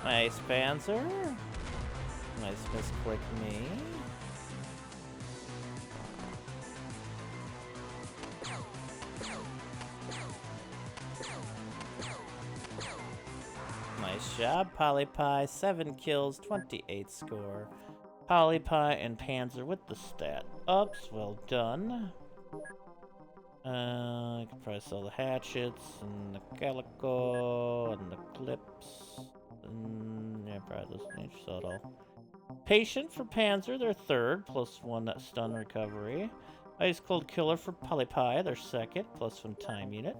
Nice, Panzer. Nice misclick me. Nice job, Polypi. 7 kills, 28 score. Polypi and Panzer with the stat ups. Well done. I can probably sell the hatchets and the calico and the clips. Yeah, probably doesn't need to sell it all. Patient for Panzer, their third, +1 stun recovery. Ice Cold Killer for Polypi, their second, +1 time unit.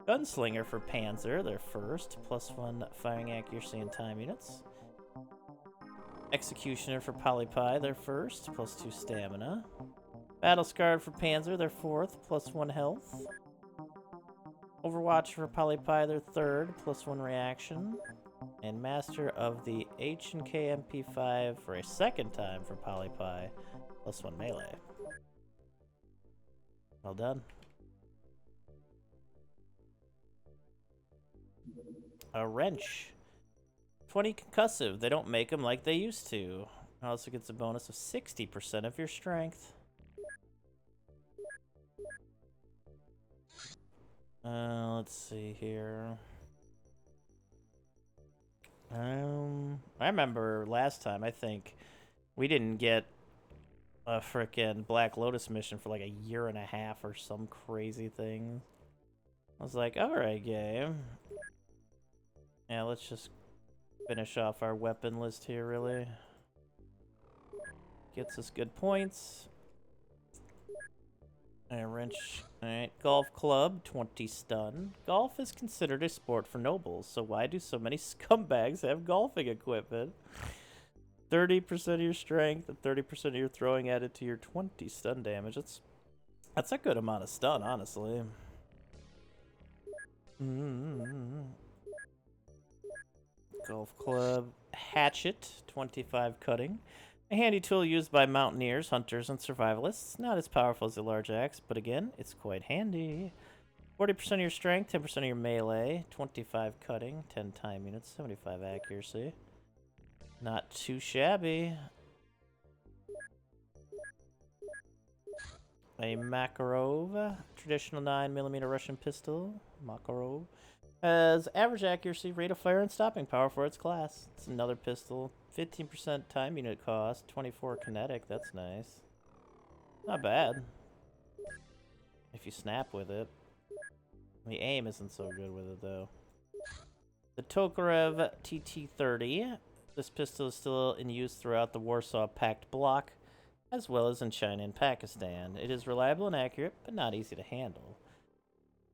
Gunslinger for Panzer, their first, +1 firing accuracy and time units. Executioner for Polypi, their first, +2 stamina. Battle Scarred for Panzer, their fourth, +1 health. Overwatch for Polypi, their third, +1 reaction. And Master of the H&K MP5 for a second time for Polypi, +1 melee. Well done. A wrench. 20 concussive. They don't make them like they used to. Also gets a bonus of 60% of your strength. Let's see here. I remember last time, I think, we didn't get a frickin' Black Lotus mission for like a year and a half or some crazy thing. I was like, alright, game. Yeah, let's just finish off our weapon list here, really. Gets us good points. A wrench. Alright. Golf club, 20 stun. Golf is considered a sport for nobles, so why do so many scumbags have golfing equipment? 30% of your strength and 30% of your throwing added to your 20 stun damage. That's a good amount of stun, honestly. Golf club. Hatchet, 25 cutting. A handy tool used by mountaineers, hunters, and survivalists. Not as powerful as a large axe, but again, it's quite handy. 40% of your strength, 10% of your melee, 25 cutting, 10 time units, 75 accuracy. Not too shabby. A Makarov, traditional 9mm Russian pistol. Makarov. Has average accuracy, rate of fire, and stopping power for its class. It's another pistol. 15% time unit cost, 24 kinetic. That's nice. Not bad. If you snap with it. The aim isn't so good with it, though. The Tokarev TT-30. This pistol is still in use throughout the Warsaw Pact bloc, as well as in China and Pakistan. It is reliable and accurate, but not easy to handle.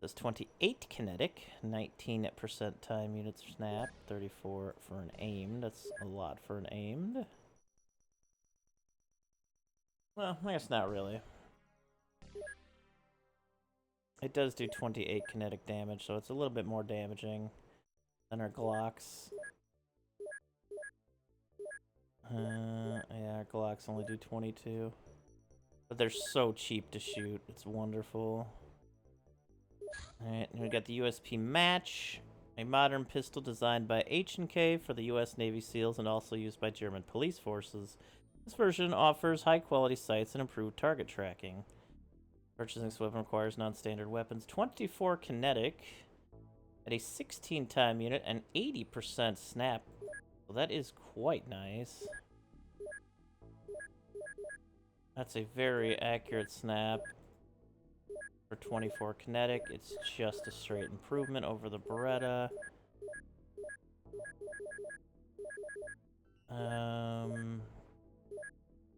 Does 28 kinetic, 19% time units snap, 34 for an aimed. That's a lot for an aimed. Well, I guess not really. It does do 28 kinetic damage, so it's a little bit more damaging than our Glocks. Yeah, our Glocks only do 22. But they're so cheap to shoot. It's wonderful. Alright, and we got the USP Match, a modern pistol designed by H&K for the US Navy SEALs and also used by German police forces. This version offers high-quality sights and improved target tracking. Purchasing this weapon requires non-standard weapons. 24 kinetic at a 16 time unit and 80% snap. Well, that is quite nice. That's a very accurate snap. For 24 kinetic, it's just a straight improvement over the Beretta. I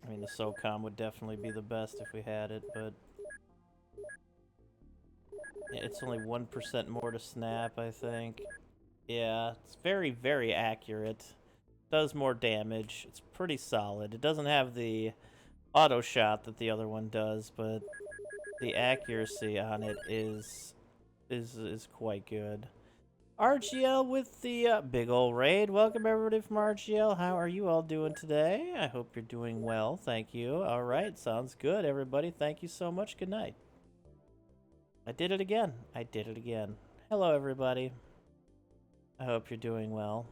mean, the SOCOM would definitely be the best if we had it, but it's only 1% more to snap, I think. Yeah, it's very, very accurate. Does more damage. It's pretty solid. It doesn't have the auto shot that the other one does, but the accuracy on it is quite good. RGL with the big ol' raid. Welcome everybody from RGL. How are you all doing today? I hope you're doing well. Thank you. All right, sounds good, everybody. Thank you so much. Good night. I did it again. I did it again. Hello, everybody. I hope you're doing well.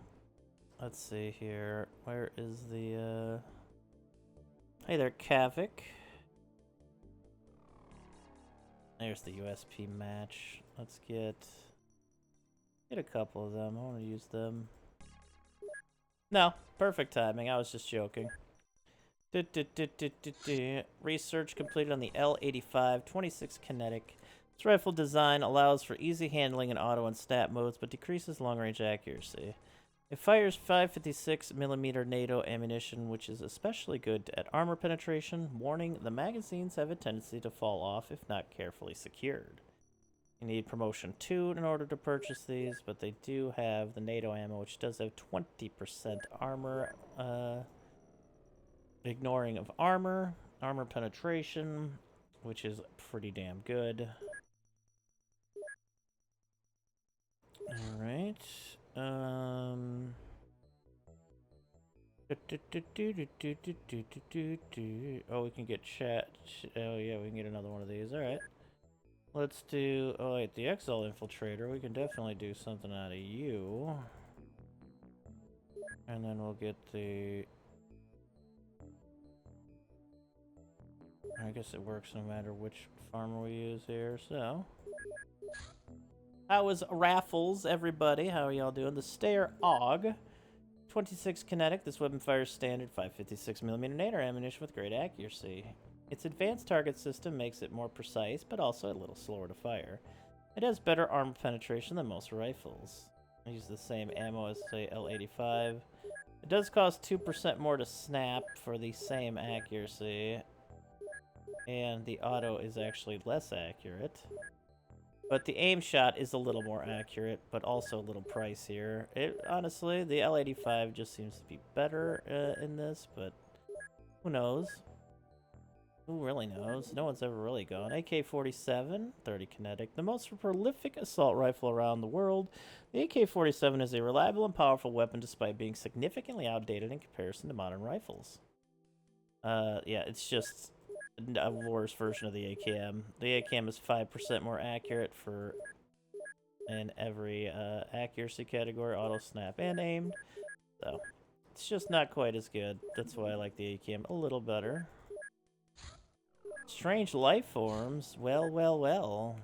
Let's see here. Where is the, Hey there, Kavik. There's the USP Match. Let's get a couple of them. I want to use them. No, perfect timing. I was just joking. Research completed on the L85, 26 kinetic. This rifle design allows for easy handling in auto and stat modes, but decreases long-range accuracy. It fires 556mm NATO ammunition, which is especially good at armor penetration. Warning, the magazines have a tendency to fall off if not carefully secured. You need promotion 2 in order to purchase these, but they do have the NATO ammo, which does have 20% armor, ignoring of armor penetration, which is pretty damn good. Alright. Oh, we can get chat. Oh, yeah, we can get another one of these. Alright. Let's do... Oh, wait, the XL Infiltrator. We can definitely do something out of you. And then we'll get the... I guess it works no matter which farmer we use here, so... How was Raffles, everybody? How are y'all doing? The Stair AUG. 26 kinetic. This weapon fires standard 556mm NATO ammunition with great accuracy. Its advanced target system makes it more precise, but also a little slower to fire. It has better armor penetration than most rifles. I use the same ammo as, say, L85. It does cost 2% more to snap for the same accuracy. And the auto is actually less accurate. But the aim shot is a little more accurate, but also a little pricier. Honestly, the L85 just seems to be better in this, but who knows? Who really knows? No one's ever really gone. AK-47, 30 kinetic, the most prolific assault rifle around the world. The AK-47 is a reliable and powerful weapon despite being significantly outdated in comparison to modern rifles. Yeah, it's just a worse version of the AKM. The AKM is 5% more accurate in every accuracy category, auto, snap, and aimed. So, it's just not quite as good. That's why I like the AKM a little better. Strange life forms. Well, well, well.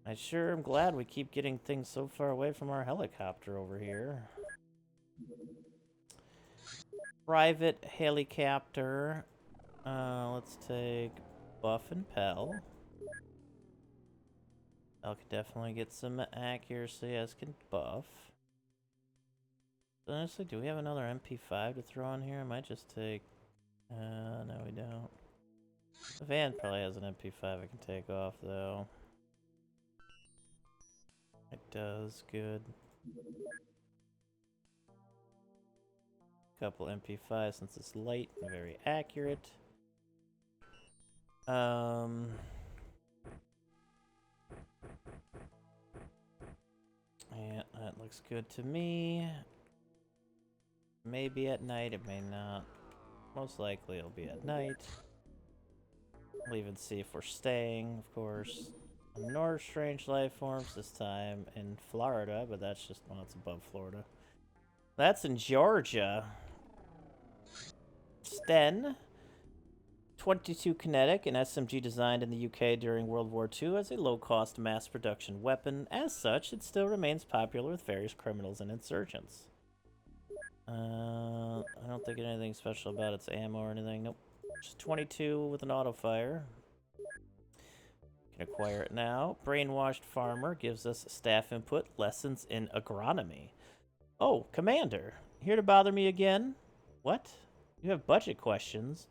I sure am glad we keep getting things so far away from our helicopter over here. Private helicopter. Let's take Buff and Pell. Pell could definitely get some accuracy, as can Buff. Honestly, do we have another MP5 to throw on here? I might just take... no we don't. The van probably has an MP5 I can take off, though. It does, good. Couple MP5 since it's light and very accurate. Yeah, that looks good to me. Maybe at night, it may not. Most likely it'll be at night. We'll even see if we're staying, of course. More strange life forms, this time in Florida, but that's just when it's above Florida. That's in Georgia. Sten. 22 kinetic, an SMG designed in the UK during World War II as a low-cost mass production weapon. As such, it still remains popular with various criminals and insurgents. I don't think anything special about its ammo or anything. Nope. Just 22 with an auto fire. Can acquire it now. Brainwashed Farmer gives us staff input, lessons in agronomy. Oh, Commander, here to bother me again? What? You have budget questions?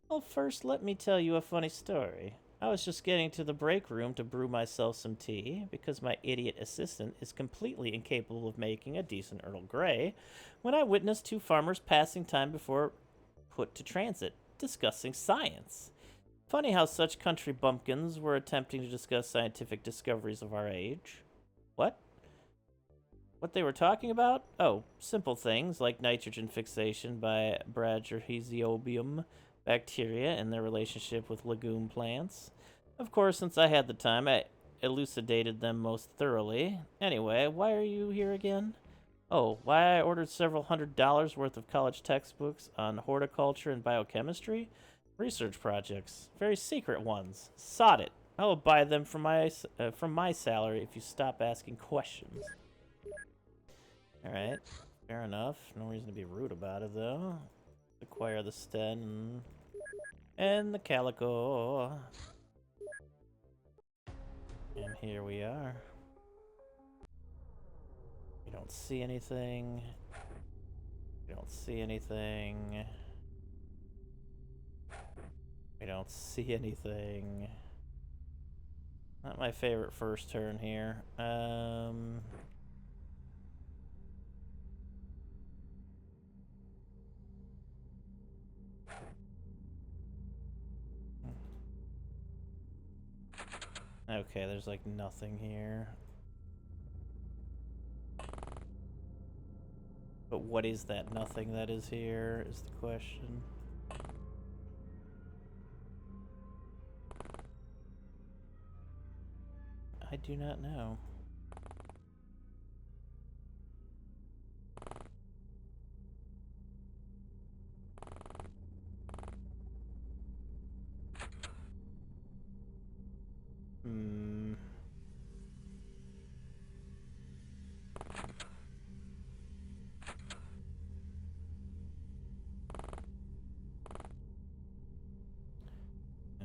Well, first, let me tell you a funny story. I was just getting to the break room to brew myself some tea, because my idiot assistant is completely incapable of making a decent Earl Grey, when I witnessed two farmers passing time before put to transit, discussing science. Funny how such country bumpkins were attempting to discuss scientific discoveries of our age. What? What they were talking about? Oh, simple things like nitrogen fixation by Bradyrhizobium bacteria and their relationship with legume plants. Of course, since I had the time, I elucidated them most thoroughly. Anyway, why are you here again? Oh, why I ordered several $100s worth of college textbooks on horticulture and biochemistry? Research projects. Very secret ones. Sod it. I will buy them from my salary if you stop asking questions. Alright, fair enough. No reason to be rude about it, though. Acquire the Sten and the Calico. And here we are. We don't see anything. We don't see anything. We don't see anything. Not my favorite first turn here. Okay, there's like nothing here. But what is that nothing that is here is the question. I do not know.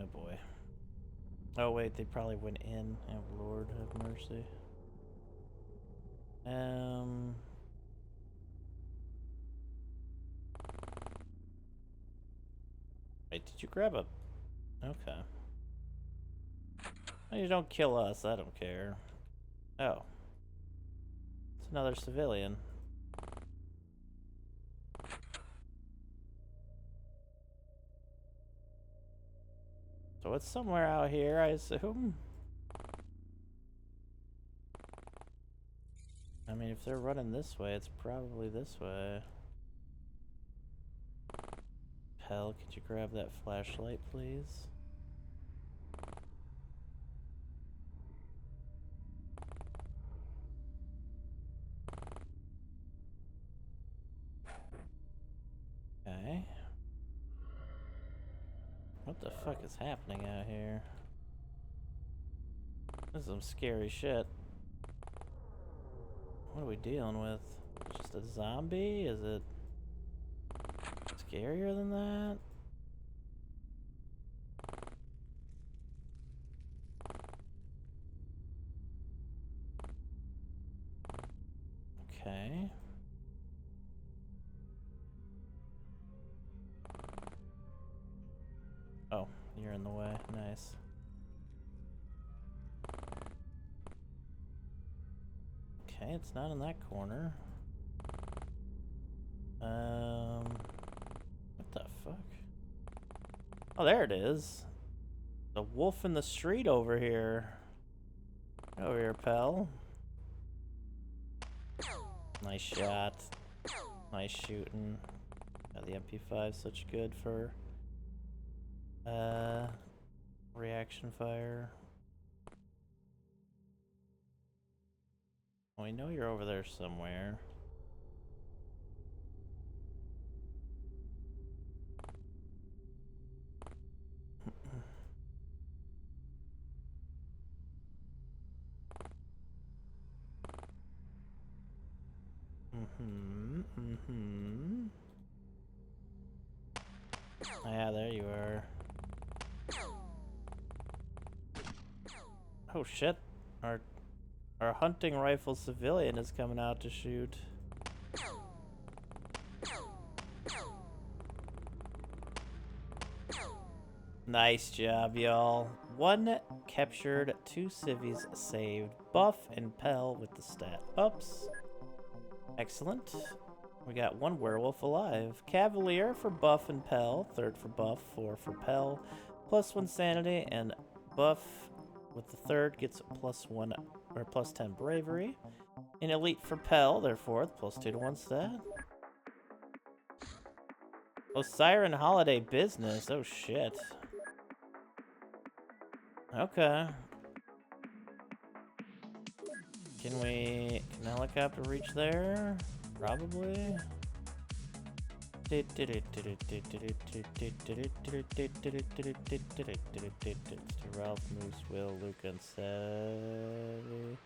Oh boy. Oh wait, they probably went in. Oh Lord, have mercy. Wait, did you grab a Okay. Well, you don't kill us, I don't care. Oh. It's another civilian. So it's somewhere out here, I assume. I mean, if they're running this way, it's probably this way. Pell, could you grab that flashlight, please? Okay. What the fuck is happening out here? This is some scary shit. What are we dealing with? Just a zombie? Is it scarier than that? Okay. Oh, you're in the way. Nice. Okay, it's not in that corner. What the fuck? Oh, there it is. The wolf in the street over here. Over here, pal. Nice shot. Nice shooting. Got the MP5 such good for reaction fire. We know you're over there somewhere. Yeah, there you are. Oh shit. Our hunting rifle civilian is coming out to shoot. Nice job, y'all. 1 captured, 2 civvies saved. Buff and Pell with the stat ups. Excellent. We got 1 werewolf alive. Cavalier for Buff and Pell. 3rd for Buff, 4 for Pell. +1 sanity, and Buff with the 3rd gets +1 or +10 bravery. An elite for Pell, their 4th, +2 to 1 stat. Oh, Siren Holiday Business. Oh shit. Okay. Can helicopter reach there? Probably. Ralph, Moose, Will, Luke, and Savvy.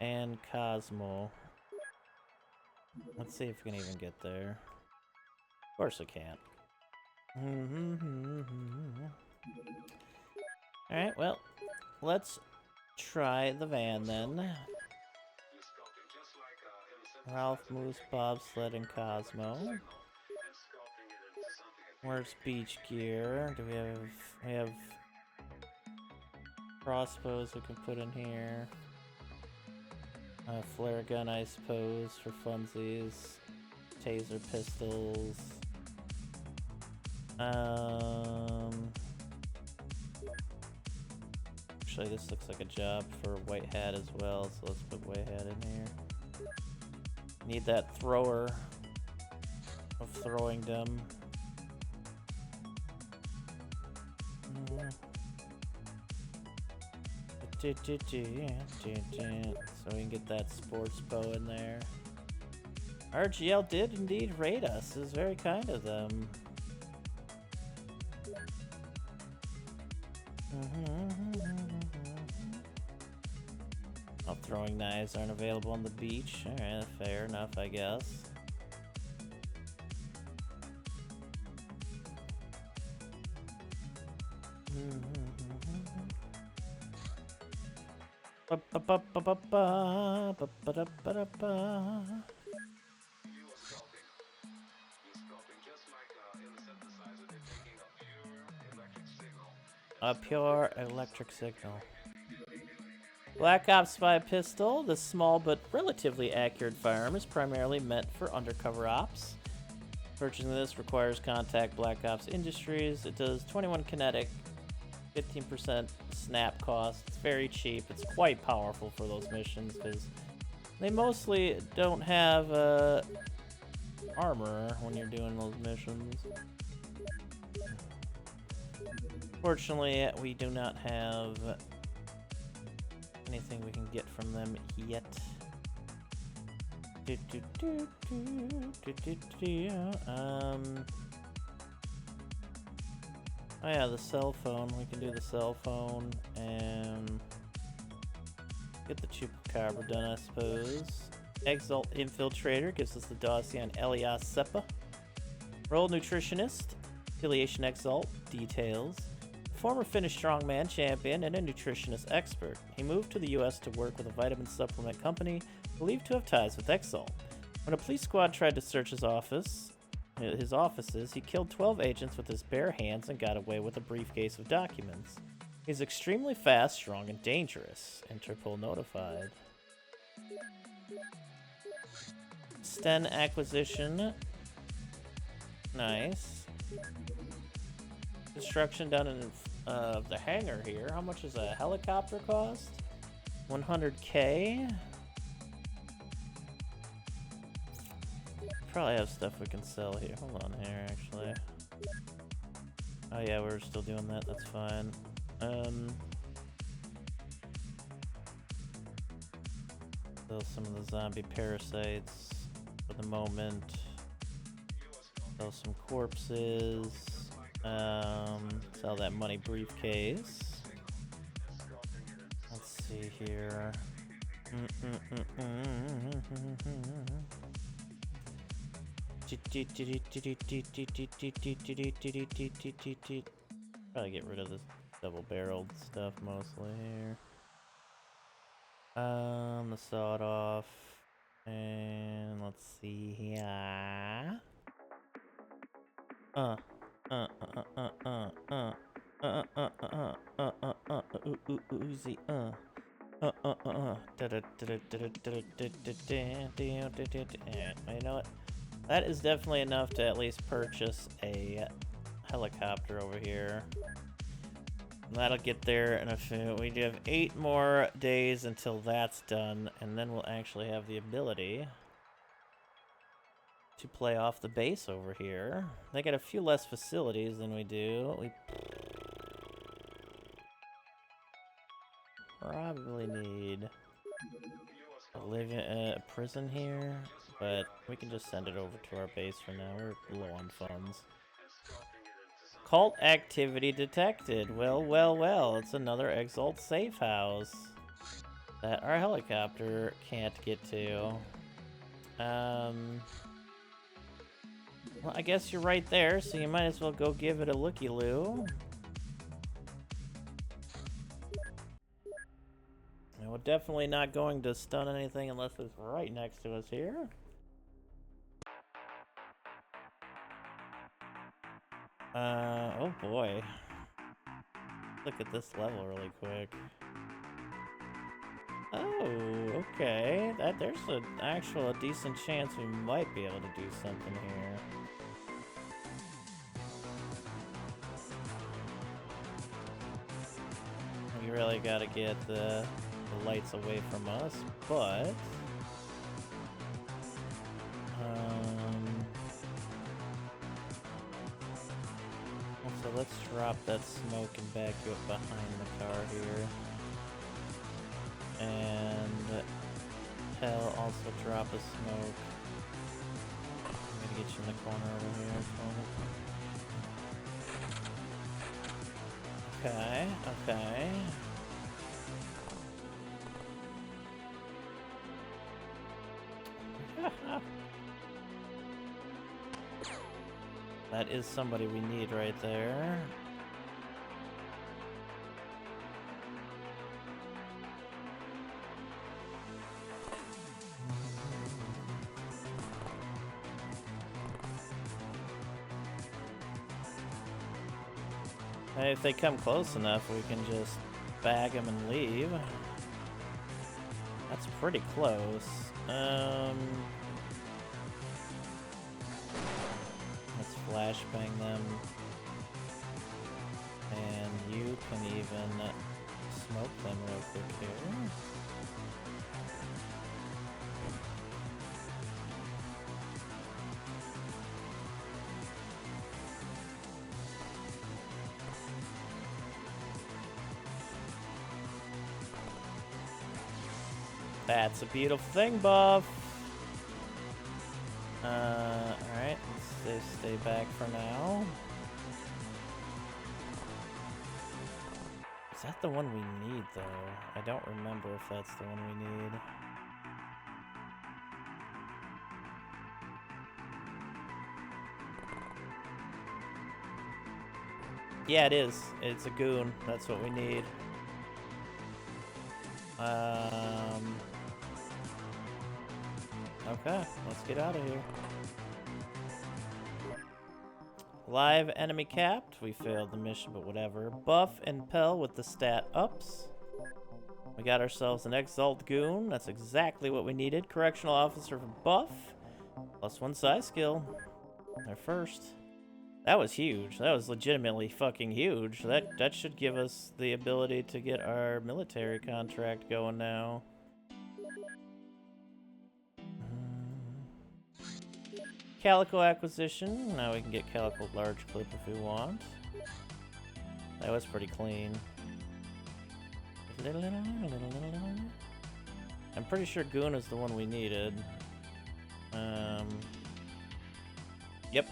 And Cosmo. Let's see if we can even get there. Of course I can't. Alright, well, let's try the van then. Ralph, Moose, Bobsled, and Cosmo. Where's beach gear? Do we have crossbows we can put in here. Flare gun, I suppose, for funsies. Taser pistols. Actually, this looks like a job for White Hat as well, so let's put White Hat in here. Need that thrower of throwing them. So we can get that sports bow in there. RGL did indeed raid us. It was very kind of them. Oh, throwing knives aren't available on the beach. Alright, fair enough, I guess. A pure electric signal. Black Ops Spy Pistol. This small but relatively accurate firearm is primarily meant for undercover ops. Purchasing this requires contact Black Ops Industries. It does 21 kinetic, 15% snap cost. It's very cheap. It's quite powerful for those missions because they mostly don't have armor when you're doing those missions. Fortunately, we do not have anything we can get from them yet. Oh yeah, the cell phone. We can do the cell phone and get the Chupacabra done, I suppose. Exalt Infiltrator gives us the dossier on Elias Seppa. Role Nutritionist, Affiliation Exalt, details. Former Finnish strongman champion and a nutritionist expert. He moved to the US to work with a vitamin supplement company believed to have ties with Exalt. When a police squad tried to search his offices, he killed 12 agents with his bare hands and got away with a briefcase of documents. He's extremely fast, strong, and dangerous. Interpol notified. Sten acquisition. Nice. Construction done in the hangar here. How much does a helicopter cost? 100K. Probably have stuff we can sell here. Hold on here, actually. Oh yeah, we're still doing that. That's fine. Sell some of the zombie parasites for the moment. Sell some corpses. Sell that money briefcase. Let's see here. Probably get rid of this double-barreled stuff mostly here. The sawed-off, and let's see here. Uzi, You know what? That is definitely enough to at least purchase a helicopter over here. And that'll get there in a few. We have 8 more days until that's done, and then we'll actually have the ability to play off the base over here. They got a few less facilities than we do. We probably need a prison here, but we can just send it over to our base for now. We're low on funds. Cult activity detected. Well. It's another Exalt safe house that our helicopter can't get to. Well, I guess you're right there, so you might as well go give it a looky-loo. And we're definitely not going to stun anything unless it's right next to us here. Oh boy. Look at this level really quick. Oh, okay. There's a decent chance we might be able to do something here. We really gotta get the lights away from us, but so let's drop that smoke and back you up behind the car here. And hell, also drop a smoke. I'm gonna get you in the corner over here. Okay. That is somebody we need right there. And if they come close enough, we can just bag them and leave. That's pretty close. Let's flashbang them. And you can even smoke them real quick here. That's a beautiful thing, Buff. Alright, let's stay back for now. Is that the one we need, though? I don't remember if that's the one we need. Yeah, it is. It's a goon. That's what we need. Okay, let's get out of here. Live enemy capped. We failed the mission, but whatever. Buff and Pell with the stat ups. We got ourselves an Exalt Goon. That's exactly what we needed. Correctional Officer for Buff. +1 size skill. Our first. That was huge. That was legitimately fucking huge. That should give us the ability to get our military contract going now. Calico acquisition. Now we can get Calico large clip if we want. That was pretty clean. I'm pretty sure Goon is the one we needed. Yep.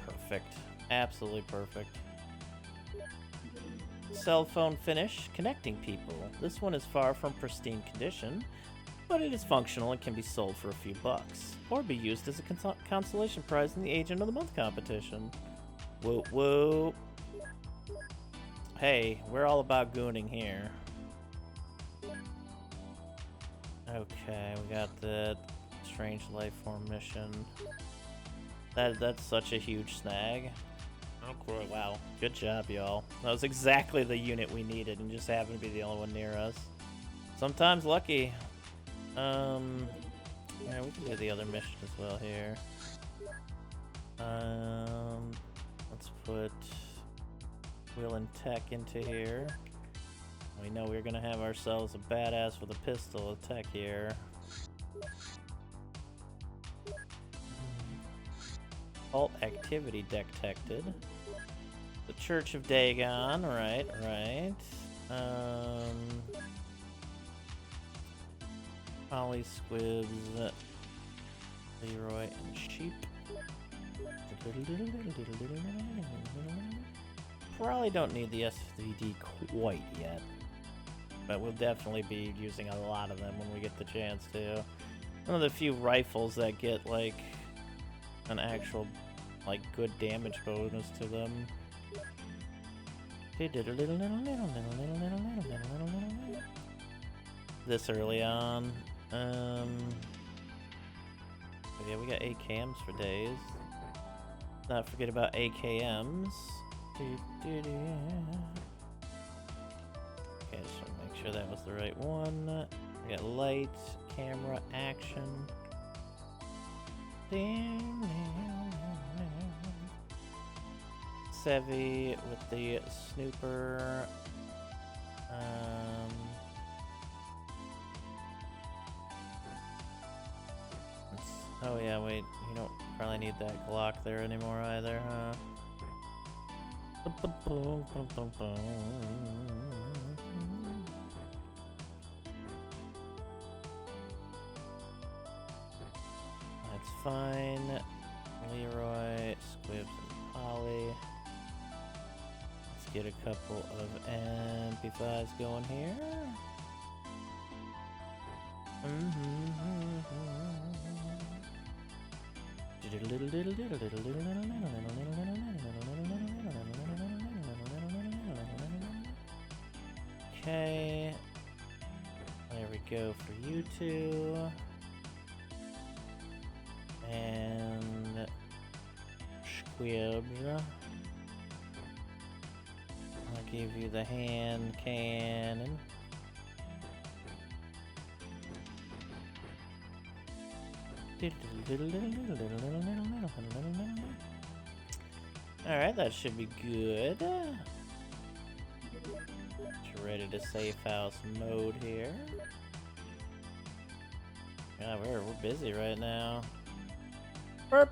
Perfect. Absolutely perfect. Cell phone finish. Connecting people. This one is far from pristine condition, but it is functional and can be sold for a few bucks, or be used as a consolation prize in the Agent of the Month competition. Whoop whoop. Hey, we're all about gooning here. Okay, we got the strange life form mission. That's such a huge snag. Oh, cool. Wow, good job, y'all. That was exactly the unit we needed, and just happened to be the only one near us. Sometimes lucky. Yeah, we can do the other mission as well here. Let's put Will and Tech into here. We know we're gonna have ourselves a badass with a pistol, a Tech here. Alt activity detected. The Church of Dagon, right. Holly, Squibs, Leroy, and Sheep. Probably don't need the SVD quite yet, but we'll definitely be using a lot of them when we get the chance to. One of the few rifles that get like an actual like good damage bonus to them. This early on. Yeah, we got AKMs for days. Not forget about AKMs. Okay, just want to make sure that was the right one. We got light, camera, action. Sevi with the snooper. Oh yeah, wait, you don't probably need that Glock there anymore either, huh? That's fine. Leroy, Squibs, and Polly. Let's get a couple of MP5s going here. Okay, there we go for you two. And Squibs. Give you the hand cannon. Alright, that should be good. Ready to safe house mode here. Yeah, we're busy right now. Burp.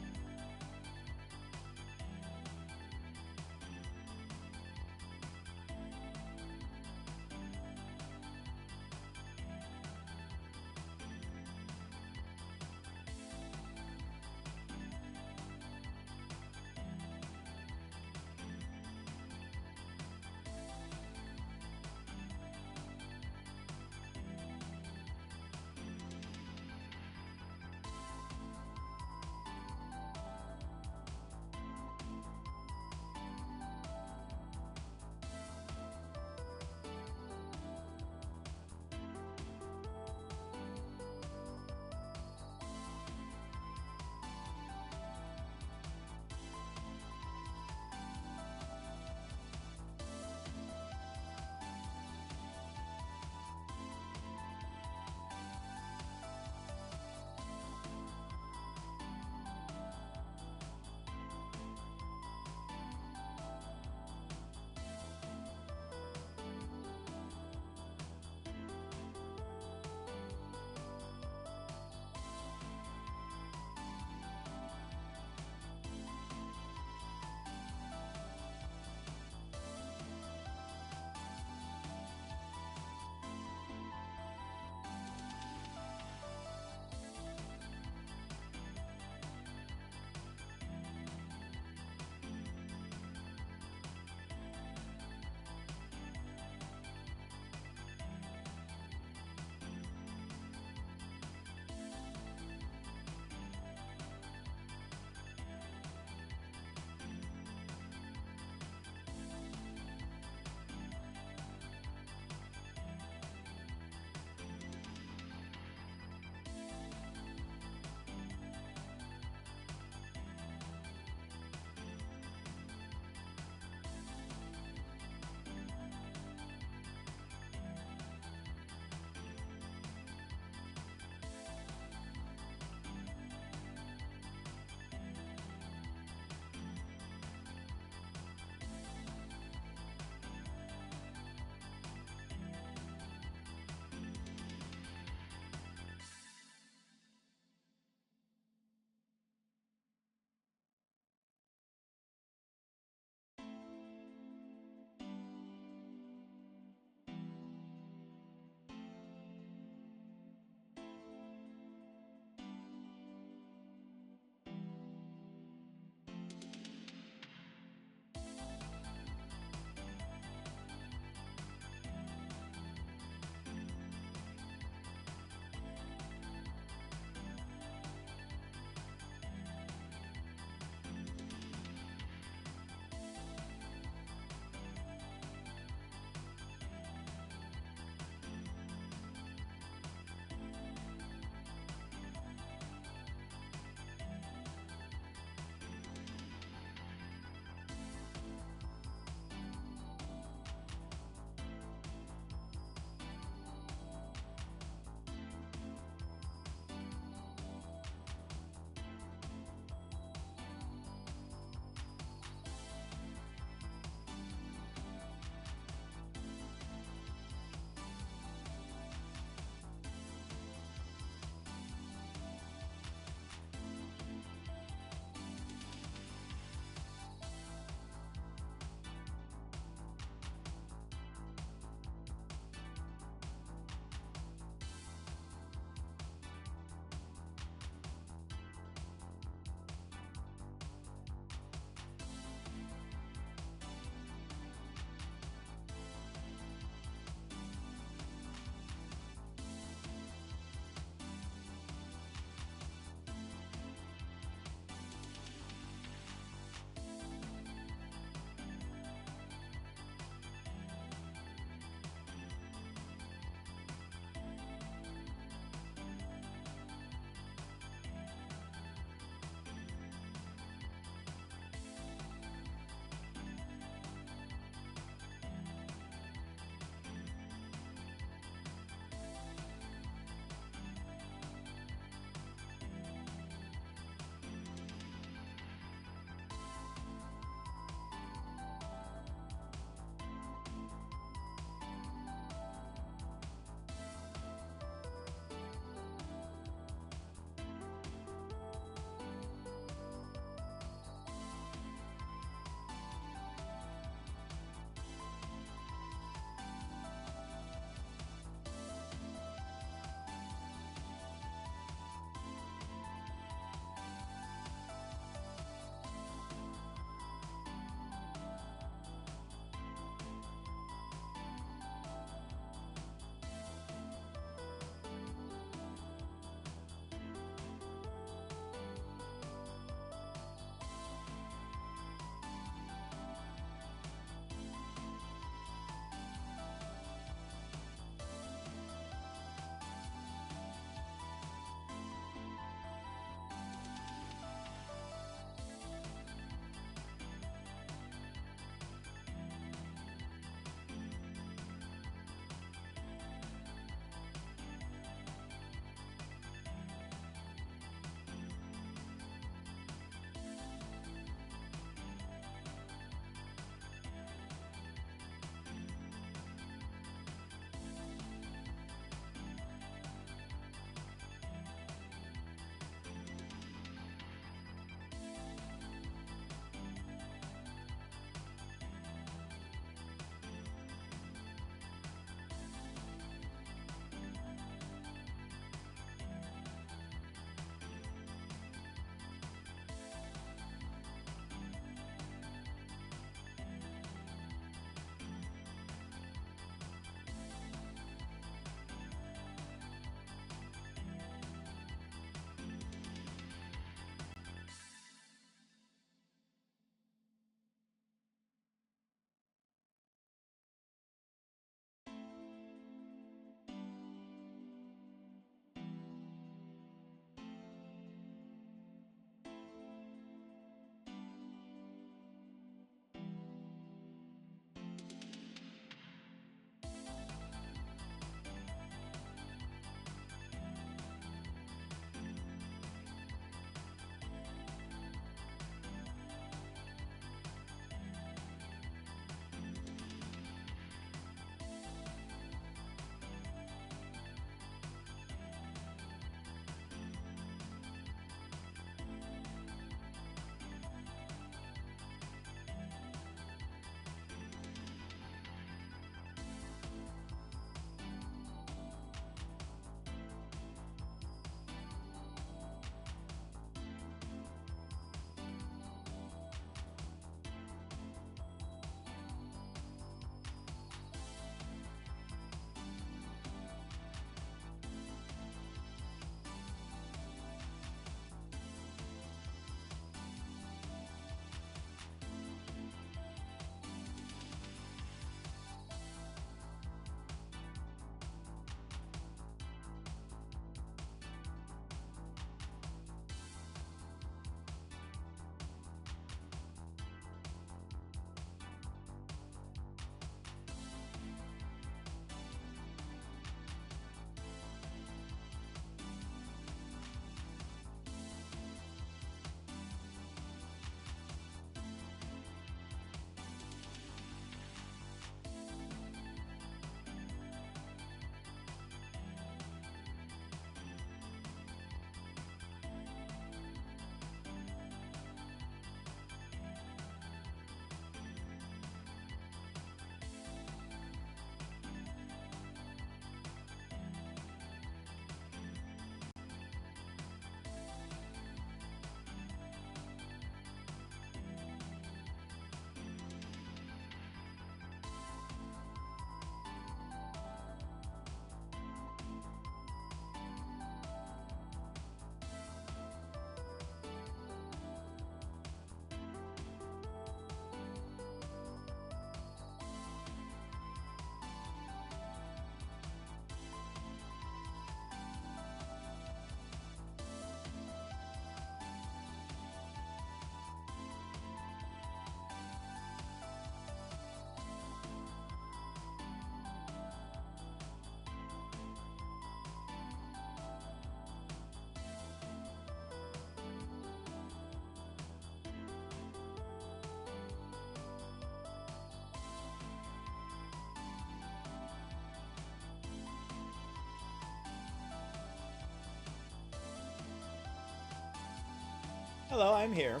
Hello, I'm here.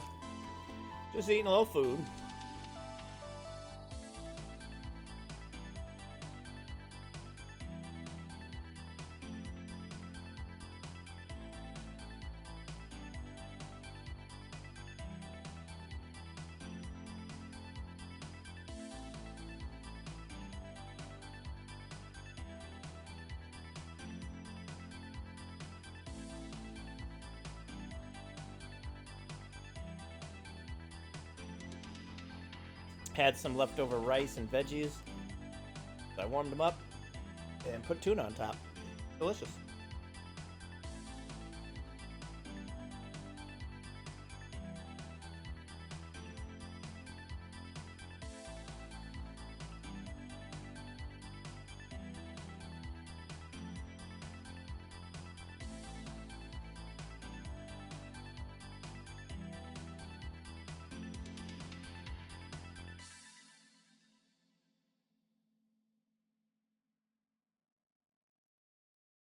Just eating a little food. Had some leftover rice and veggies. I warmed them up and put tuna on top. Delicious.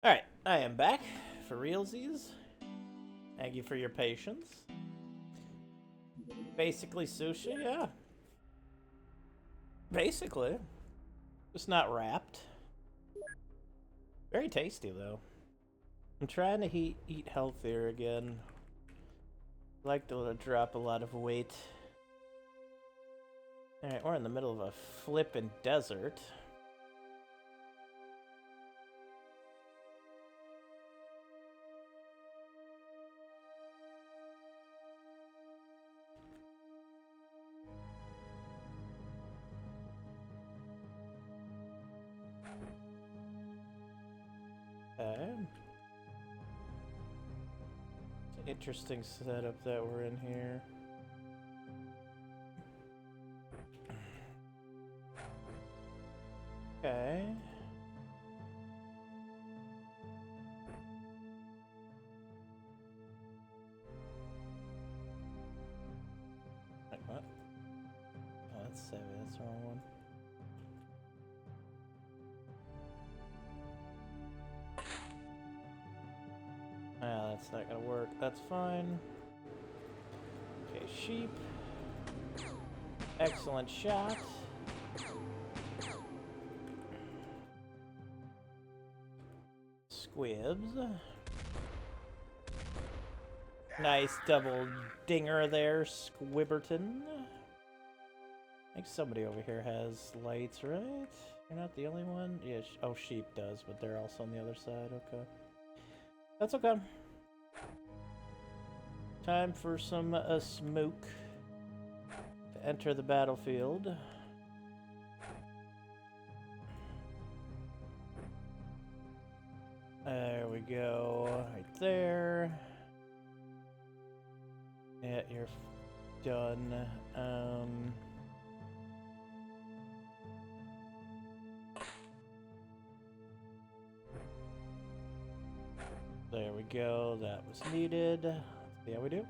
Alright, I am back for realsies. Thank you for your patience. Basically sushi, yeah. Basically. Just not wrapped. Very tasty, though. I'm trying to eat healthier again. I like to drop a lot of weight. Alright, we're in the middle of a flippin' desert. Okay. It's an interesting setup that we're in here. Okay. Wait, what? Oh, that's 7. That's the wrong one. Ah, that's not gonna work. That's fine. Okay, sheep. Excellent shot. Squibs. Nice double dinger there, Squibberton. I think somebody over here has lights, right? You're not the only one? Yeah, oh, sheep does, but they're also on the other side. Okay. That's okay. Time for some smoke to enter the battlefield. There we go. Right there. Yeah, you're done. There we go. That was needed. Let's see how we do.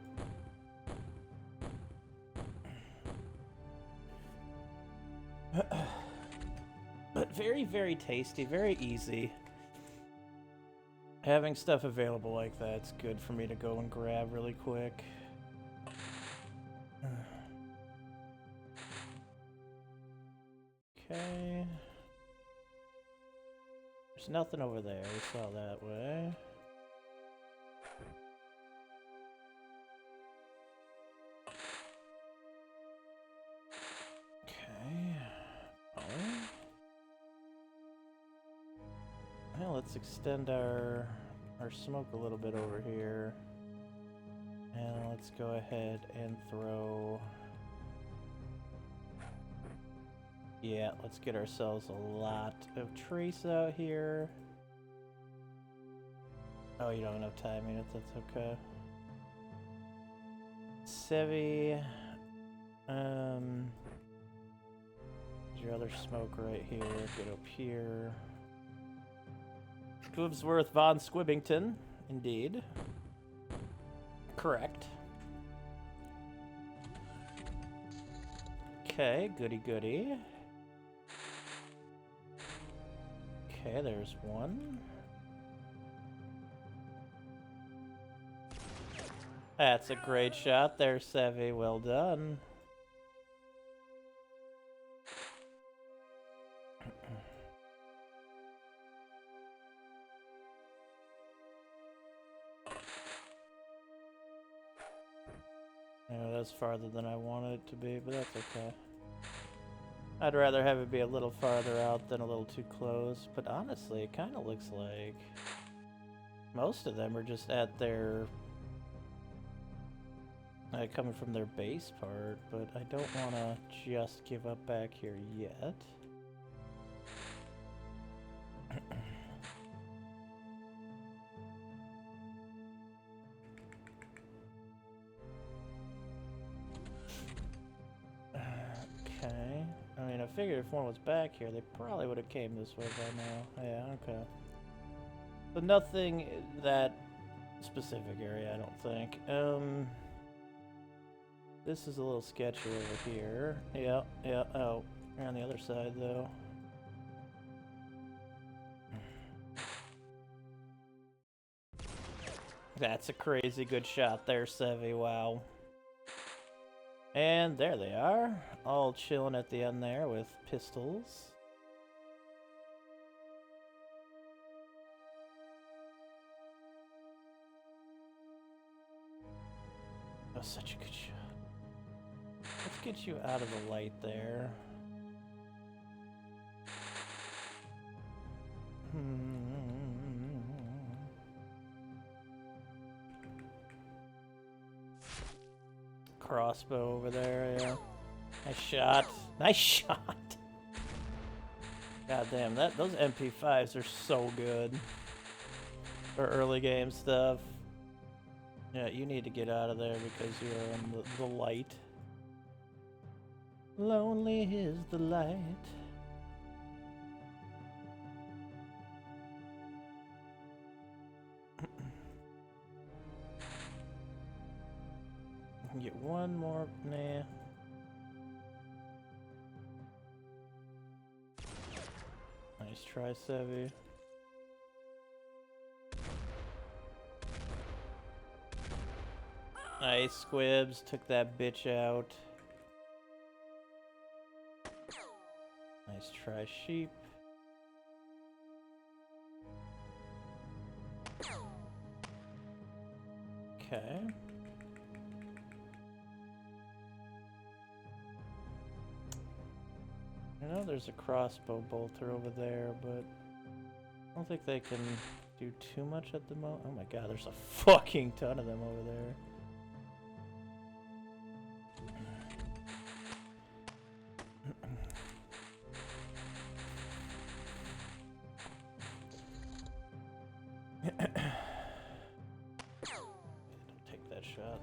But very, very tasty. Very easy. Having stuff available like that's good for me to go and grab really quick. Okay. There's nothing over there. We saw that way. Okay. Oh. Well, let's extend our smoke a little bit over here. And let's go ahead and throw... Yeah, let's get ourselves a lot of trace out here. Oh, you don't have enough time units, that's okay. Sevi. Your other smoke right here. Get up here. Squibsworth von Squibbington, indeed. Correct. Okay, goody goody. Okay, there's one. That's a great shot there, Sevi. Well done. Yeah, that's farther than I wanted it to be, but that's okay. I'd rather have it be a little farther out than a little too close, but honestly, it kind of looks like most of them are just at their... coming from their base part, but I don't want to just give up back here yet. Okay. I mean, I figured if one was back here, they probably would have came this way by now. Yeah, okay. But nothing that specific area, I don't think. This is a little sketchy over here. Yeah, yeah. Oh, you're on the other side, though. That's a crazy good shot there, Sevi. Wow. And there they are, all chilling at the end there with pistols. That was such a good shot. Let's get you out of the light there. Crossbow over there, yeah. Nice shot. Nice shot. God damn, those MP5s are so good for early game stuff. Yeah, you need to get out of there because you're in the light. Lonely is the light. Get one more, nah. Nice try, Sevi. Nice, Squibs. Took that bitch out. Nice try, Sheep. Okay. I know there's a crossbow bolter over there, but I don't think they can do too much at the moment. Oh my god, there's a fucking ton of them over there. Don't take that shot.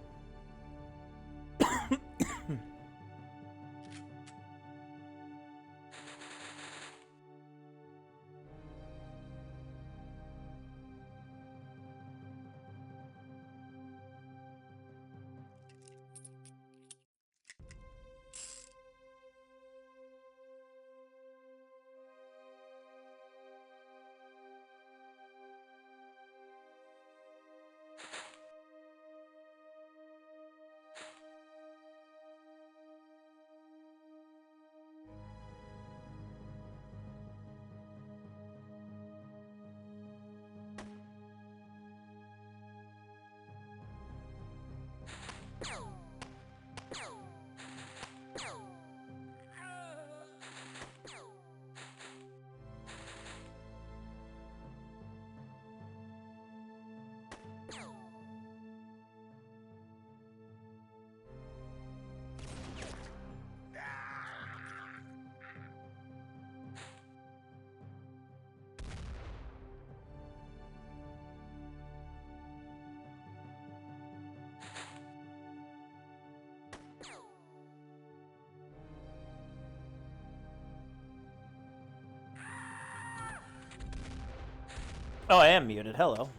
Oh, I am muted. Hello.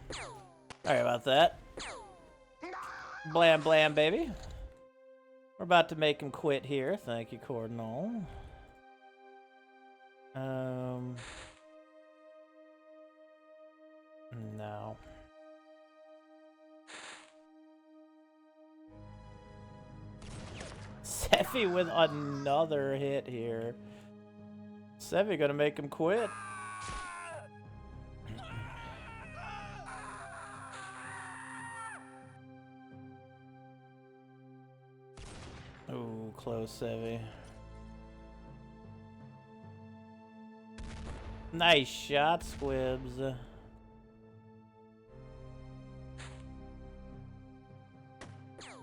Sorry about that. Blam, blam, baby. We're about to make him quit here. Thank you, Cordinal. No. Heavy with another hit here. Sevi gonna make him quit. Ooh, close, Sevi. Nice shot, Squibs.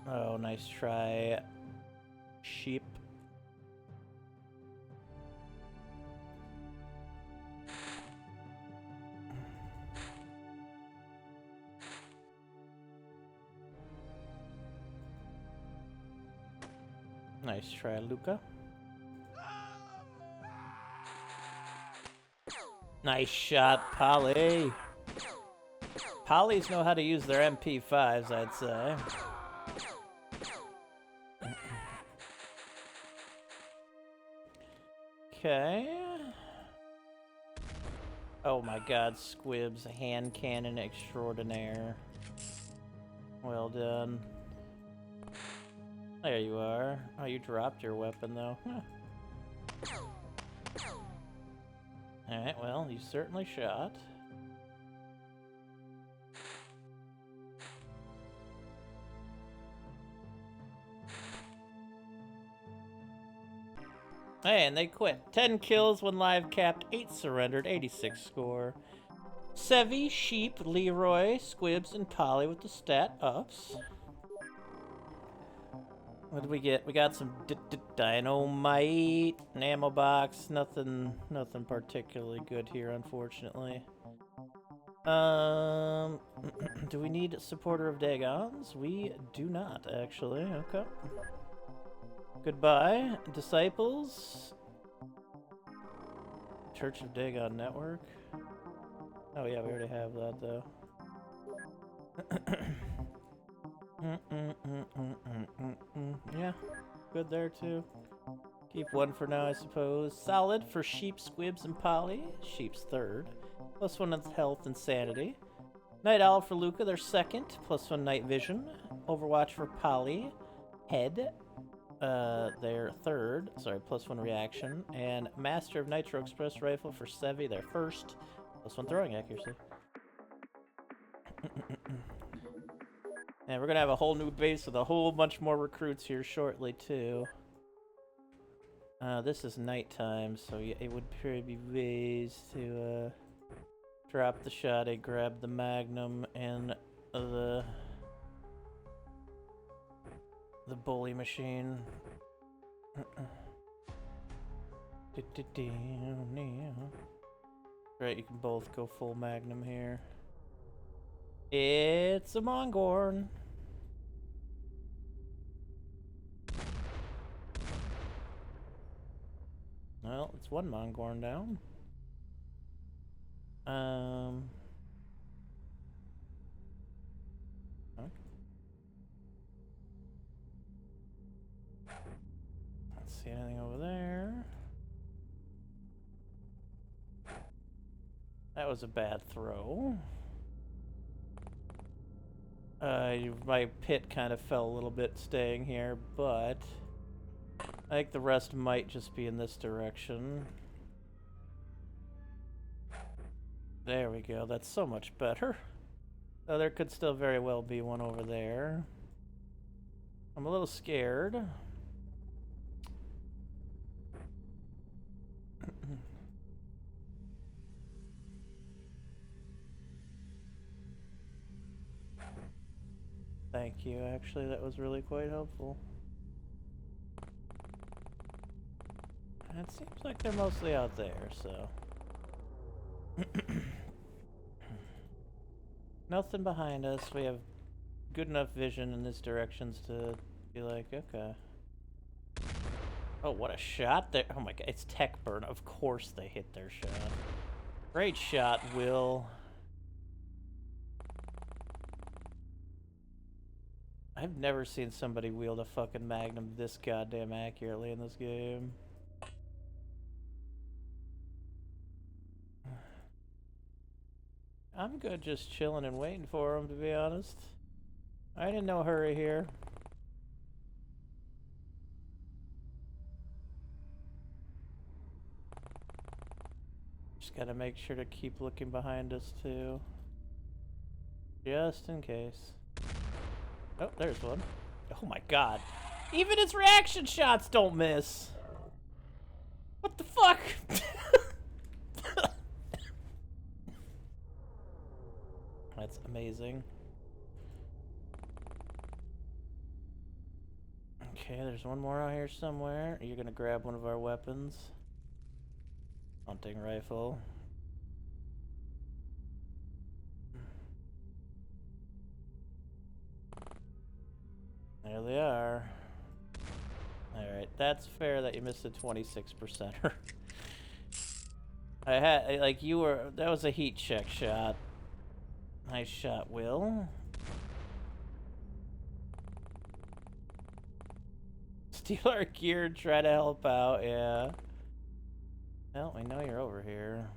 Oh, nice try, Sheep. Nice try, Luca. Nice shot, Polly. Pollies know how to use their MP5s, I'd say. Okay. Oh my god, Squibs, hand cannon extraordinaire. Well done. There you are. Oh, you dropped your weapon though. Huh. Alright, well, you certainly shot. Hey, and they quit. 10 kills, 1 live capped, 8 surrendered, 86 score. Sevi, Sheep, Leroy, Squibs, and Polly with the stat ups. What did we get? We got some dynamite, an ammo box. Nothing particularly good here, unfortunately. Do we need supporter of Dagons? We do not, actually. Okay. Goodbye, disciples. Church of Dagon Network. Oh yeah, we already have that though. Yeah, good there too. Keep one for now, I suppose. Solid for Sheep, Squibs, and Polly. Sheep's third. +1 on health and sanity. Night Owl for Luca, their second. +1 night vision. Overwatch for Polly. Head. Their third, sorry, +1 reaction, and Master of Nitro Express Rifle for Sevi, their first, +1 throwing accuracy. And we're gonna have a whole new base with a whole bunch more recruits here shortly too. This is nighttime, so yeah, it would probably be ways to drop the shotty, grab the Magnum, and the bully machine. Right, you can both go full Magnum here. It's a Mongorn. Well, it's one Mongorn down. Okay. See anything over there? That was a bad throw. My pit kind of fell a little bit staying here, but I think the rest might just be in this direction. There we go, that's so much better. Oh, there could still very well be one over there. I'm a little scared. Thank you, actually, that was really quite helpful. It seems like they're mostly out there, so... Nothing behind us. We have good enough vision in this directions to be like, okay. Oh, what a shot there. Oh my god, it's tech burn. Of course they hit their shot. Great shot, Will. I've never seen somebody wield a fucking Magnum this goddamn accurately in this game. I'm good just chilling and waiting for him, to be honest. I ain't in no hurry here. Just gotta make sure to keep looking behind us too. Just in case. Oh, there's one. Oh my god. Even its reaction shots don't miss. What the fuck? That's amazing. Okay, there's one more out here somewhere. You're gonna grab one of our weapons. Hunting rifle. There they are. Alright, that's fair that you missed a 26%er. I had, like, you were, that was a heat check shot. Nice shot, Will. Steal our gear, try to help out, yeah. Well, we know you're over here.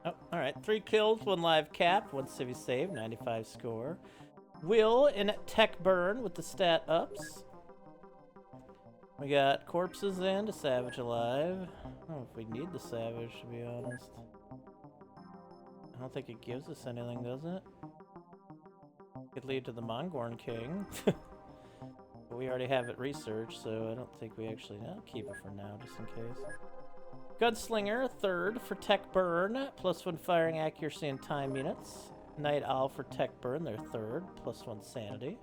Oh, alright. 3 kills, 1 live cap, 1 civvy save, 95 score. Will in tech burn with the stat ups. We got corpses and a savage alive. I don't know if we need the savage, to be honest. I don't think it gives us anything, does it? Could lead to the Mongorn King. But we already have it researched, so I don't think we actually... I'll keep it for now, just in case. Gunslinger, 3rd for tech burn, +1 firing accuracy and time units. Night Owl for tech burn, they're 3rd, +1 sanity.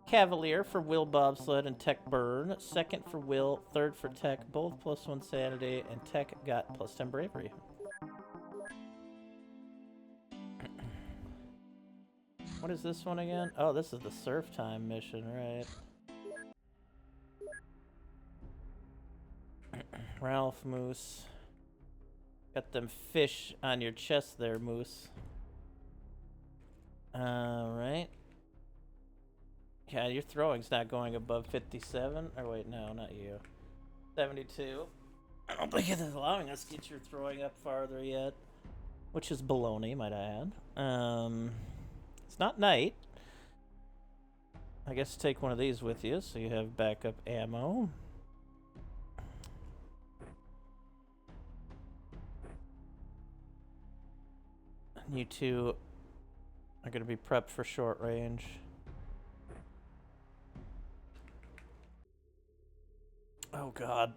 Cavalier for Will bobsled and tech burn, 2nd for Will, 3rd for tech, both +1 sanity, and tech got +10 bravery. What is this one again? Oh, this is the surf time mission, right? Ralph Moose. Got them fish on your chest there, Moose. Alright. Yeah, your throwing's not going above 57. Or wait, no, not you. 72. I don't think it is allowing us to get your throwing up farther yet. Which is baloney, might I add. It's not night. I guess take one of these with you so you have backup ammo. And you two are going to be prepped for short range. Oh god.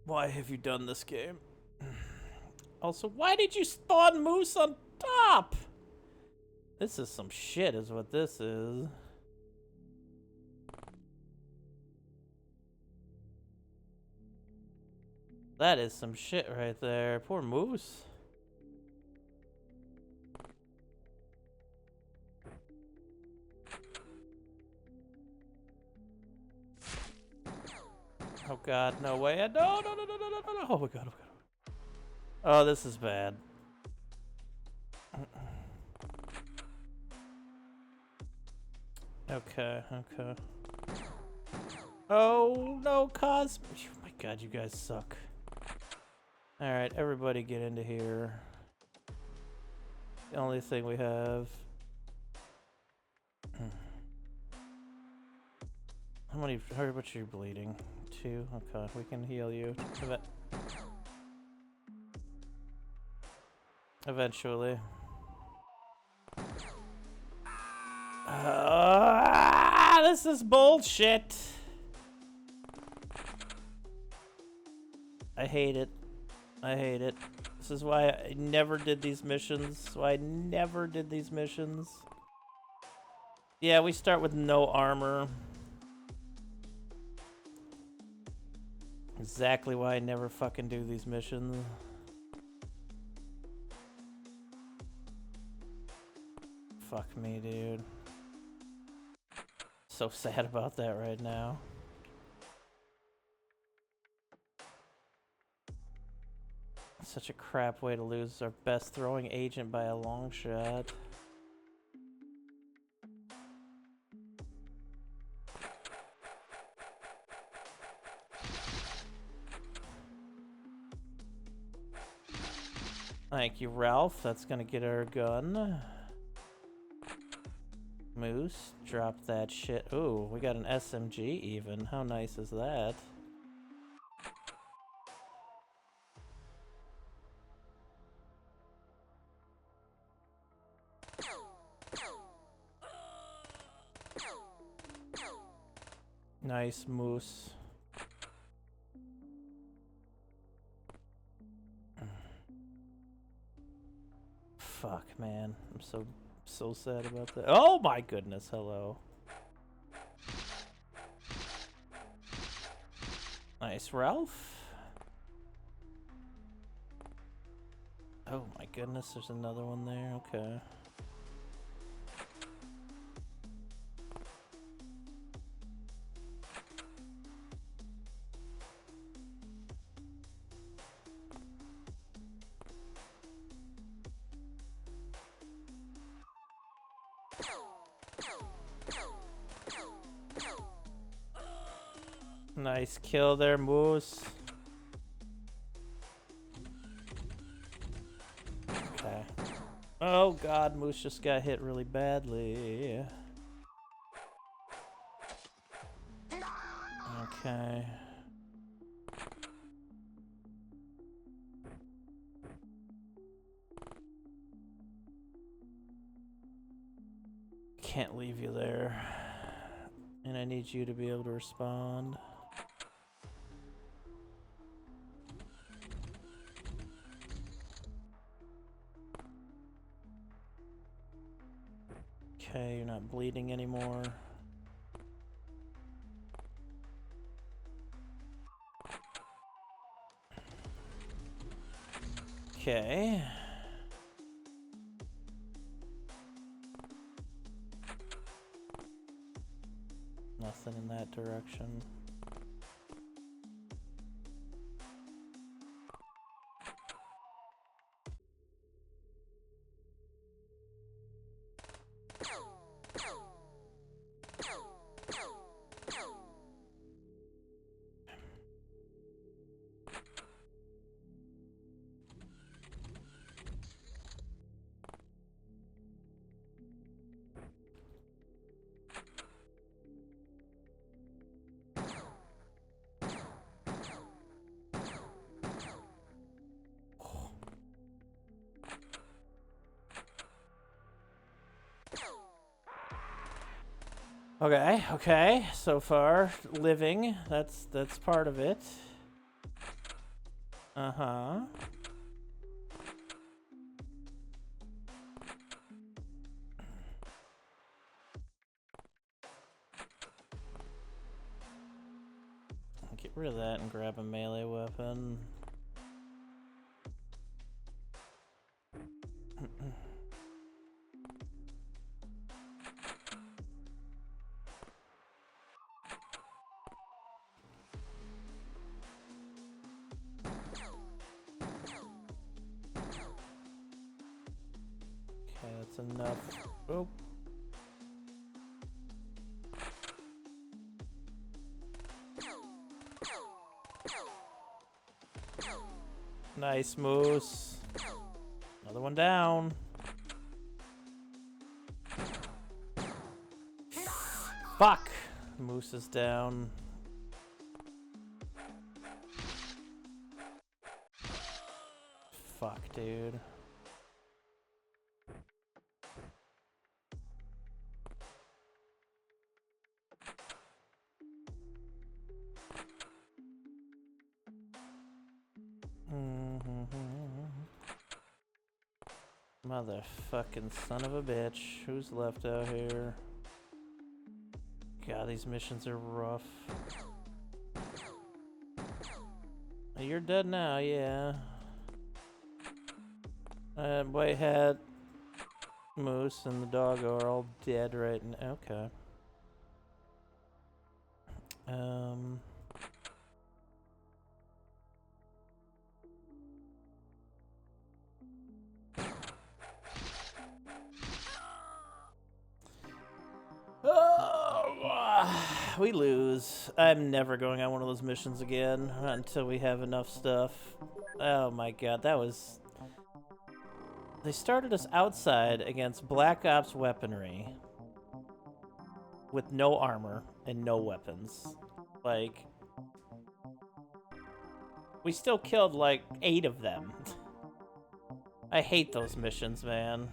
Why have you done this game? Also, why did you spawn Moose on top? This is some shit is what this is. That is some shit right there. Poor Moose. Oh god, no way. No. Oh my god, Oh, this is bad. Okay. Oh, no, Cos. Oh my god, you guys suck. Alright, everybody get into here. The only thing we have... How much are you bleeding? 2? Okay, we can heal you. Eventually. This is bullshit. I hate it. This is why I never did these missions. Yeah, we start with no armor. Exactly why I never fucking do these missions. Fuck me, dude. So sad about that right now. Such a crap way to lose our best throwing agent by a long shot. Thank you, Ralph. That's gonna get our gun. Moose, drop that shit. Ooh, we got an SMG even. How nice is that? Nice moose. Fuck, man. I'm so sad about that. Oh my goodness, hello. Nice, Ralph. Oh my goodness, there's another one there. Okay. Nice kill there, Moose. Okay. Oh god, Moose just got hit really badly. Okay. Can't leave you there. And I need you to be able to respond. Okay, you're not bleeding anymore. Okay. Nothing in that direction. Okay, okay. So far, living. That's part of it. Uh-huh. Get rid of that and grab a melee weapon. Okay, that's enough. Oh. Nice, Moose. Another one down. Fuck! Moose is down. Fuck, dude. Motherfucking son of a bitch. Who's left out here? God, these missions are rough. You're dead now, yeah. White Hat, Moose, and the dog are all dead right now. Okay. We lose. I'm never going on one of those missions again until we have enough stuff. Oh my god, that was... They started us outside against Black Ops weaponry with no armor and no weapons. Like, we still killed like 8 of them. I hate those missions, man.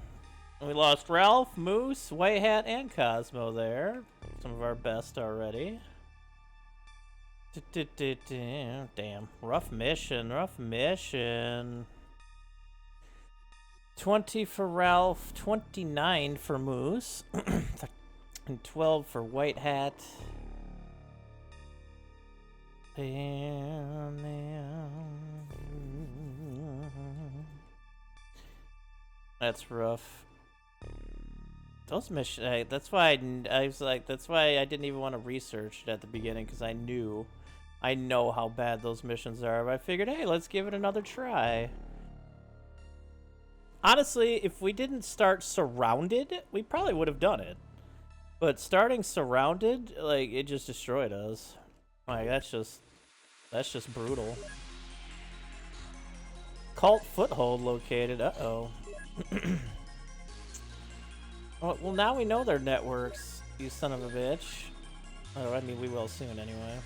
And we lost Ralph, Moose, White Hat, and Cosmo there. Some of our best already. Damn. Rough mission. Rough mission. 20 for Ralph. 29 for Moose. And 12 for White Hat. That's rough. Those missions. That's why I was like. That's why I didn't even want to research it at the beginning, because I know how bad those missions are. But I figured, hey, let's give it another try. Honestly, if we didn't start Surrounded, we probably would have done it. But starting Surrounded, like, it just destroyed us. Like, that's just brutal. Cult foothold located. Uh-oh. Well, now we know their networks, you son of a bitch. Oh, I mean, we will soon anyway.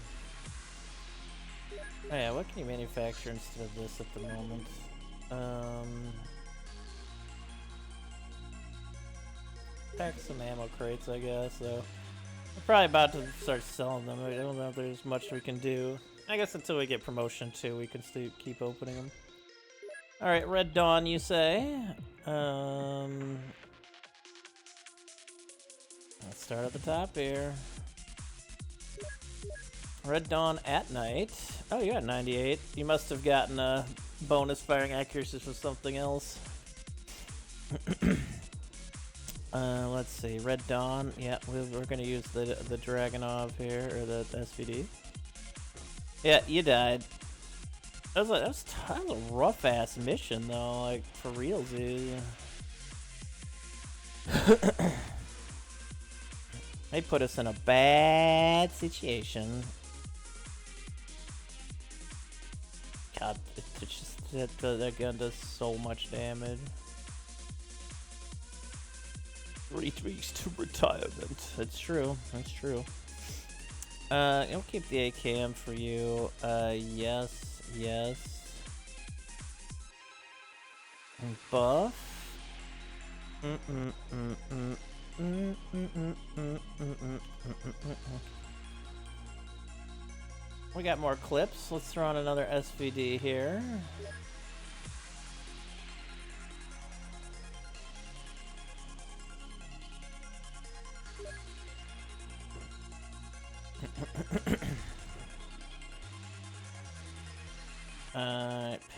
Oh yeah, what can you manufacture instead of this at the moment? Pack some ammo crates, I guess, so... We're probably about to start selling them. I don't know if there's much we can do. I guess until we get promotion 2, we can still keep opening them. Alright, Red Dawn, you say? Let's start at the top here. Red Dawn at night. Oh, you got 98. You must have gotten a bonus firing accuracy from something else. Let's see. Red Dawn. Yeah, we're gonna use the Dragonov here, or the SVD. Yeah, you died. That was a rough ass mission though, like for realsy. They put us in a bad situation. God, it's just that gun does so much damage. 3 weeks to retirement. That's true. That's true. I'll keep the AKM for you. Yes, yes. And buff. We got more clips. Let's throw on another SVD here.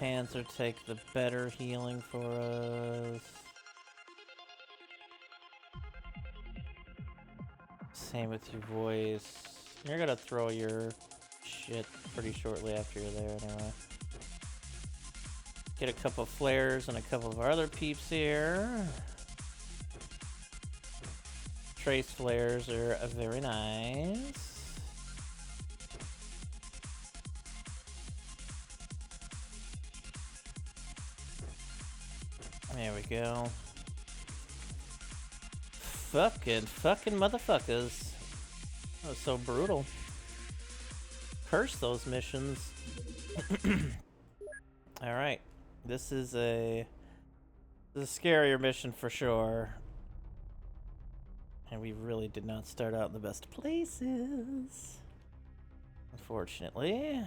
Panzer, take the better healing for us. Same with your voice. You're gonna throw your shit pretty shortly after you're there anyway. Get a couple of flares and a couple of our other peeps here. Trace flares are very nice. There we go. Fucking motherfuckers. That was so brutal. Curse those missions. Alright. This is a scarier mission for sure. And we really did not start out in the best places. Unfortunately.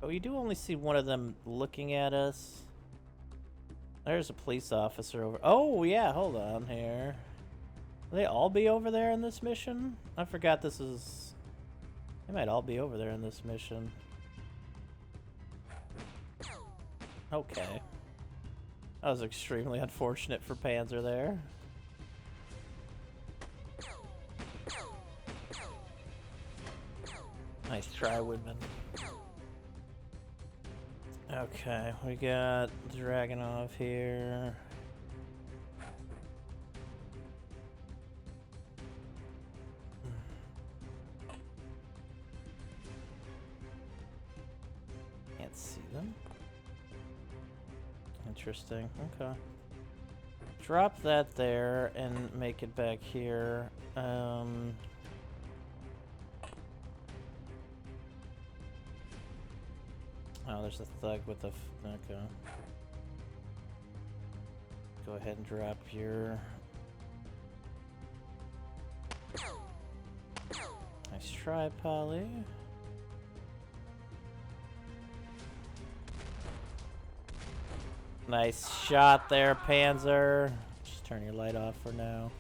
But we do only see one of them looking at us. There's a police officer over. Oh, yeah, hold on here. Will they all be over there in this mission? I forgot this is... They might all be over there in this mission. Okay. That was extremely unfortunate for Panzer there. Nice try, Woodman. Okay, we got Dragonov here. Can't see them. Interesting, okay. Drop that there and make it back here. Oh, there's a thug with a... Okay. Go ahead and drop your... Nice try, Polly. Nice shot there, Panzer. Just turn your light off for now.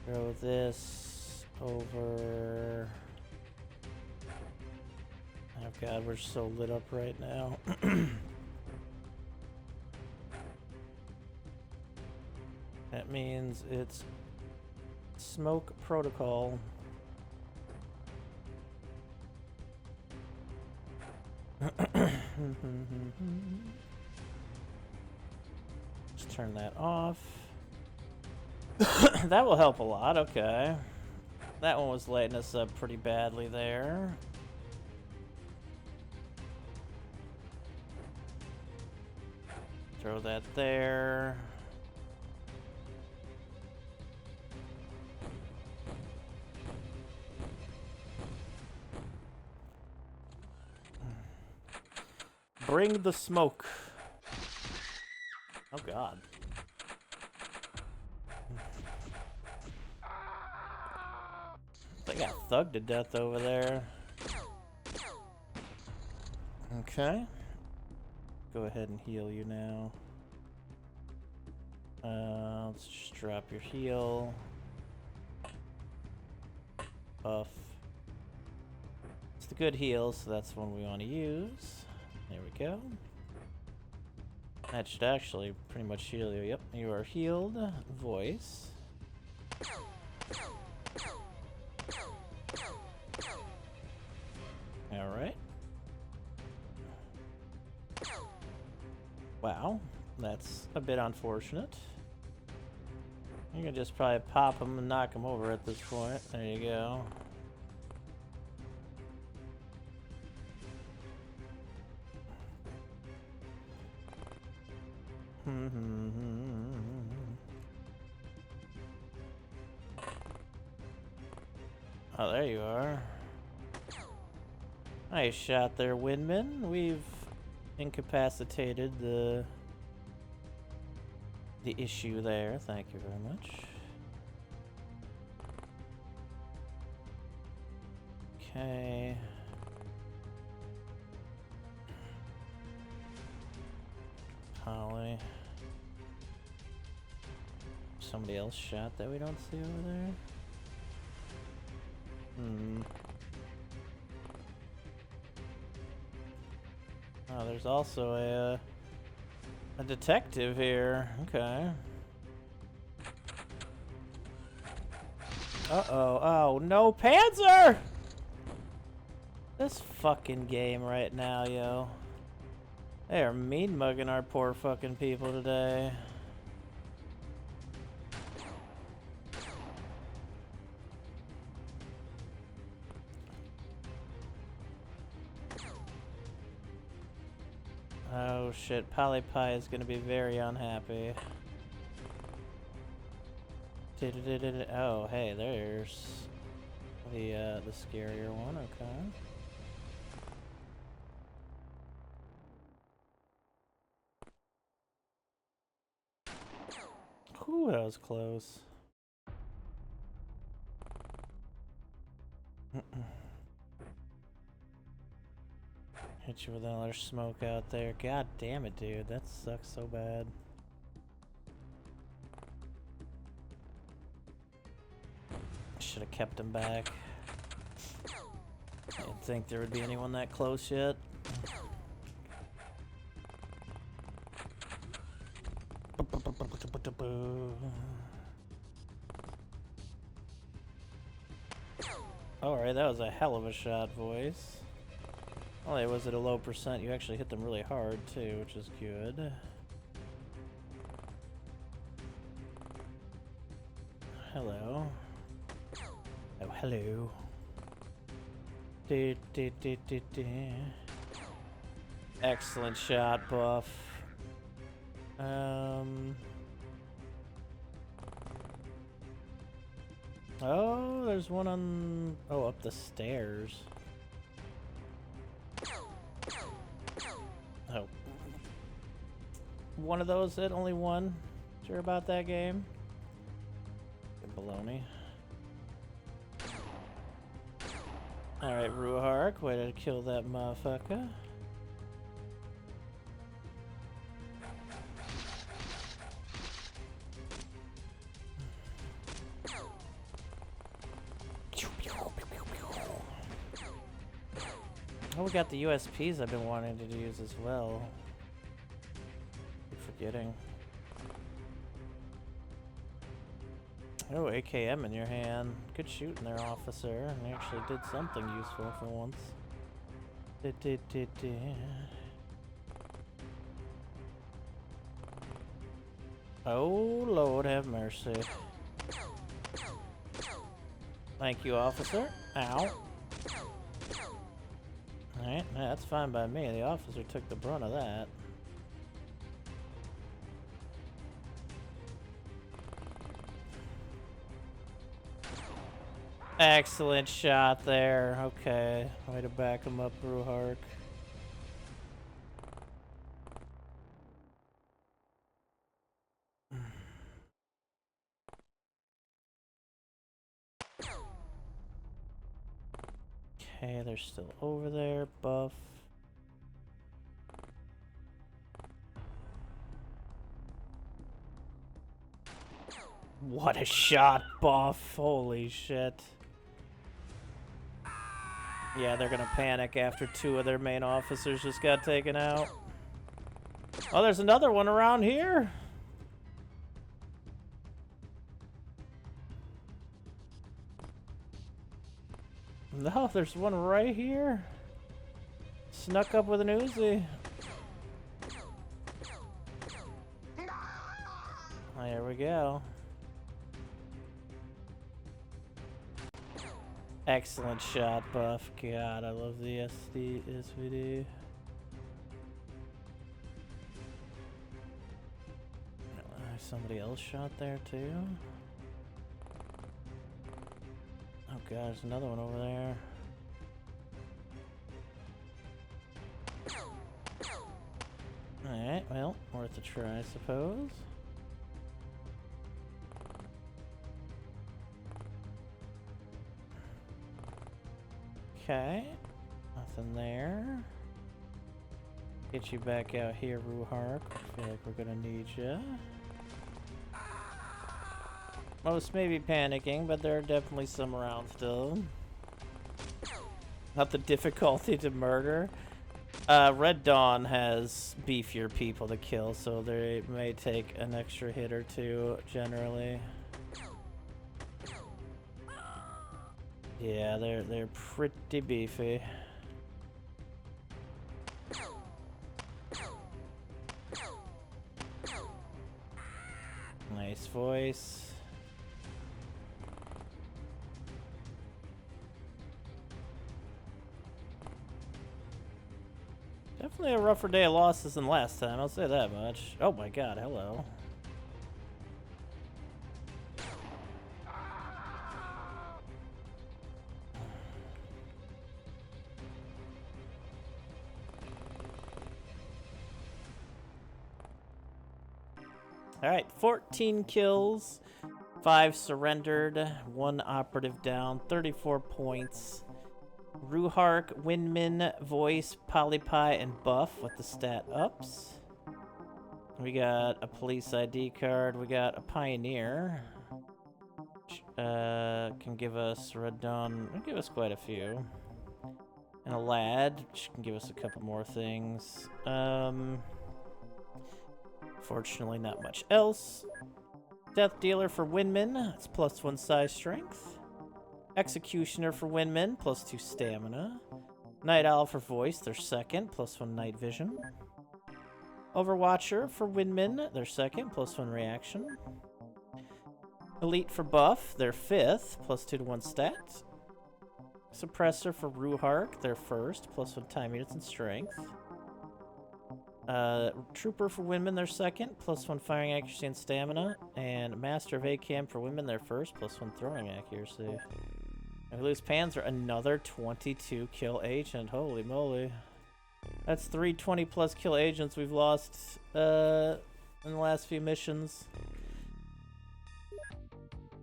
Throw this over. Oh god, we're so lit up right now. That means it's smoke protocol. Just turn that off. That will help a lot, okay. That one was lighting us up pretty badly there. Throw that there. Bring the smoke. Oh god. They got thugged to death over there. Okay. Go ahead and heal you now. Let's just drop your heal. Buff. It's the good heal, so that's the one we want to use. There we go. That should actually pretty much heal you. Yep, you are healed. Voice. Alright. Wow, that's a bit unfortunate. You can just probably pop him and knock him over at this point. There you go. Oh, there you are. Nice shot there, Windman. We've incapacitated the issue there. Thank you very much. Okay. Holly. Somebody else shot that we don't see over there? Oh, there's also a detective here. Okay. Uh-oh. Oh, no, Panzer! This fucking game right now, yo. They are mean mugging our poor fucking people today. Oh shit, Polly Pie is gonna be very unhappy. Oh, hey, there's the scarier one, okay. Ooh, that was close. Hit you with another smoke out there. God damn it, dude. That sucks so bad. Should have kept him back. I didn't think there would be anyone that close yet. Alright, that was a hell of a shot, Voice. Not only was it a low percent, you actually hit them really hard too, which is good. Hello. Oh, hello. Excellent shot, Buff. Oh, there's one on... Oh, up the stairs. Oh. One of those hit, only one. Sure about that game? Good baloney. Alright, Ruhark, way to kill that motherfucker. Oh, we got the USPs I've been wanting to use as well. Keep forgetting. Oh, AKM in your hand. Good shooting there, officer. You actually did something useful for once. Oh, Lord have mercy. Thank you, officer. Ow. Alright, yeah, that's fine by me. The officer took the brunt of that. Excellent shot there. Okay, way to back him up, Ruhark. Okay, they're still over there. Buff. What a shot, Buff. Holy shit. Yeah, they're gonna panic after 2 of their main officers just got taken out. Oh, there's another one around here. No, there's one right here. Snuck up with an Uzi. There we go. Excellent shot, Buff. God, I love the SVD. Somebody else shot there too. Oh god, there's another one over there. Alright, well, worth a try, I suppose. Okay, nothing there. Get you back out here, Ruhark. I feel like we're gonna need you. Most may be panicking, but there are definitely some around still. Not the difficulty to murder. Red Dawn has beefier people to kill, so they may take an extra hit or two, generally. Yeah, they're pretty beefy. Nice voice. Definitely a rougher day of losses than last time, I'll say that much. Oh my god, hello. Alright, 14 kills, 5 surrendered, 1 operative down, 34 points. Ruhark, Windman, Voice, Polypie, and Buff with the stat ups. We got a police ID card. We got a Pioneer. Which, can give us Red Dawn. Can give us quite a few. And a Lad, which can give us a couple more things. Fortunately, not much else. Death Dealer for Windman. It's +1 size strength. Executioner for Windman, +2 stamina. Night Owl for Voice, their second, +1 night vision. Overwatcher for Windman, their second, +1 reaction. Elite for Buff, their fifth, +2 to 1 stat. Suppressor for Ruhark, their first, +1 time units and strength. Trooper for Windman, their second, +1 firing accuracy and stamina. And Master of ACAM for Windman, their first, +1 throwing accuracy. If we lose Panzer, another 22 kill agent. Holy moly. That's 3 20+ kill agents we've lost in the last few missions.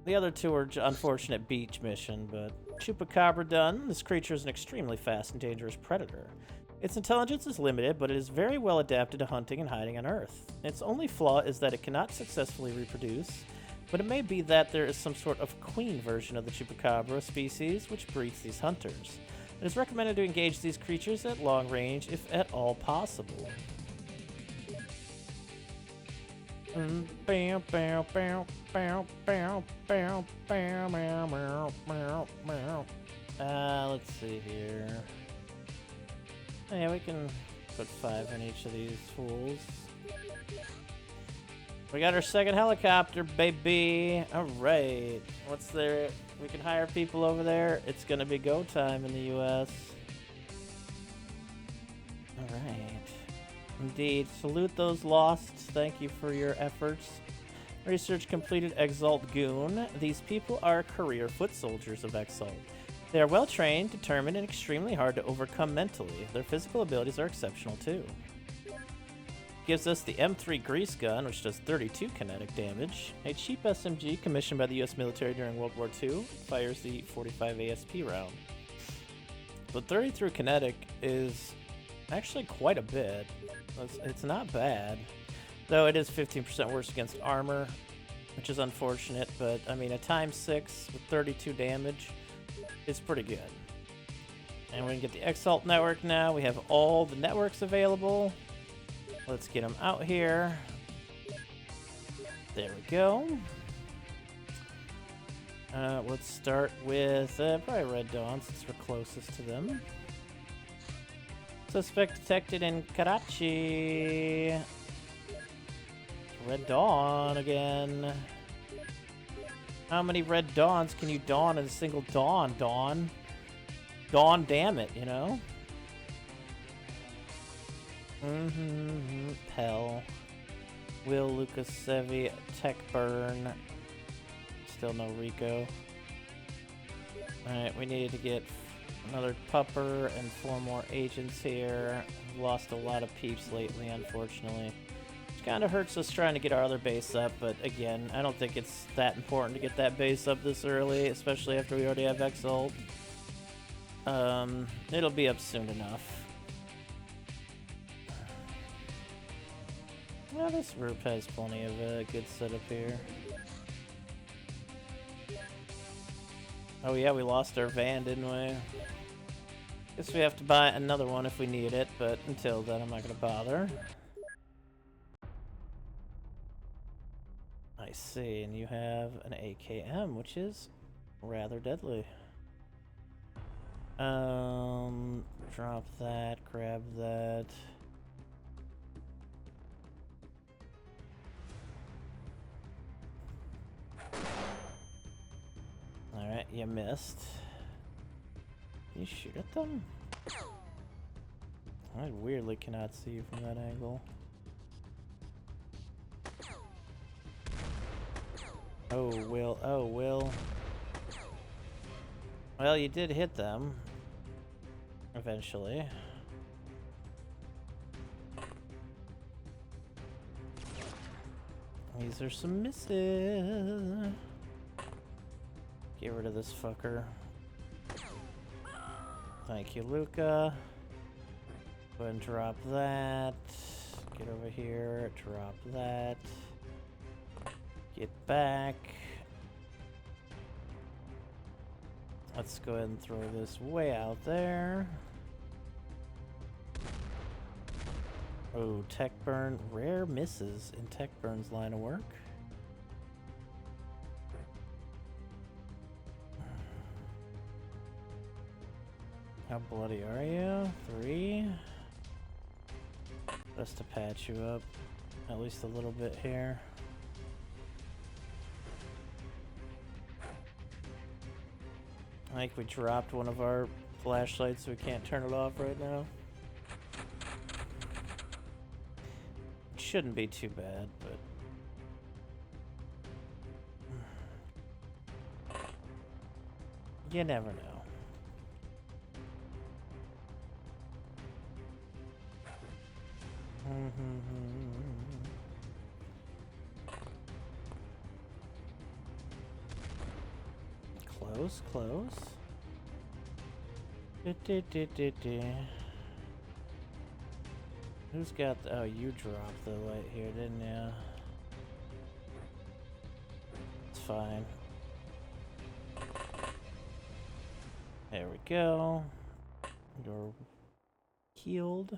The other two are unfortunate beach mission, but Chupacabra done. This creature is an extremely fast and dangerous predator. Its intelligence is limited, but it is very well adapted to hunting and hiding on Earth. Its only flaw is that it cannot successfully reproduce, but it may be that there is some sort of queen version of the Chupacabra species which breeds these hunters. It is recommended to engage these creatures at long range if at all possible. Let's see here. Yeah, we can put 5 in each of these fools. We got our second helicopter, baby. All right. What's there? We can hire people over there. It's gonna be go time in the U.S. All right. Indeed. Salute those lost. Thank you for your efforts. Research completed. Exalt Goon. These people are career foot soldiers of Exalt. They are well trained, determined, and extremely hard to overcome mentally. Their physical abilities are exceptional too. Gives us the M3 Grease Gun, which does 32 kinetic damage. A cheap SMG commissioned by the US military during World War II. Fires the 45 ASP round. But 33 kinetic is actually quite a bit. It's not bad. Though it is 15% worse against armor, which is unfortunate, but I mean a ×6 with 32 damage is pretty good. And we can get the Exalt network now. We have all the networks available. Let's get them out here. There we go. Let's start with probably Red Dawn since we're closest to them. Suspect detected in Karachi. Red Dawn again. How many Red Dawns can you dawn in a single dawn? Dawn, damn it, you know? Hell. Will, Lucas, Sevi, Tech Burn. Still no Rico. Alright, we needed to get another pupper and 4 more agents here. We've lost a lot of peeps lately, unfortunately. Which kind of hurts us trying to get our other base up, but again, I don't think it's that important to get that base up this early, especially after we already have Exalt. It'll be up soon enough. Well, this group has plenty of good setup here. Oh yeah, we lost our van, didn't we? Guess we have to buy another one if we need it, but until then I'm not gonna bother. I see, and you have an AKM, which is rather deadly. Drop that, grab that. Alright, you missed. Can you shoot at them? I weirdly cannot see you from that angle. Oh, Will. Oh, Will. Well, you did hit them. Eventually. These are some misses. Get rid of this fucker. Thank you, Luca. Go ahead and drop that. Get over here, drop that. Get back. Let's go ahead and throw this way out there. Oh, Tech Burn. Rare misses in Tech Burn's line of work. How bloody are you? 3. Just to patch you up at least a little bit here. I think we dropped one of our flashlights so we can't turn it off right now. It shouldn't be too bad, but you never know. Close, close. Who's got the, oh, you dropped the light here, didn't you? It's fine. There we go. You're healed.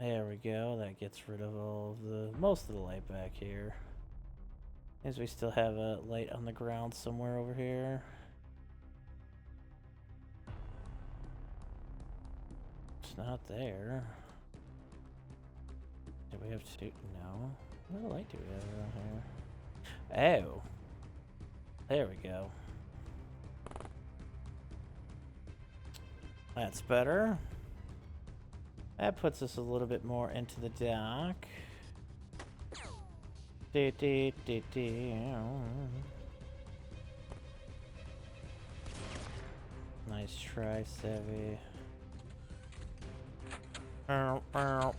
There we go. That gets rid of all of the most of the light back here. As we still have a light on the ground somewhere over here. It's not there. Do we have to? No. What light do we have around here? Oh. There we go. That's better. That puts us a little bit more into the dock. Nice try, Savvy. Ow, ow.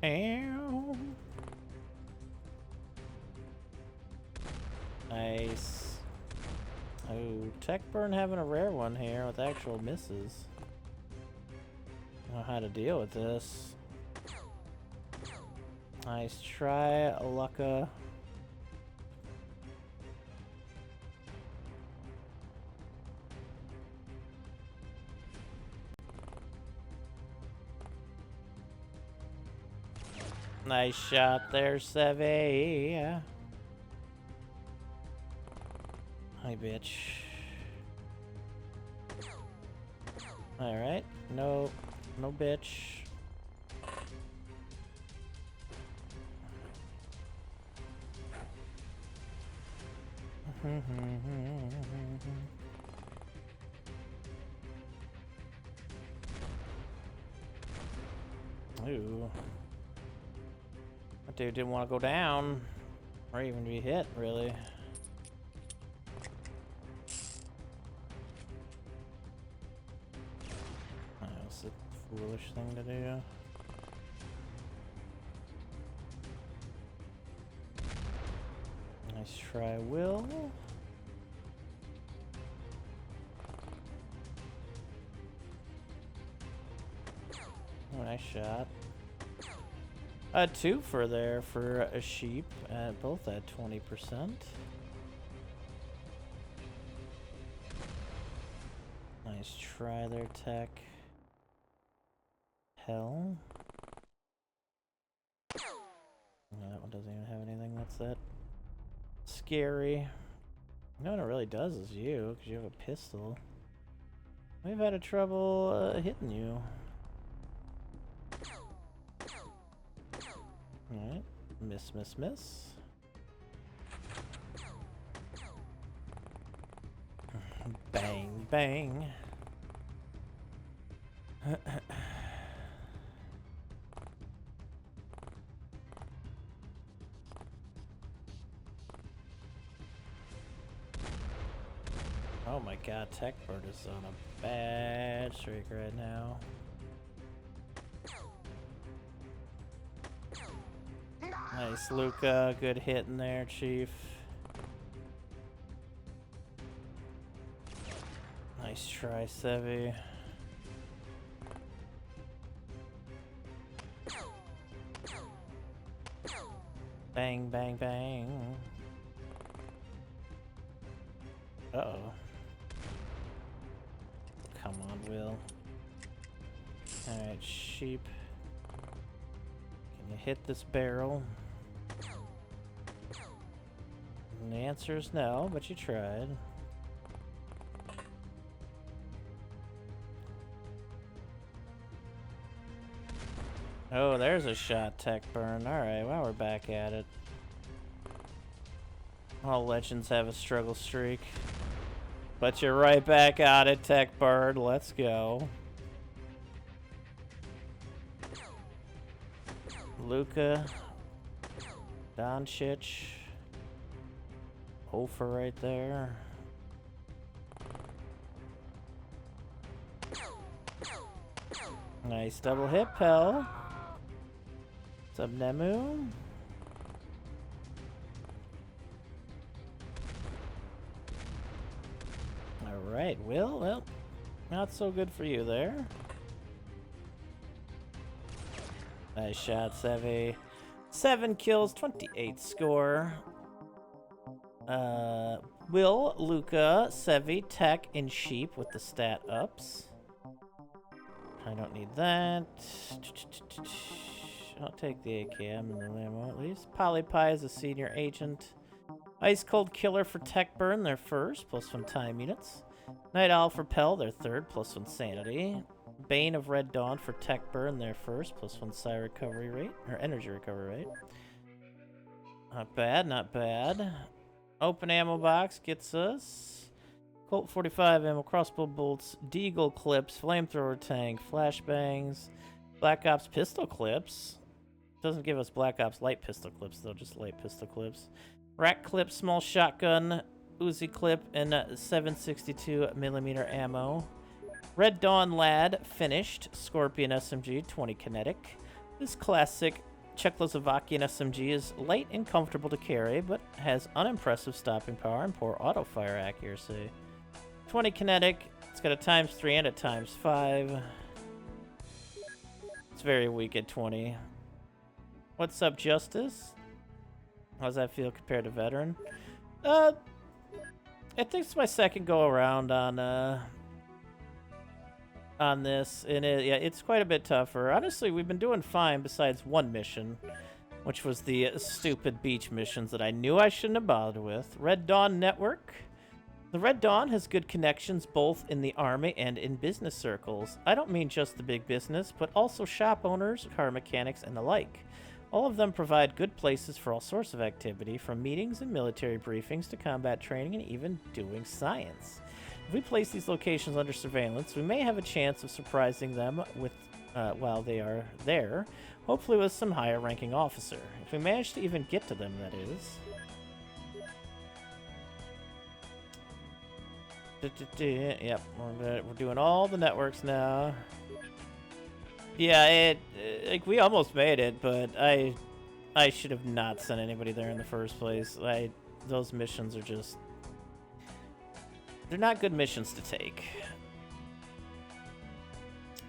Ow. Nice. Oh, Tech Burn having a rare one here with actual misses. I don't know how to deal with this. Nice try, Aluka. Nice shot there, Sevy. Hi, bitch. Alright, no bitch. Ooh. That dude didn't want to go down. Or even be hit, really. That was a foolish thing to do. Nice try, Will. Oh, nice shot. Two for there for a sheep, both at 20%. Nice try there, Tech. Hell. No, that one doesn't even have anything that's that scary. No one it really does is you, because you have a pistol. We've had a trouble hitting you. Alright, miss. Bang, bang. Oh my god, Techbird is on a bad streak right now. Nice, Luca. Good hit in there, Chief. Nice try, Sevy. Bang, bang, bang. Uh-oh. Come on, Will. Alright, sheep. Can you hit this barrel? And the answer is no, but you tried. Oh, there's a shot, Tech Burn. Alright, well, we're back at it. All legends have a struggle streak. But you're right back at it, Tech Bird. Let's go. Luca. Doncic. Ofer right there. Nice double hit, Pell. What's up, Nemu? Alright, Will, well, not so good for you there. Nice shot, Sevi. 7 kills, 28 score. Will, Luca, Sevi, Tech, and Sheep with the stat ups. I don't need that. I'll take the AKM and the ammo at least. Polypie is a senior agent. Ice Cold Killer for Tech Burn, their first, +1 time units. Night Owl for Pell, their third, +1 sanity. Bane of Red Dawn for Tech Burn, their first, +1 psi recovery rate, or energy recovery rate. Not bad, not bad. Open ammo box gets us Colt 45 ammo, crossbow bolts, deagle clips, flamethrower tank, flashbangs, Black Ops pistol clips. Doesn't give us Black Ops light pistol clips though, just light pistol clips. Rack clip, small shotgun, Uzi clip, and 762mm ammo. Red Dawn Lad finished, Scorpion SMG, 20 kinetic. This classic Czechoslovakian SMG is light and comfortable to carry, but has unimpressive stopping power and poor auto fire accuracy. 20 kinetic, it's got a ×3 and a ×5. It's very weak at 20. What's up, Justice? How does that feel compared to Veteran? I think it's my second go around on this, and yeah, it's quite a bit tougher. Honestly, we've been doing fine besides one mission, which was the stupid beach missions that I knew I shouldn't have bothered with. Red Dawn Network. The Red Dawn has good connections both in the army and in business circles. I don't mean just the big business, but also shop owners, car mechanics, and the like. All of them provide good places for all sorts of activity, from meetings and military briefings to combat training and even doing science. If we place these locations under surveillance, we may have a chance of surprising them with while they are there, hopefully with some higher ranking officer. If we manage to even get to them, that is. Yep, we're doing all the networks now. Yeah, like we almost made it, but I should have not sent anybody there in the first place. Those missions are just, they're not good missions to take.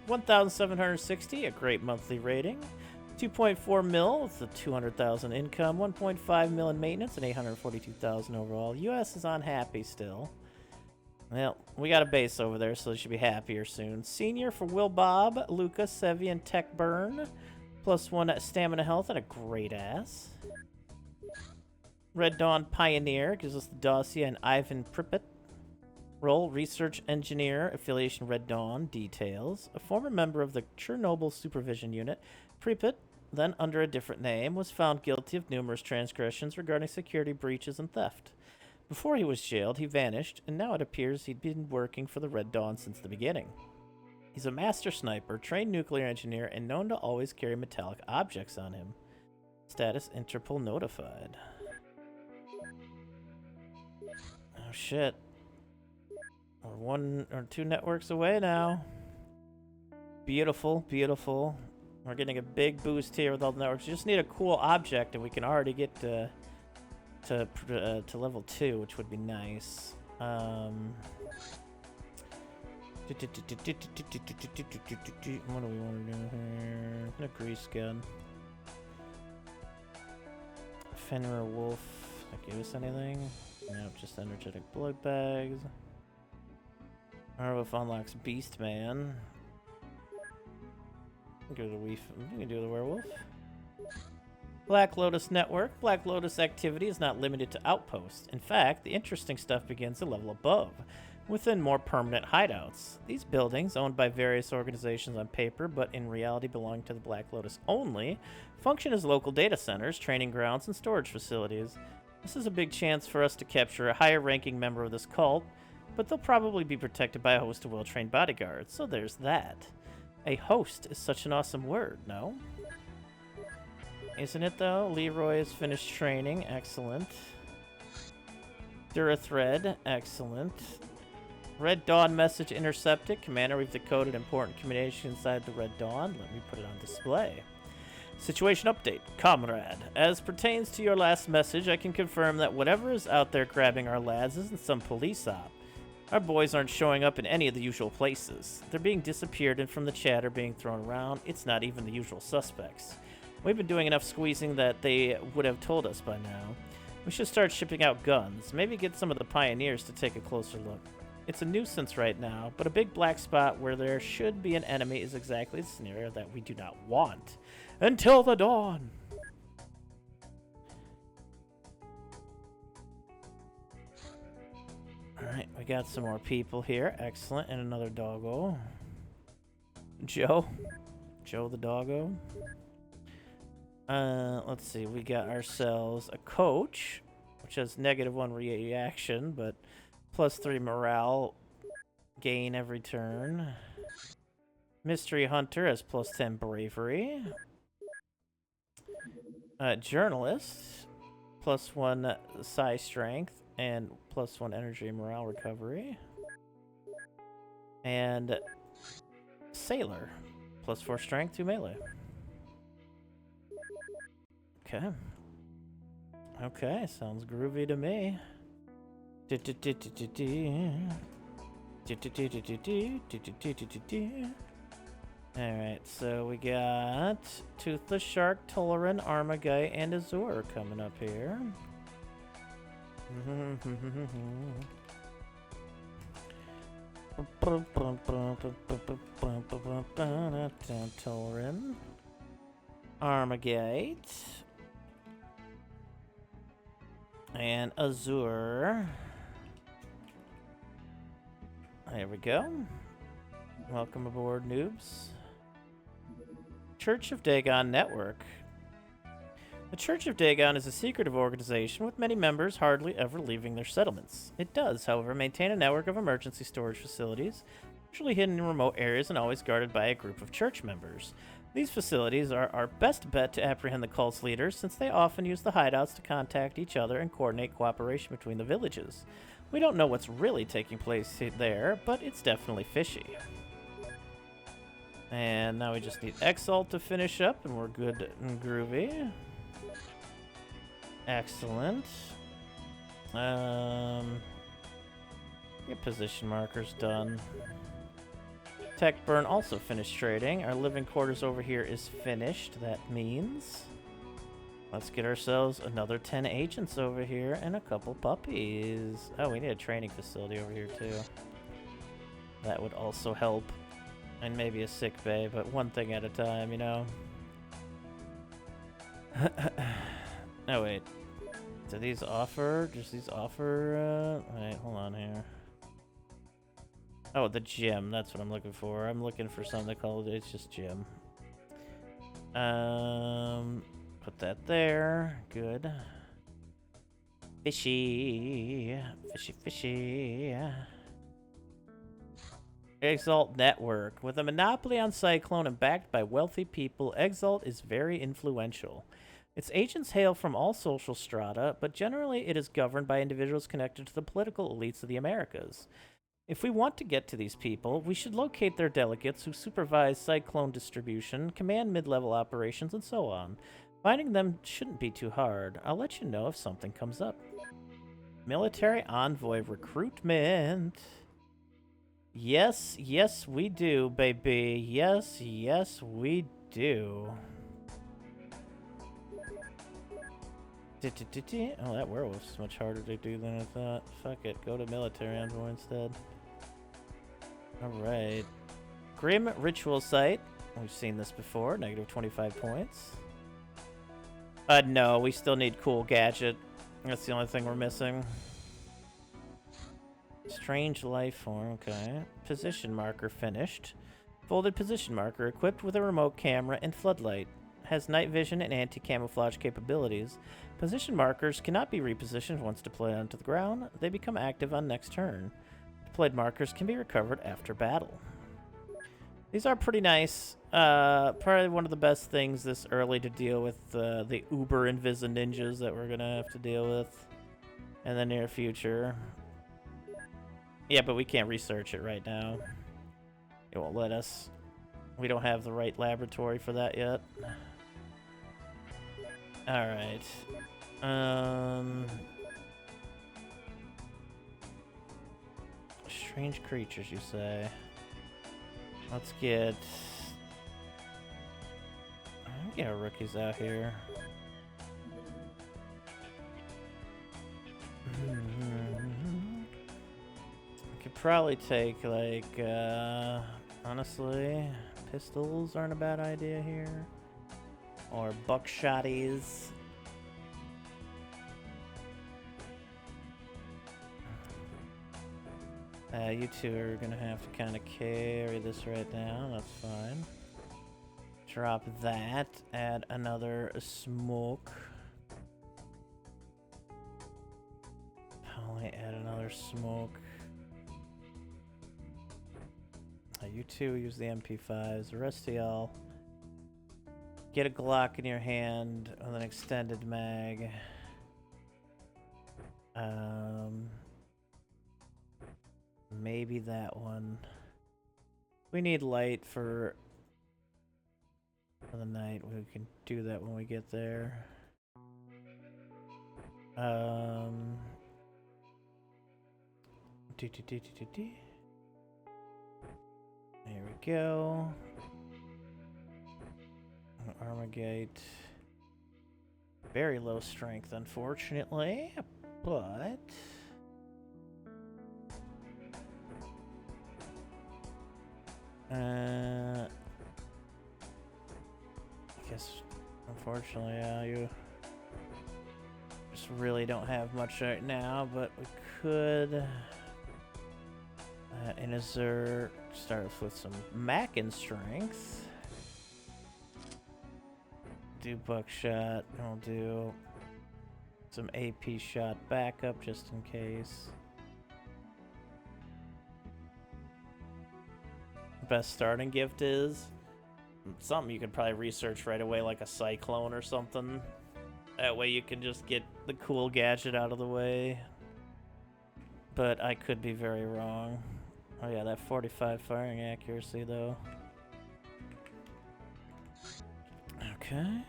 1,760, a great monthly rating. 2.4 mil with the 200,000 income. 1.5 mil in maintenance and 842,000 overall. U.S. is unhappy still. Well, we got a base over there, so they should be happier soon. Senior for Will Bob, Luca, Sevi, and Tech Burn. +1 stamina health and a great ass. Red Dawn Pioneer gives us the dossier and Ivan Pripyat. Role, Research Engineer, Affiliation Red Dawn, details. A former member of the Chernobyl Supervision Unit, Pripyat, then under a different name, was found guilty of numerous transgressions regarding security breaches and theft. Before he was jailed, he vanished, and now it appears he'd been working for the Red Dawn since the beginning. He's a master sniper, trained nuclear engineer, and known to always carry metallic objects on him. Status Interpol notified. Oh shit. We're 1 or 2 networks away now. Beautiful, beautiful. We're getting a big boost here with all the networks. We just need a cool object, and we can already get to level 2, which would be nice. What do we want to do here? A grease gun. Fenrir Wolf. That give us anything? Nope, just energetic blood bags. Werewolf unlocks Beast Man. We can do the werewolf. Black Lotus Network. Black Lotus activity is not limited to outposts. In fact, the interesting stuff begins a level above, within more permanent hideouts. These buildings, owned by various organizations on paper, but in reality belong to the Black Lotus only, function as local data centers, training grounds, and storage facilities. This is a big chance for us to capture a higher-ranking member of this cult, but they'll probably be protected by a host of well-trained bodyguards, so there's that. A host is such an awesome word, no? Isn't it, though? Leroy has finished training. Excellent. Durathread. Excellent. Red Dawn message intercepted. Commander, we've decoded important communication inside the Red Dawn. Let me put it on display. Situation update. Comrade, as pertains to your last message, I can confirm that whatever is out there grabbing our lads isn't some police op. Our boys aren't showing up in any of the usual places. They're being disappeared, and from the chatter being thrown around, it's not even the usual suspects. We've been doing enough squeezing that they would have told us by now. We should start shipping out guns, maybe get some of the pioneers to take a closer look. It's a nuisance right now, but a big black spot where there should be an enemy is exactly the scenario that we do not want. Until the dawn! Alright, we got some more people here. Excellent. And another doggo. Joe. Joe the doggo. Let's see. We got ourselves a coach, which has -1 reaction, but +3 morale gain every turn. Mystery Hunter has +10 bravery. Journalist, +1 psi strength and +1 energy and morale recovery. And Sailor, +4 strength, 2 melee. Okay. Okay, sounds groovy to me. Alright, so we got Toothless Shark, Toleran, Armaguy, and Azure coming up here. Toleran, Armagate, and Azure. There we go. Welcome aboard, noobs. Church of Dagon Network. The Church of Dagon is a secretive organization with many members hardly ever leaving their settlements. It does, however, maintain a network of emergency storage facilities, usually hidden in remote areas and always guarded by a group of church members. These facilities are our best bet to apprehend the cult's leaders, since they often use the hideouts to contact each other and coordinate cooperation between the villages. We don't know what's really taking place there, but it's definitely fishy. And now we just need Exalt to finish up, and we're good and groovy. Excellent. Get position markers done. Tech Burn also finished trading. Our living quarters over here is finished. That means let's get ourselves another 10 agents over here and a couple puppies. Oh, we need a training facility over here too. That would also help. And maybe a sick bay, but one thing at a time, you know? No, wait. Do these offer? Does these offer, wait, hold on here. Oh, the gym. That's what I'm looking for. I'm looking for something called, it's just gym. Put that there. Good. Fishy. Fishy, fishy. Exalt Network. With a monopoly on Cyclone and backed by wealthy people, Exalt is very influential. Its agents hail from all social strata, but generally it is governed by individuals connected to the political elites of the Americas. If we want to get to these people, we should locate their delegates who supervise Cyclone distribution, command mid-level operations, and so on. Finding them shouldn't be too hard. I'll let you know if something comes up. Military Envoy Recruitment. Yes, yes, we do, baby. Yes, yes, we do. Oh, that werewolf's much harder to do than I thought. Fuck it, go to military envoy instead. Alright. Grim Ritual Site. We've seen this before. -25 points. No, we still need Cool Gadget. That's the only thing we're missing. Strange life form, okay. Position marker finished. Folded position marker equipped with a remote camera and floodlight. Has night vision and anti-camouflage capabilities. Position markers cannot be repositioned once deployed onto the ground. They become active on next turn. Deployed markers can be recovered after battle. These are pretty nice. Probably one of the best things this early to deal with the uber invisa ninjas that we're gonna have to deal with in the near future. Yeah, but we can't research it right now. It won't let us. We don't have the right laboratory for that yet. Alright. Strange creatures, you say? Let's get... Yeah, rookies out here. I could probably take, like, honestly, pistols aren't a bad idea here. Or buckshotties. You two are gonna have to kind of carry this right now. That's fine. Drop that. Add another smoke. Probably add another smoke. You two use the MP5s. The rest of y'all get a Glock in your hand with an extended mag. Maybe that one. We need light for the night. We can do that when we get there. There we go. Armagate. Very low strength, unfortunately, but I guess, unfortunately, you just really don't have much right now, but we could, in a Xur, start with some Mackin strength. Do buckshot, I'll do some AP shot backup just in case. Best starting gift is something you could probably research right away, like a cyclone or something. That way you can just get the cool gadget out of the way. But I could be very wrong. Oh yeah, that 45 firing accuracy though. Okay.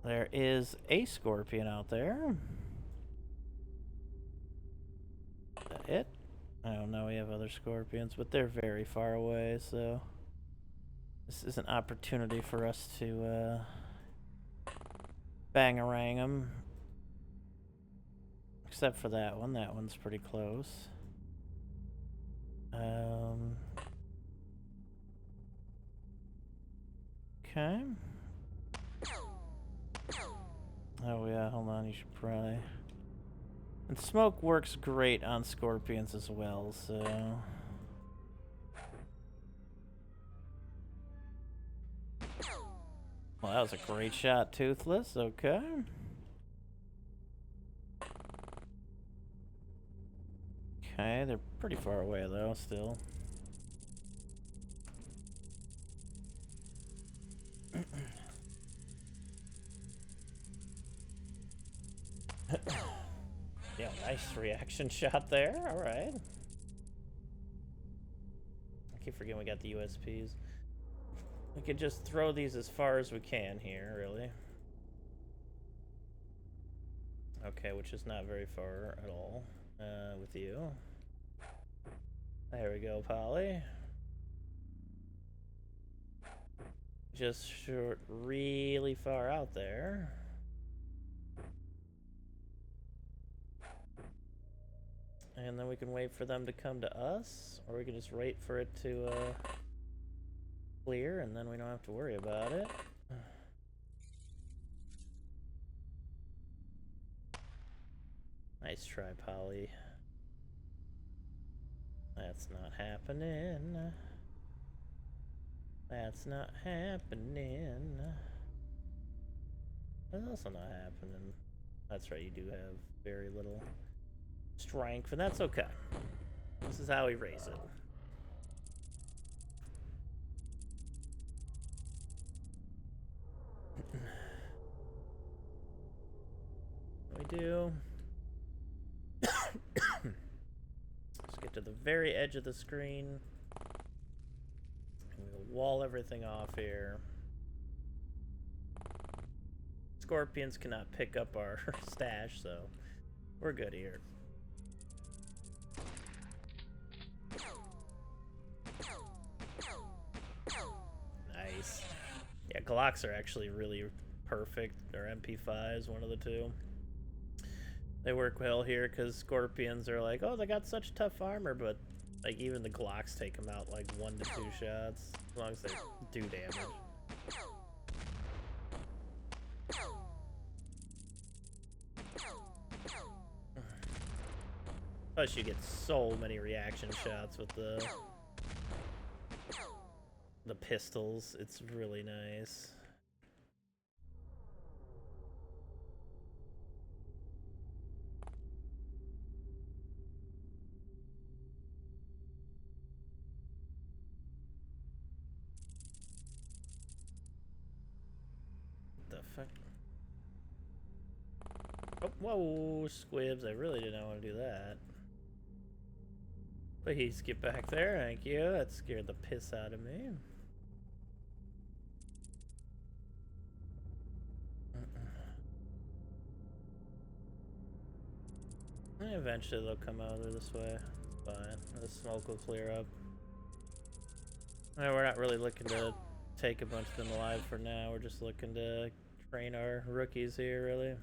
There is a scorpion out there. Is that it? I don't know, we have other scorpions, but they're very far away, so this is an opportunity for us to bang-a-rang them. Except for that one. That one's pretty close. Okay. Oh yeah, hold on, you should probably... And smoke works great on scorpions as well, so... Well, that was a great shot, Toothless, okay. Okay, they're pretty far away though, still. Yeah, nice reaction shot there, alright. I keep forgetting we got the USPs. We could just throw these as far as we can here, really. Okay, which is not very far at all. With you. There we go, Polly. Just short, really far out there. And then we can wait for them to come to us, or we can just wait for it to clear, and then we don't have to worry about it. Nice try, Polly. That's not happening. That's not happening. That's also not happening. That's right, you do have very little strength, and that's okay. This is how we raise it. What do we do? Let's get to the very edge of the screen. And we'll wall everything off here. Scorpions cannot pick up our stash, so we're good here. Nice. Yeah, Glocks are actually really perfect, or MP5s, one of the two. They work well here because Scorpions are like, oh, they got such tough armor, but like even the Glocks take them out like 1 to 2 shots, as long as they do damage. Plus, you get so many reaction shots with the pistols. It's really nice. What the fuck? Oh, whoa, squibs. I really did not want to do that. Please get back there, thank you. That scared the piss out of me. Eventually they'll come over this way. Fine. The smoke will clear up. We're not really looking to take a bunch of them alive for now. We're just looking to train our rookies here, really.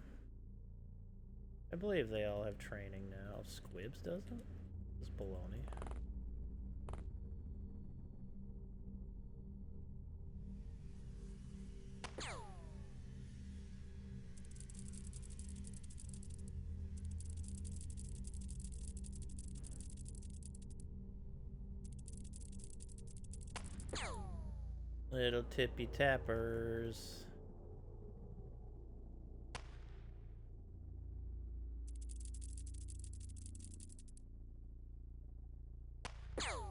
I believe they all have training now. Squibs doesn't? It's baloney. Little tippy tappers.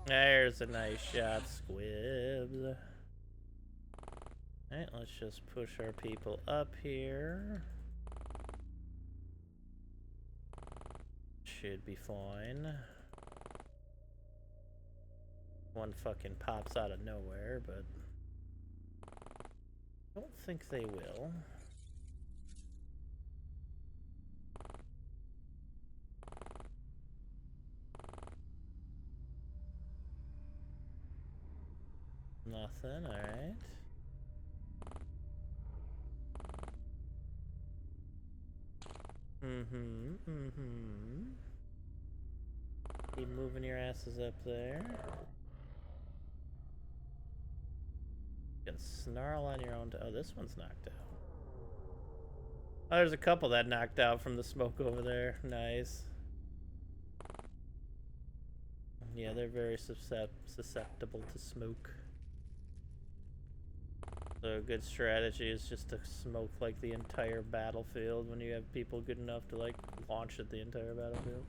There's a nice shot, squibs. Alright, let's just push our people up here. Should be fine. One fucking pops out of nowhere, but I don't think they will. Nothing, alright. Keep moving your asses up there. You can snarl on your own. Oh, this one's knocked out. Oh, there's a couple that knocked out from the smoke over there. Nice. Yeah, they're very susceptible to smoke. So a good strategy is just to smoke like the entire battlefield when you have people good enough to like launch at the entire battlefield.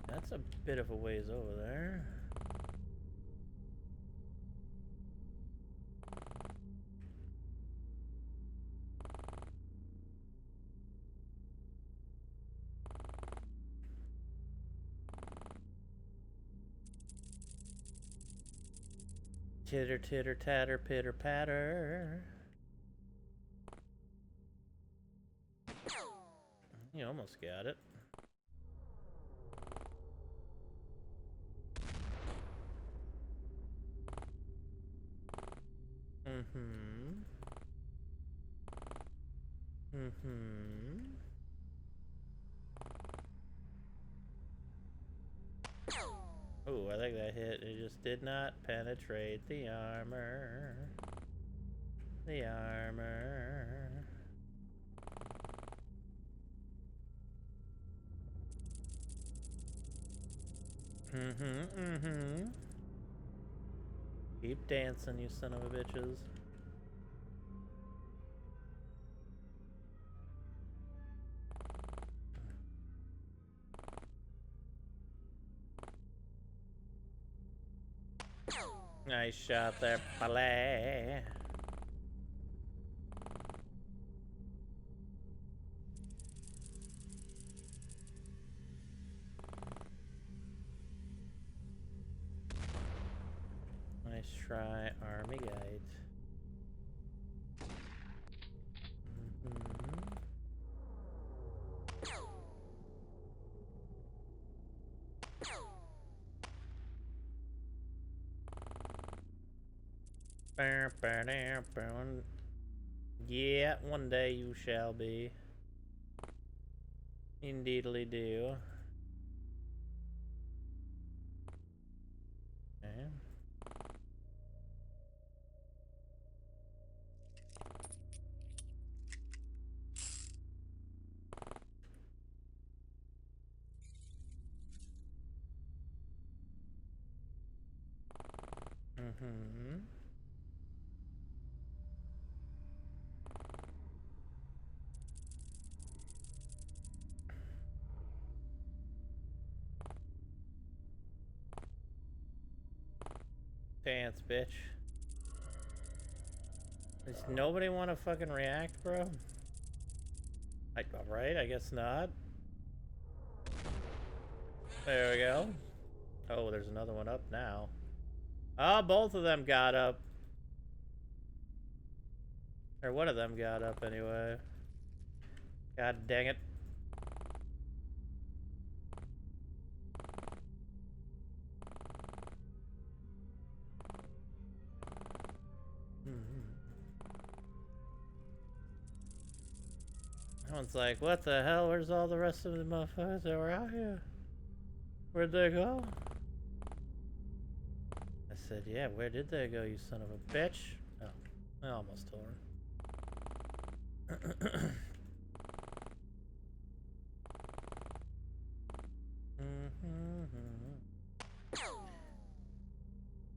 That's a bit of a ways over there. Titter, titter, tatter, pitter, patter. You almost got it. Oh, I think that hit. It just did not penetrate the armor. The armor. Keep dancing, you son of a bitches. Nice shot there, Palais. Let's try Army Guide. Yeah, one day you shall be. Indeedly do. Okay. Dance, bitch. Does nobody want to fucking react, bro? Alright, I guess not. There we go. Oh, there's another one up now. Oh, both of them got up. Or one of them got up anyway. God dang it. That one's like, what the hell? Where's all the rest of the motherfuckers that were out here? Where'd they go? I said, yeah, where did they go, you son of a bitch? Oh, I almost told her.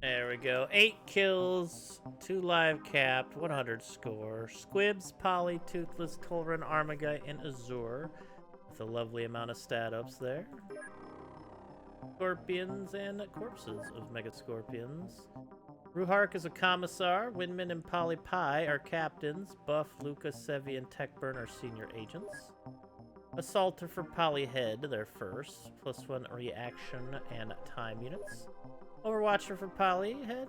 There we go. 8 kills, 2 live capped, 100 score. Squibs, Poly, Toothless, Tolran, Armagite, and Azure. With a lovely amount of stat ups there. Scorpions and corpses of Mega Scorpions. Ruhark is a commissar. Windman and Poly Pie are captains. Buff, Lucas, Sevi, and Techburn are senior agents. Assaulter for Poly Head, their first. +1 reaction and time units. Overwatcher for Poly Head,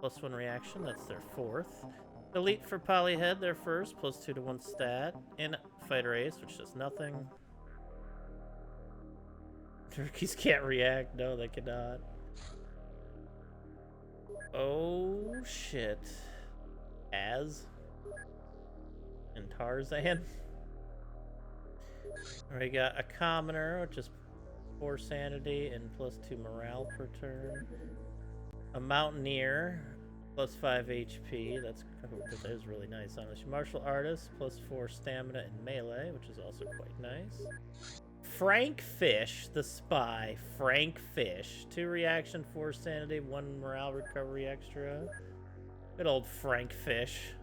+1 reaction, that's their fourth. Elite for Poly Head, their first, +2 to 1 stat. And Fighter Ace, which does nothing. Turkeys can't react, no they cannot. Oh shit. Az and Tarzan. We got a commoner, which is 4 sanity and +2 morale per turn. A mountaineer, +5 HP. That is really nice, honestly. Martial artist, +4 stamina and melee, which is also quite nice. Frank Fish, the spy. Frank Fish. 2 reaction, 4 sanity, 1 morale recovery extra. Good old Frank Fish.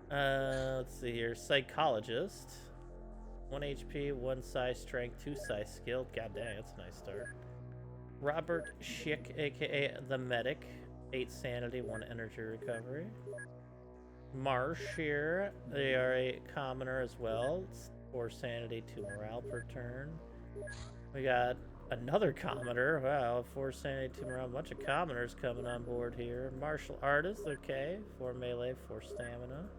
Let's see here. Psychologist. 1 HP, 1 size strength, 2 size skill. God dang, that's a nice start. Robert Schick, aka the medic. 8 sanity, 1 energy recovery. Marsh here. They are a commoner as well. It's 4 sanity, 2 morale per turn. We got another commoner. Wow, 4 sanity, 2 morale. A bunch of commoners coming on board here. Martial artist, okay. 4 melee, 4 stamina.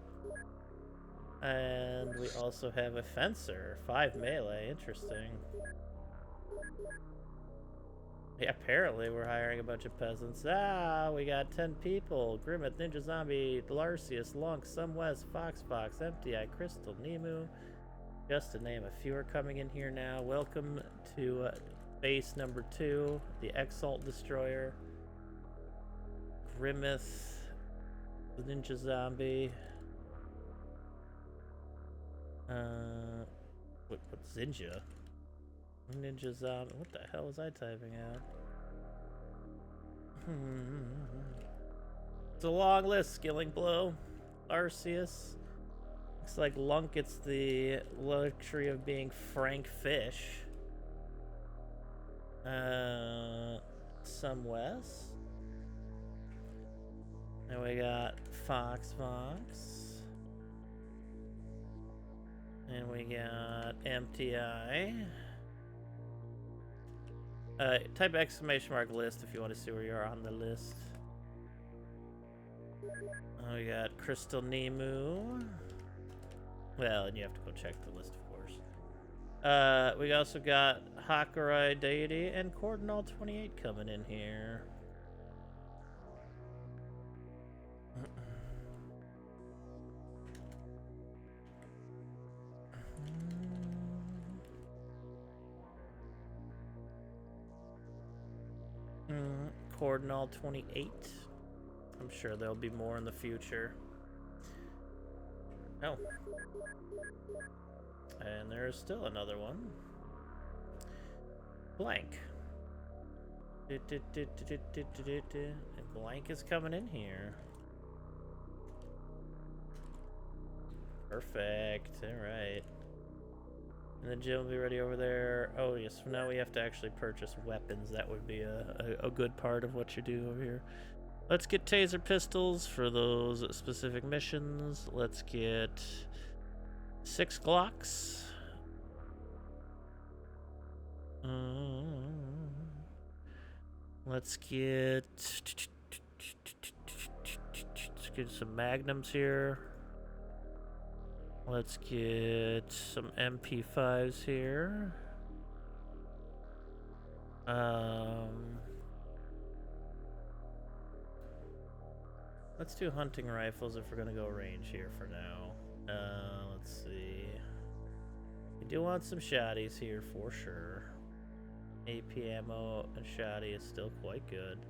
And we also have a fencer, 5 melee, interesting. Yeah, apparently we're hiring a bunch of peasants. Ah, we got 10 people. Grimmett, Ninja Zombie, Larcius, Lunk, Sumwest, Fox, Empty Eye, Crystal, Nemu. Just to name a few are coming in here now. Welcome to base number 2, the Exalt Destroyer. Grimmeth, the Ninja Zombie. What's Zinja? Ninja Zombie. What the hell was I typing out? It's a long list. Skilling Blow, Arceus. Looks like Lunk gets the luxury of being Frank Fish. Sumwest. And we got Fox. And we got Empty Eye. Type exclamation mark list if you want to see where you are on the list. Oh, we got Crystal Nemu. Well, and you have to go check the list, of course. We also got Hakurai Deity and Cordonal 28 coming in here. Cordonal 28. I'm sure there'll be more in the future. Oh. And there's still another one. Blank. And Blank is coming in here. Perfect. Alright. And the gym will be ready over there. Oh, yes. Now we have to actually purchase weapons. That would be a good part of what you do over here. Let's get taser pistols for those specific missions. Let's get 6 Glocks. Let's get some Magnums here. Let's get some MP5s here. Let's do hunting rifles if we're gonna go range here for now. Let's see. We do want some shotties here for sure. AP ammo and shotty is still quite good.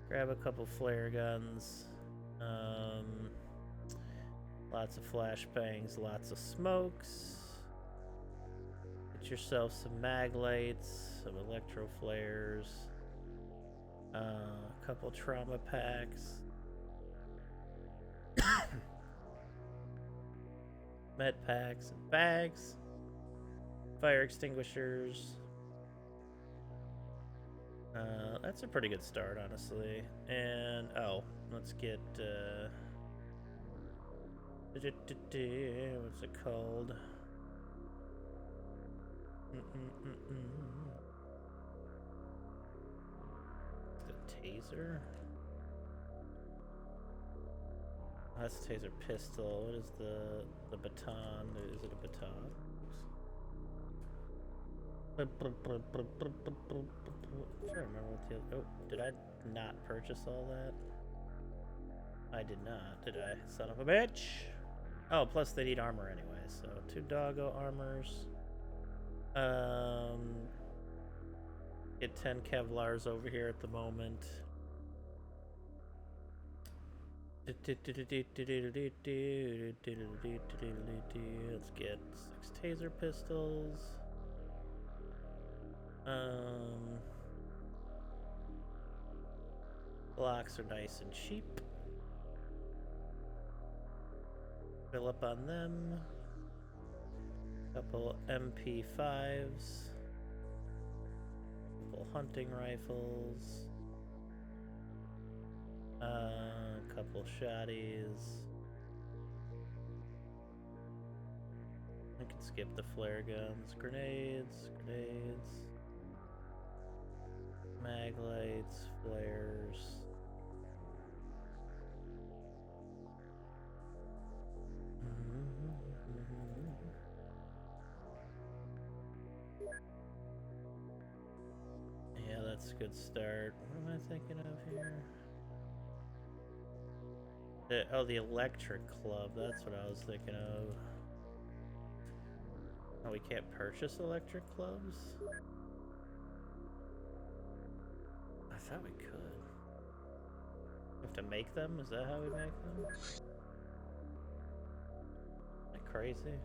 Grab a couple flare guns. Lots of flashbangs, lots of smokes. Get yourself some mag lights, some electro flares, a couple trauma packs. Med packs and bags, fire extinguishers. That's a pretty good start, honestly. And oh, let's get what's it called? The taser. That's a taser pistol. What is the baton? Is it a baton? I can't remember what the other. Oh, did I not purchase all that? I did not, did I? Son of a bitch! Oh, plus they need armor anyway, so 2 doggo armors. Get 10 Kevlars over here at the moment. Let's get 6 taser pistols. Blocks are nice and cheap. Fill up on them. Couple MP5s. Couple hunting rifles. Couple shotties. I can skip the flare guns. Grenades. Mag lights, flares. Yeah, that's a good start. What am I thinking of here? The electric club. That's what I was thinking of. Oh, we can't purchase electric clubs? I thought we could. We have to make them? Is that how we make them? Am I crazy?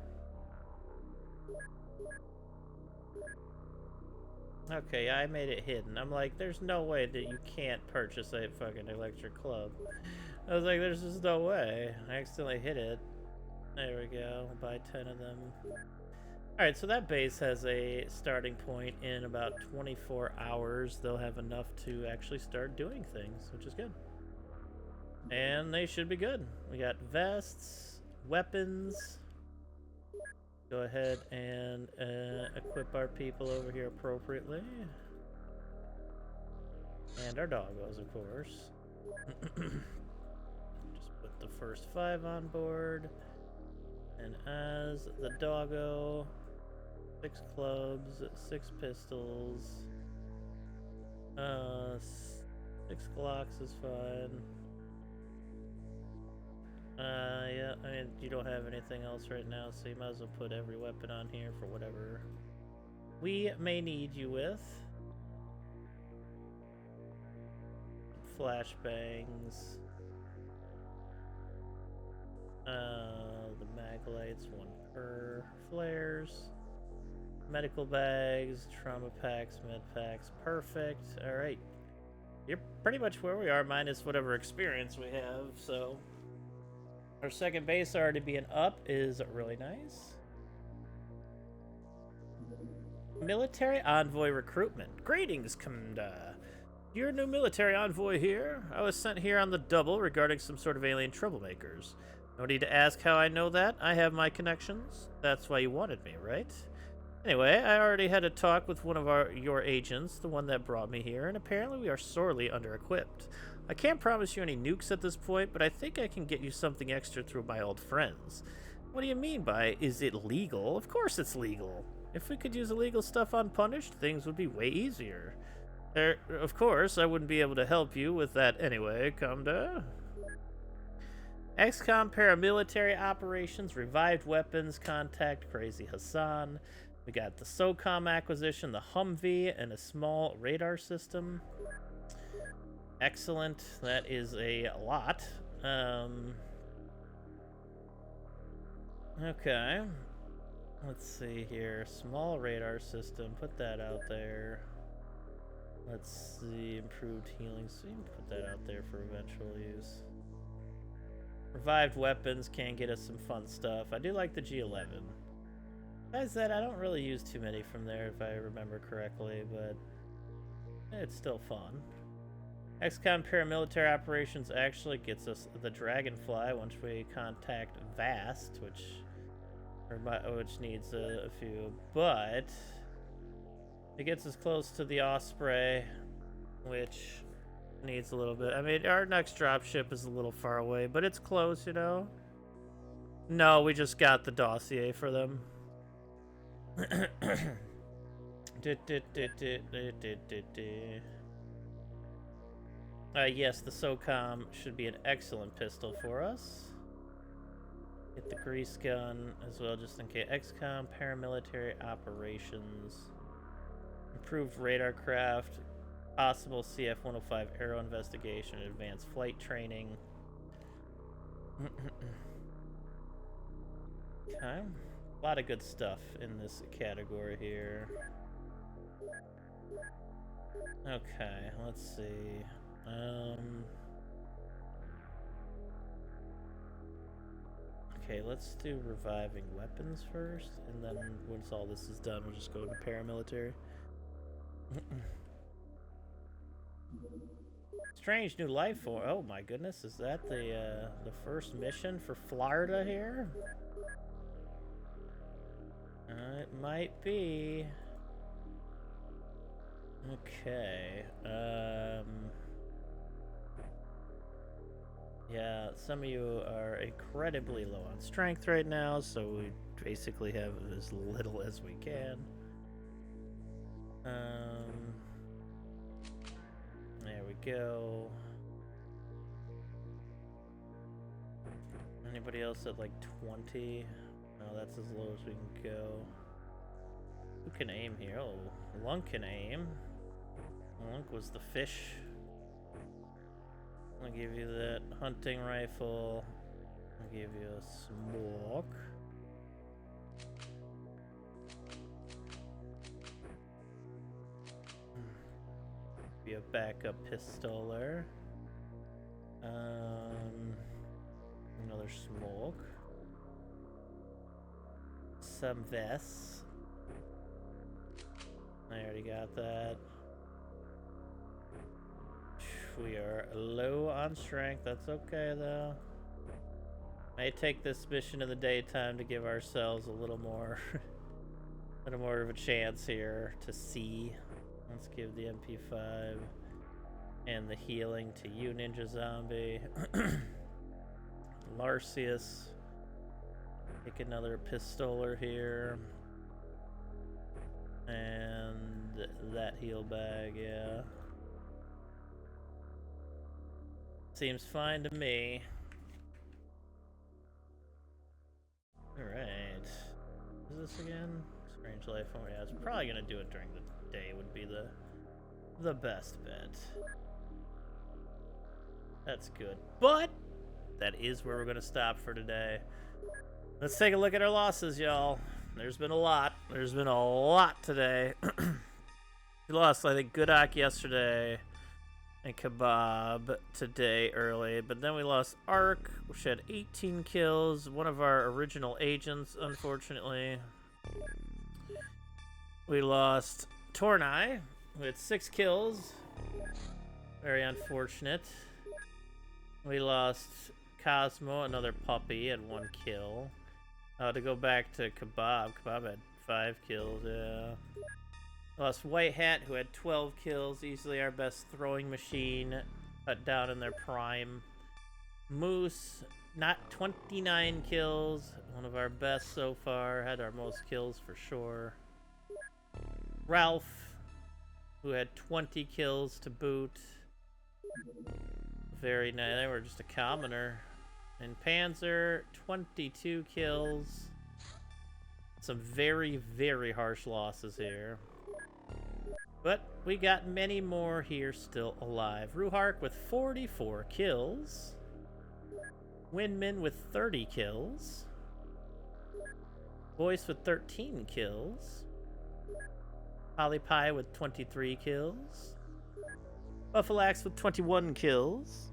Okay, yeah, I made it hidden. I'm like, there's no way that you can't purchase a fucking electric club. I was like, there's just no way. I accidentally hit it. There we go. I'll buy 10 of them. Alright, so that base has a starting point in about 24 hours. They'll have enough to actually start doing things, which is good. And they should be good. We got vests, weapons. Go ahead and equip our people over here appropriately. And our doggos, of course. get the first 5 on board. And as the doggo, 6 clubs, 6 pistols. 6 Glocks is fine. Yeah, I mean, you don't have anything else right now, so you might as well put every weapon on here for whatever we may need you with. Flashbangs. The mag lights, 1 per. Flares. Medical bags, trauma packs, med packs. Perfect. Alright. You're pretty much where we are, minus whatever experience we have, so... Our second base already being up is really nice. Military envoy recruitment. Greetings, Commander. You're a new military envoy here. I was sent here on the double regarding some sort of alien troublemakers. No need to ask how I know that. I have my connections. That's why you wanted me, right? Anyway, I already had a talk with one of your agents, the one that brought me here, and apparently we are sorely under-equipped. I can't promise you any nukes at this point, but I think I can get you something extra through my old friends. What do you mean by, is it legal? Of course it's legal. If we could use illegal stuff unpunished, things would be way easier. Of course, I wouldn't be able to help you with that anyway, Comda. XCOM paramilitary operations, revived weapons, contact Crazy Hassan. We got the SOCOM acquisition, the Humvee, and a small radar system. Excellent. That is a lot. Okay. Let's see here. Small radar system. Put that out there. Let's see. Improved healing. So you can put that out there for eventual use. Revived weapons can get us some fun stuff. I do like the G11. Besides that, I don't really use too many from there if I remember correctly, but it's still fun. XCOM paramilitary operations actually gets us the Dragonfly once we contact Vast, which needs a few, but it gets us close to the Osprey, which needs a little bit. I mean, our next dropship is a little far away, but it's close, you know? No, we just got the dossier for them. Yes, the SOCOM should be an excellent pistol for us. Get the grease gun as well, just in case. XCOM paramilitary operations. Improved radar craft. Possible CF-105 aero investigation. Advanced flight training. Okay. A lot of good stuff in this category here. Okay, let's see. Okay, let's do reviving weapons first, and then once all this is done, we'll just go to paramilitary. Strange new life form. Oh my goodness, is that the first mission for Florida here? It might be. Okay. Yeah, some of you are incredibly low on strength right now, so we basically have as little as we can. There we go. Anybody else at like 20? No, that's as low as we can go. Who can aim here? Oh, Lunk can aim. Lunk was the fish. I'll give you that hunting rifle. I'll give you a smoke. Be a backup pistoler. Another smoke. Some vests. I already got that. We are low on strength. That's okay, though. May take this mission in the daytime to give ourselves a little more, of a chance here to see. Let's give the MP5 and the healing to you, Ninja Zombie. Larcius. Take another pistoler here. And that heal bag, yeah. Seems fine to me. Alright. Is this again? Strange Life. Oh yeah, it's probably gonna do it during the day would be the best bet. That's good. But that is where we're gonna stop for today. Let's take a look at our losses, y'all. There's been a lot. There's been a lot today. We lost, I think, Goodak yesterday and Kebab today early. But then we lost Ark, which had 18 kills. One of our original agents, unfortunately. We lost Tornai, who had 6 kills. Very unfortunate. We lost Cosmo, another puppy, had 1 kill. To go back to Kebab, Kebab had 5 kills, yeah. Lost White Hat, who had 12 kills, easily our best throwing machine, cut down in their prime. Moose, not 29 kills, one of our best so far, had our most kills for sure. Ralph, who had 20 kills to boot. Very nice, they were just a commoner. And Panzer, 22 kills. Some very, very harsh losses here. But we got many more here still alive. Ruhark with 44 kills. Windman with 30 kills. Voice with 13 kills. Polypie with 23 kills. Buffalax with 21 kills.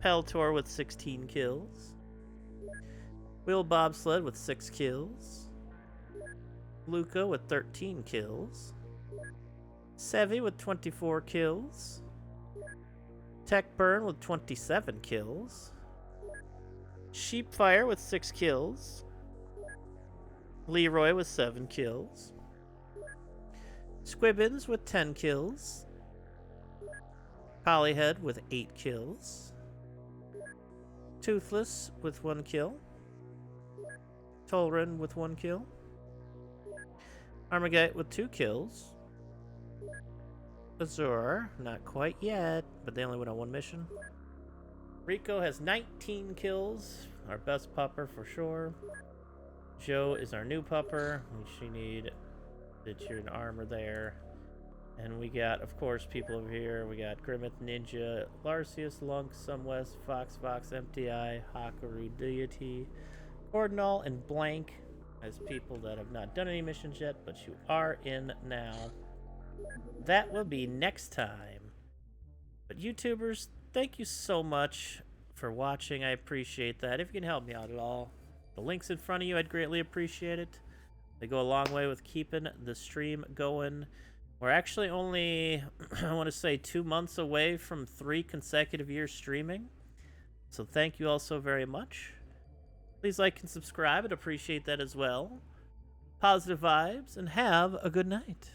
Peltor with 16 kills. Will Bobsled with 6 kills. Luca with 13 kills. Sevi with 24 kills. Techburn with 27 kills. Sheepfire with 6 kills. Leroy with 7 kills. Squibbins with 10 kills. Polyhead with 8 kills. Toothless with 1 kill. Tolrin with 1 kill. Armagite with 2 kills. Azur, not quite yet, but they only went on 1 mission. Rico has 19 kills, our best pupper for sure. Joe is our new pupper. She need the cheer and armor there. And we got, of course, people over here. We got Grimmeth, Ninja, Larcius, Lunk, Sumwest, Fox, MTI, Hakaru, Deity, Ordinal, and Blank as people that have not done any missions yet, but you are in now. That will be next time. But YouTubers, thank you so much for watching. I appreciate that. If you can help me out at all, the link's in front of you. I'd greatly appreciate it. They go a long way with keeping the stream going. We're actually only, I want to say, 2 months away from 3 consecutive years streaming. So thank you all so very much. Please like and subscribe. I'd appreciate that as well. Positive vibes, and have a good night.